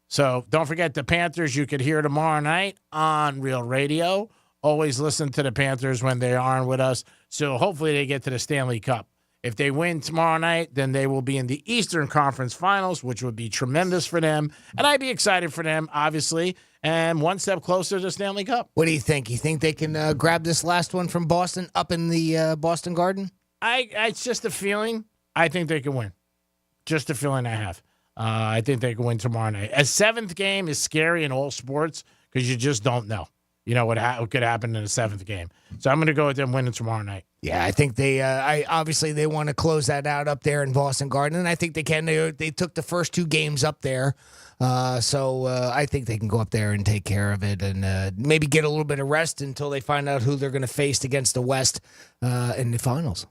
So don't forget the Panthers. You could hear tomorrow night on Real Radio. Always listen to the Panthers when they are on with us. So hopefully they get to the Stanley Cup. If they win tomorrow night, then they will be in the Eastern Conference Finals, which would be tremendous for them. And I'd be excited for them, obviously, and one step closer to the Stanley Cup. What do you think? You think they can grab this last one from Boston up in the Boston Garden? It's just a feeling. I think they can win. Just a feeling I have. I think they can win tomorrow night. A seventh game is scary in all sports because you just don't know. what could happen in the seventh game. So I'm going to go with them winning tomorrow night. Yeah, I think they obviously they want to close that out up there in Boston Garden, and I think they can. They took the first 2 games up there, so I think they can go up there and take care of it, and maybe get a little bit of rest until they find out who they're going to face against the West in the finals.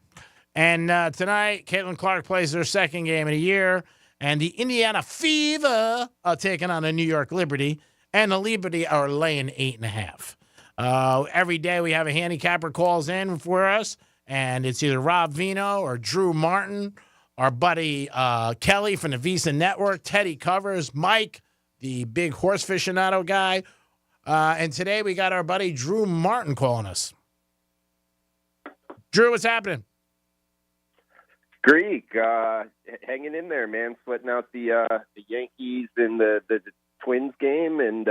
And tonight, Caitlin Clark plays their second game of the year, and the Indiana Fever are taking on the New York Liberty, and the Liberty are laying 8.5. Every day we have a handicapper calls in for us, and it's either Rob Vino or Drew Martin, our buddy Kelly from the Visa Network, Teddy Covers, Mike, the big horse aficionado guy. And today we got our buddy Drew Martin calling us. Drew, what's happening? Greek, hanging in there, man. Sweating out the Yankees and the Twins game, and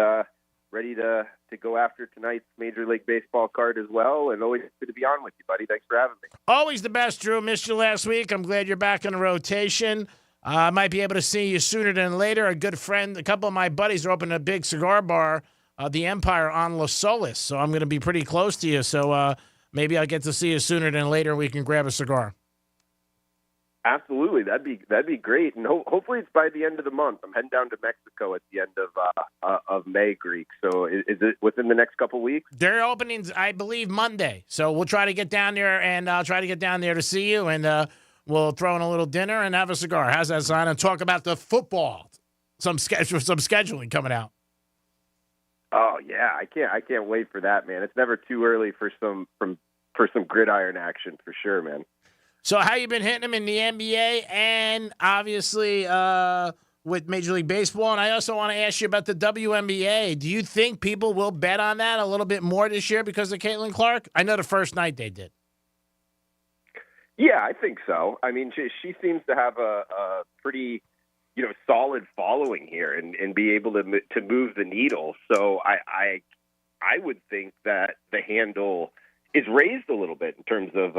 ready to go after tonight's Major League Baseball card as well. And always good to be on with you, buddy. Thanks for having me. Always the best, Drew. Missed you last week. I'm glad you're back in the rotation. I might be able to see you sooner than later. A good friend, a couple of my buddies are opening a big cigar bar, the Empire on La Solis. So I'm going to be pretty close to you. So maybe I'll get to see you sooner than later. We can grab a cigar. Absolutely, that'd be great, and hopefully it's by the end of the month. I'm heading down to Mexico at the end of May, Greek. So is it within the next couple weeks? Their openings, I believe, Monday. So we'll try to get down there, and I'll try to get down there to see you, and we'll throw in a little dinner and have a cigar. How's that sound? And talk about the football, some scheduling coming out. Oh yeah, I can't wait for that, man. It's never too early for some gridiron action for sure, man. So how you been hitting them in the NBA and obviously with Major League Baseball? And I also want to ask you about the WNBA. Do you think people will bet on that a little bit more this year because of Caitlin Clark? I know the first night they did. Yeah, I think so. I mean, she seems to have a pretty, solid following here and be able to move the needle. So I would think that the handle is raised a little bit in terms of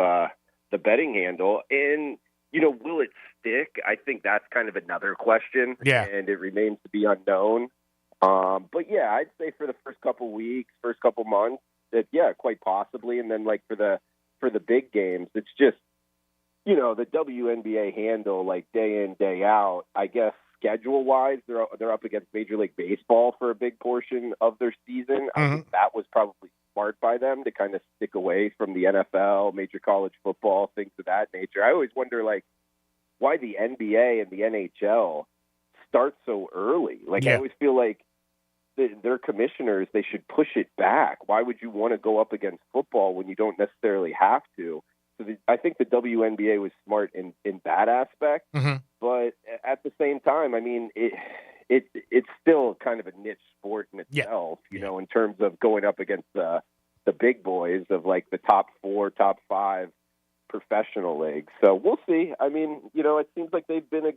the betting handle. And, will it stick? I think that's kind of another question. Yeah. And it remains to be unknown. But, yeah, I'd say for the first couple weeks, first couple months, that, yeah, quite possibly. And then, like, for the big games, it's just, the WNBA handle, like, day in, day out, I guess schedule-wise, they're up against Major League Baseball for a big portion of their season. I think that was probably smart by them to kind of stick away from the NFL, major college football, things of that nature. I always wonder, like, why the NBA and the NHL start so early. Like, I always feel like their commissioners, they should push it back. Why would you want to go up against football when you don't necessarily have to? So I think the WNBA was smart in that aspect. But at the same time, I mean, it's still kind of a niche sport in itself, in terms of going up against the big boys of like the top 4, top 5 professional leagues. So we'll see. I mean, it seems like they've been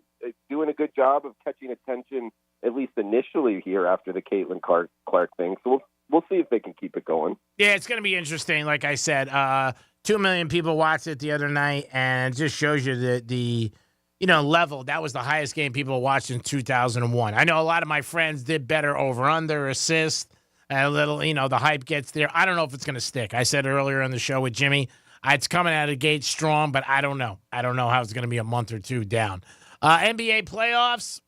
doing a good job of catching attention, at least initially here after the Caitlin Clark thing. So we'll see if they can keep it going. Yeah, it's going to be interesting. Like I said, 2 million people watched it the other night, and it just shows you the level. That was the highest game people watched in 2001. I know a lot of my friends did better over under assist. A little, the hype gets there. I don't know if it's going to stick. I said earlier on the show with Jimmy, it's coming out of the gate strong, but I don't know. I don't know how it's going to be a month or two down. NBA playoffs,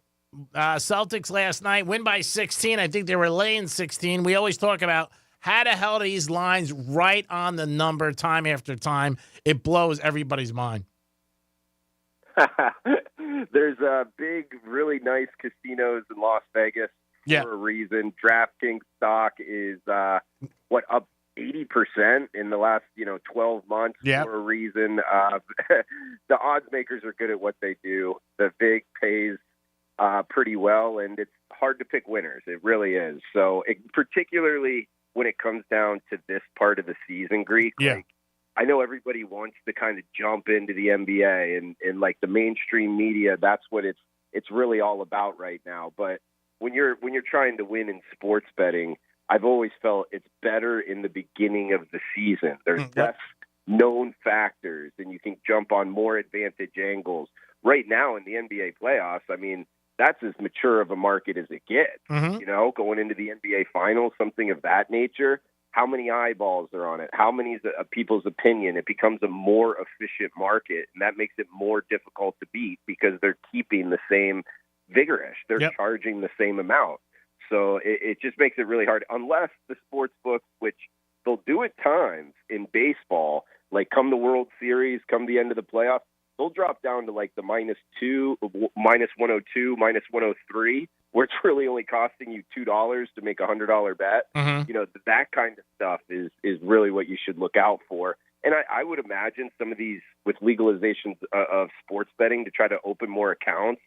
Celtics last night, win by 16. I think they were laying 16. We always talk about how the hell are these lines right on the number time after time. It blows everybody's mind. There's big, really nice casinos in Las Vegas for a reason. DraftKings stock is, up 80% in the last, 12 months for a reason. The odds makers are good at what they do. The VIG pays pretty well, and it's hard to pick winners. It really is. So particularly when it comes down to this part of the season, Greek, like, I know everybody wants to kind of jump into the NBA and like the mainstream media, that's what it's really all about right now. But when you're trying to win in sports betting, I've always felt it's better in the beginning of the season. There's less known factors, and you can jump on more advantage angles. Right now in the NBA playoffs, I mean, that's as mature of a market as it gets. Going into the NBA Finals, something of that nature. how many eyeballs are on it, how many is people's opinion. It becomes a more efficient market, and that makes it more difficult to beat because they're keeping the same vigorish. They're charging the same amount. So it just makes it really hard, unless the sports books, which they'll do at times in baseball, like come the World Series, come the end of the playoffs, they'll drop down to like the -2, -102, -103, where it's really only costing you $2 to make a $100 bet. Mm-hmm. You know, that kind of stuff is really what you should look out for. And I would imagine some of these, with legalizations of sports betting to try to open more accounts,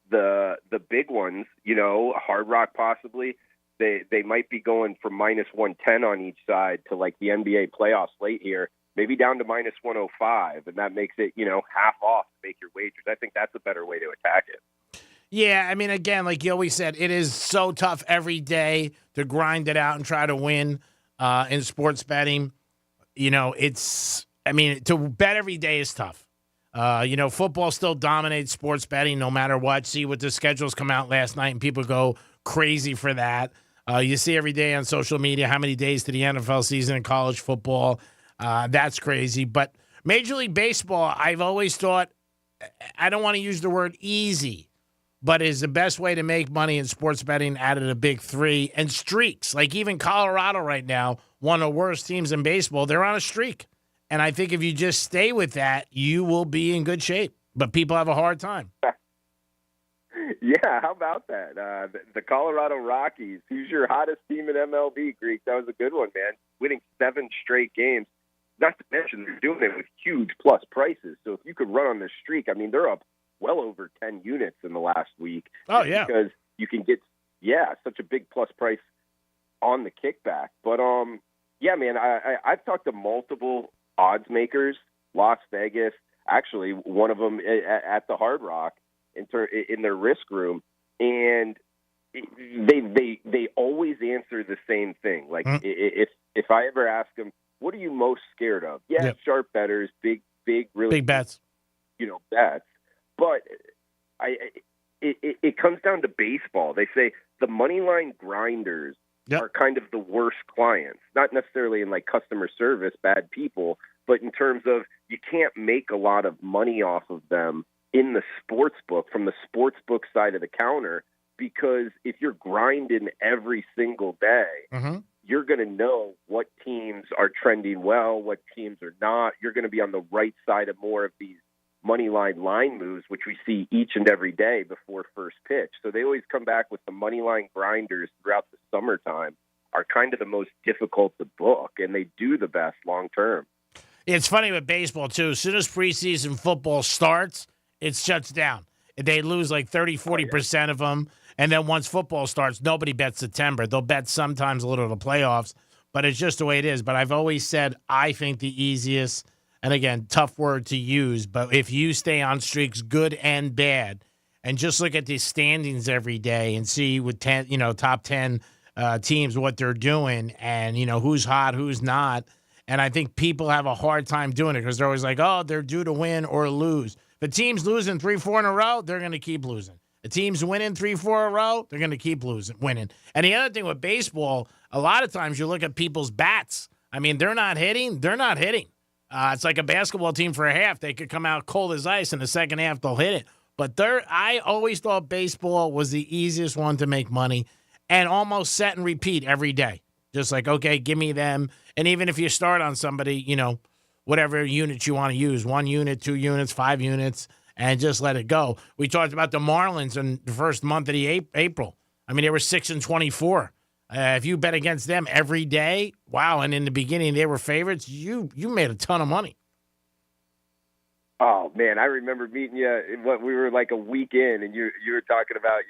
the big ones, you know, Hard Rock possibly, they might be going from -110 on each side to like the NBA playoffs late here, maybe down to -105, and that makes it, you know, half off to make your wagers. I think that's a better way to attack it. Yeah, I mean, again, like you always said, it is so tough every day to grind it out and try to win in sports betting. You know, to bet every day is tough. You know, football still dominates sports betting no matter what. See what the schedules come out last night, and people go crazy for that. You see every day on social media how many days to the NFL season in college football. That's crazy. But Major League Baseball, I've always thought, I don't want to use the word easy, but is the best way to make money in sports betting out of the big three and streaks. Like even Colorado right now, one of the worst teams in baseball, they're on a streak. And I think if you just stay with that, you will be in good shape. But people have a hard time. Yeah, how about that? The Colorado Rockies, who's your hottest team in MLB, Greek? That was a good one, man. Winning 7 straight games. Not to mention they're doing it with huge plus prices. So if you could run on this streak, I mean, they're up well over 10 units in the last week. Oh, yeah. Because you can get, such a big plus price on the kickback. But, yeah, man, I've talked to multiple odds makers, Las Vegas, actually one of them at the Hard Rock in their risk room, and they always answer the same thing. Like if I ever ask them, what are you most scared of? Yeah, sharp bettors, big, really big bets, bets. But it comes down to baseball. They say the money line grinders are kind of the worst clients, not necessarily in like customer service, bad people, but in terms of you can't make a lot of money off of them in the sports book, from the sports book side of the counter, because if you're grinding every single day, you're going to know what teams are trending well, what teams are not. You're going to be on the right side of more of these money line moves, which we see each and every day before first pitch. So they always come back with the money line grinders throughout the summertime are kind of the most difficult to book, and they do the best long term. It's funny with baseball, too. As soon as preseason football starts, it shuts down. They lose like 40% of them. And then once football starts, nobody bets September. They'll bet sometimes a little of the playoffs, but it's just the way it is. But I've always said I think the easiest, and again, tough word to use, but if you stay on streaks, good and bad, and just look at the standings every day and see with top 10 teams what they're doing, and who's hot, who's not. And I think people have a hard time doing it because they're always like, oh, they're due to win or lose. The team's losing 3-4 in a row, they're going to keep losing. The team's winning 3-4 in a row, they're going to keep winning. And the other thing with baseball, a lot of times you look at people's bats. I mean, they're not hitting. It's like a basketball team for a half. They could come out cold as ice in the second half, they'll hit it. But I always thought baseball was the easiest one to make money and almost set and repeat every day. Just like, okay, give me them. And even if you start on somebody, whatever units you want to use, 1 unit, 2 units, 5 units, and just let it go. We talked about the Marlins in the first month of April. I mean, they were 6-24. If you bet against them every day, wow, and in the beginning they were favorites, you made a ton of money. Oh, man, I remember meeting you. We were like a week in, and you were talking about,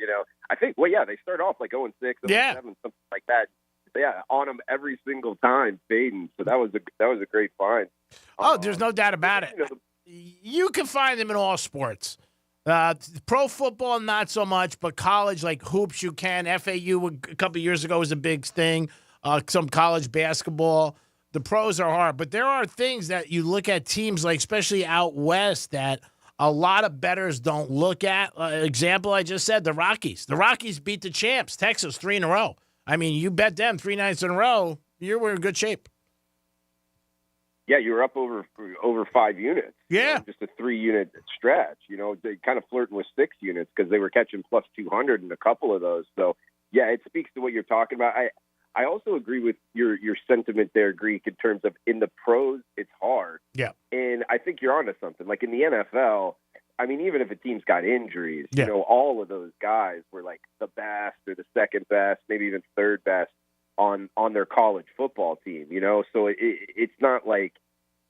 I think, they start off like 0-6, 0-7, something like that. Yeah, on them every single time, fading. So that was a great find. Oh, there's no doubt about it. You can find them in all sports. Pro football, not so much, but college, like hoops, you can. FAU a couple of years ago was a big thing. Some college basketball. The pros are hard, but there are things that you look at teams like, especially out west, that a lot of bettors don't look at. Example I just said, the Rockies. The Rockies beat the champs, Texas, 3 in a row. I mean, you bet them 3 nights in a row, you were in good shape. Yeah, you were up over 5 units. Yeah. Just a 3-unit stretch. They kind of flirting with 6 units because they were catching plus 200 in a couple of those. So, yeah, it speaks to what you're talking about. I also agree with your sentiment there, Greek, in terms of in the pros, it's hard. Yeah. And I think you're onto something. Like in the NFL, I mean, even if a team's got injuries, all of those guys were like the best or the second best, maybe even third best on their college football team, So it's not like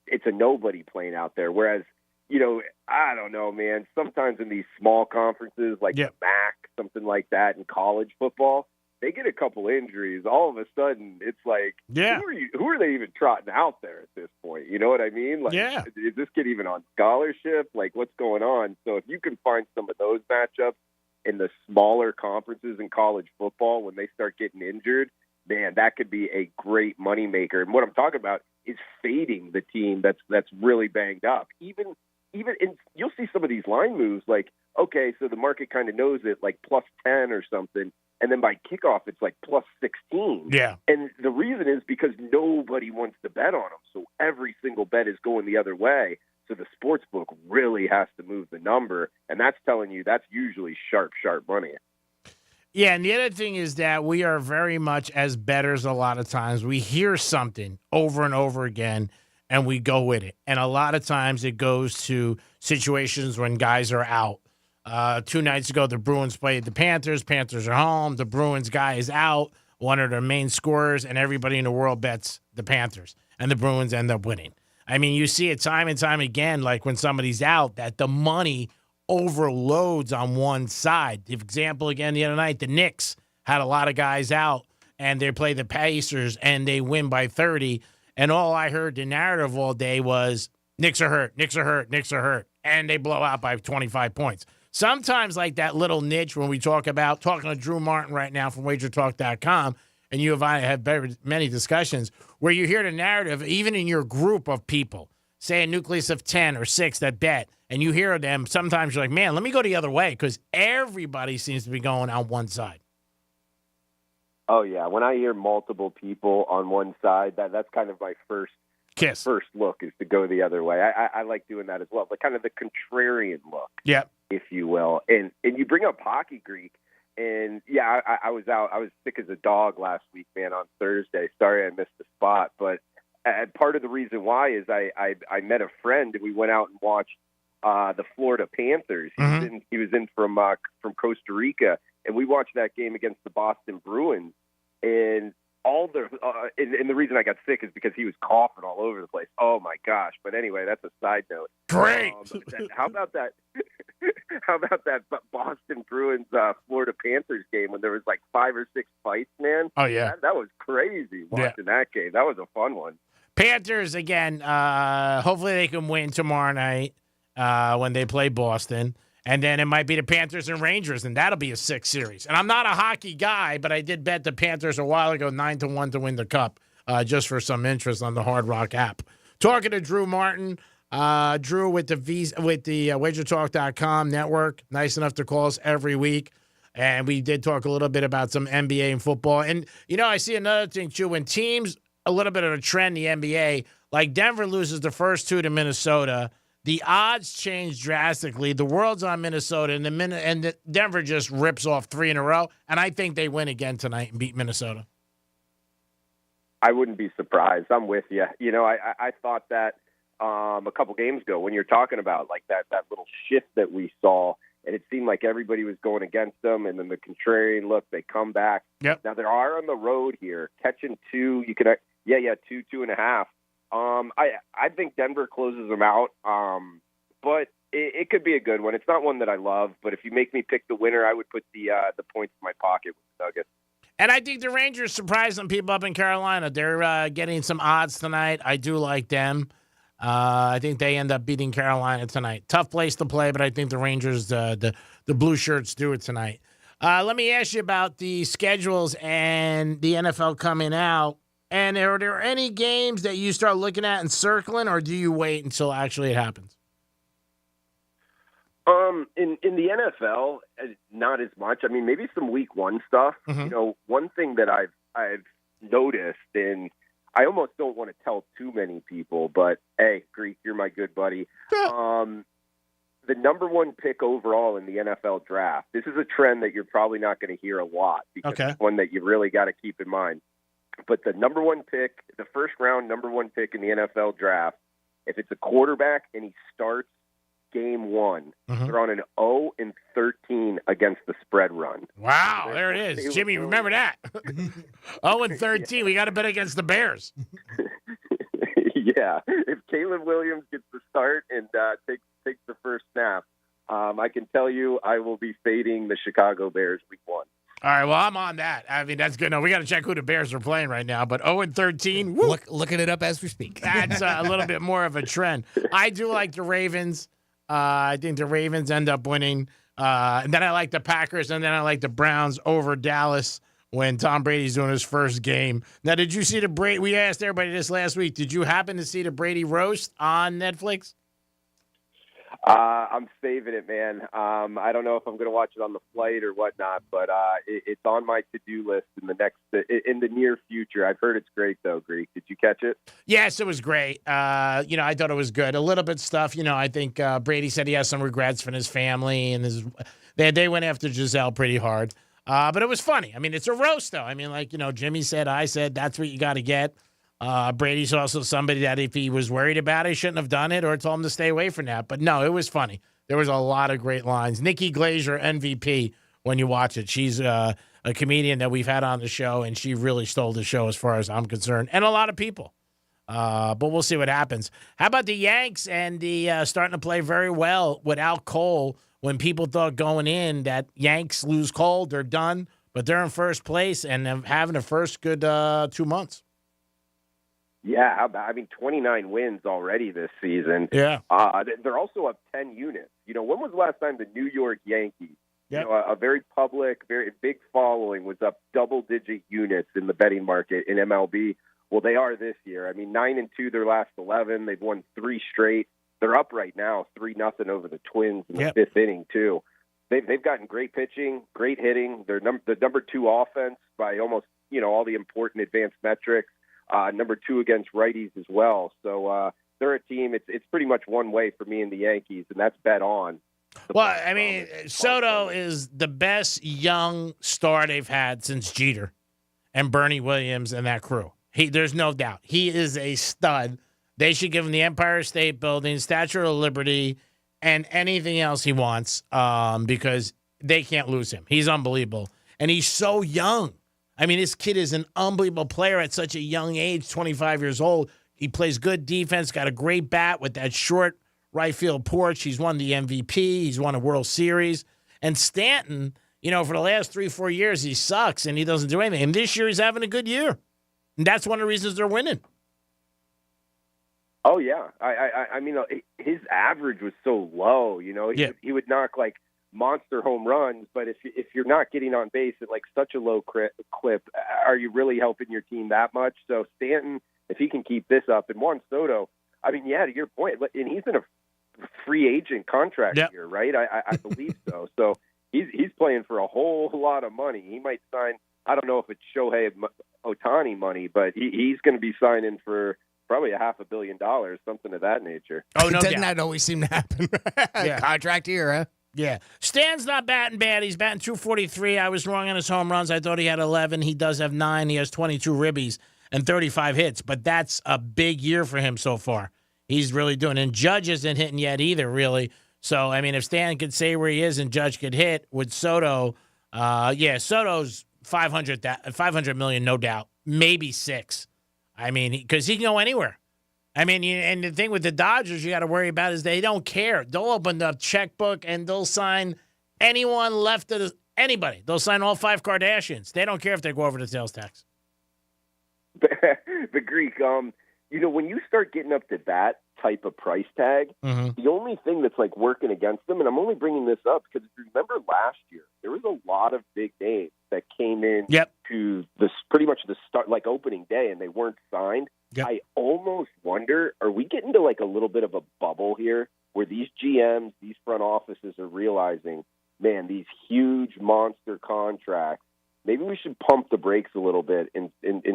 it's a nobody playing out there. Whereas, I don't know, man, sometimes in these small conferences like the MAC, something like that in college football, they get a couple injuries. All of a sudden, it's like, who are they even trotting out there at this point? You know what I mean? Like, is this kid even on scholarship? Like, what's going on? So if you can find some of those matchups in the smaller conferences in college football when they start getting injured, man, that could be a great moneymaker. And what I'm talking about is fading the team that's really banged up. Even you'll see some of these line moves like, okay, so the market kind of knows it, like plus 10 or something, and then by kickoff it's like plus 16. Yeah. And the reason is because nobody wants to bet on them, so every single bet is going the other way. So the sports book really has to move the number, and that's telling you that's usually sharp money. Yeah, and the other thing is that we are very much as bettors a lot of times. We hear something over and over again, and we go with it. And a lot of times it goes to situations when guys are out. 2 nights ago, the Bruins played the Panthers. Panthers are home. The Bruins guy is out, one of their main scorers, and everybody in the world bets the Panthers. And the Bruins end up winning. I mean, you see it time and time again, like when somebody's out, that the money overloads on one side. The example again the other night, the Knicks had a lot of guys out, and they play the Pacers, and they win by 30. And all I heard the narrative all day was Knicks are hurt, Knicks are hurt, Knicks are hurt, and they blow out by 25 points. Sometimes like that little niche when we talking to Drew Martin right now from WagerTalk.com, and you and I have many discussions where you hear the narrative, even in your group of people, say a nucleus of 10 or 6 that bet, and you hear them, sometimes you're like, man, let me go the other way because everybody seems to be going on one side. Oh, yeah. When I hear multiple people on one side, that's kind of my first look is to go the other way. I like doing that as well, but kind of the contrarian look, if you will. And you bring up hockey, Greek, and, yeah, I was out. I was sick as a dog last week, man, on Thursday. Sorry I missed the spot, but part of the reason why is I met a friend, and we went out and watched the Florida Panthers. He was in from Costa Rica, and we watched that game against the Boston Bruins. And and the reason I got sick is because he was coughing all over the place. Oh my gosh! But anyway, that's a side note. Great. How about that? How about that Boston Bruins Florida Panthers game when there was like 5 or 6 fights, man? Oh yeah, that was crazy watching that game. That was a fun one. Panthers again. Hopefully they can win tomorrow night when they play Boston. And then it might be the Panthers and Rangers, and that'll be a 6 series. And I'm not a hockey guy, but I did bet the Panthers a while ago 9-1 to win the Cup, just for some interest on the Hard Rock app. Talking to Drew Martin, Drew with the WagerTalk.com network, nice enough to call us every week. And we did talk a little bit about some NBA and football. And, I see another thing, too. When teams, a little bit of a trend in the NBA, like Denver loses the first 2 to Minnesota, the odds change drastically. The world's on Minnesota, and Denver just rips off 3 in a row. And I think they win again tonight and beat Minnesota. I wouldn't be surprised. I'm with you. I thought that a couple games ago when you're talking about like that little shift that we saw, and it seemed like everybody was going against them, and then the contrarian look, they come back. Yep. Now they are on the road here, catching 2. You could, 2.5. I think Denver closes them out, but it could be a good one. It's not one that I love, but if you make me pick the winner, I would put the points in my pocket with the Nuggets. And I think the Rangers surprised some people up in Carolina. They're getting some odds tonight. I do like them. I think they end up beating Carolina tonight. Tough place to play, but I think the Rangers, the Blue Shirts, do it tonight. Let me ask you about the schedules and the NFL coming out. And are there any games that you start looking at and circling, or do you wait until actually it happens? In the NFL, not as much. I mean, maybe some week 1 stuff. Mm-hmm. One thing that I've noticed, and I almost don't want to tell too many people, but hey, Greek, you're my good buddy. The number one pick overall in the NFL draft. This is a trend that you're probably not going to hear a lot because it's one that you really got to keep in mind. But the number one pick, the first round number one pick in the NFL draft, if it's a quarterback and he starts game one, they're on an 0-13 against the spread run. Wow, there it is. Jimmy, remember that. 0-13, we got to bet against the Bears. Yeah, if Caleb Williams gets the start and takes the first snap, I can tell you I will be fading the Chicago Bears week one. All right, well, I'm on that. I mean, that's good. No, we got to check who the Bears are playing right now. But 0-13, looking it up as we speak. That's a little bit more of a trend. I do like the Ravens. I think the Ravens end up winning. And then I like the Packers, and then I like the Browns over Dallas when Tom Brady's doing his first game. Now, did you see the Brady? We asked everybody this last week. Did you happen to see the Brady roast on Netflix? I'm saving it, man. I don't know if I'm going to watch it on the flight or whatnot, but it's on my to-do list in the near future. I've heard it's great, though, Greek. Did you catch it? Yes, it was great. I thought it was good. A little bit stuff. I think Brady said he has some regrets from his family, and they went after Giselle pretty hard. But it was funny. I mean, it's a roast, though. I mean, Jimmy said, I said, that's what you got to get. Brady's also somebody that if he was worried about it, he shouldn't have done it or told him to stay away from that. But no, it was funny. There was a lot of great lines. Nikki Glaser, MVP, when you watch it. She's a comedian that we've had on the show, and she really stole the show as far as I'm concerned, and a lot of people. But we'll see what happens. How about the Yanks and the starting to play very well without Cole when people thought going in that Yanks lose Cole, they're done, but they're in first place and having a first good 2 months. Yeah, 29 wins already this season. Yeah. They're also up 10 units. When was the last time the New York Yankees, a very public, very big following, was up double-digit units in the betting market in MLB? Well, they are this year. 9-2 their last 11. They've won 3 straight. They're up right now 3-0 over the Twins in the fifth inning, too. They've gotten great pitching, great hitting. They're the number 2 offense by almost, all the important advanced metrics. Number 2 against righties as well. So they're a team. It's pretty much one way for me and the Yankees, and that's bet on. Well, Soto is the best young star they've had since Jeter and Bernie Williams and that crew. There's no doubt. He is a stud. They should give him the Empire State Building, Statue of Liberty, and anything else he wants because they can't lose him. He's unbelievable. And he's so young. This kid is an unbelievable player at such a young age, 25 years old. He plays good defense, got a great bat with that short right field porch. He's won the MVP. He's won a World Series. And Stanton, for the last 3-4 years, he sucks and he doesn't do anything. And this year he's having a good year. And that's one of the reasons they're winning. Oh, yeah. His average was so low, He would knock, monster home runs, but if you're not getting on base at such a low clip, are you really helping your team that much? So Stanton, if he can keep this up, and Juan Soto, to your point, and he's in a free agent contract here, right? I believe so. So he's playing for a whole lot of money. He might sign. I don't know if it's Shohei Ohtani money, but he's going to be signing for probably $500 million, something of that nature. Oh, no, doesn't that always seem to happen? Contract year, huh? Yeah. Stan's not batting bad. He's batting .243. I was wrong on his home runs. I thought he had 11. He does have 9. He has 22 ribbies and 35 hits, but that's a big year for him so far. He's really doing it. And Judge isn't hitting yet either, really. So, if Stan could say where he is and Judge could hit with Soto, Soto's 500 million, no doubt. Maybe 6. Because he can go anywhere. And the thing with the Dodgers you got to worry about is they don't care. They'll open the checkbook and they'll sign anyone left of anybody. They'll sign all 5 Kardashians. They don't care if they go over the sales tax. The Greek, when you start getting up to that type of price tag, the only thing that's working against them, and I'm only bringing this up because if you remember last year, there was a lot of big names that came in to pretty much the start, opening day, and they weren't signed. Yep. I almost wonder, are we getting to a little bit of a bubble here where these GMs, these front offices are realizing, man, these huge monster contracts maybe we should pump the brakes a little bit and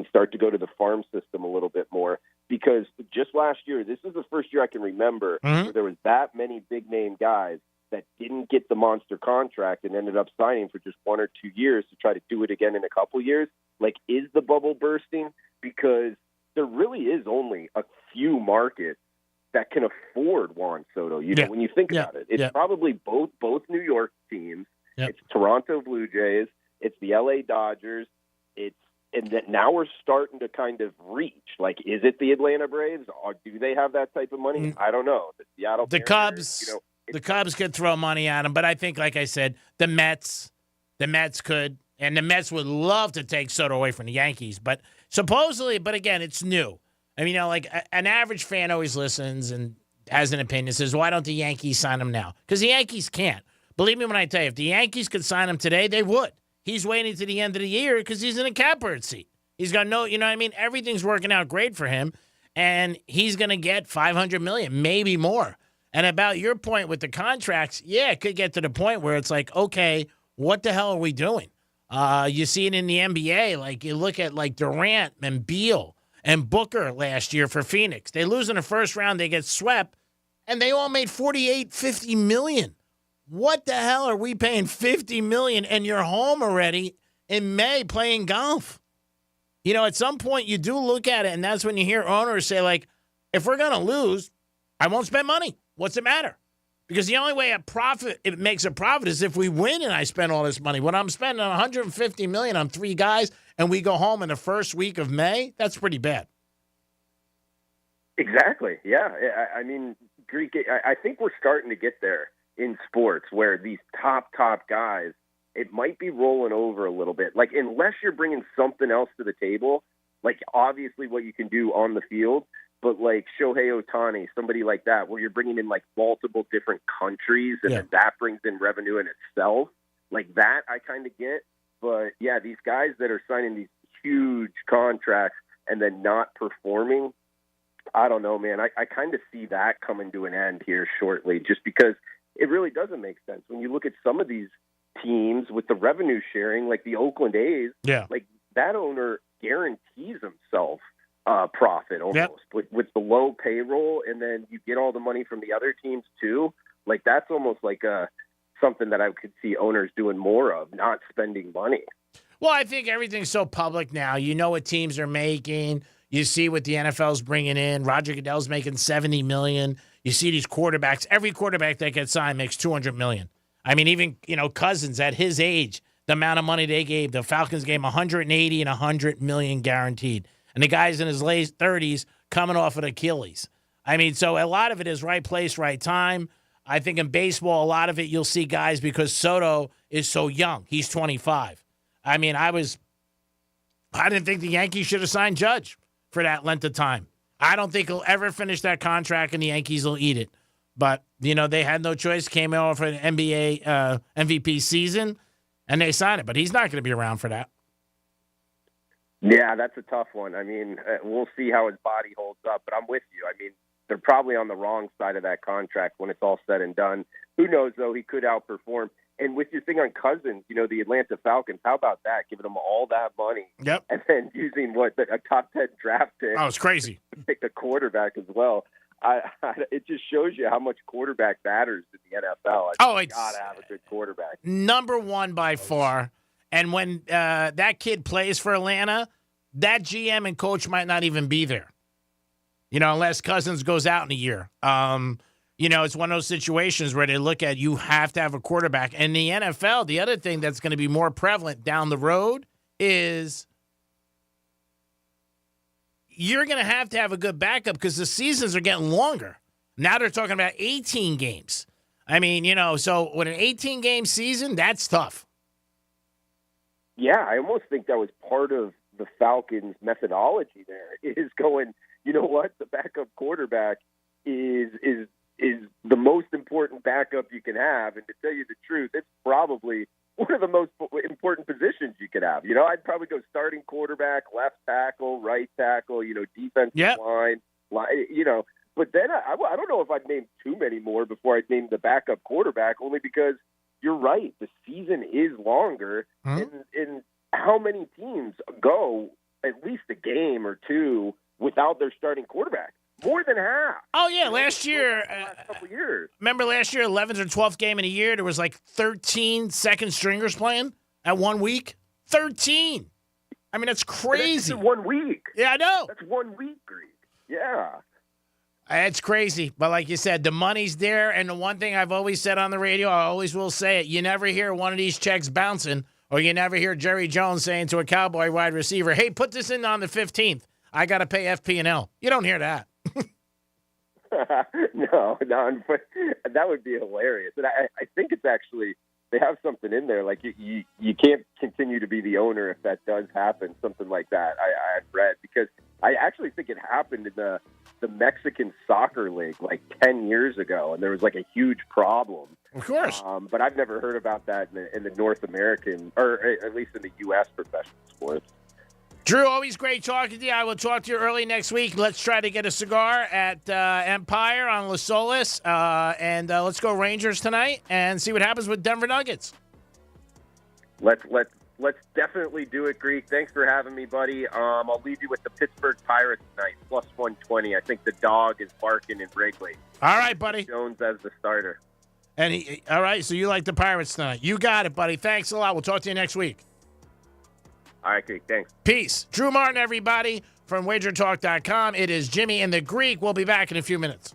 start to go to the farm system a little bit more. Because just last year, this is the first year I can remember where there was that many big-name guys that didn't get the monster contract and ended up signing for just 1 or 2 years to try to do it again in a couple years. Like, is the bubble bursting? Because there really is only a few markets that can afford Juan Soto. You know, when you think about it, it's probably both New York teams. It's Toronto Blue Jays. It's the LA Dodgers. And that now we're starting to kind of reach. Like, is it the Atlanta Braves? Or do they have that type of money? I don't know. The Seattle the Mariners, Cubs. The Cubs could throw money at them, but I think, like I said, the Mets could, and the Mets would love to take Soto away from the Yankees. But supposedly, but again, it's new. I mean, like an average fan always listens and has an opinion, says, why don't the Yankees sign him now? Because the Yankees can't. Believe me when I tell you, if the Yankees could sign him today, they would. He's waiting to the end of the year because he's in a catbird seat. He's got no, you know what I mean? Everything's working out great for him, and he's going to get $500 million, maybe more. And about your point with the contracts, it could get to the point where it's like, okay, what the hell are we doing? You see it in the NBA. Like, you look at, like, Durant and Beal and Booker last year for Phoenix. They lose in the first round, they get swept, and they all made $50 million. What the hell are we paying $50 million and you're home already in May playing golf? You know, at some point you do look at it, and that's when you hear owners say, like, if we're going to lose, I won't spend money. What's the matter? Because the only way it makes a profit is if we win and I spend all this money. When I'm spending $150 million on 3 guys and we go home in the first week of May, that's pretty bad. Exactly. Yeah. I mean, Greek, I think we're starting to get there in sports where these top guys, it might be rolling over a little bit. Like, unless you're bringing something else to the table, like obviously what you can do on the field, but like Shohei Ohtani, somebody like that, where you're bringing in like multiple different countries and then that brings in revenue in itself, like that I kind of get. But yeah, these guys that are signing these huge contracts and then not performing, I don't know, man. I kind of see that coming to an end here shortly, just because it really doesn't make sense. When you look at some of these teams with the revenue sharing, like the Oakland A's, like that owner guarantees himself profit almost with the low payroll, and then you get all the money from the other teams too. Like, that's almost like something that I could see owners doing more of, not spending money. Well, I think everything's so public now. You know what teams are making. You see what the NFL's bringing in. Roger Goodell's making $70 million. You see these quarterbacks. Every quarterback that gets signed makes $200 million. I mean, even, Cousins at his age, the amount of money they gave, the Falcons gave him $180 and $100 million guaranteed. And the guy's in his late 30s coming off an Achilles. I mean, so a lot of it is right place, right time. I think in baseball, a lot of it you'll see guys because Soto is so young. He's 25. I mean, I didn't think the Yankees should have signed Judge for that length of time. I don't think he'll ever finish that contract, and the Yankees will eat it. But, they had no choice, came out for an NBA MVP season, and they signed it. But he's not going to be around for that. Yeah, that's a tough one. I mean, we'll see how his body holds up, but I'm with you. I mean, they're probably on the wrong side of that contract when it's all said and done. Who knows, though? He could outperform. And with your thing on Cousins, the Atlanta Falcons, how about that? Giving them all that money. Yep. And then using a top 10 draft pick. Oh, it's crazy. To pick a quarterback as well. It just shows you how much quarterback matters in the NFL. It's got to have a good quarterback. Number one by far. And when that kid plays for Atlanta, that GM and coach might not even be there. Unless Cousins goes out in a year. It's one of those situations where they look at you have to have a quarterback. And the NFL, the other thing that's going to be more prevalent down the road is you're going to have a good backup because the seasons are getting longer. Now they're talking about 18 games. I mean, so with an 18-game season, that's tough. Yeah, I almost think that was part of the Falcons' methodology there, is going, you know what, the backup quarterback is the most important backup you can have. And to tell you the truth, it's probably one of the most important positions you could have. I'd probably go starting quarterback, left tackle, right tackle, defensive line, But then I don't know if I'd name too many more before I'd name the backup quarterback, only because you're right. The season is longer, and how many teams go at least a game or two without their starting quarterback. More than half. Oh, yeah. Last year, last couple years. Remember last year, 11th or 12th game in a year, there was like 13 second stringers playing at 1 week? 13. I mean, that's crazy. That's 1 week. Yeah, I know. That's 1 week, Greek. Yeah. That's crazy. But like you said, the money's there. And the one thing I've always said on the radio, I always will say it, you never hear one of these checks bouncing, or you never hear Jerry Jones saying to a Cowboy wide receiver, hey, put this in on the 15th. I got to pay FP&L. You don't hear that. No, but that would be hilarious. And I think it's actually, they have something in there. Like you can't continue to be the owner if that does happen, something like that. I've read, because I actually think it happened in the Mexican soccer league like 10 years ago, and there was like a huge problem. Of course. But I've never heard about that in the North American, or at least in the U.S. professional sports. Drew, always great talking to you. I will talk to you early next week. Let's try to get a cigar at Empire on Las Olas, and let's go Rangers tonight and see what happens with Denver Nuggets. Let's definitely do it, Greek. Thanks for having me, buddy. I'll leave you with the Pittsburgh Pirates tonight, plus 120. I think the dog is barking in Wrigley. All right, buddy. Jones as the starter. And all right, so you like the Pirates tonight. You got it, buddy. Thanks a lot. We'll talk to you next week. All right, Greek. Thanks. Peace. Drew Martin, everybody, from WagerTalk.com. It is Jimmy and the Greek. We'll be back in a few minutes.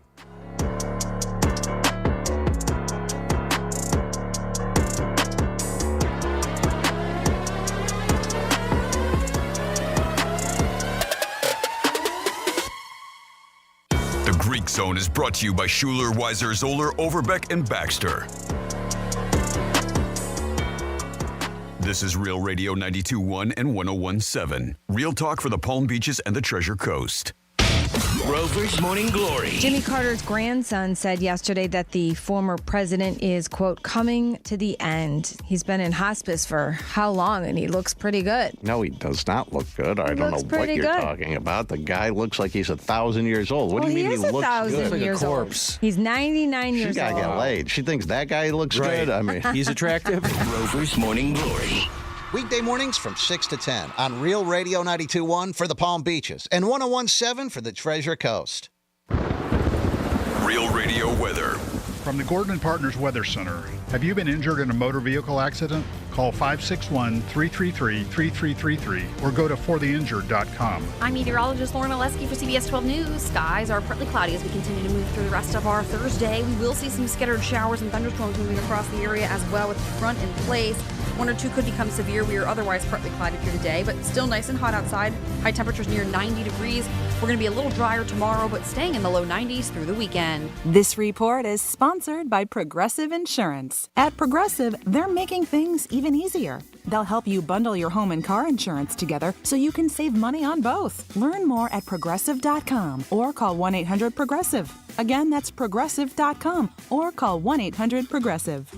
The Greek Zone is brought to you by Schuler, Weiser, Zoller, Overbeck, and Baxter. This is Real Radio 92.1 and 101.7. Real talk for the Palm Beaches and the Treasure Coast. Rover's Morning Glory. Jimmy Carter's grandson said yesterday that the former president is, quote, coming to the end. He's been in hospice for how long, and he looks pretty good. No, he does not look good. I don't know what you're talking about. The guy looks like he's 1,000 years old. What do you mean he looks good? He is 1,000 years old. He's 99 years old. She got to get laid. She thinks that guy looks good. I mean, he's attractive. Rover's Morning Glory. Weekday mornings from 6 to 10 on Real Radio 92.1 for the Palm Beaches and 101.7 for the Treasure Coast. Real Radio weather. From the Gordon & Partners Weather Center. Have you been injured in a motor vehicle accident? Call 561-333-3333 or go to fortheinjured.com. I'm meteorologist Lauren Oleski for CBS 12 News. Skies are partly cloudy as we continue to move through the rest of our Thursday. We will see some scattered showers and thunderstorms moving across the area as well, with the front in place. One or two could become severe. We are otherwise partly cloudy through the day, but still nice and hot outside. High temperatures near 90 degrees. We're going to be a little drier tomorrow, but staying in the low 90s through the weekend. This report is sponsored by Progressive Insurance. At Progressive, they're making things even easier. They'll help you bundle your home and car insurance together so you can save money on both. Learn more at Progressive.com or call 1-800-PROGRESSIVE. Again, that's Progressive.com or call 1-800-PROGRESSIVE.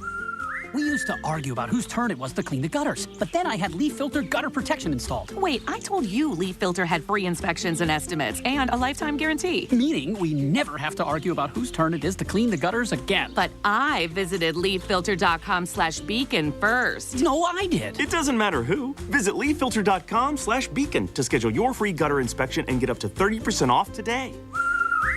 We used to argue about whose turn it was to clean the gutters, but then I had Leaf Filter gutter protection installed. Wait, I told you Leaf Filter had free inspections and estimates and a lifetime guarantee. Meaning we never have to argue about whose turn it is to clean the gutters again. But I visited leaffilter.com/beacon first. No, I did. It doesn't matter who. Visit leaffilter.com/beacon to schedule your free gutter inspection and get up to 30% off today.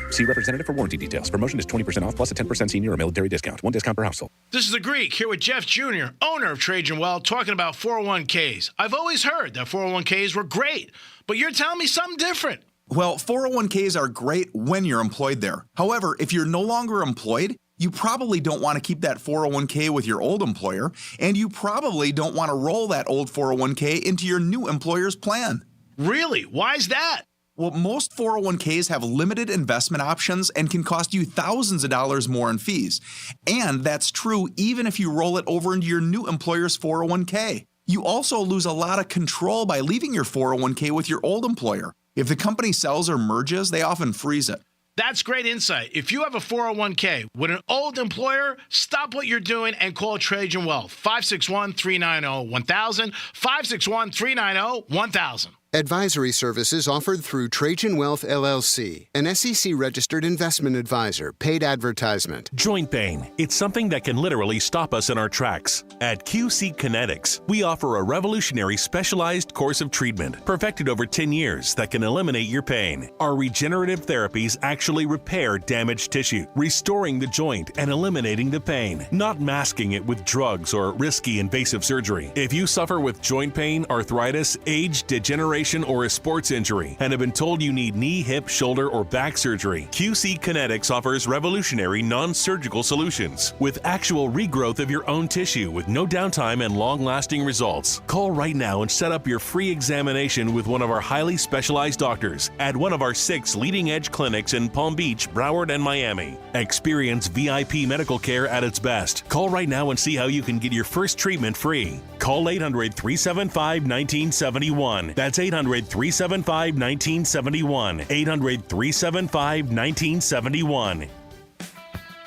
See representative for warranty details. Promotion is 20% off plus a 10% senior or military discount. One discount per household. This is the Greek here with Jeff Jr., owner of Trajan Well, talking about 401ks. I've always heard that 401ks were great, but you're telling me something different. Well, 401ks are great when you're employed there. However, if you're no longer employed, you probably don't want to keep that 401k with your old employer, and you probably don't want to roll that old 401k into your new employer's plan. Really? Why's that? Well, most 401ks have limited investment options and can cost you thousands of dollars more in fees. And that's true even if you roll it over into your new employer's 401k. You also lose a lot of control by leaving your 401k with your old employer. If the company sells or merges, they often freeze it. That's great insight. If you have a 401k with an old employer, stop what you're doing and call Trajan Wealth. 561-390-1000, 561-390-1000. Advisory services offered through Trajan Wealth LLC, an SEC-registered investment advisor. Paid advertisement. Joint pain. It's something that can literally stop us in our tracks. At QC Kinetics, we offer a revolutionary specialized course of treatment perfected over 10 years that can eliminate your pain. Our regenerative therapies actually repair damaged tissue, restoring the joint and eliminating the pain, not masking it with drugs or risky invasive surgery. If you suffer with joint pain, arthritis, age, degeneration, or a sports injury and have been told you need knee, hip, shoulder, or back surgery, QC Kinetics offers revolutionary non-surgical solutions with actual regrowth of your own tissue with no downtime and long-lasting results. Call right now and set up your free examination with one of our highly specialized doctors at one of our 6 leading-edge clinics in Palm Beach, Broward, and Miami. Experience VIP medical care at its best. Call right now and see how you can get your first treatment free. Call 800-375-1971. That's 800-375-1971. 800-375-1971.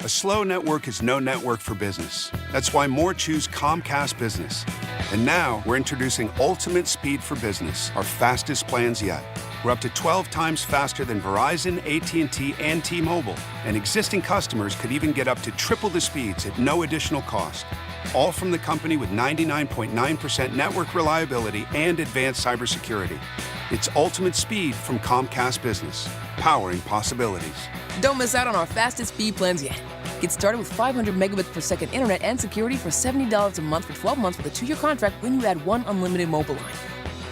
A slow network is no network for business. That's why more choose Comcast Business. And now we're introducing Ultimate Speed for Business, our fastest plans yet. We're up to 12 times faster than Verizon, AT&T, and T-Mobile. And existing customers could even get up to triple the speeds at no additional cost. All from the company with 99.9% network reliability and advanced cybersecurity. It's ultimate speed from Comcast Business, powering possibilities. Don't miss out on our fastest speed plans yet. Get started with 500 megabits per second internet and security for $70 a month for 12 months with a 2-year contract when you add 1 unlimited mobile line.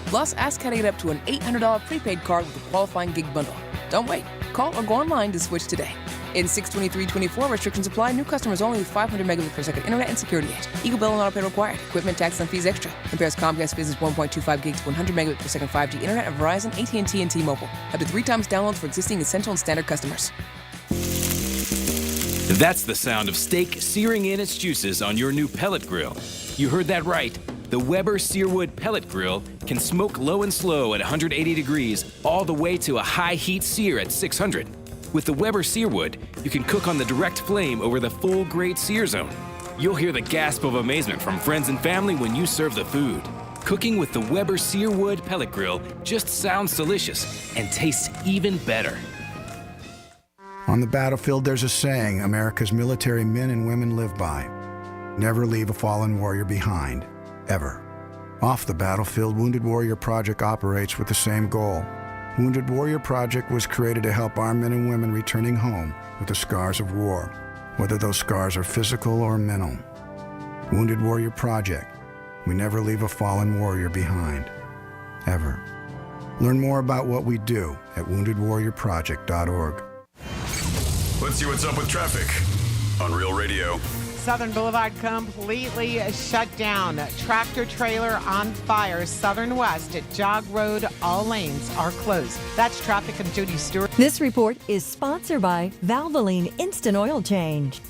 Plus, ask how to get up to an $800 prepaid card with a qualifying gig bundle. Don't wait. Call or go online to switch today. In 62324, restrictions apply. New customers only with 500 megabits per second internet and security edge. Eagle bill and auto pay required. Equipment, tax, and fees extra. Compares Comcast Business 1.25 gigs to 100 megabits per second 5G internet of Verizon, AT&T, and T-Mobile. Up to 3 times downloads for existing essential and standard customers. That's the sound of steak searing in its juices on your new pellet grill. You heard that right. The Weber Searwood Pellet Grill can smoke low and slow at 180 degrees all the way to a high heat sear at 600. With the Weber Searwood, you can cook on the direct flame over the full grade sear zone. You'll hear the gasp of amazement from friends and family when you serve the food. Cooking with the Weber Searwood Pellet Grill just sounds delicious and tastes even better. On the battlefield, there's a saying America's military men and women live by. Never leave a fallen warrior behind, ever. Off the battlefield, Wounded Warrior Project operates with the same goal. Wounded Warrior Project was created to help our men and women returning home with the scars of war, whether those scars are physical or mental. Wounded Warrior Project. We never leave a fallen warrior behind, ever. Learn more about what we do at woundedwarriorproject.org. Let's see what's up with traffic on Real Radio. Southern Boulevard completely shut down. Tractor trailer on fire. Southern West at Jog Road. All lanes are closed. That's traffic. I'm Judy Stewart. This report is sponsored by Valvoline Instant Oil Change.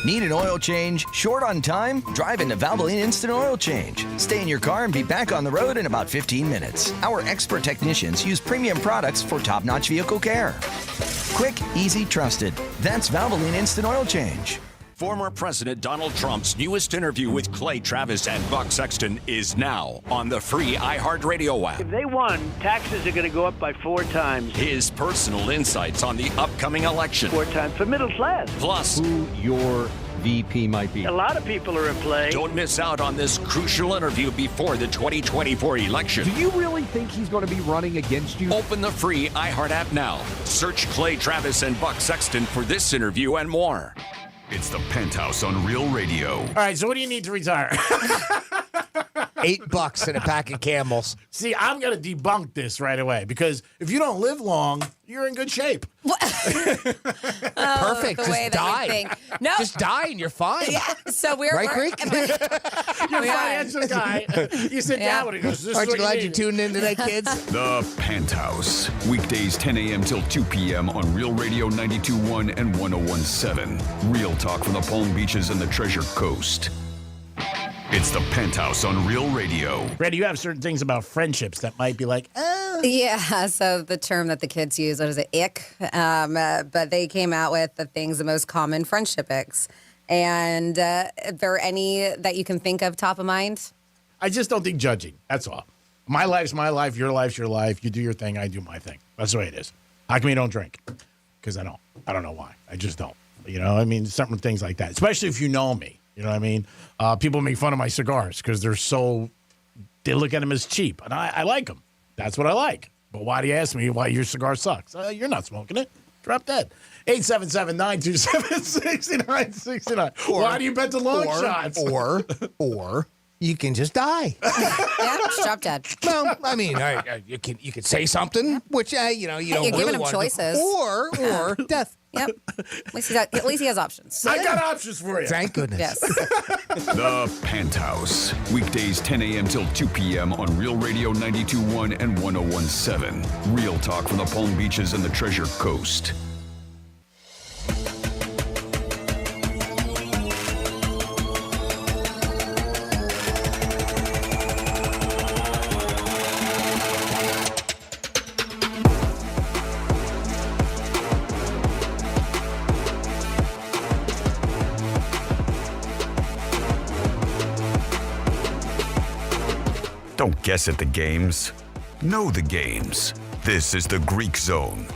Need an oil change? Short on time? Drive into Valvoline Instant Oil Change. Stay in your car and be back on the road in about 15 minutes. Our expert technicians use premium products for top-notch vehicle care. Quick, easy, trusted. That's Valvoline Instant Oil Change. Former President Donald Trump's newest interview with Clay Travis and Buck Sexton is now on the free iHeartRadio app. If they won, taxes are going to go up by 4 times. His personal insights on the upcoming election. 4 times for middle class. Plus, who your VP might be. A lot of people are in play. Don't miss out on this crucial interview before the 2024 election. Do you really think he's going to be running against you? Open the free iHeart app now. Search Clay Travis and Buck Sexton for this interview and more. It's the Penthouse on Real Radio. All right, so what do you need to retire? $8 and a pack of Camels. See, I'm going to debunk this right away because if you don't live long, you're in good shape. Perfect. Just die. No. Just die and you're fine. Yeah. So we're right, Creek? You're a financial guy. You sit down with it. Goes, Aren't you glad you tuned in today, kids? The Penthouse. Weekdays 10 a.m. till 2 p.m. on Real Radio 92.1 and 101.7. Real talk from the Palm Beaches and the Treasure Coast. It's the Penthouse on Real Radio. Randy, you have certain things about friendships that might be like, Yeah, so the term that the kids use, what is it, ick? But they came out with the most common friendship icks. And are there any that you can think of top of mind? I just don't think judging. That's all. My life's my life. Your life's your life. You do your thing. I do my thing. That's the way it is. How come you don't drink? Because I don't. I don't know why. I just don't. You know, I mean, certain things like that, especially if you know me. You know what I mean? People make fun of my cigars because they look at them as cheap. And I like them. That's what I like. But why do you ask me why your cigar sucks? You're not smoking it. Drop dead. 877-927-6969. Why do you bet the long shots? Or you can just die. Yeah, just drop dead. Well, I mean, you can say something, which you don't You're really giving him want choices. or death. Yep. At least he has options. I got options for you. Thank goodness. Yes. The Penthouse. Weekdays 10 a.m. till 2 p.m. on Real Radio 92.1 and 101.7. Real talk from the Palm Beaches and the Treasure Coast. Don't guess at the games. Know the games. This is the Greek Zone.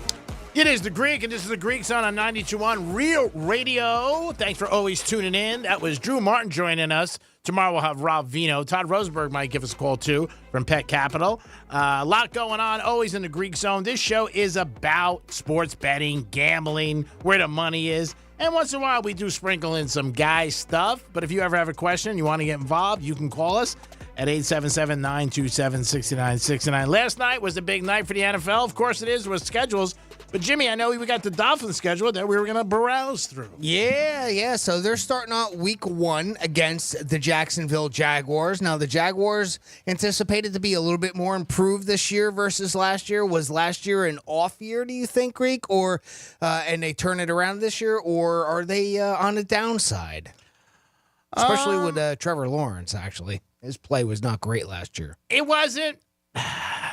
It is the Greek, and this is the Greek Zone on 92.1 Real Radio. Thanks for always tuning in. That was Drew Martin joining us. Tomorrow we'll have Rob Vino. Todd Rosenberg might give us a call, too, from Pet Capital. A lot going on, always in the Greek Zone. This show is about sports betting, gambling, where the money is. And once in a while, we do sprinkle in some guy stuff. But if you ever have a question, you want to get involved, you can call us at 877-927-6969. Last night was a big night for the NFL. Of course it is with schedules. But, Jimmy, I know we got the Dolphins schedule that we were going to browse through. Yeah. So they're starting out week 1 against the Jacksonville Jaguars. Now, the Jaguars anticipated to be a little bit more improved this year versus last year. Was last year an off year, do you think, Greek? Or and they turn it around this year? Or are they on the downside? Especially with Trevor Lawrence, actually. His play was not great last year. It wasn't.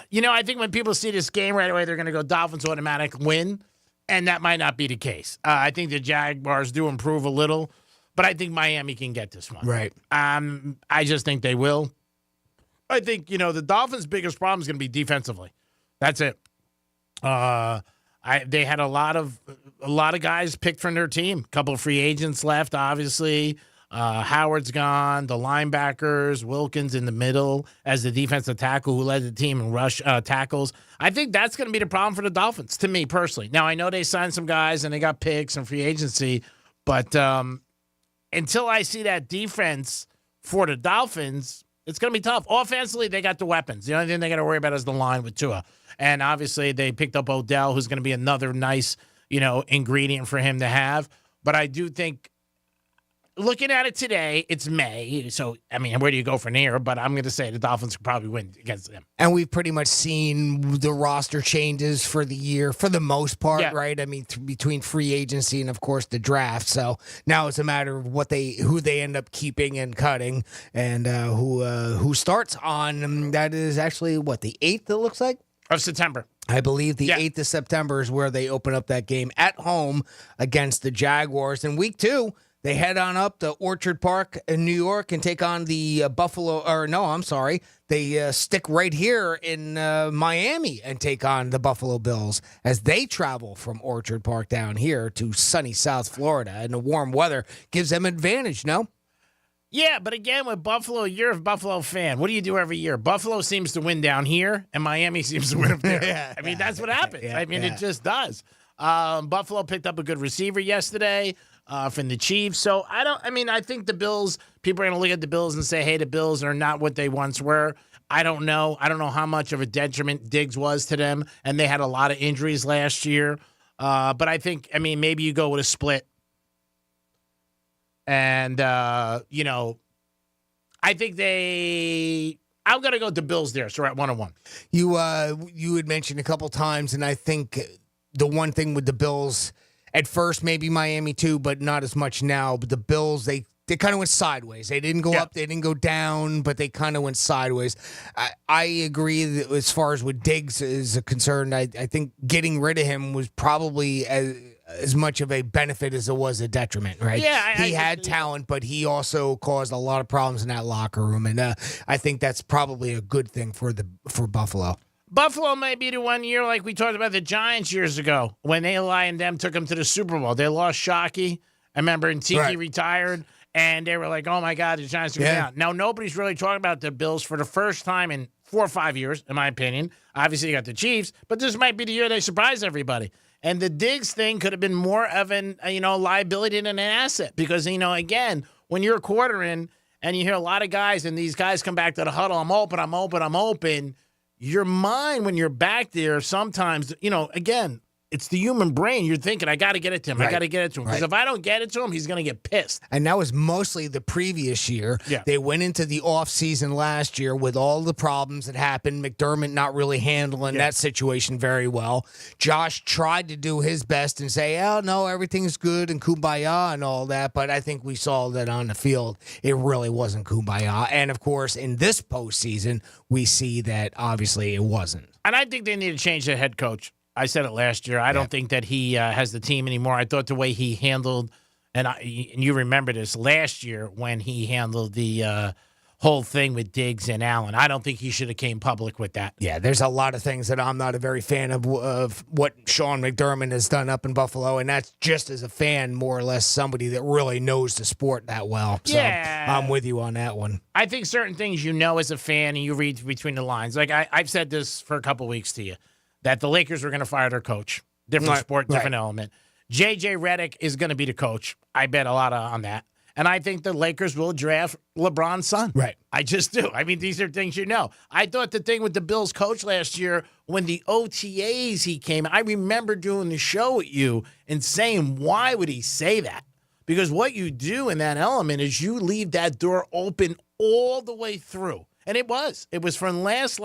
You know, I think when people see this game right away, they're going to go Dolphins automatic win, and that might not be the case. I think the Jaguars do improve a little, but I think Miami can get this one. Right. I just think they will. I think, the Dolphins' biggest problem is going to be defensively. That's it. They had a lot of guys picked from their team. A couple of free agents left, obviously. Howard's gone. The linebackers, Wilkins in the middle as the defensive tackle who led the team in rush tackles. I think that's going to be the problem for the Dolphins, to me personally. Now, I know they signed some guys and they got picks and free agency, but until I see that defense for the Dolphins, it's going to be tough. Offensively, they got the weapons. The only thing they got to worry about is the line with Tua. And obviously, they picked up Odell, who's going to be another nice, ingredient for him to have. But I do think, looking at it today, it's May. So, I mean, where do you go from here? But I'm going to say the Dolphins could probably win against them. And we've pretty much seen the roster changes for the year, for the most part, Yeah. right? I mean, between free agency and, of course, the draft. So now it's a matter of who they end up keeping and cutting, and who starts on. That is actually, the 8th, it looks like? Of September. I believe the 8th of September is where they open up that game at home against the Jaguars. In week 2, they head on up to Orchard Park in New York and take on the They stick right here in Miami and take on the Buffalo Bills as they travel from Orchard Park down here to sunny South Florida. And the warm weather gives them advantage, no? Yeah, but again, with Buffalo, you're a Buffalo fan. What do you do every year? Buffalo seems to win down here, and Miami seems to win up there. I mean, that's what happens. It just does. Buffalo picked up a good receiver yesterday from the Chiefs. So I think the Bills, people are going to look at the Bills and say, hey, the Bills are not what they once were. I don't know. I don't know how much of a detriment Diggs was to them, and they had a lot of injuries last year. But I think, maybe you go with a split. And, I think I'm going to go with the Bills there. So we're at 1-1. You had mentioned a couple times, and I think the one thing with the Bills, at first maybe Miami too, but not as much now. But the Bills, they kind of went sideways. They didn't go up, they didn't go down, but they kind of went sideways. I agree that as far as with Diggs is concerned, I think getting rid of him was probably as much of a benefit as it was a detriment, right? Yeah, he had talent, but he also caused a lot of problems in that locker room, and I think that's probably a good thing for Buffalo. Buffalo may be the 1 year like we talked about the Giants years ago when Eli and them took them to the Super Bowl. They lost Shockey. I remember, and Tiki retired, and they were like, oh, my God, the Giants are going down. Now, nobody's really talking about the Bills for the first time in 4 or 5 years, in my opinion. Obviously, you got the Chiefs, but this might be the year they surprise everybody. And the Diggs thing could have been more of an, liability than an asset because, again, when you're quartering and you hear a lot of guys and these guys come back to the huddle, I'm open. Your mind, when you're back there, sometimes, again, it's the human brain. You're thinking, I got to get it to him. I got to get it to him. Because if I don't get it to him, he's going to get pissed. And that was mostly the previous year. Yeah. They went into the offseason last year with all the problems that happened. McDermott not really handling that situation very well. Josh tried to do his best and say, oh, no, everything's good and kumbaya and all that. But I think we saw that on the field, it really wasn't kumbaya. And, of course, in this postseason, we see that obviously it wasn't. And I think they need to change the head coach. I said it last year. I don't think that he has the team anymore. I thought the way he handled, and you remember this last year when he handled the whole thing with Diggs and Allen. I don't think he should have came public with that. Yeah, there's a lot of things that I'm not a very fan of what Sean McDermott has done up in Buffalo, and that's just as a fan, more or less, somebody that really knows the sport that well. So I'm with you on that one. I think certain things as a fan and you read between the lines. Like I've said this for a couple weeks to you, that the Lakers were going to fire their coach. Different sport, different element. J.J. Redick is going to be the coach. I bet a lot on that. And I think the Lakers will draft LeBron's son. Right. I just do. I mean, these are things I thought the thing with the Bills coach last year, when the OTAs he came, I remember doing the show with you and saying, why would he say that? Because what you do in that element is you leave that door open all the way through. And it was. It was from last,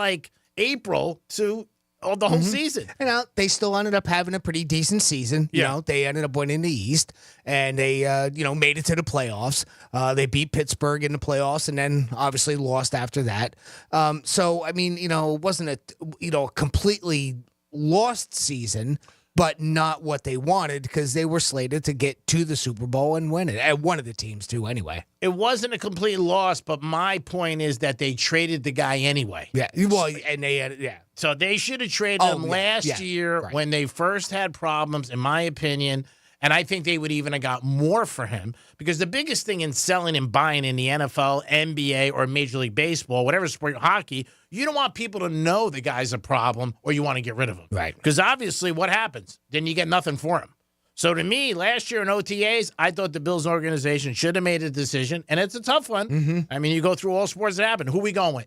April to the whole season. They still ended up having a pretty decent season. They ended up winning the East, and they, made it to the playoffs. They beat Pittsburgh in the playoffs, and then obviously lost after that. It wasn't a completely lost season, but not what they wanted because they were slated to get to the Super Bowl and win it. And one of the teams, too, anyway. It wasn't a complete loss, but my point is that they traded the guy anyway. Yeah. Well, and they had, So they should have traded him last year when they first had problems, in my opinion. And I think they would even have got more for him because the biggest thing in selling and buying in the NFL, NBA, or Major League Baseball, whatever sport, hockey, you don't want people to know the guy's a problem or you want to get rid of him. Right. Because obviously what happens? Then you get nothing for him. So to me, last year in OTAs, I thought the Bills organization should have made a decision, and it's a tough one. Mm-hmm. I mean, you go through all sports that happen. Who we going with?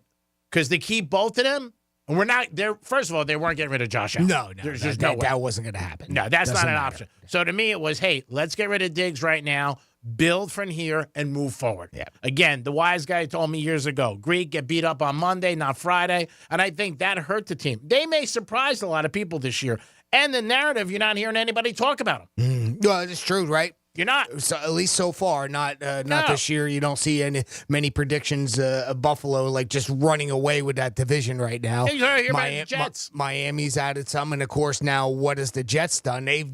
Because they keep both of them. And we're not there. First of all, they weren't getting rid of Josh Allen. No, There's just no way. That wasn't going to happen. No, that's Doesn't not an matter. option. So to me, it was, hey, let's get rid of Diggs right now, build from here, and move forward. Yeah. Again, the wise guy told me years ago, Greek, get beat up on Monday, not Friday. And I think that hurt the team. They may surprise a lot of people this year. And the narrative, you're not hearing anybody talk about them. Well, it's true, right? You're not. So, at least so far, not this year. You don't see many predictions of Buffalo just running away with that division right now. Hey, you're about the Jets. Miami's added some, and of course now what has the Jets done? They've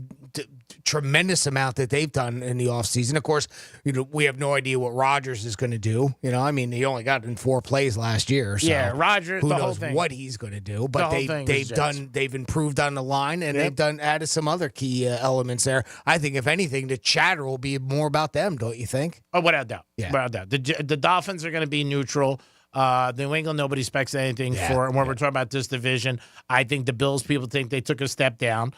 tremendous amount that they've done in the offseason. Of course, we have no idea what Rodgers is going to do. He only got in 4 plays last year. So Rodgers. Who the knows whole thing. what he's going to do? But they've improved on the line, and they've added some other key elements there. I think if anything, the chatter will be more about them, don't you think? Oh, without doubt. Yeah. Without doubt. The Dolphins are going to be neutral. New England, nobody expects anything for. And when we're talking about this division, I think the Bills, people think they took a step down.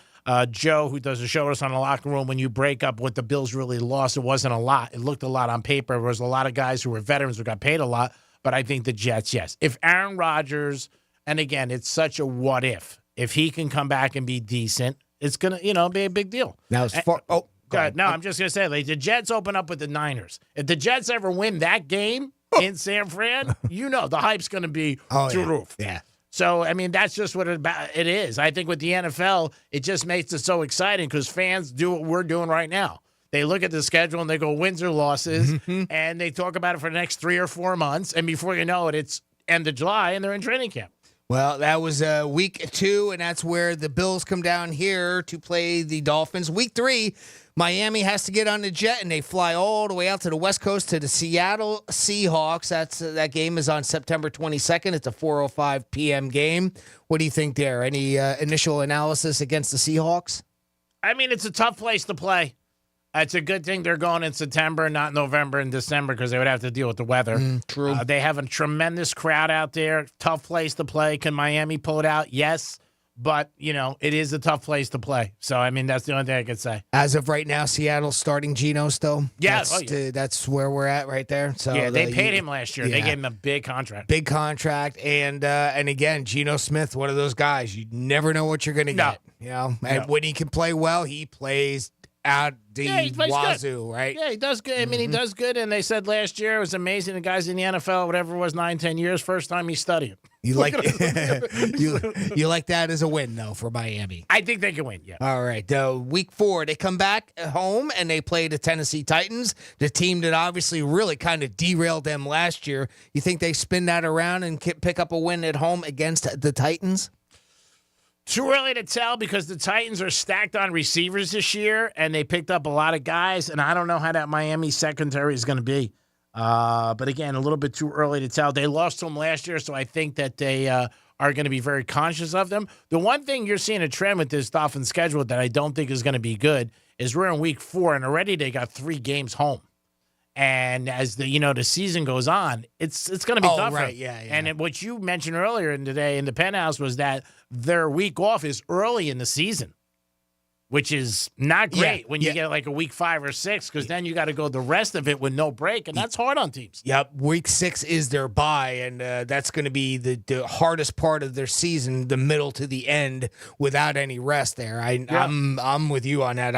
Joe, who does a show with us on the locker room, when you break up what the Bills really lost, it wasn't a lot. It looked a lot on paper. There was a lot of guys who were veterans who got paid a lot. But I think the Jets, yes. If Aaron Rodgers, and again, it's such a what if he can come back and be decent, it's going to, be a big deal. Now, as far... Oh, go ahead. No, I'm just going to say, the Jets open up with the Niners. If the Jets ever win that game in San Fran, the hype's going to be through the roof. Yeah. So, that's just what it is. I think with the NFL, it just makes it so exciting because fans do what we're doing right now. They look at the schedule and they go wins or losses, and they talk about it for the next 3 or 4 months. And before you know it, it's end of July and they're in training camp. Well, that was week 2, and that's where the Bills come down here to play the Dolphins. Week 3, Miami has to get on the jet, and they fly all the way out to the West Coast to the Seattle Seahawks. That game is on September 22nd. It's a 4:05 p.m. game. What do you think there? Any initial analysis against the Seahawks? I mean, it's a tough place to play. It's a good thing they're going in September, not November and December, because they would have to deal with the weather. True. They have a tremendous crowd out there. Tough place to play. Can Miami pull it out? Yes. But, it is a tough place to play. So, I mean, that's the only thing I could say. As of right now, Seattle's starting Geno still. Yes. That's where we're at right there. So they paid him last year. They gave him a big contract. Big contract. And again, Geno Smith, one of those guys. You never know what you're going to get. And when he can play well, he plays out the wazoo, good. Right? Yeah, he does good. I mean, he does good. And they said last year it was amazing. The guys in the NFL, whatever it was, 9-10 years, first time he studied. You like you like that as a win, though, for Miami. I think they can win, yeah. All right. Week 4, they come back home and they play the Tennessee Titans, the team that obviously really kind of derailed them last year. You think they spin that around and pick up a win at home against the Titans? Too early to tell because the Titans are stacked on receivers this year, and they picked up a lot of guys, and I don't know how that Miami secondary is going to be. But again, a little bit too early to tell. They lost to them last year, so I think that they are going to be very conscious of them. The one thing you're seeing a trend with this Dolphins schedule that I don't think is going to be good is we're in week 4, and already they got 3 games home. And as the season goes on, it's going to be tougher. Right. Yeah. And what you mentioned earlier today in the Penthouse was that their week off is early in the season, which is not great when you get like a week 5 or 6, because then you got to go the rest of it with no break, and that's hard on teams. Yep, week 6 is their bye, and that's going to be the hardest part of their season, the middle to the end, without any rest there. I'm with you on that.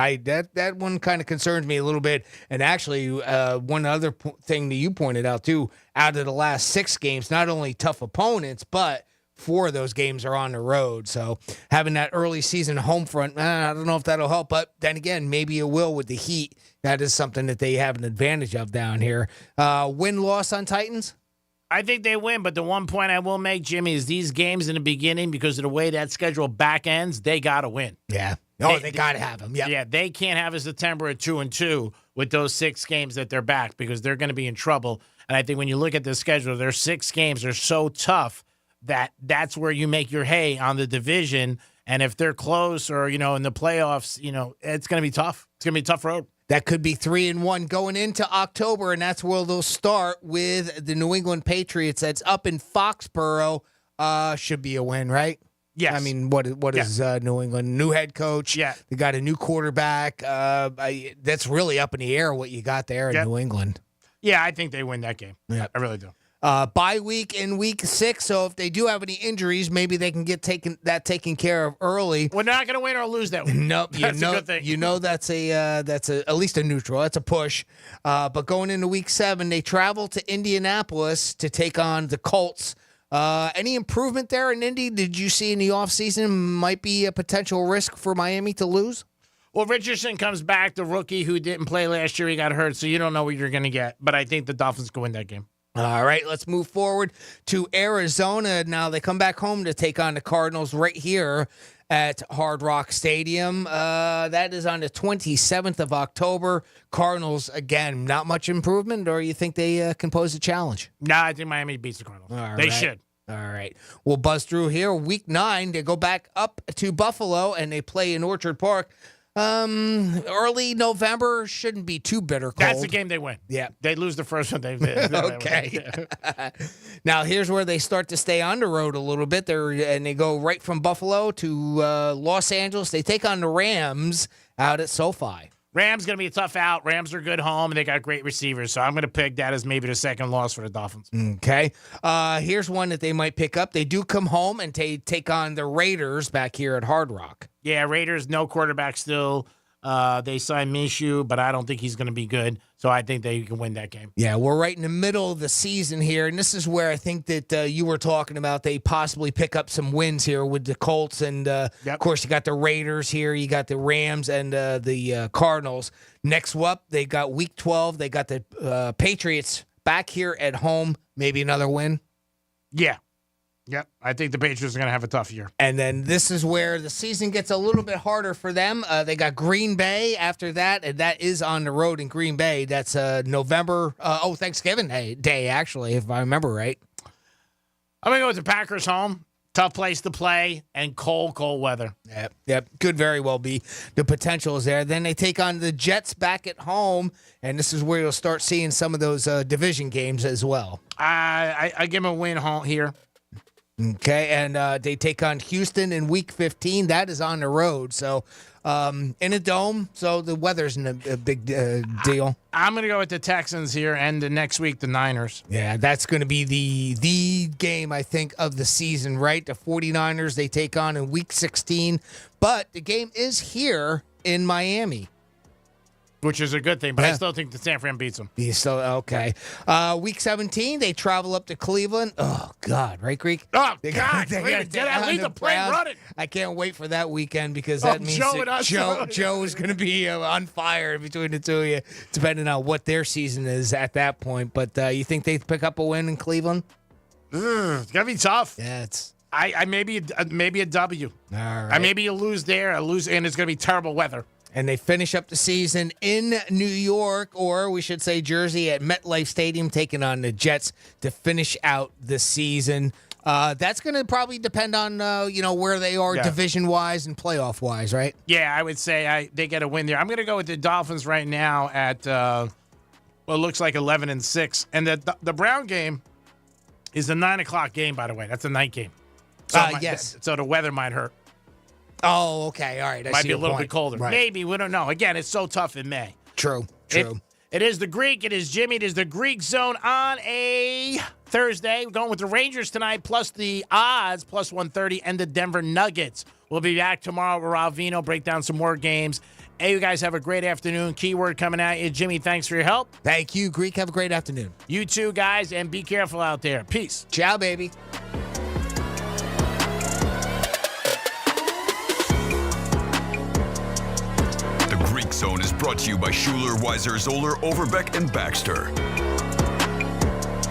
That one kind of concerns me a little bit. And actually, one other thing that you pointed out too, out of the last 6 games, not only tough opponents, but 4 of those games are on the road. So having that early season home front, I don't know if that'll help. But then again, maybe it will with the heat. That is something that they have an advantage of down here. Win-loss on Titans? I think they win, but the one point I will make, Jimmy, is these games in the beginning, because of the way that schedule back ends, they got to win. Yeah. They got to have them. Yep. Yeah, they can't have a September at 2-2 with those 6 games that they're back, because they're going to be in trouble. And I think when you look at the schedule, their 6 games are so tough that's where you make your hay on the division. And if they're close or, in the playoffs, it's going to be tough. It's going to be a tough road. That could be 3-1 going into October, and that's where they'll start with the New England Patriots. That's up in Foxborough. Should be a win, right? Yes. I mean, what is New England? New head coach. Yeah. They got a new quarterback. That's really up in the air what you got there in New England. Yeah, I think they win that game. Yeah, I really do. Bye week in week 6, so if they do have any injuries, maybe they can get taken care of early. We're not going to win or lose that week. Nope, that's a good thing. That's at least a neutral. That's a push. But going into week 7, they travel to Indianapolis to take on the Colts. Any improvement there in Indy? Did you see in the offseason might be a potential risk for Miami to lose? Well, Richardson comes back, the rookie who didn't play last year. He got hurt, so you don't know what you're going to get. But I think the Dolphins can win that game. All right, let's move forward to Arizona. Now they come back home to take on the Cardinals right here at Hard Rock Stadium. That is on the 27th of October. Cardinals, again, not much improvement, or you think they can pose a challenge? No, I think Miami beats the Cardinals. They should. All right. We'll buzz through here. Week 9, they go back up to Buffalo, and they play in Orchard Park. Early November shouldn't be too bitter cold. That's the game they win. Yeah. They lose the first one. Okay. Now, here's where they start to stay on the road a little bit. They go right from Buffalo to Los Angeles. They take on the Rams out at SoFi. Rams going to be a tough out. Rams are good home, and they got great receivers. So I'm going to pick that as maybe the second loss for the Dolphins. Okay. Here's one that they might pick up. They do come home and take on the Raiders back here at Hard Rock. Yeah, Raiders, no quarterback still. They signed Minshew, but I don't think he's going to be good. So I think they can win that game. Yeah, we're right in the middle of the season here, and this is where I think that you were talking about they possibly pick up some wins here with the Colts. And, of course, you got the Raiders here. You got the Rams and the Cardinals. Next up, they got Week 12. They got the Patriots back here at home. Maybe another win? Yeah. Yep, I think the Patriots are going to have a tough year. And then this is where the season gets a little bit harder for them. They got Green Bay after that, and that is on the road in Green Bay. That's November, Thanksgiving Day, actually, if I remember right. I'm going to go with the Packers home. Tough place to play and cold weather. Yep. Could very well be. The potential is there. Then they take on the Jets back at home, and this is where you'll start seeing some of those division games as well. I give them a win home here. Okay, and they take on Houston in Week 15. That is on the road, so in a dome, so the weather's a big deal. I'm going to go with the Texans here, and the next week, the Niners. Yeah, that's going to be the game, I think, of the season, right? The 49ers they take on in Week 16, but the game is here in Miami. Which is a good thing, but I still think the San Fran beats them. Okay. Week 17, they travel up to Cleveland. Oh, God. Right, Greek? Oh, God. Leave the plane running. I can't wait for that weekend because that means Joe is going to be on fire between the two of you, depending on what their season is at that point. But you think they pick up a win in Cleveland? It's going to be tough. Yeah, it's... I maybe a W. All right. Maybe you lose there, and it's going to be terrible weather. And they finish up the season in New York, or we should say Jersey, at MetLife Stadium, taking on the Jets to finish out the season. That's going to probably depend on where they are division-wise and playoff-wise, right? Yeah, I would say they get a win there. I'm going to go with the Dolphins right now at it looks like 11-6, and the Brown game is a 9:00 game. By the way, that's a night game. So yes. So the weather might hurt. Oh, okay. All right. Might be a little bit colder. Right. Maybe. We don't know. Again, it's so tough in May. True. It is the Greek. It is Jimmy. It is the Greek Zone on a Thursday. We're going with the Rangers tonight, plus the odds, plus 130, and the Denver Nuggets. We'll be back tomorrow with Ravino, break down some more games. Hey, you guys have a great afternoon. Keyword coming at you. Jimmy, thanks for your help. Thank you, Greek. Have a great afternoon. You too, guys, and be careful out there. Peace. Ciao, baby. The Greek Zone is brought to you by Schuler, Weiser, Zoller, Overbeck, and Baxter.